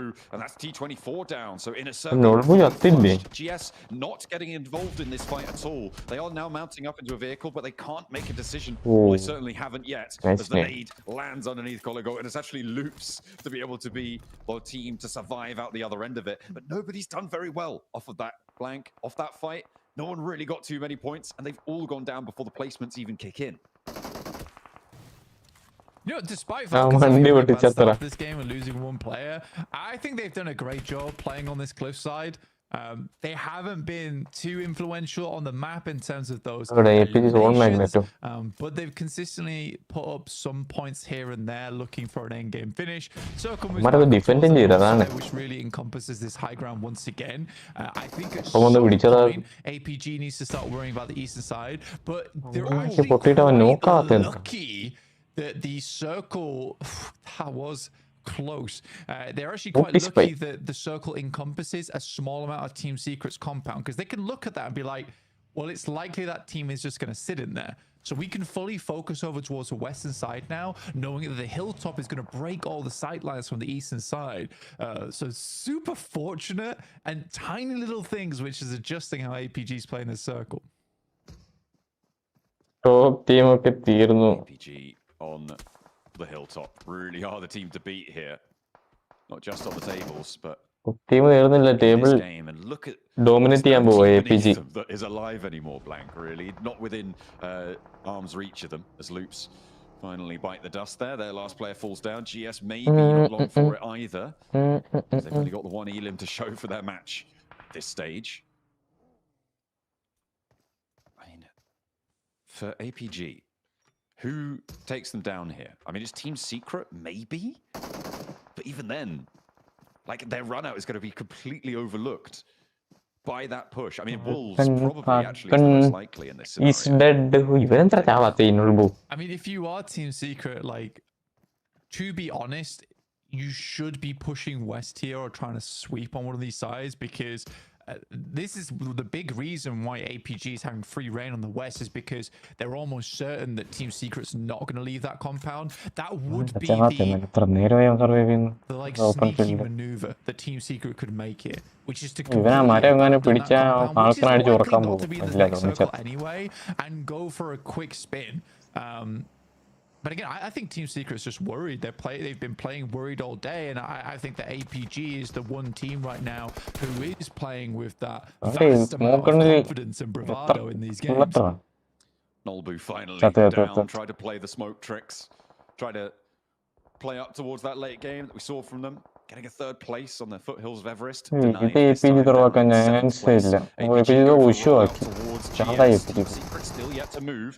നോൾബു ചത്തില്ലേ GS not getting involved in this fight at all. They are now mounting up into a vehicle, but they can't make a decision. Well, they certainly haven't yet. As the nade lands underneath Coligo, and it's actually Loops to be able to be the team to survive out the other end of it. But nobody's done very well off of that blank, off that fight. No one really got too many points, and they've all gone down before the placements even kick in. You know, despite this game and losing one player, I think they've done a great job playing on this cliffside. They haven't been too influential on the map in terms of those but they've consistently put up some points here and there looking for an end game finish. Circle which really encompasses this high ground once again. I think at some point APG needs to start worrying about the eastern side, but they're actually quite lucky that the circle that was close. They're actually quite lucky that the circle encompasses a small amount of Team Secret's compound, because they can look at that and be like, well, it's likely that team is just going to sit in there. So we can fully focus over towards the western side now, knowing that the hilltop is going to break all the sight lines from the eastern side. So super fortunate and tiny little things, which is adjusting how APG is playing this circle. APG on the hilltop really are the team to beat here, not just on the tables, but team തീർന്നില്ല table dominate ചെയ്യാൻ പോവാ APG that is alive anymore. Blank really not within arm's reach of them as Loops finally bite the dust there. Their last player falls down. GS maybe not long for it either. They've only got the one elim to show for their match at this stage. I mean, for APG, who takes them down here? I mean, it's Team Secret, maybe? But even then, like, their run-out is going to be completely overlooked by that push. I mean, Wolves probably actually is most likely in this scenario. I mean, if you are Team Secret, like, to be honest, you should be pushing west here or trying to sweep on one of these sides, because this is the big reason why APG is having free reign on the west, is because they're almost certain that Team Secret's not going to leave that compound. That would be the like sneaky maneuver that Team Secret could make here, which is to anyway and go for a quick spin. But again, I think Team Secret's just worried. They've been playing worried all day, and I think that APG is the one team right now who is playing with that vast amount of confidence and bravado in these games. Nolbu finally down, tried to play the smoke tricks, tried to play up towards that late game that we saw from them. Getting a third place on the foothills of Everest. Secret still yet to move.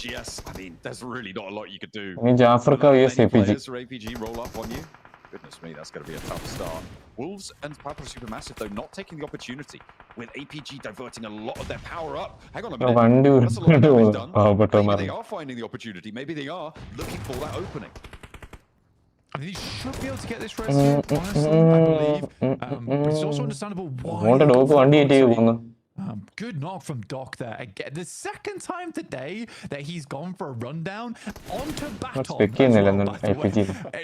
GS, I mean, there's really not a lot you could do. APG roll up on you. Goodness me, that's going to be a tough start. Wolves and Papa Supermassive, though, not taking the opportunity, with APG diverting a lot of their power up. Hang on a minute. That's a lot of damage done. Maybe they are finding the opportunity. Maybe they are looking for that opening. I mean, he should be able to get this rescue, honestly, I believe. But it's also understandable why. Good knock from Doc there. Again, the second time today that he's gone for a rundown onto Baton. And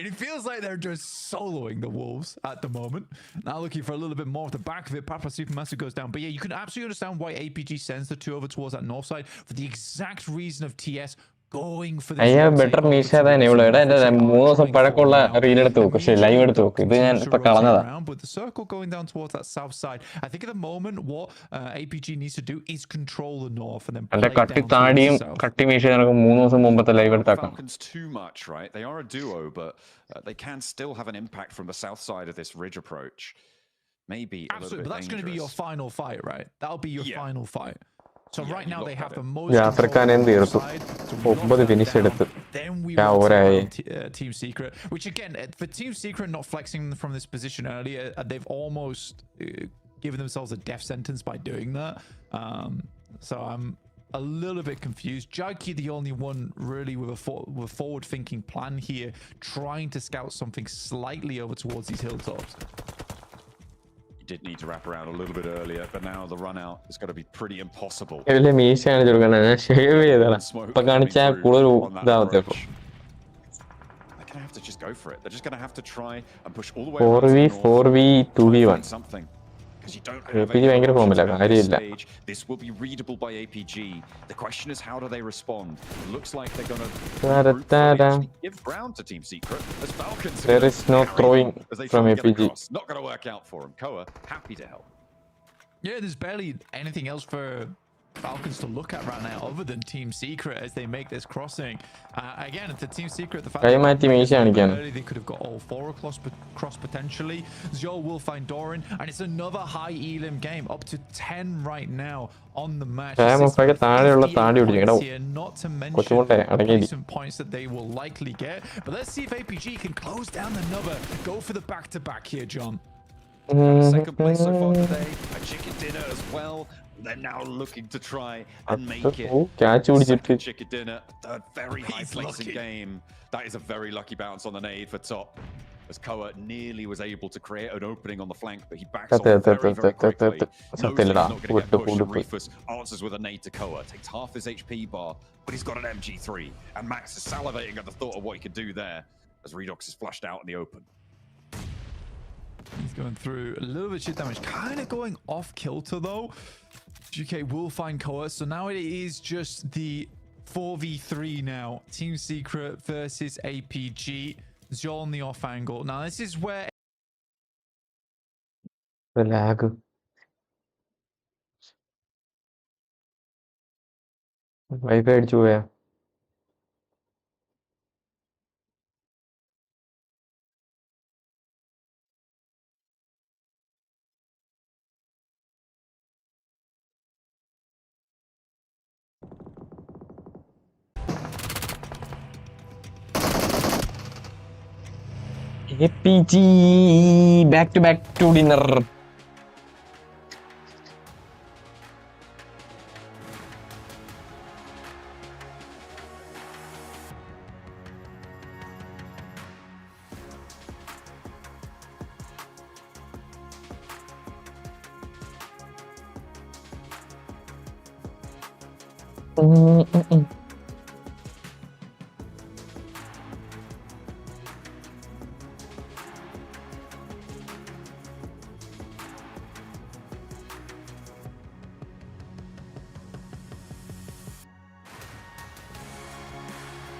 it feels like they're just soloing the Wolves at the moment. Now looking for a little bit more at the back of it. Papa Supermassive goes down. But yeah, you can absolutely understand why APG sends the two over towards that north side for the exact reason of TS going for this. I have better Misha than you. But the circle going down towards that south side. I think at the moment what APG needs to do is control the north and then play down Falcons too much, right? They are a duo, but they can still have an impact from the south side of this ridge approach. Maybe absolutely, but that's going to be your final fight, right? That'll be your final fight. So right now they have the most. Then we Team Secret, which again, for Team Secret not flexing from this position earlier, they've almost given themselves a death sentence by doing that. So I'm a little bit confused. Jaggi, the only one really with a forward-thinking plan here, trying to scout something slightly over towards these hilltops. You did need to wrap around a little bit earlier, but now the run out is going to be pretty impossible. ഇതിലെ മീശയാണ് ചെറുക്കണ ഞാൻ shave ചെയ്തതാണ് ഇപ്പൊ കാണിച്ചാൽ കൂടുതൽ ഇതാവത്തെ They're going to have to just go for it. They're just going to have to try and push all the way 4v 4v 2v1 something. Because you don't APG ഭയങ്കര ഫോമില്ല കാര്യമില്ല. This will be readable by APG. The question is, how do they respond? It looks like they're going to give ground to Team Secret as Falcons. There is no throwing from APG. Not going to work out for him. Koa happy to help. Yeah, there's barely anything else for Falcons to look at right now other than Team Secret as they make this crossing. Again, it's a Team Secret. The fact that they could have got all four across potentially. Zhou will find Doran, and it's another high elim game, up to 10 right now on the match. Here, not to mention the recent points that they will likely get. But let's see if APG can close down another. Go for the back-to-back here, John. Second place so far today. A chicken dinner as well. They're now looking to try and make it. Second chicken dinner, third very high placing game. That is a very lucky bounce on the nade for top. As Koa nearly was able to create an opening on the flank, but he backs off very, very quickly. Knows he's not going to get pushed. Rufus answers with a nade to Koa. Takes half his HP bar, but he's got an MG3. And Max is salivating at the thought of what he could do there as Redox is flushed out in the open. He's going through a little bit of shit damage. Kind of going off kilter though. GK will find Koa. So now it is just the 4v3 now. Team Secret versus APG. Zhou on the off angle. Now this is where... The lag. Wi-Fi അടിച്ചു പോയാ APG back to dinner.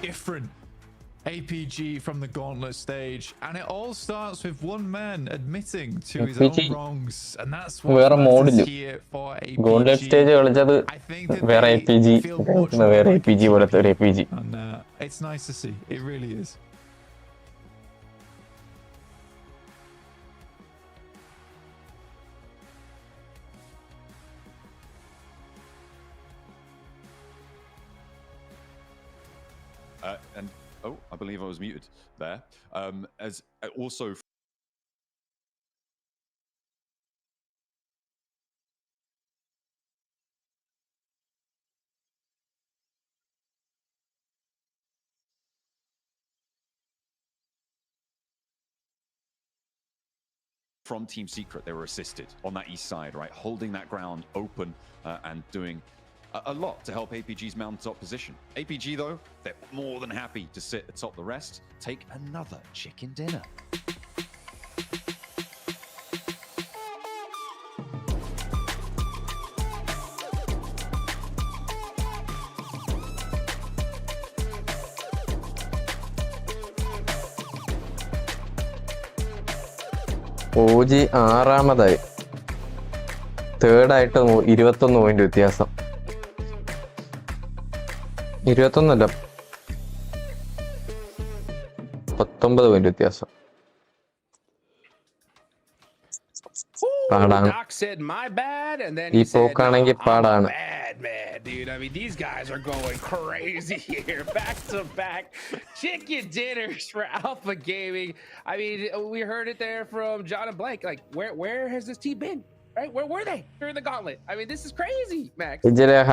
Different APG from the gauntlet stage, and it all starts with one man admitting to his own wrongs, and that's what matters here for APG. Gauntlet stage I think that they feel much more like APG, and it's nice to see. It really is. And oh, I believe I was muted there. As also from Team Secret, they were assisted on that east side, right? Holding that ground open and doing a lot to help APG's mountaintop position. APG, though, they're more than happy to sit atop the rest, take another chicken dinner. OG ആറാമതായി തേർഡായിട്ട് 21 point വ്യത്യാസം 21 അല്ല 19 point വ്യത്യാസം പാടാണ് ഈ പോക്കാണെങ്കിൽ പാടാണ് Man, dude, I mean, these guys are going crazy here, back to back chicken dinners for Alpha Gaming. I mean, we heard it there from John and Blank. Like, where has this team been? right? Where were they during the gauntlet? I mean, this is crazy, Max. Yeah,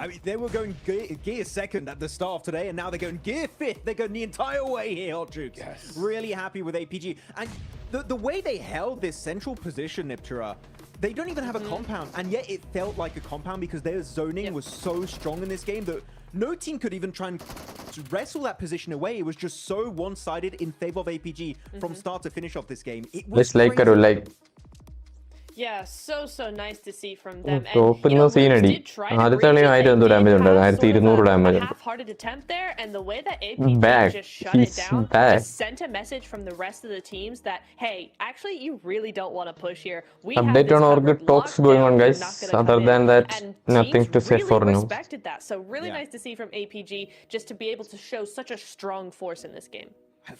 I mean, they were going gear second at the start of today, and now they're going gear fifth. They're going the entire way here, Hot Jukes. Yes. Really happy with APG. And the way they held this central position, Niptura, they don't even have a compound, and yet it felt like a compound because their zoning was so strong in this game that no team could even try and wrestle that position away. It was just so one-sided in favor of APG from start to finish of this game. It was like Yeah, so nice to see from them. Top And, you know, Luz scene did try to reach it. They did have a half-hearted attempt there, and the way that APG just shut it down just sent a message from the rest of the teams that, hey, actually, you really don't want to push here. We have update this on covered, Orchid talks locked going down, on, you're guys. not gonna Other come than in. that, And nothing teams to say really for now. respected that. So really nice to see from APG just to be able to show such a strong force in this game.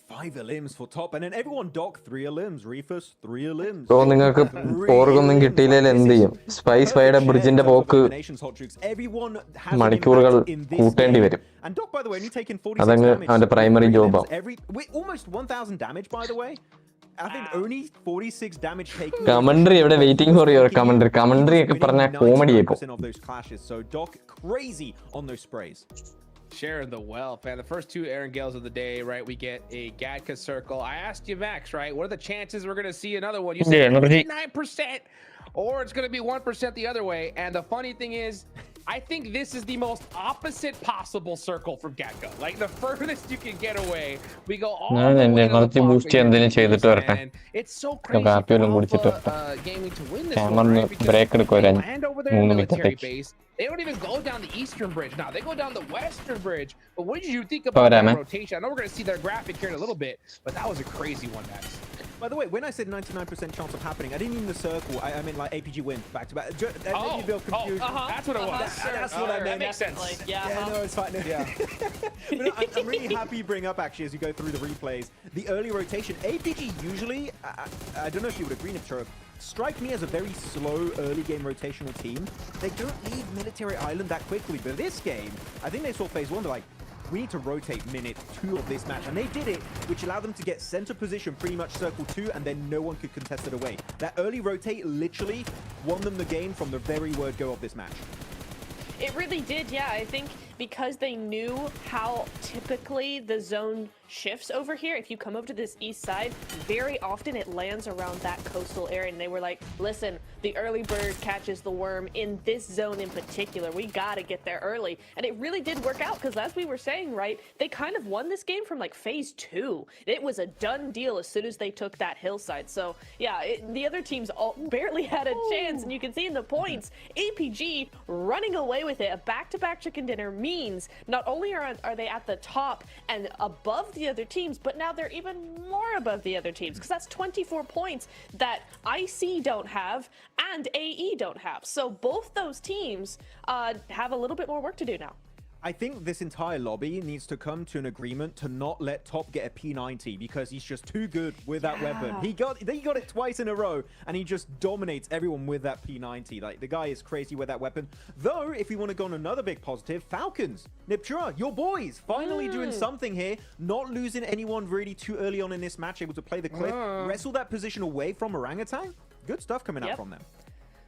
5 elims for top, and then everyone dock 3 elims. Reefus 3 elims. So നിങ്ങൾക്ക് പോർക്കൊന്നും കിട്ടിയില്ലെങ്കിൽ എന്ത് ചെയ്യും? Spice ഫൈയുടെ ബ്രിഡ്ജിന്റെ പോക്ക് മണിക്കൂറുകൾ കൂട്ടേണ്ടി വരും. അതങ്ങ് അവന്റെ primary ജോബാണ്. Almost 1000 damage, by the way. I think only 46 damage taken. Commentary എവിടെ waiting for your commentary. Commentary ഒക്കെ പറഞ്ഞ കോമഡി ആയിപ്പോ. So Doc crazy on those sprays. Sharing the wealth, man. The first 2 Aaron Gales of the day, right? We get a Gadka circle. I asked you, Max, right? What are the chances we're going to see another one? You said 9%, or it's going to be 1% the other way. And the funny thing is, I think this is the most opposite possible circle from Gadka. Like the furthest you can get away, we go all the way to the top, and it's so crazy for Alpha Gaming to win this one, right? Because they land over their military base. They don't even go down the eastern bridge. Now they go down the western bridge. But what did you think about that rotation? I know we're going to see their graphic here in a little bit, but that was a crazy one, Max. By the way, when I said 99% chance of happening, I didn't mean the circle. I meant like APG win back to back. That's what it was. That's what I meant. That makes sense. No, it's fine. I'm really happy you bring up actually as you go through the replays. The early rotation, APG usually, I don't know if you would agree, Niptura, strike me as a very slow early game rotational team. They don't leave Military Island that quickly, but this game, I think they saw phase 1, they're like, we need to rotate minute 2 of this match, and they did it, which allowed them to get center position pretty much circle 2, and then no one could contest it away. That early rotate literally won them the game from the very word go of this match. It really did, yeah. I think because they knew how typically the zone shifts over here. If you come over to this east side, very often it lands around that coastal area, and they were like, listen, the early bird catches the worm in this zone in particular. We gotta get there early. And it really did work out, because as we were saying, right, they kind of won this game from like phase 2. It was a done deal as soon as they took that hillside. So yeah, the other teams all barely had a chance, and you can see in the points, APG running away with it. A back-to-back chicken dinner means not only are they at the top and above the other teams, but now they're even more above the other teams, because that's 24 points that IC don't have and AE don't have. So both those teams have a little bit more work to do now. I think this entire lobby needs to come to an agreement to not let Top get a P90, because he's just too good with that weapon. He got it twice in a row, and he just dominates everyone with that P90. Like, the guy is crazy with that weapon. Though, if we want to go on another big positive, Falcons, Niptura, your boys, finally doing something here, not losing anyone really too early on in this match, able to play the cliff, wrestle that position away from Orangutan. Good stuff coming out from them.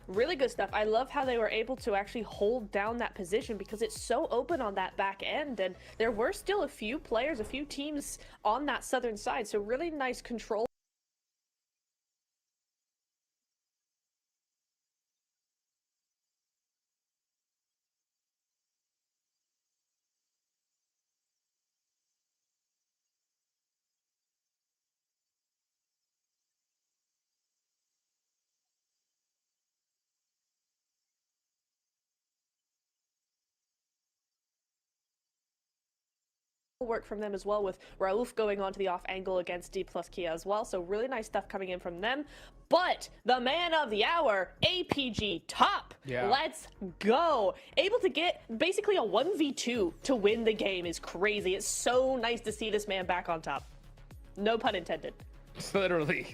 Really good stuff. I love how they were able to actually hold down that position, because it's so open on that back end, and there were still a few players, a few teams on that southern side. So really nice control. Work from them as well, with Raouf going on to the off angle against D plus Kia as well. So really nice stuff coming in from them. But the man of the hour, APG top. Let's go. Able to get basically a 1v2 to win the game is crazy. It's so nice to see this man back on top. No pun intended. Literally.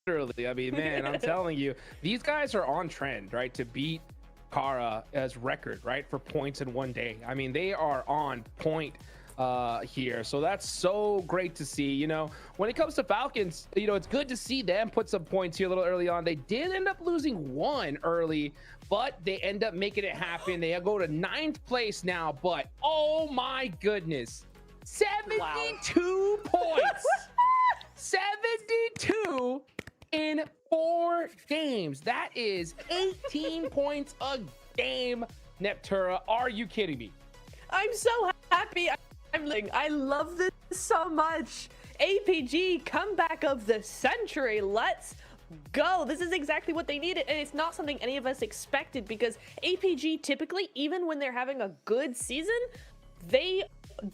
Literally, I mean, man, I'm telling you, these guys are on trend, right? To beat Kara as record, right? For points in one day. I mean, they are on point here. So that's so great to see. You know, when it comes to Falcons, you know, it's good to see them put some points here a little early on. They did end up losing one early, but they end up making it happen. They go to 9th place now, but oh my goodness, 72 points. 72 in 4 games. That is 18 points a game. Neptura, are you kidding me? I'm so happy. I love this so much. APG, comeback of the century. Let's go. This is exactly what they needed, and it's not something any of us expected, because APG typically, even when they're having a good season, they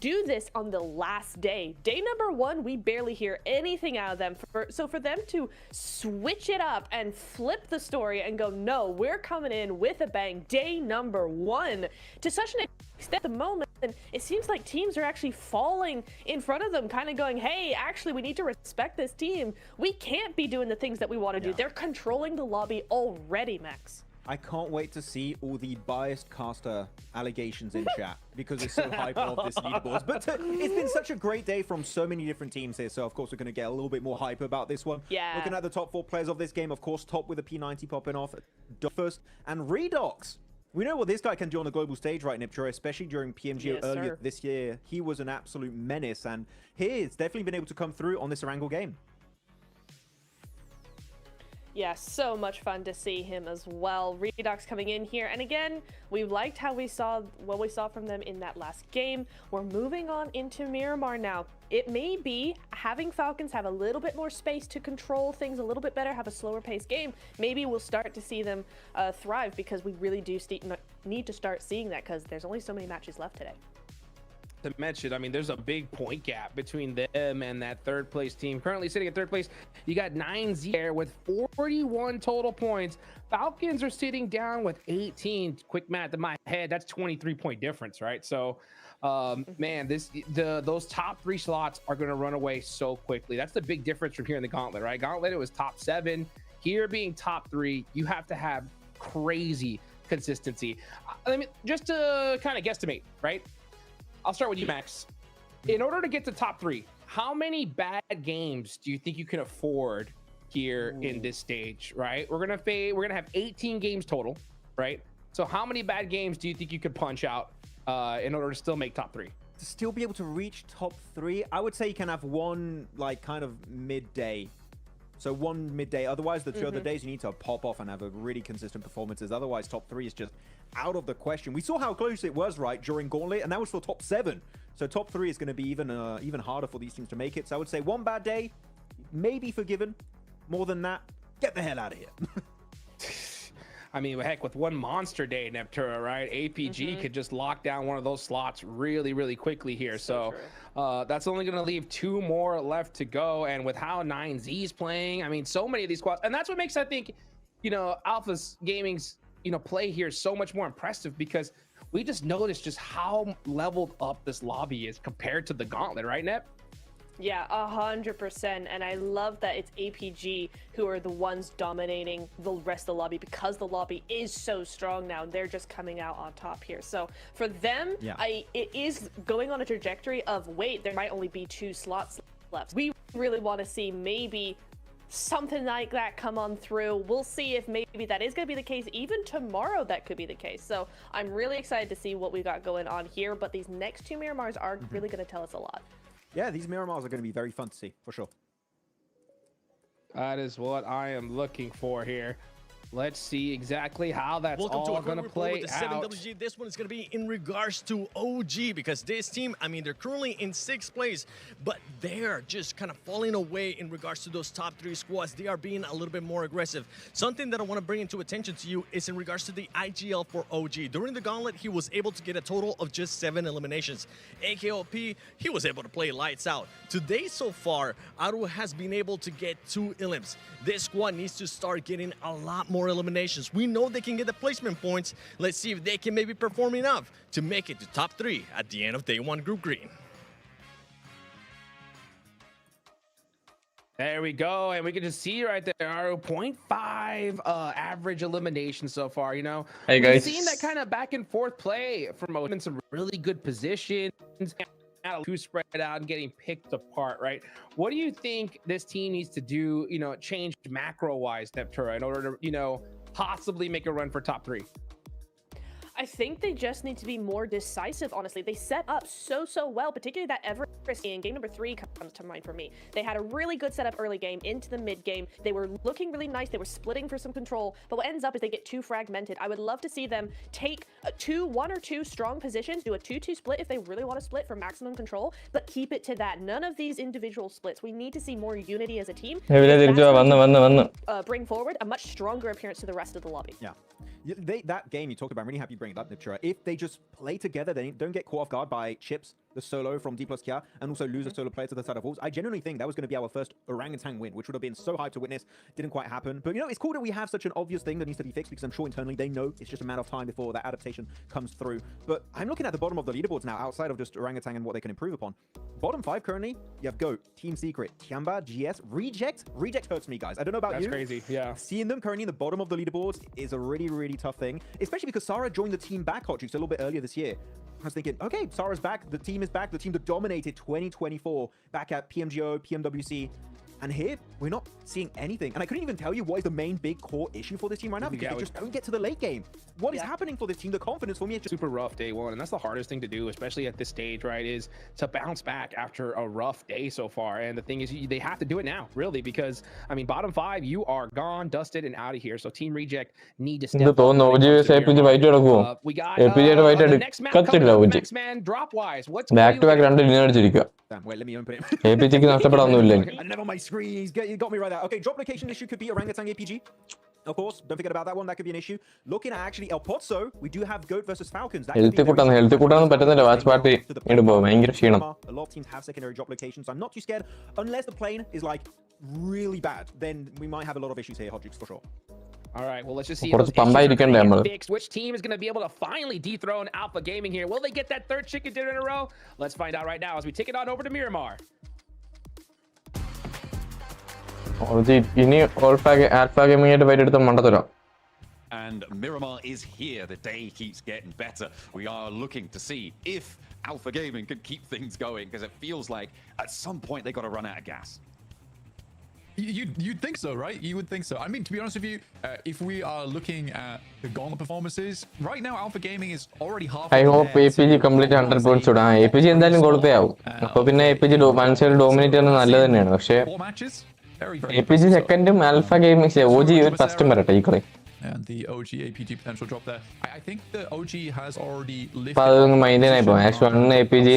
do this on the last day. Day number 1, we barely hear anything out of them. So for them to switch it up and flip the story and go, no, we're coming in with a bang, day number 1, to such an extent at the moment, it seems like teams are actually falling in front of them, kind of going, hey, actually, we need to respect this team. We can't be doing the things that we want to do. They're controlling the lobby already, Max. I can't wait to see all the biased caster allegations in chat, because it's so hyper of this leaderboards. But it's been such a great day from so many different teams here, so of course we're going to get a little bit more hype about this one. Yeah. Looking at the top 4 players of this game, of course, top with a P90 popping off, first, and Redox. We know what this guy can do on the global stage, right, Niptra, especially during PMG earlier this year. He was an absolute menace, and he's definitely been able to come through on this Erangel game. Yeah, so much fun to see him as well. Redox coming in here, and again, we liked how we saw what we saw from them in that last game. We're moving on into Miramar now. It may be having Falcons have a little bit more space to control things a little bit better, have a slower paced game. Maybe we'll start to see them thrive, because we really do need to start seeing that, because there's only so many matches left today. To mention, I mean, there's a big point gap between them and that 3rd place team. Currently sitting at 3rd place, you got 9Z there with 41 total points. Falcons are sitting down with 18. Quick math in my head, that's 23-point difference, right? So, man, those top 3 slots are going to run away so quickly. That's the big difference from here in the Gauntlet, right? Gauntlet, it was top 7. Here being top 3, you have to have crazy consistency. I mean, just to kind of guesstimate, right? I'll start with you, Max. In order to get to top 3, how many bad games do you think you can afford here in this stage, right? We're gonna have 18 games total, right? So how many bad games do you think you could punch out in order to still make top 3? To still be able to reach top 3, I would say you can have one, like, kind of midday. So one midday. Otherwise, the 2 other days, you need to pop off and have a really consistent performances. Otherwise, top 3 is just out of the question. We saw how close it was, right, during Gauntlet, and that was for top 7. So top 3 is going to be even harder for these teams to make it. So I would say one bad day, maybe forgiven. More than that, get the hell out of here. I mean, heck, with one monster day, Neptura, right? APG could just lock down one of those slots really, really quickly here. So that's only going to leave 2 more left to go. And with how 9Z's playing, I mean, so many of these squads. And that's what makes, I think, you know, Alpha's Gaming's, you know, play here so much more impressive, because we just noticed just how leveled up this lobby is compared to the Gauntlet, right, Nep? Yeah, 100%. And I love that it's APG who are the ones dominating the rest of the lobby, because the lobby is so strong now. They're just coming out on top here. So for them, it is going on a trajectory of, wait, there might only be 2 slots left. We really want to see maybe something like that come on through. We'll see if maybe that is going to be the case. Even tomorrow, that could be the case. So I'm really excited to see what we got going on here. But these next 2 Miramars are really going to tell us a lot. Yeah, these Miramars are going to be very fun to see, for sure. That is what I am looking for here. Let's see exactly how that's Welcome all going to play with the out. 7WG. This one is going to be in regards to OG, because this team, I mean, they're currently in 6th place, but they're just kind of falling away in regards to those top 3 squads. They are being a little bit more aggressive. Something that I want to bring into attention to you is in regards to the IGL for OG. During the Gauntlet, he was able to get a total of just 7 eliminations. AKOP, he was able to play lights out. Today so far, Aru has been able to get 2 elims. This squad needs to start getting a lot more eliminations. We know they can get the placement points. Let's see if they can maybe perform enough to make it to top 3 at the end of day 1 Group Green. There we go, and we can just see right there our 0.5 average elimination so far. You know, hey we've guys, seen that kind of back and forth play from in some really good positions, who spread out and getting picked apart. Right? What do you think this team needs to do? You know, change macro-wise, Neptura, in order to possibly make a run for top 3. I think they just need to be more decisive, honestly. They set up so well, particularly that Everest in game number 3 comes to mind for me. They had a really good setup early game into the mid game. They were looking really nice. They were splitting for some control, but what ends up is they get too fragmented. I would love to see them take one or two strong positions, do a 2-2 split if they really want to split for maximum control, but keep it to that. None of these individual splits. We need to see more unity as a team. Bring forward a much stronger appearance to the rest of the lobby. Yeah. That game you talked about, I'm really happy you bring it up, Niptura. If they just play together, they don't get caught off guard by Chips, the solo from D plus Kia, and also lose a solo player to the side of Wolves. I genuinely think that was going to be our first orangutan win, which would have been so hyped to witness. Didn't quite happen. But, it's cool that we have such an obvious thing that needs to be fixed, because I'm sure internally they know it's just a matter of time before that adaptation comes through. But I'm looking at the bottom of the leaderboards now, outside of just orangutan and what they can improve upon. Bottom 5 currently, you have Goat, Team Secret, Tiamba, GS, Reject. Reject hurts me, guys. I don't know about you. That's crazy, yeah. Seeing them currently in the bottom of the leaderboards is a really, really tough thing, especially because Sarah joined the team back, Hotchix, a little bit earlier this year. I was thinking, okay, Sarah's back, the team is back, the team that dominated 2024 back at PMGO, PMWC, and here, we're not seeing anything. And I couldn't even tell you what is the main big core issue for this team right now, because they just don't get to the late game. What is happening for this team? The confidence for me is just super rough day one, and that's the hardest thing to do, especially at this stage, right, is to bounce back after a rough day so far. And the thing is, they have to do it now, really, because, I mean, bottom 5, you are gone, dusted, and out of here. So Team Reject need to step up. We got the next map coming up, next man, drop-wise. What's back-to-back രണ്ട് winner അടിച്ചിരിക്കുക. Damn, wait, let me open it. APGക്ക് നഷ്ടപ്പെടാനൊന്നുമില്ല. I never my screen. You got me right there. Okay, drop location issue could be orangutan APG. Of course, don't forget about that one. That could be an issue. Looking at actually El Pozzo, we do have Goat versus Falcons. Health കൂട്ടാൻ പറ്റുന്നില്ല Watchparty ഇടുമ്പോ ഭയങ്കര ക്ഷീണം. A lot of teams have secondary drop locations, so I'm not too scared. Unless the plane is like really bad, then we might have a lot of issues here, Hotchix, for sure. All right, well, let's just see fixed. Which team is going to be able to finally dethrone Alpha Gaming here? Will they get that third chicken dinner in a row? Let's find out right now as we take it on over to Miramar. And Miramar is here. The day keeps getting better. We are looking to see if Alpha Gaming can keep things going, because it feels like at some point they got to run out of gas. You'd think so, right? You would think so. I mean, to be honest with you, if we are looking at the Gauntlet performances, right now Alpha Gaming is already half. I hope APG complete 100 points ഇടാ. APG എന്തായാലും കൊടുത്തയാവും. അപ്പോൾ പിന്നെ APG one side dominate ചെയ്യുന്നത് നല്ലത് തന്നെയാണ്. പക്ഷേ APG സെക്കൻഡും alpha gaming OG ഫസ്റ്റും വരട്ടെ ഈ കളി. And the OG APG potential drop there. I think the OG has already lifted. APG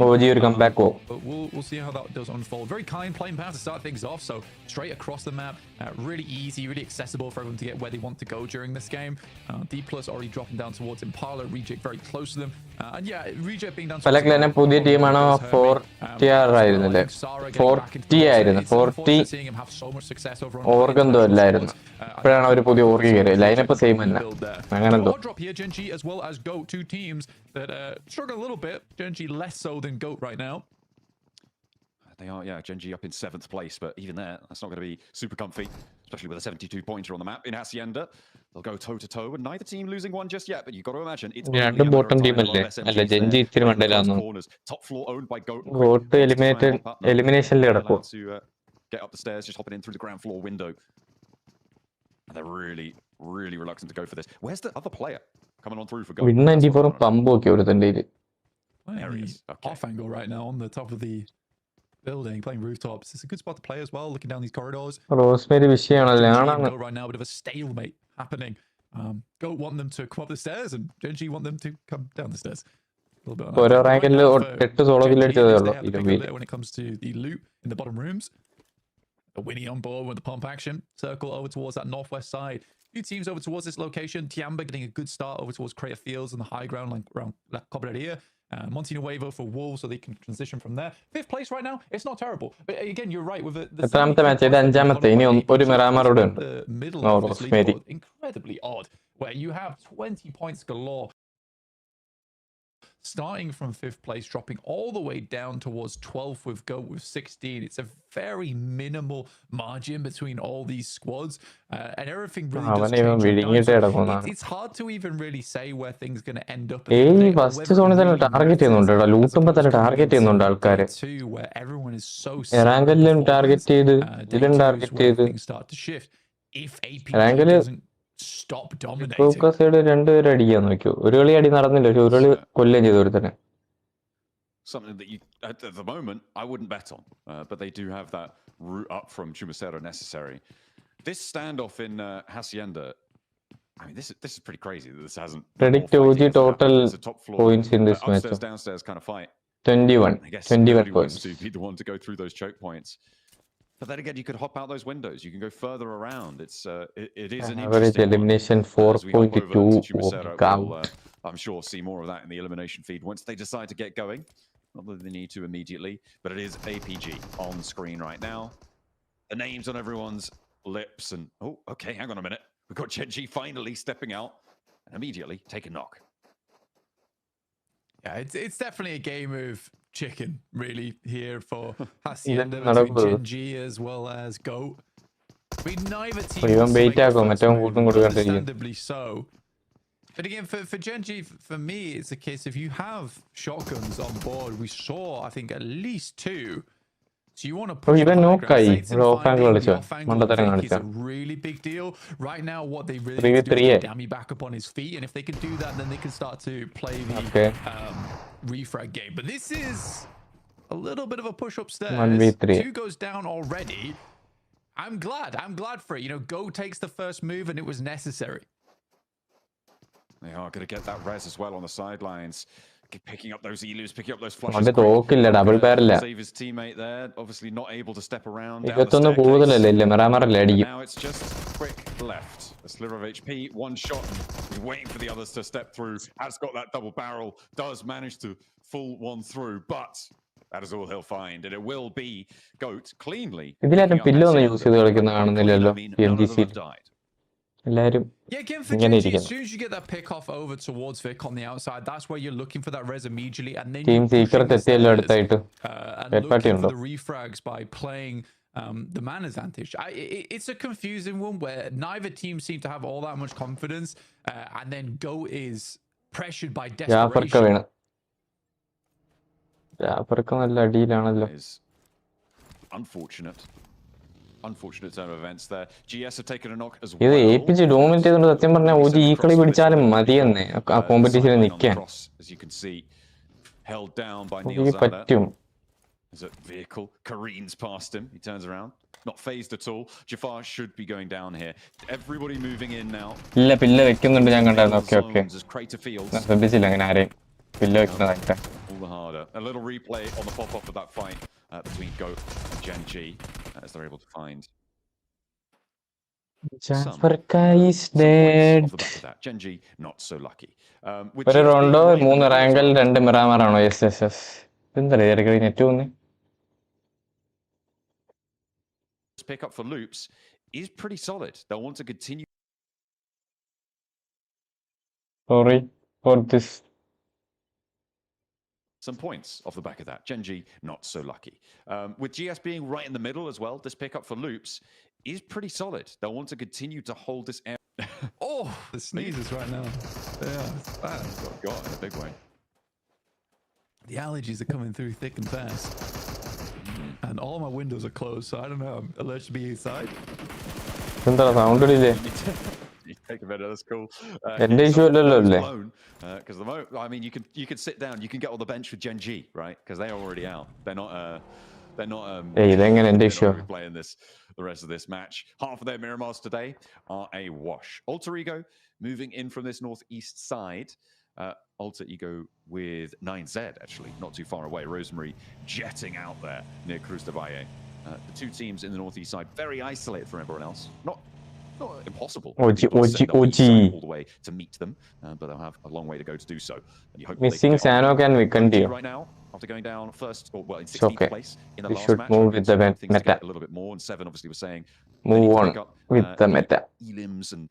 OG ഒരു comeback go. But we'll see how that does unfold. Very kind playing path to start things off. So straight across the map, really easy, really accessible for everyone to get where they want to go during this game. D plus already dropping down towards Impala. Reject very close to them. And yeah, Reject being down. പലക്ലനെ പുതിയ ടീമാണ് 4TR ആയിരുന്നില്ലേ? 4T ആയിരുന്നു. 4T ഓർഗന്തോ അല്ലായിരുന്നു. ഇപ്പോഴാണ് അവർ പുതിയ org കയറി. Lineup same തന്നെ. അങ്ങനെ എന്തോ. Drop here, Genji as well as Goat, two teams that struggle a little bit. Genji less so than Goat right now. They are, yeah, Genji up in 7th place, but even there, that's not going to be super comfy, especially with a 72-pointer on the map in Hacienda. They'll go toe-to-toe, and neither team losing one just yet, but you've got to imagine it's only a bottom team അല്ലേ? അല്ല Genji ഇത്തിരി മണ്ടയിലായിരുന്നു. Top floor owned by Goat. Goat eliminationൽ കിടക്കും. To get up the stairs, just hopping in through the ground floor window. And they're really reluctant to go for this. Where's the other player coming on through for Goat? Win 94 pump ഒക്കെ ഒരു തണ്ടേല്. There he is. Off angle right now on the top of the building, playing rooftops. It's a good spot to play as well, looking down these corridors. Rosemary വിഷയമാണല്ലേ? Right now, a bit of a stalemate happening. Goat want them to come up the stairs, and Genji want them to come down the staiers. ഒരു റാങ്കില് 8 solo kill അടിച്ചതേ ഉള്ളൂ. When it comes to the loot in the bottom rooms. A Winnie on board with the pump action. Circle over towards that northwest side. Few teams over towards this location. Tiamba getting a good start over towards Crater Fields and the high ground like around La Cobreria. Montinuevo for Wolves, so they can transition from there. 5th place right now. It's not terrible. But again, you're right with the middle of this league. Incredibly odd. Where you have 20 points galore. starting from 5th place, dropping all the way down towards 12th with GOAT with 16. It's a very minimal margin between all these squads, and everything really does change. So it's hard to even really say where things are going to end up. First zone is target ചെയ്യുന്നുണ്ട് ലൂട്ടുമ്പോൾ തന്നെ target ചെയ്യുന്നുണ്ട് ആൾക്കാരെ റാങ്കിലും target ചെയ്ത് ഇതിലും target ചെയ്ത് റാങ്കില് focus ചെയ്ത് രണ്ടുപേരും അടിക്കാൻ നോക്കിയോ ഒരു കളി അടി നടന്നില്ല ഒരു കളി കൊല്ലുകയും ചെയ്തു ഒരു തന്നെ something that you at the moment I wouldn't bet on, but they do have that route up from Chumacero necessary. This standoff in Hacienda, I mean, this is pretty crazy that this hasn't. Predict OG total points in this match. Downstairs kind of fight. 21. I guess 21 points. To be the one to go through those choke points. But then again, you could hop out those windows. You can go further around. It is an average elimination 4.2. We'll, I'm sure see more of that in the elimination feed once they decide to get going. Not that they need to immediately, but it is APG on screen right now. The names on everyone's lips, and oh, okay, hang on a minute. We've got Genji finally stepping out and immediately take a knock. Yeah, it's definitely a game of chicken, really, here for Hacienda between Genji as well as GOAT. I mean, neither team understandably so. But again, for Genji, for me, it's a case of you have shotguns on board. We saw, I think, at least 2. So you want to push it's a really big deal. Right now, what they really need to do is get Dami back up on his feet. And if they can do that, then they can start to play the refrag game. But this is a little bit of a push upstairs. 2 goes down already. I'm glad for it. You know, Go takes the first move and it was necessary. They are going to get that res as well on the sidelines. Picking up those elus, picking up those flushes. Save his teammate there. Obviously not able to step around. Now it's just quick left. A sliver of HP, one shot. He's waiting for the others to step through. Has got that double barrel. Does manage to full one through, but that is all he'll find, and it will be GOAT cleanly. Yeah, again for Genji, as soon as you get that pick off over towards Vic on the outside, that's where you're looking for that res immediately, and then you're pushing the stairs, and looking for the refrags by playing the man advantage. It's a confusing one where neither team seem to have all that much confidence, and then Go is pressured by desperation. Unfortunate turn of events there. GS have taken a knock as well. APG dominate ചെയ്തുകൊണ്ട് സത്യം പറഞ്ഞാൽ OG ഈ കളി പിടിച്ചാലും മതിയെന്നേ ആ കോമ്പറ്റീഷനിൽ നിൽക്കാൻ. As you can see, held down by Neil. There's a vehicle. Kareem's past him. He turns around. Not phased at all. Jafar should be going down here. Everybody moving in now. ഇല്ല പില്ല വെക്കുന്നുണ്ട് ഞാൻ കണ്ടായിരുന്നു. Okay. ശ്രദ്ധിച്ചില്ല അങ്ങനെ ആരെയും പില്ല വെക്കുന്നതായിട്ട്. All the harder. A little replay on the pop-off of that fight between GOAT and Genji as they're able to find Jaffarka is dead. Genji not so lucky. ഒരു റൗണ്ടോ 3 റാങ്കിൽ 2 Miramar ആണോ? യെസ് എന്താ ഇടയ്ക്ക് net വന്നേ. Pick up for loops is pretty solid. They'll want to continue. Sorry for this. Some points off the back of that. Genji not so lucky. With GS being right in the middle as well, this pickup for loops is pretty solid. They'll want to continue to hold this air. Oh, the sneezes right now. Yeah, it's bad. Got in a big way. The allergies are coming through thick and fast. And all my windows are closed, so I don't know. I'm allergic to be inside. You take a minute, that's cool. Because the moment, I mean, you can sit down, you can get on the bench with Genji, right? Because they're already out. They're not playing the rest of this match. Half of their Miramars today are a wash. Alter Ego moving in from this northeast side. Alter Ego with 9Z, actually, not too far away. Rosemary jetting out there near Cruz de Valle. The two teams in the northeast side, very isolated from everyone else. Not impossible. OG. All the way to meet them, but they'll have a long way to go to do so. And you hope missing Sanok and Vikendi right now. after going down first, or well, in 16th place in the We last should match. move with the Things to meta. get a little bit more, and Seven obviously was saying Move on with the meta. elims and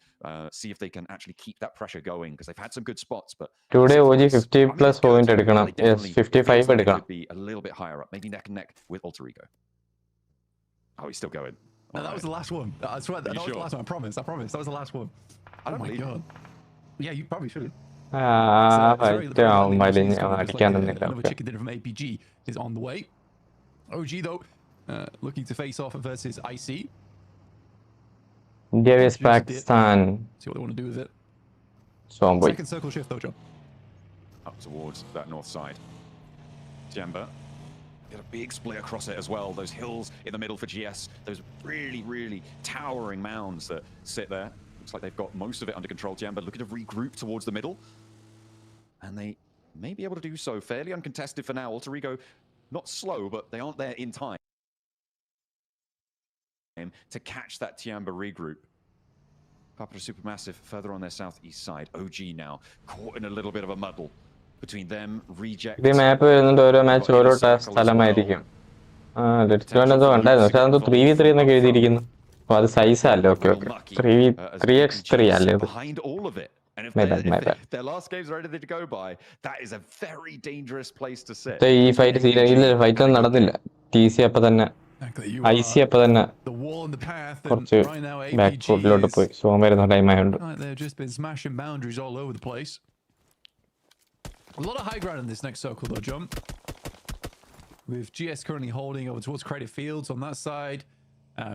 see if they can actually keep that pressure going, because they've had some good spots, but Today OG 50 plus point എടുക്കണം. Yes, 55 എടുക്കണം. could be a little bit higher up, maybe neck and neck with Alter Ego. Oh, he's still going. No, that was the last one. I swear that was the last one. I promise. That was the last one. I don't believe God. Yeah, you probably should. അടിക്കാനൊന്നുമില്ല. Chicken dinner from APG is on the way. OG though, looking to face off versus IC. India vs Pakistan. See what they want to do with it. Boy. Second circle shift though, John. Up towards that north side. Jamba. Get a big split across it as well. Those hills in the middle for GS. Those really, really towering mounds that sit there. Looks like they've got most of it under control. Jamba looking to regroup towards the middle. And they may be able to do so. Fairly uncontested for now. Alter Ego, not slow, but they aren't there in time to catch that Tiamba regroup. Papua Supermassive further on their southeast side. OG now caught in a little bit of a muddle between them, Reject. ഈ മാപ്പ് വരുന്നുണ്ട് ഓരോ match ഓരോ സ്ഥലമായിരിക്കും. Let's എന്തോ ഉണ്ടായിരുന്നു, പക്ഷെ അതെന്തോ 3v3 എന്നൊക്കെ എഴുതിയിരിക്കുന്നു. അപ്പൊ അത് സൈസല്ലേ? ഓക്കെ 3x3 അല്ലേ അത്? And if My bad. their last game's ready to go by, that is a very dangerous place to sit. ഈ ഫൈറ്റ് ഫൈറ്റൊന്നും നടന്നില്ല. TC അപ്പൊ തന്നെ IC അപ്പൊ തന്നെ കുറച്ച് ബാക്ക് ഫുട്ടിലോട്ട് പോയി. സോം വരുന്ന ടൈം ആയതുകൊണ്ട്. They've just been smashing boundaries all over the place. A lot of high ground in this next circle though, John. With GS currently holding over towards Credit Fields on that side.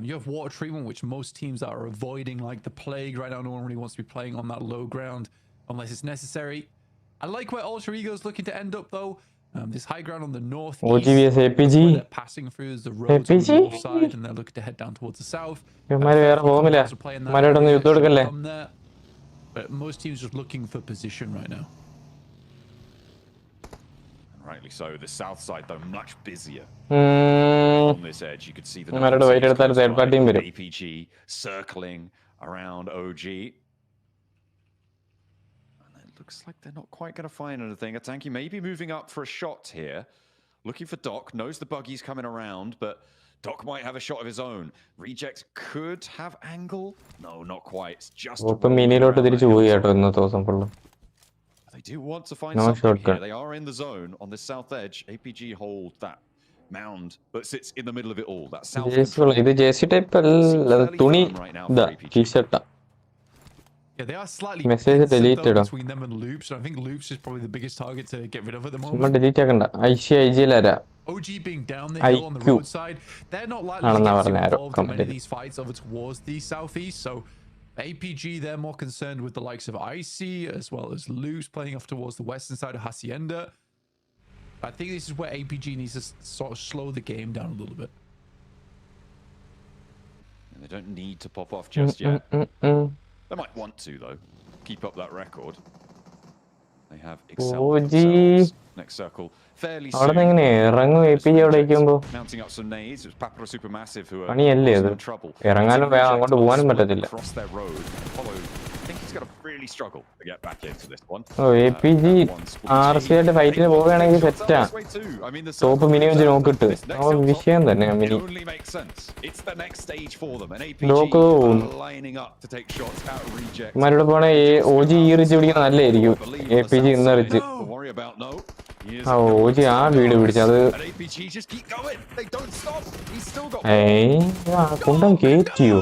You have water treatment, which most teams are avoiding like the plague right now. No one really wants to be playing on that low ground unless it's necessary. I like where Alter Ego is looking to end up though. This high ground on the north OG vs APG. they're passing through is the roads on the north side, and they're looking to head down towards the south. But most teams just looking for position right now. Rightly so. The south side, though, much busier. On this edge, you could see the APG circling around OG. And it looks like they're not quite going to find anything. Atanki may be moving up for a shot here. Looking for Doc. Knows the buggy's coming around, but Doc might have a shot of his own. Reject could have angle. No, not quite. It's just... They do want to find something here. They are in the zone on the south edge. APG hold that mound, but sits in the middle of it all. That south t-shirt. Yeah, they are slightly message deleted between them and Loops. I think Loops is probably the biggest target to get rid of at the moment. moment. delete OG being down the hill on the roadside, they're not likely to get too involved in many of these fights over towards the southeast. So APG, they're more concerned with the likes of IC as well as Loops playing off towards the western side of Hacienda. I think this is where APG needs to sort of slow the game down a little bit. And they don't need to pop off just yet. They might want to, though. Keep up that record. They have excelled themselves. Next circle. Fairly soon. Mounting up some nades. It was Papua Supermassive who are in trouble. Across their road. Follow. I think he's going to really struggle to get back into this one. APG RC ആയിട്ട് ഫൈറ്റിന് പോവുകയാണെങ്കിൽ സെറ്റാ. Top mini വെച്ച് നോക്കിട്ട് വിഷയം തന്നെ mini. ഇമാരോട് പോണേ OG ഈ rich പിടിക്കുന്ന നല്ലതായിരിക്കും. APG ഇന്ന് റിച്ച് OG ആ വീട് പിടിച്ചത് കൊണ്ടം കേറ്റിയോ?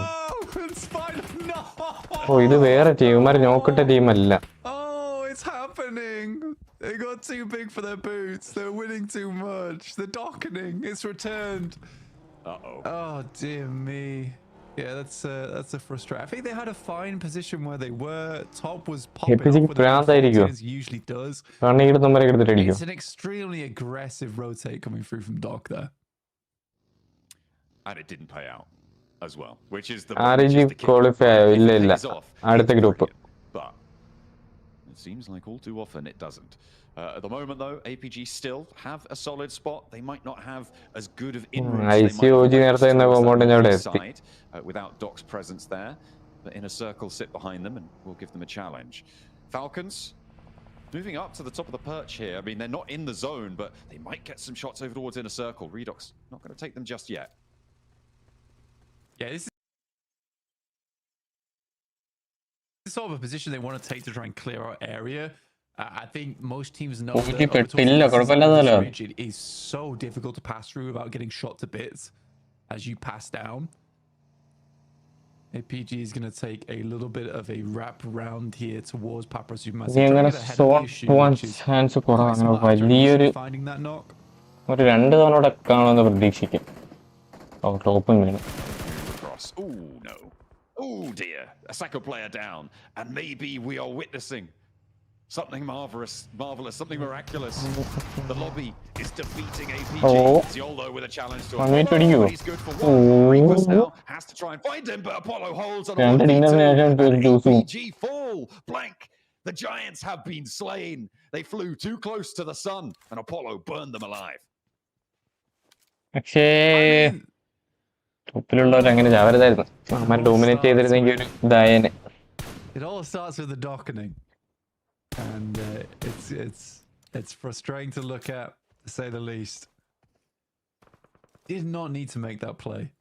ഇത് വേറെ team, ഇമാര് നോക്കിട്ട ടീമല്ല. Oh, it's happening. They got too big for their boots. They're winning too much. The docketing, it's returned. Oh dear me. Yeah, that's a frustration. I think they had a fine position where they were. Top was popping up with as usually does. It's an extremely aggressive rotate coming through from Doc there. And it didn't pay out as well, which is the qualify അടുത്ത group. But it seems like all too often it doesn't. At the moment though, APG still have a solid spot. They might not have as good of in-range without Doc's presence there, but in a circle sit behind them and we'll give them a challenge. Falcons moving up to the top of the perch here. I mean, they're not in the zone, but they might get some shots over towards inner circle. Redox not going to take them just yet. Yeah, this is sort of a position they want to take to try and clear our area. I think most teams know that it is so difficult to pass through without getting shot to bits as you pass down. APG is going to take a little bit of a wrap around here towards Paprasuma. Finding that knock. Oh no. Oh dear. A Sacco player down. And maybe we are witnessing something marvelous, something miraculous. The lobby is defeating APG. Ziolo with a challenge to him. He's good for one. Request now has to try and find him, but Apollo holds on. APG fall. Blank. The Giants have been slain. They flew too close to the sun, and Apollo burned them alive. It all starts with the docketing. And it's frustrating to look at, to say the least. Did not need to make that play.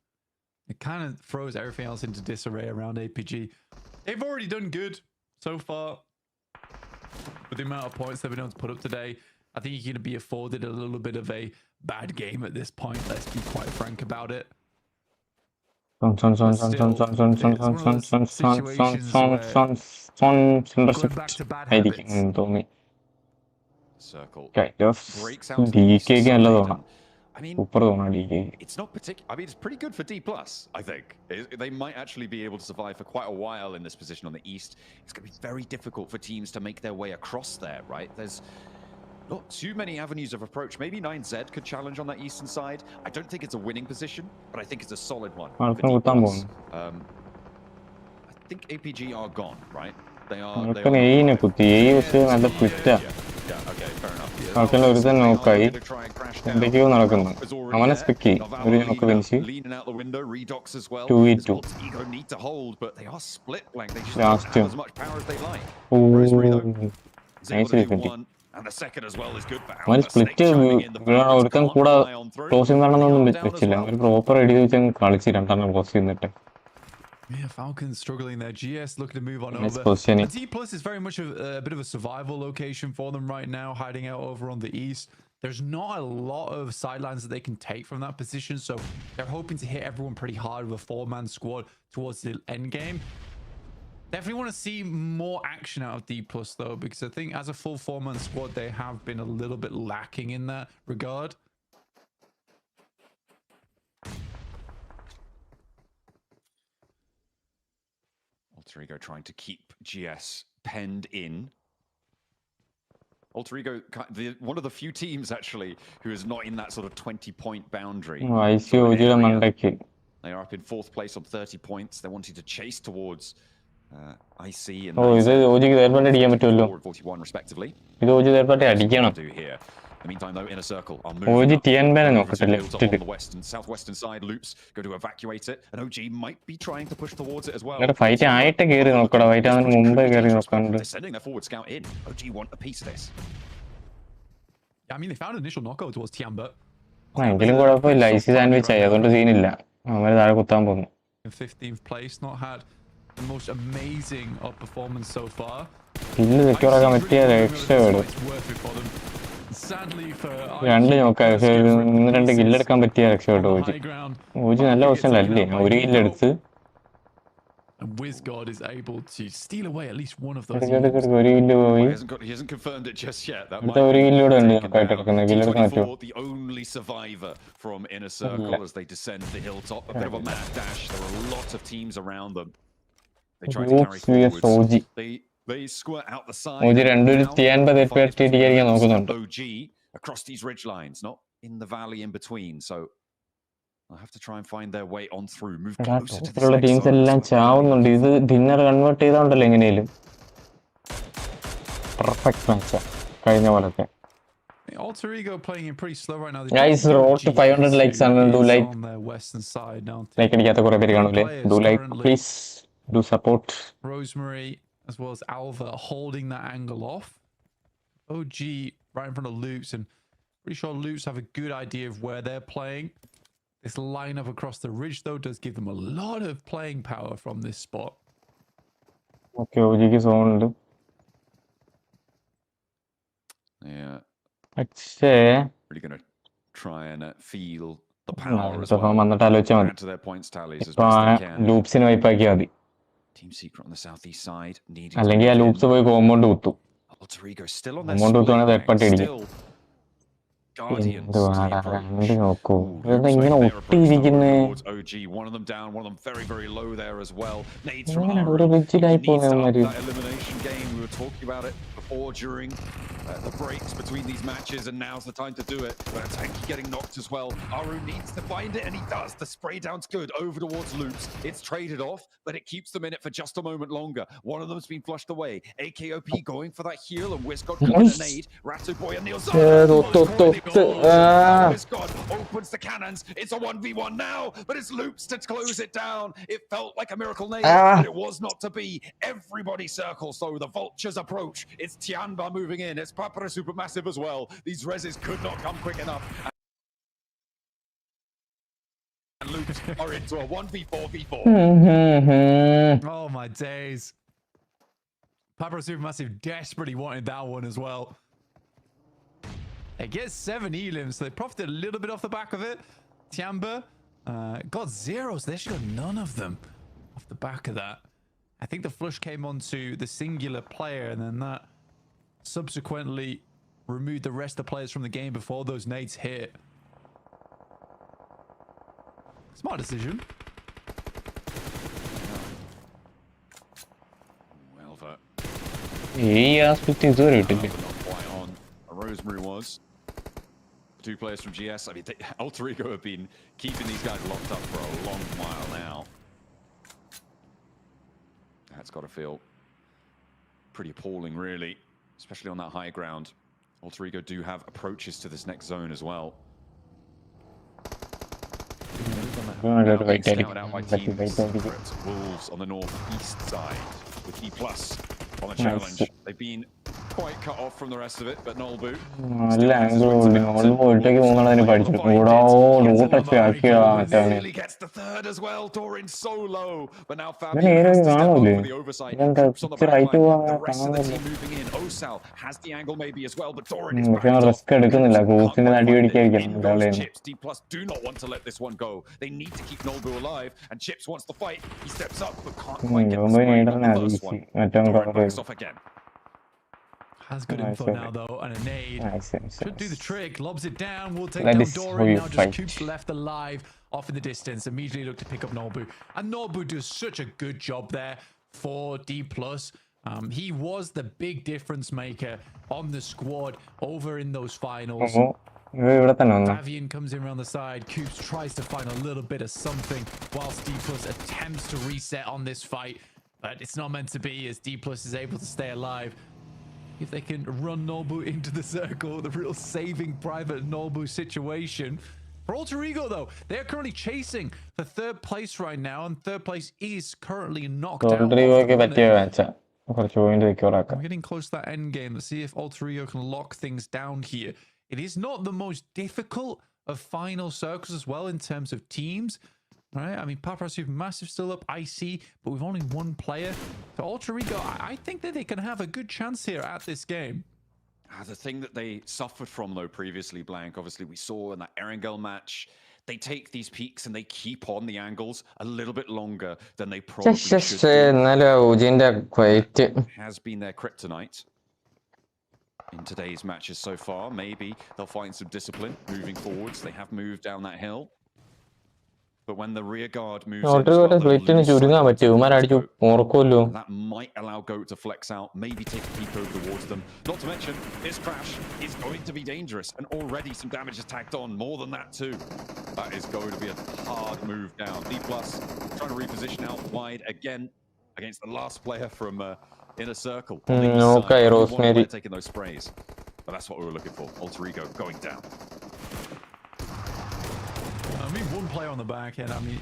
It kind of throws everything else into disarray around APG. They've already done good so far with the amount of points they've been able to put up today. I think you're going to be afforded a little bit of a bad game at this point. Let's be quite frank about it. Circle kind of breaks out. I mean, it's not particular. I mean, it's pretty good for D+, I think. They might actually be able to survive for quite a while in this position on the east. It's going to be very difficult for teams to make their way across there, right? There's not too many avenues of approach. Maybe 9Z could challenge on that eastern side. I don't think it's a winning position, but I think it's a solid one. I think APG are gone, right? They are. Yeah, okay, fair enough. Leaning out the window, Redox as well. 2v2. Ego need to hold, but they are split blank. They just don't have as much power as they like. Rosemary though is able to do one, and the second as well is good for Alpha. Snake chiming in the front, can't rely on through. Yeah, Falcons struggling there. GS looking to move on over. The D+ is very much a bit of a survival location for them right now, hiding out over on the east. There's not a lot of sidelines that they can take from that position, so they're hoping to hit everyone pretty hard with a 4-man squad towards the end game. Definitely want to see more action out of D+ though, because I think as a full 4-man squad, they have been a little bit lacking in that regard. Alter Ego trying to keep GS penned in. Alter Ego, one of the few teams actually who is not in that sort of 20-point boundary. They are up in 4th place on 30 points. They're wanting to chase towards IC and 41 respectively. Do here. In the meantime, though, inner circle are moving up. On the west and southwestern side, loops go to evacuate it, and OG might be trying to push towards it as well. They're sending their forward scout in. OG want a piece of this. I mean, they found an initial knockout towards Tiamba. 15th place, not had the most amazing of performance so far. It's worth it for them. Sadly for and WizGod is able to steal away at least one of those. He hasn't confirmed it just yet. That might be T24, the only survivor from inner circle as they descend the hilltop. A bit of a mad dash. There are a lot of teams around them. They try to carry forwards. They squirt out the side. OG across these ridge lines, not in the valley in between. So I'll have to try and find their way on through. Move closer to the teams perfect match. Alter Ego playing in pretty slow right now. Guys, road to 500 likes and do like. On their western side now. Like do like, please do support. Rosemary as well as Alva holding that angle off. OG right in front of Loops, and pretty sure Loops have a good idea of where they're playing. This lineup across the ridge, though, does give them a lot of playing power from this spot. Okay, OG is on. Yeah. Really going to try and feel the power as well. Add to their points tallies as best they can. Loops in Vipaki. Team Secret on the southeast side. അല്ലെങ്കിൽ ലൂപ്സ് പോയി compound കുത്തു Alter Ego still on compound കുത്തുവാണെങ്കിൽ തെപ്പട്ടിടിക്കും still Guardians. നോക്കൂ ഇങ്ങനെ ഒട്ടിയിരിക്കുന്നേ OG, one of them down, one of them very, very low there as well. Nades from Haru. That elimination game. We were talking about it before, during the breaks between these matches, and now's the time to do it. But Tanky getting knocked as well. Aru needs to find it, and he does. The spray down's good. Over towards Loops. It's traded off, but it keeps them in it for just a moment longer. One of them's been flushed away. AKOP going for that heal, and Wiscott coming a nade. Ratu Boy and Neil Wiscott opens the cannons. It's a 1v1 now, but it's Loops to close it down. It felt like a miracle nade, but it was not to be. Everybody circles, so the vultures approach. It's Tianba moving in. It's Papara Supermassive as well. These reses could not come quick enough. And Loops are into a 1v4v4. Oh my days. Papara Supermassive desperately wanted that one as well. They get 7 elims, so they profited a little bit off the back of it. Tiamba got zeros. They actually got none of them off the back of that. I think the flush came onto the singular player, and then that subsequently removed the rest of the players from the game before those nades hit. Smart decision. Well, but not quite on. Rosemary was. 2 players from GS. I mean, Alter Ego have been keeping these guys locked up for a long while now. That's got to feel pretty appalling, really, especially on that high ground. Alter Ego do have approaches to this next zone as well. Scouted out by Team Secret. Wolves on the northeast side with E+ on the challenge. They've been quite cut off from the rest of it, but Nolbu really gets the third as well. Doran so low, but now Fabian has to step up for the oversight. Troops on the back line. The rest of the team moving in. Osal has the angle maybe as well, but Doran is back up. Chips. D+ do not want to let this one go. They need to keep Nolbu alive, and Chips wants to fight. He steps up, but can't quite get the spray on the first one. Doran backs off again. Has good info now, though, and a nade. Should do the trick. Lobs it down. We'll take down Doran. Now just Coops left alive off in the distance. Immediately look to pick up Nolbu. And Nolbu does such a good job there for D+. He was the big difference maker on the squad over in those finals. Fabian comes in around the side. Coops tries to find a little bit of something whilst D+ attempts to reset on this fight. But it's not meant to be, as D+ is able to stay alive. If they can run Nolbu into the circle, the real saving private Nolbu situation. For Alter Ego, though, they're currently chasing for 3rd place right now, and 3rd place is currently knocked out. I'm getting close to that end game. Let's see if Alter Ego can lock things down here. It is not the most difficult of final circles as well in terms of teams. Right, I mean, Papara Supermassive still up, IC, but we've only 1 player. So Alter Ego, I think that they can have a good chance here at this game. The thing that they suffered from, though, previously, Blank, obviously we saw in that Erangel match, they take these peaks and they keep on the angles a little bit longer than they probably should do. Has been their kryptonite in today's matches so far. Maybe they'll find some discipline moving forwards. They have moved down that hill. But when the rear guard moves in, that might allow Goat to flex out, maybe take a peek over towards them. Not to mention, this crash is going to be dangerous, and already some damage is tagged on, more than that too. That is going to be a hard move down. D+ trying to reposition out wide again against the last player from Inner Circle. Okay, Rosemary taking those sprays. But that's what we were looking for. Alter Ego going down. I mean, 1 player on the back end. I mean,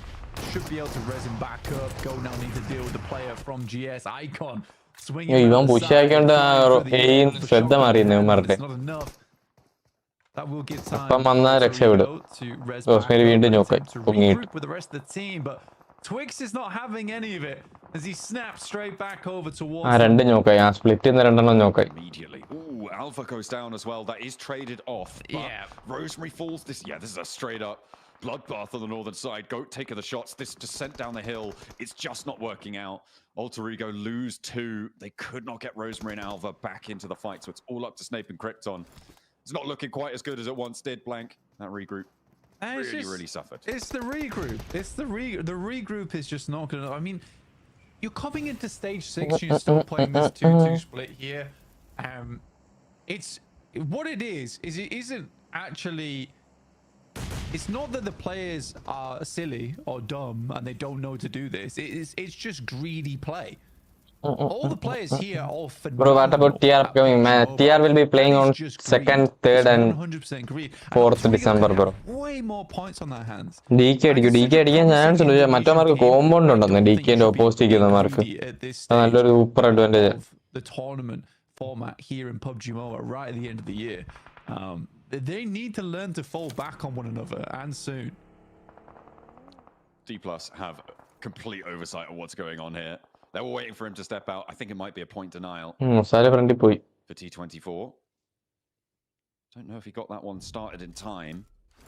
should be able to res him back up. Go now need to deal with the player from GS. Icon swinging ivan push aaykonda aim ശ്രദ്ധ മാറിയെന്നെ മാറട്ടെ that will give time അപ്പം വന്നാ രക്ഷപ്പെടും Rosemary വീണ്ടും നോക്കായി പൊങ്ങിയിട്ട് with the rest of the team, but Twix is not having any of it as he snaps straight back over towards രണ്ട് നോക്കായി ആ split ചെയ്യുന്ന രണ്ടെണ്ണം നോക്കായി immediately. Ooh, Alpha goes down as well. That is traded off. Yeah, Rosemary falls. This is a straight up bloodbath on the northern side. Goat taking the shots. This descent down the hill, it's just not working out. Alter Ego lose 2. They could not get Rosemary and Alva back into the fight, so it's all up to Snape and Krypton. It's not looking quite as good as it once did. Blank, that regroup really suffered. It's the regroup. It's the regroup is just not gonna. I mean, you're coming into stage 6. You're still playing this 2-2 split here. It's what it is it isn't actually. It's not that the players are silly or dumb and they don't know to do this. It's just greedy play. All the players here are all phenomenal. Bro, what about TR upcoming match? TR will be playing on 2nd, 3rd and 4th December, bro. Way more points on their hands. DK അടിക്കാൻ chance ഉണ്ട്. മറ്റവന്മാർക്ക് compound ഉണ്ടെന്ന് DKന്റെ opposite ഇരിക്കുന്നവർക്ക് നല്ലൊരു super advantage. The tournament format here in PUBG Mobile right at the end of the year. They need to learn to fall back on one another and soon. D+ have complete oversight of what's going on here. They were waiting for him to step out. I think it might be a point denial for T24. Don't know if he got that one started in time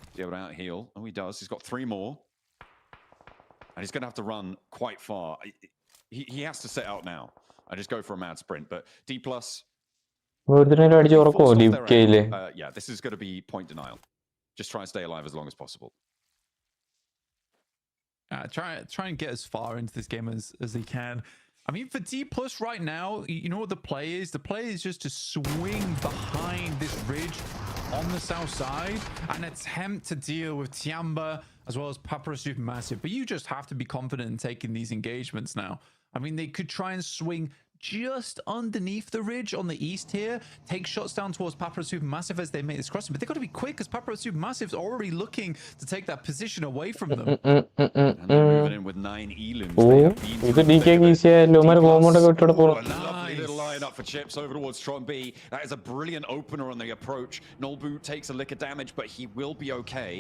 to be able to out heal. Oh, he does. He's got 3 more. And he's going to have to run quite far. He has to set out now and just go for a mad sprint. But D+... yeah, this is going to be point denial. Just try and stay alive as long as possible. Try and get as far into this game as they can. I mean, for D+ right now, you know what the play is? The play is just to swing behind this ridge on the south side and attempt to deal with Tiamba as well as Papara Supermassive. But you just have to be confident in taking these engagements now. I mean, they could try and swing just underneath the ridge on the east here, take shots down towards Papara Supermassive as they make this crossing, but they've got to be quick because Papara Supermassive's already looking to take that position away from them. And they're moving in with 9 elims. Lovely little line-up for Chips over towards Tron B. That is a brilliant opener on the approach. Nolbu takes a lick of damage, but he will be okay.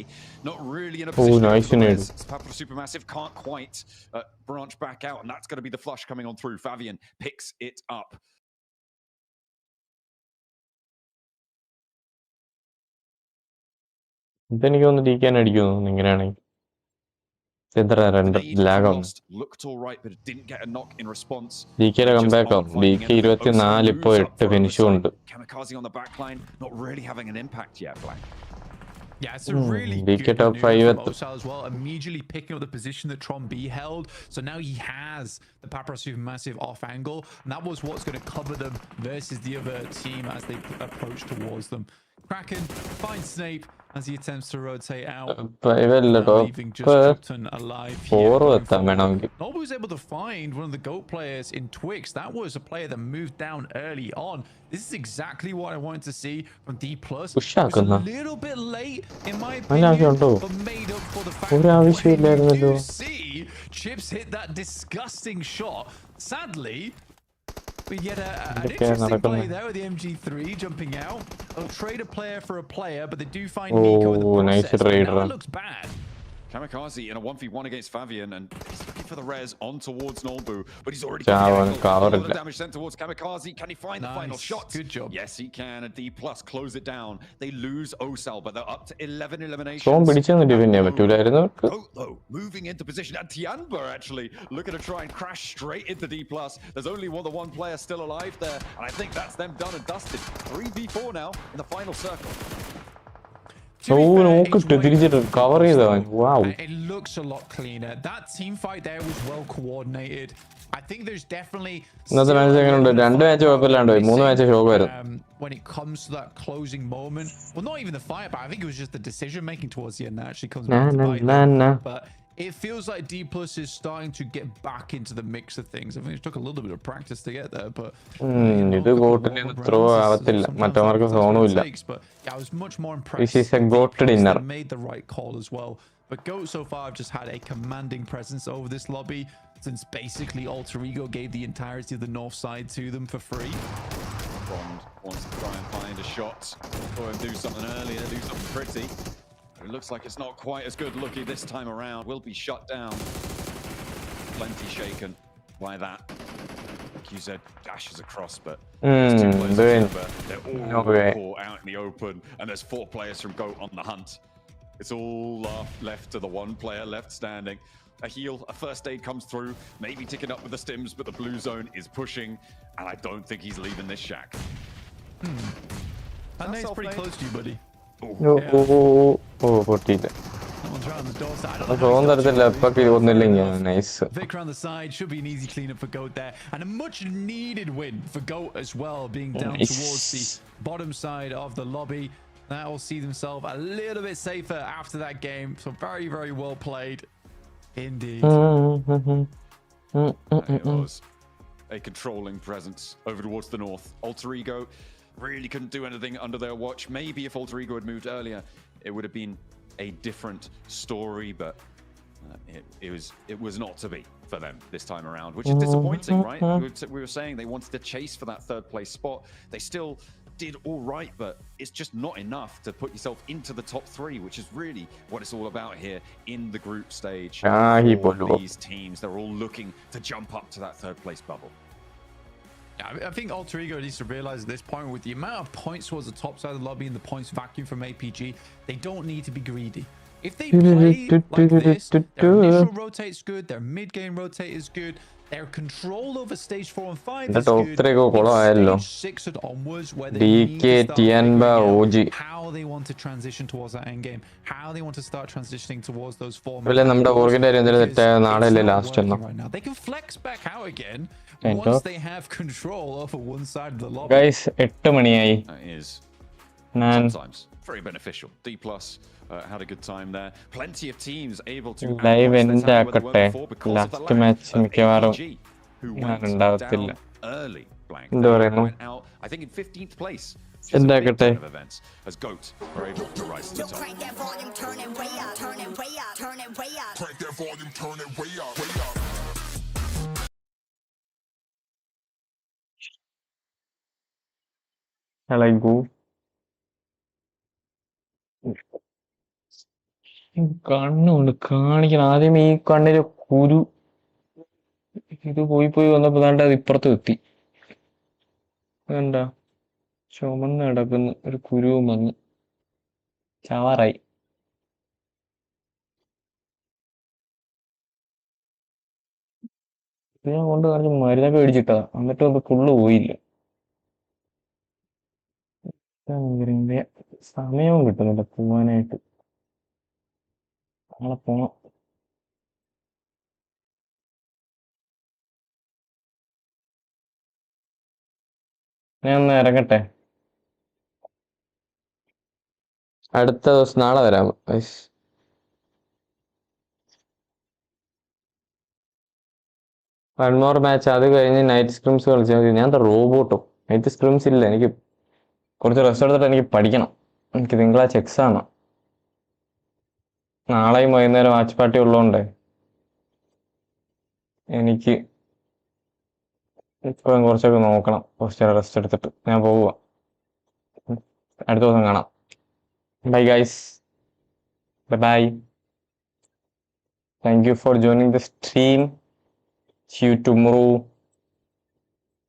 Not really in a position. Nice. Papara Supermassive can't quite branch back out, and that's going to be the flush coming on through. Favian picks it up. ഇതെനിക്ക് തോന്നുന്നു DK അടിക്കുന്നു ഇങ്ങനെയാണെങ്കിൽ. Looked all right, but it didn't get a knock in response. DK comeback ആവും. DK 24 ഇപ്പോൾ 8 ഫിനിഷും ഉണ്ട്. Kamikaze on the back line, not really having an impact yet, Blank. Yeah, it's a really DK good top 5 from Osal as well, immediately picking up the position that Tron B held. So now he has the Papara Supermassive off angle, and that was what's going to cover them versus the other team as they approach towards them. Kraken finds Snape as he attempts to rotate out, leaving just Krypton alive here. Nobu was able to find one of the GOAT players in Twix. That was a player that moved down early on. This is exactly what I wanted to see from D+. It was a little bit late, in my opinion, but made up for the fact that you see Chips hit that disgusting shot. Sadly, we get an interesting play there with the MG3 jumping out. They'll trade a player for a player, but they do find Nico in the process. Now it looks bad. Kamikaze in a 1v1 against Favian, and he's looking for the res on towards Nolbu, but he's already got a lot of damage sent towards Kamikaze. Can he find the final shot? Good job. Yes, he can. And D+ close it down. They lose Osal, but they're up to 11 eliminations. Though, moving into position, and Tianba actually looking to try and crash straight into D+. There's only one player still alive there, and I think that's them done and dusted. 3v4 now in the final circle. It looks a lot cleaner. That team fight there was well coordinated. I think there's definitely when it comes to that closing moment. Well, not even the fight, but I think it was just the decision making towards the end that actually comes back to bite them. But it feels like D+ is starting to get back into the mix of things. I think it took a little bit of practice to get there, but I was much more impressed. This is a goated dinner. They made the right call as well. But GOAT so far have just had a commanding presence over this lobby since basically Alter Ego gave the entirety of the north side to them for free. Bond wants to try and find a shot or do something earlier, do something pretty. But it looks like it's not quite as good looking this time around. Will be shut down. Plenty shaken by that. Like you said, dashes across, but it's too close together. They're all caught out in the open, and there's 4 players from GOAT on the hunt. It's all left to the 1 player left standing. A heal, a first aid comes through, maybe ticking up with the stims, but the blue zone is pushing, and I don't think he's leaving this shack. That nate's pretty close to you, buddy. പൊട്ടിയില്ല. Someone's around the door side. തോന്നുന്ന തരത്തില്ല. ഇപ്പൊക്കെ ഒന്നില്ലെങ്കിൽ nice. Vic around the side should be an easy cleanup for GOAT there, and a much needed win for GOAT as well, being down towards the bottom side of the lobby. That will see themselves a little bit safer after that game. So very, very well played indeed. It was a controlling presence over towards the north. Alter Ego really couldn't do anything under their watch. Maybe if Alter Ego had moved earlier, it would have been a different story, but it was not to be for them this time around, which is disappointing, right? We were saying they wanted to chase for that 3rd place spot. They still did all right, but it's just not enough to put yourself into the top 3, which is really what it's all about here in the group stage. These teams, they're all looking to jump up to that 3rd place bubble. I think Alter Ego needs to realize at this point, with the amount of points towards the top side of the lobby and the points vacuum from APG, they don't need to be greedy. If they play like this, their initial rotate's good, their mid-game rotate is good, their control over stage 4 and 5 is good. Stage 6 and onwards, where they need to start how they want to transition towards that end game, how they want to start transitioning towards those 4 right now. They can flex back out again once they have control over one side of the lobby. Guys, 8 മണിയായി. That is sometimes very beneficial. D+ had a good time there. Plenty of teams able to live end ആക്കട്ടെ. Last match മിക്കവാറും ഞാൻ ഉണ്ടാവത്തില്ല. എന്താ പറയുന്നു? I think in 15th place. എന്താക്കട്ടെ? As GOAT are able to rise to the top. Crank that volume, turn it way up, turn it way up, turn it way up. Crank that volume, turn it way up, way up. അളകൂ കണ്ണുണ്ട് കാണിക്കണം. ആദ്യം ഈ കണ്ണിലെ കുരു ഇത് പോയി വന്നപ്പോ ദാണ്ട് അത് ഇപ്പുറത്ത് എത്തി. എന്താ ചുമന്ന് കിടക്കുന്നു, ഒരു കുരുവും വന്ന് ചാവാറായി. ഞാൻ കൊണ്ട് കാണിച്ച് മരുന്നൊക്കെ മേടിച്ചിട്ടതാ, എന്നിട്ടും അത് ഫുള്ള് പോയില്ല. സമയവും കിട്ടുന്നില്ല പോവാനായിട്ട്. നാളെ പോണം. ഞാൻ ഒന്ന് ഇറങ്ങട്ടെ. അടുത്ത ദിവസം നാളെ വരാം. 1 more മാച്ച്, അത് കഴിഞ്ഞ് നൈറ്റ് സ്ക്രിംസ് കളിച്ചാൽ മതി. ഞാൻ റോബോട്ടോ? നൈറ്റ് സ്ക്രിംസ് ഇല്ല. എനിക്ക് കുറച്ച് റെസ്റ്റ് എടുത്തിട്ട് എനിക്ക് പഠിക്കണം. എനിക്ക് തിങ്കളാഴ്ച എക്സാമാണ്. നാളെയും വൈകുന്നേരം വാച്ച് പാർട്ടി ഉള്ളതുകൊണ്ട് എനിക്ക് ഇപ്പം കുറച്ചൊക്കെ നോക്കണം. കുറച്ച് റെസ്റ്റ് എടുത്തിട്ട് ഞാൻ പോവുക. അടുത്ത ദിവസം കാണാം. Bye guys, bye. Thank you for joining the stream. See you tomorrow.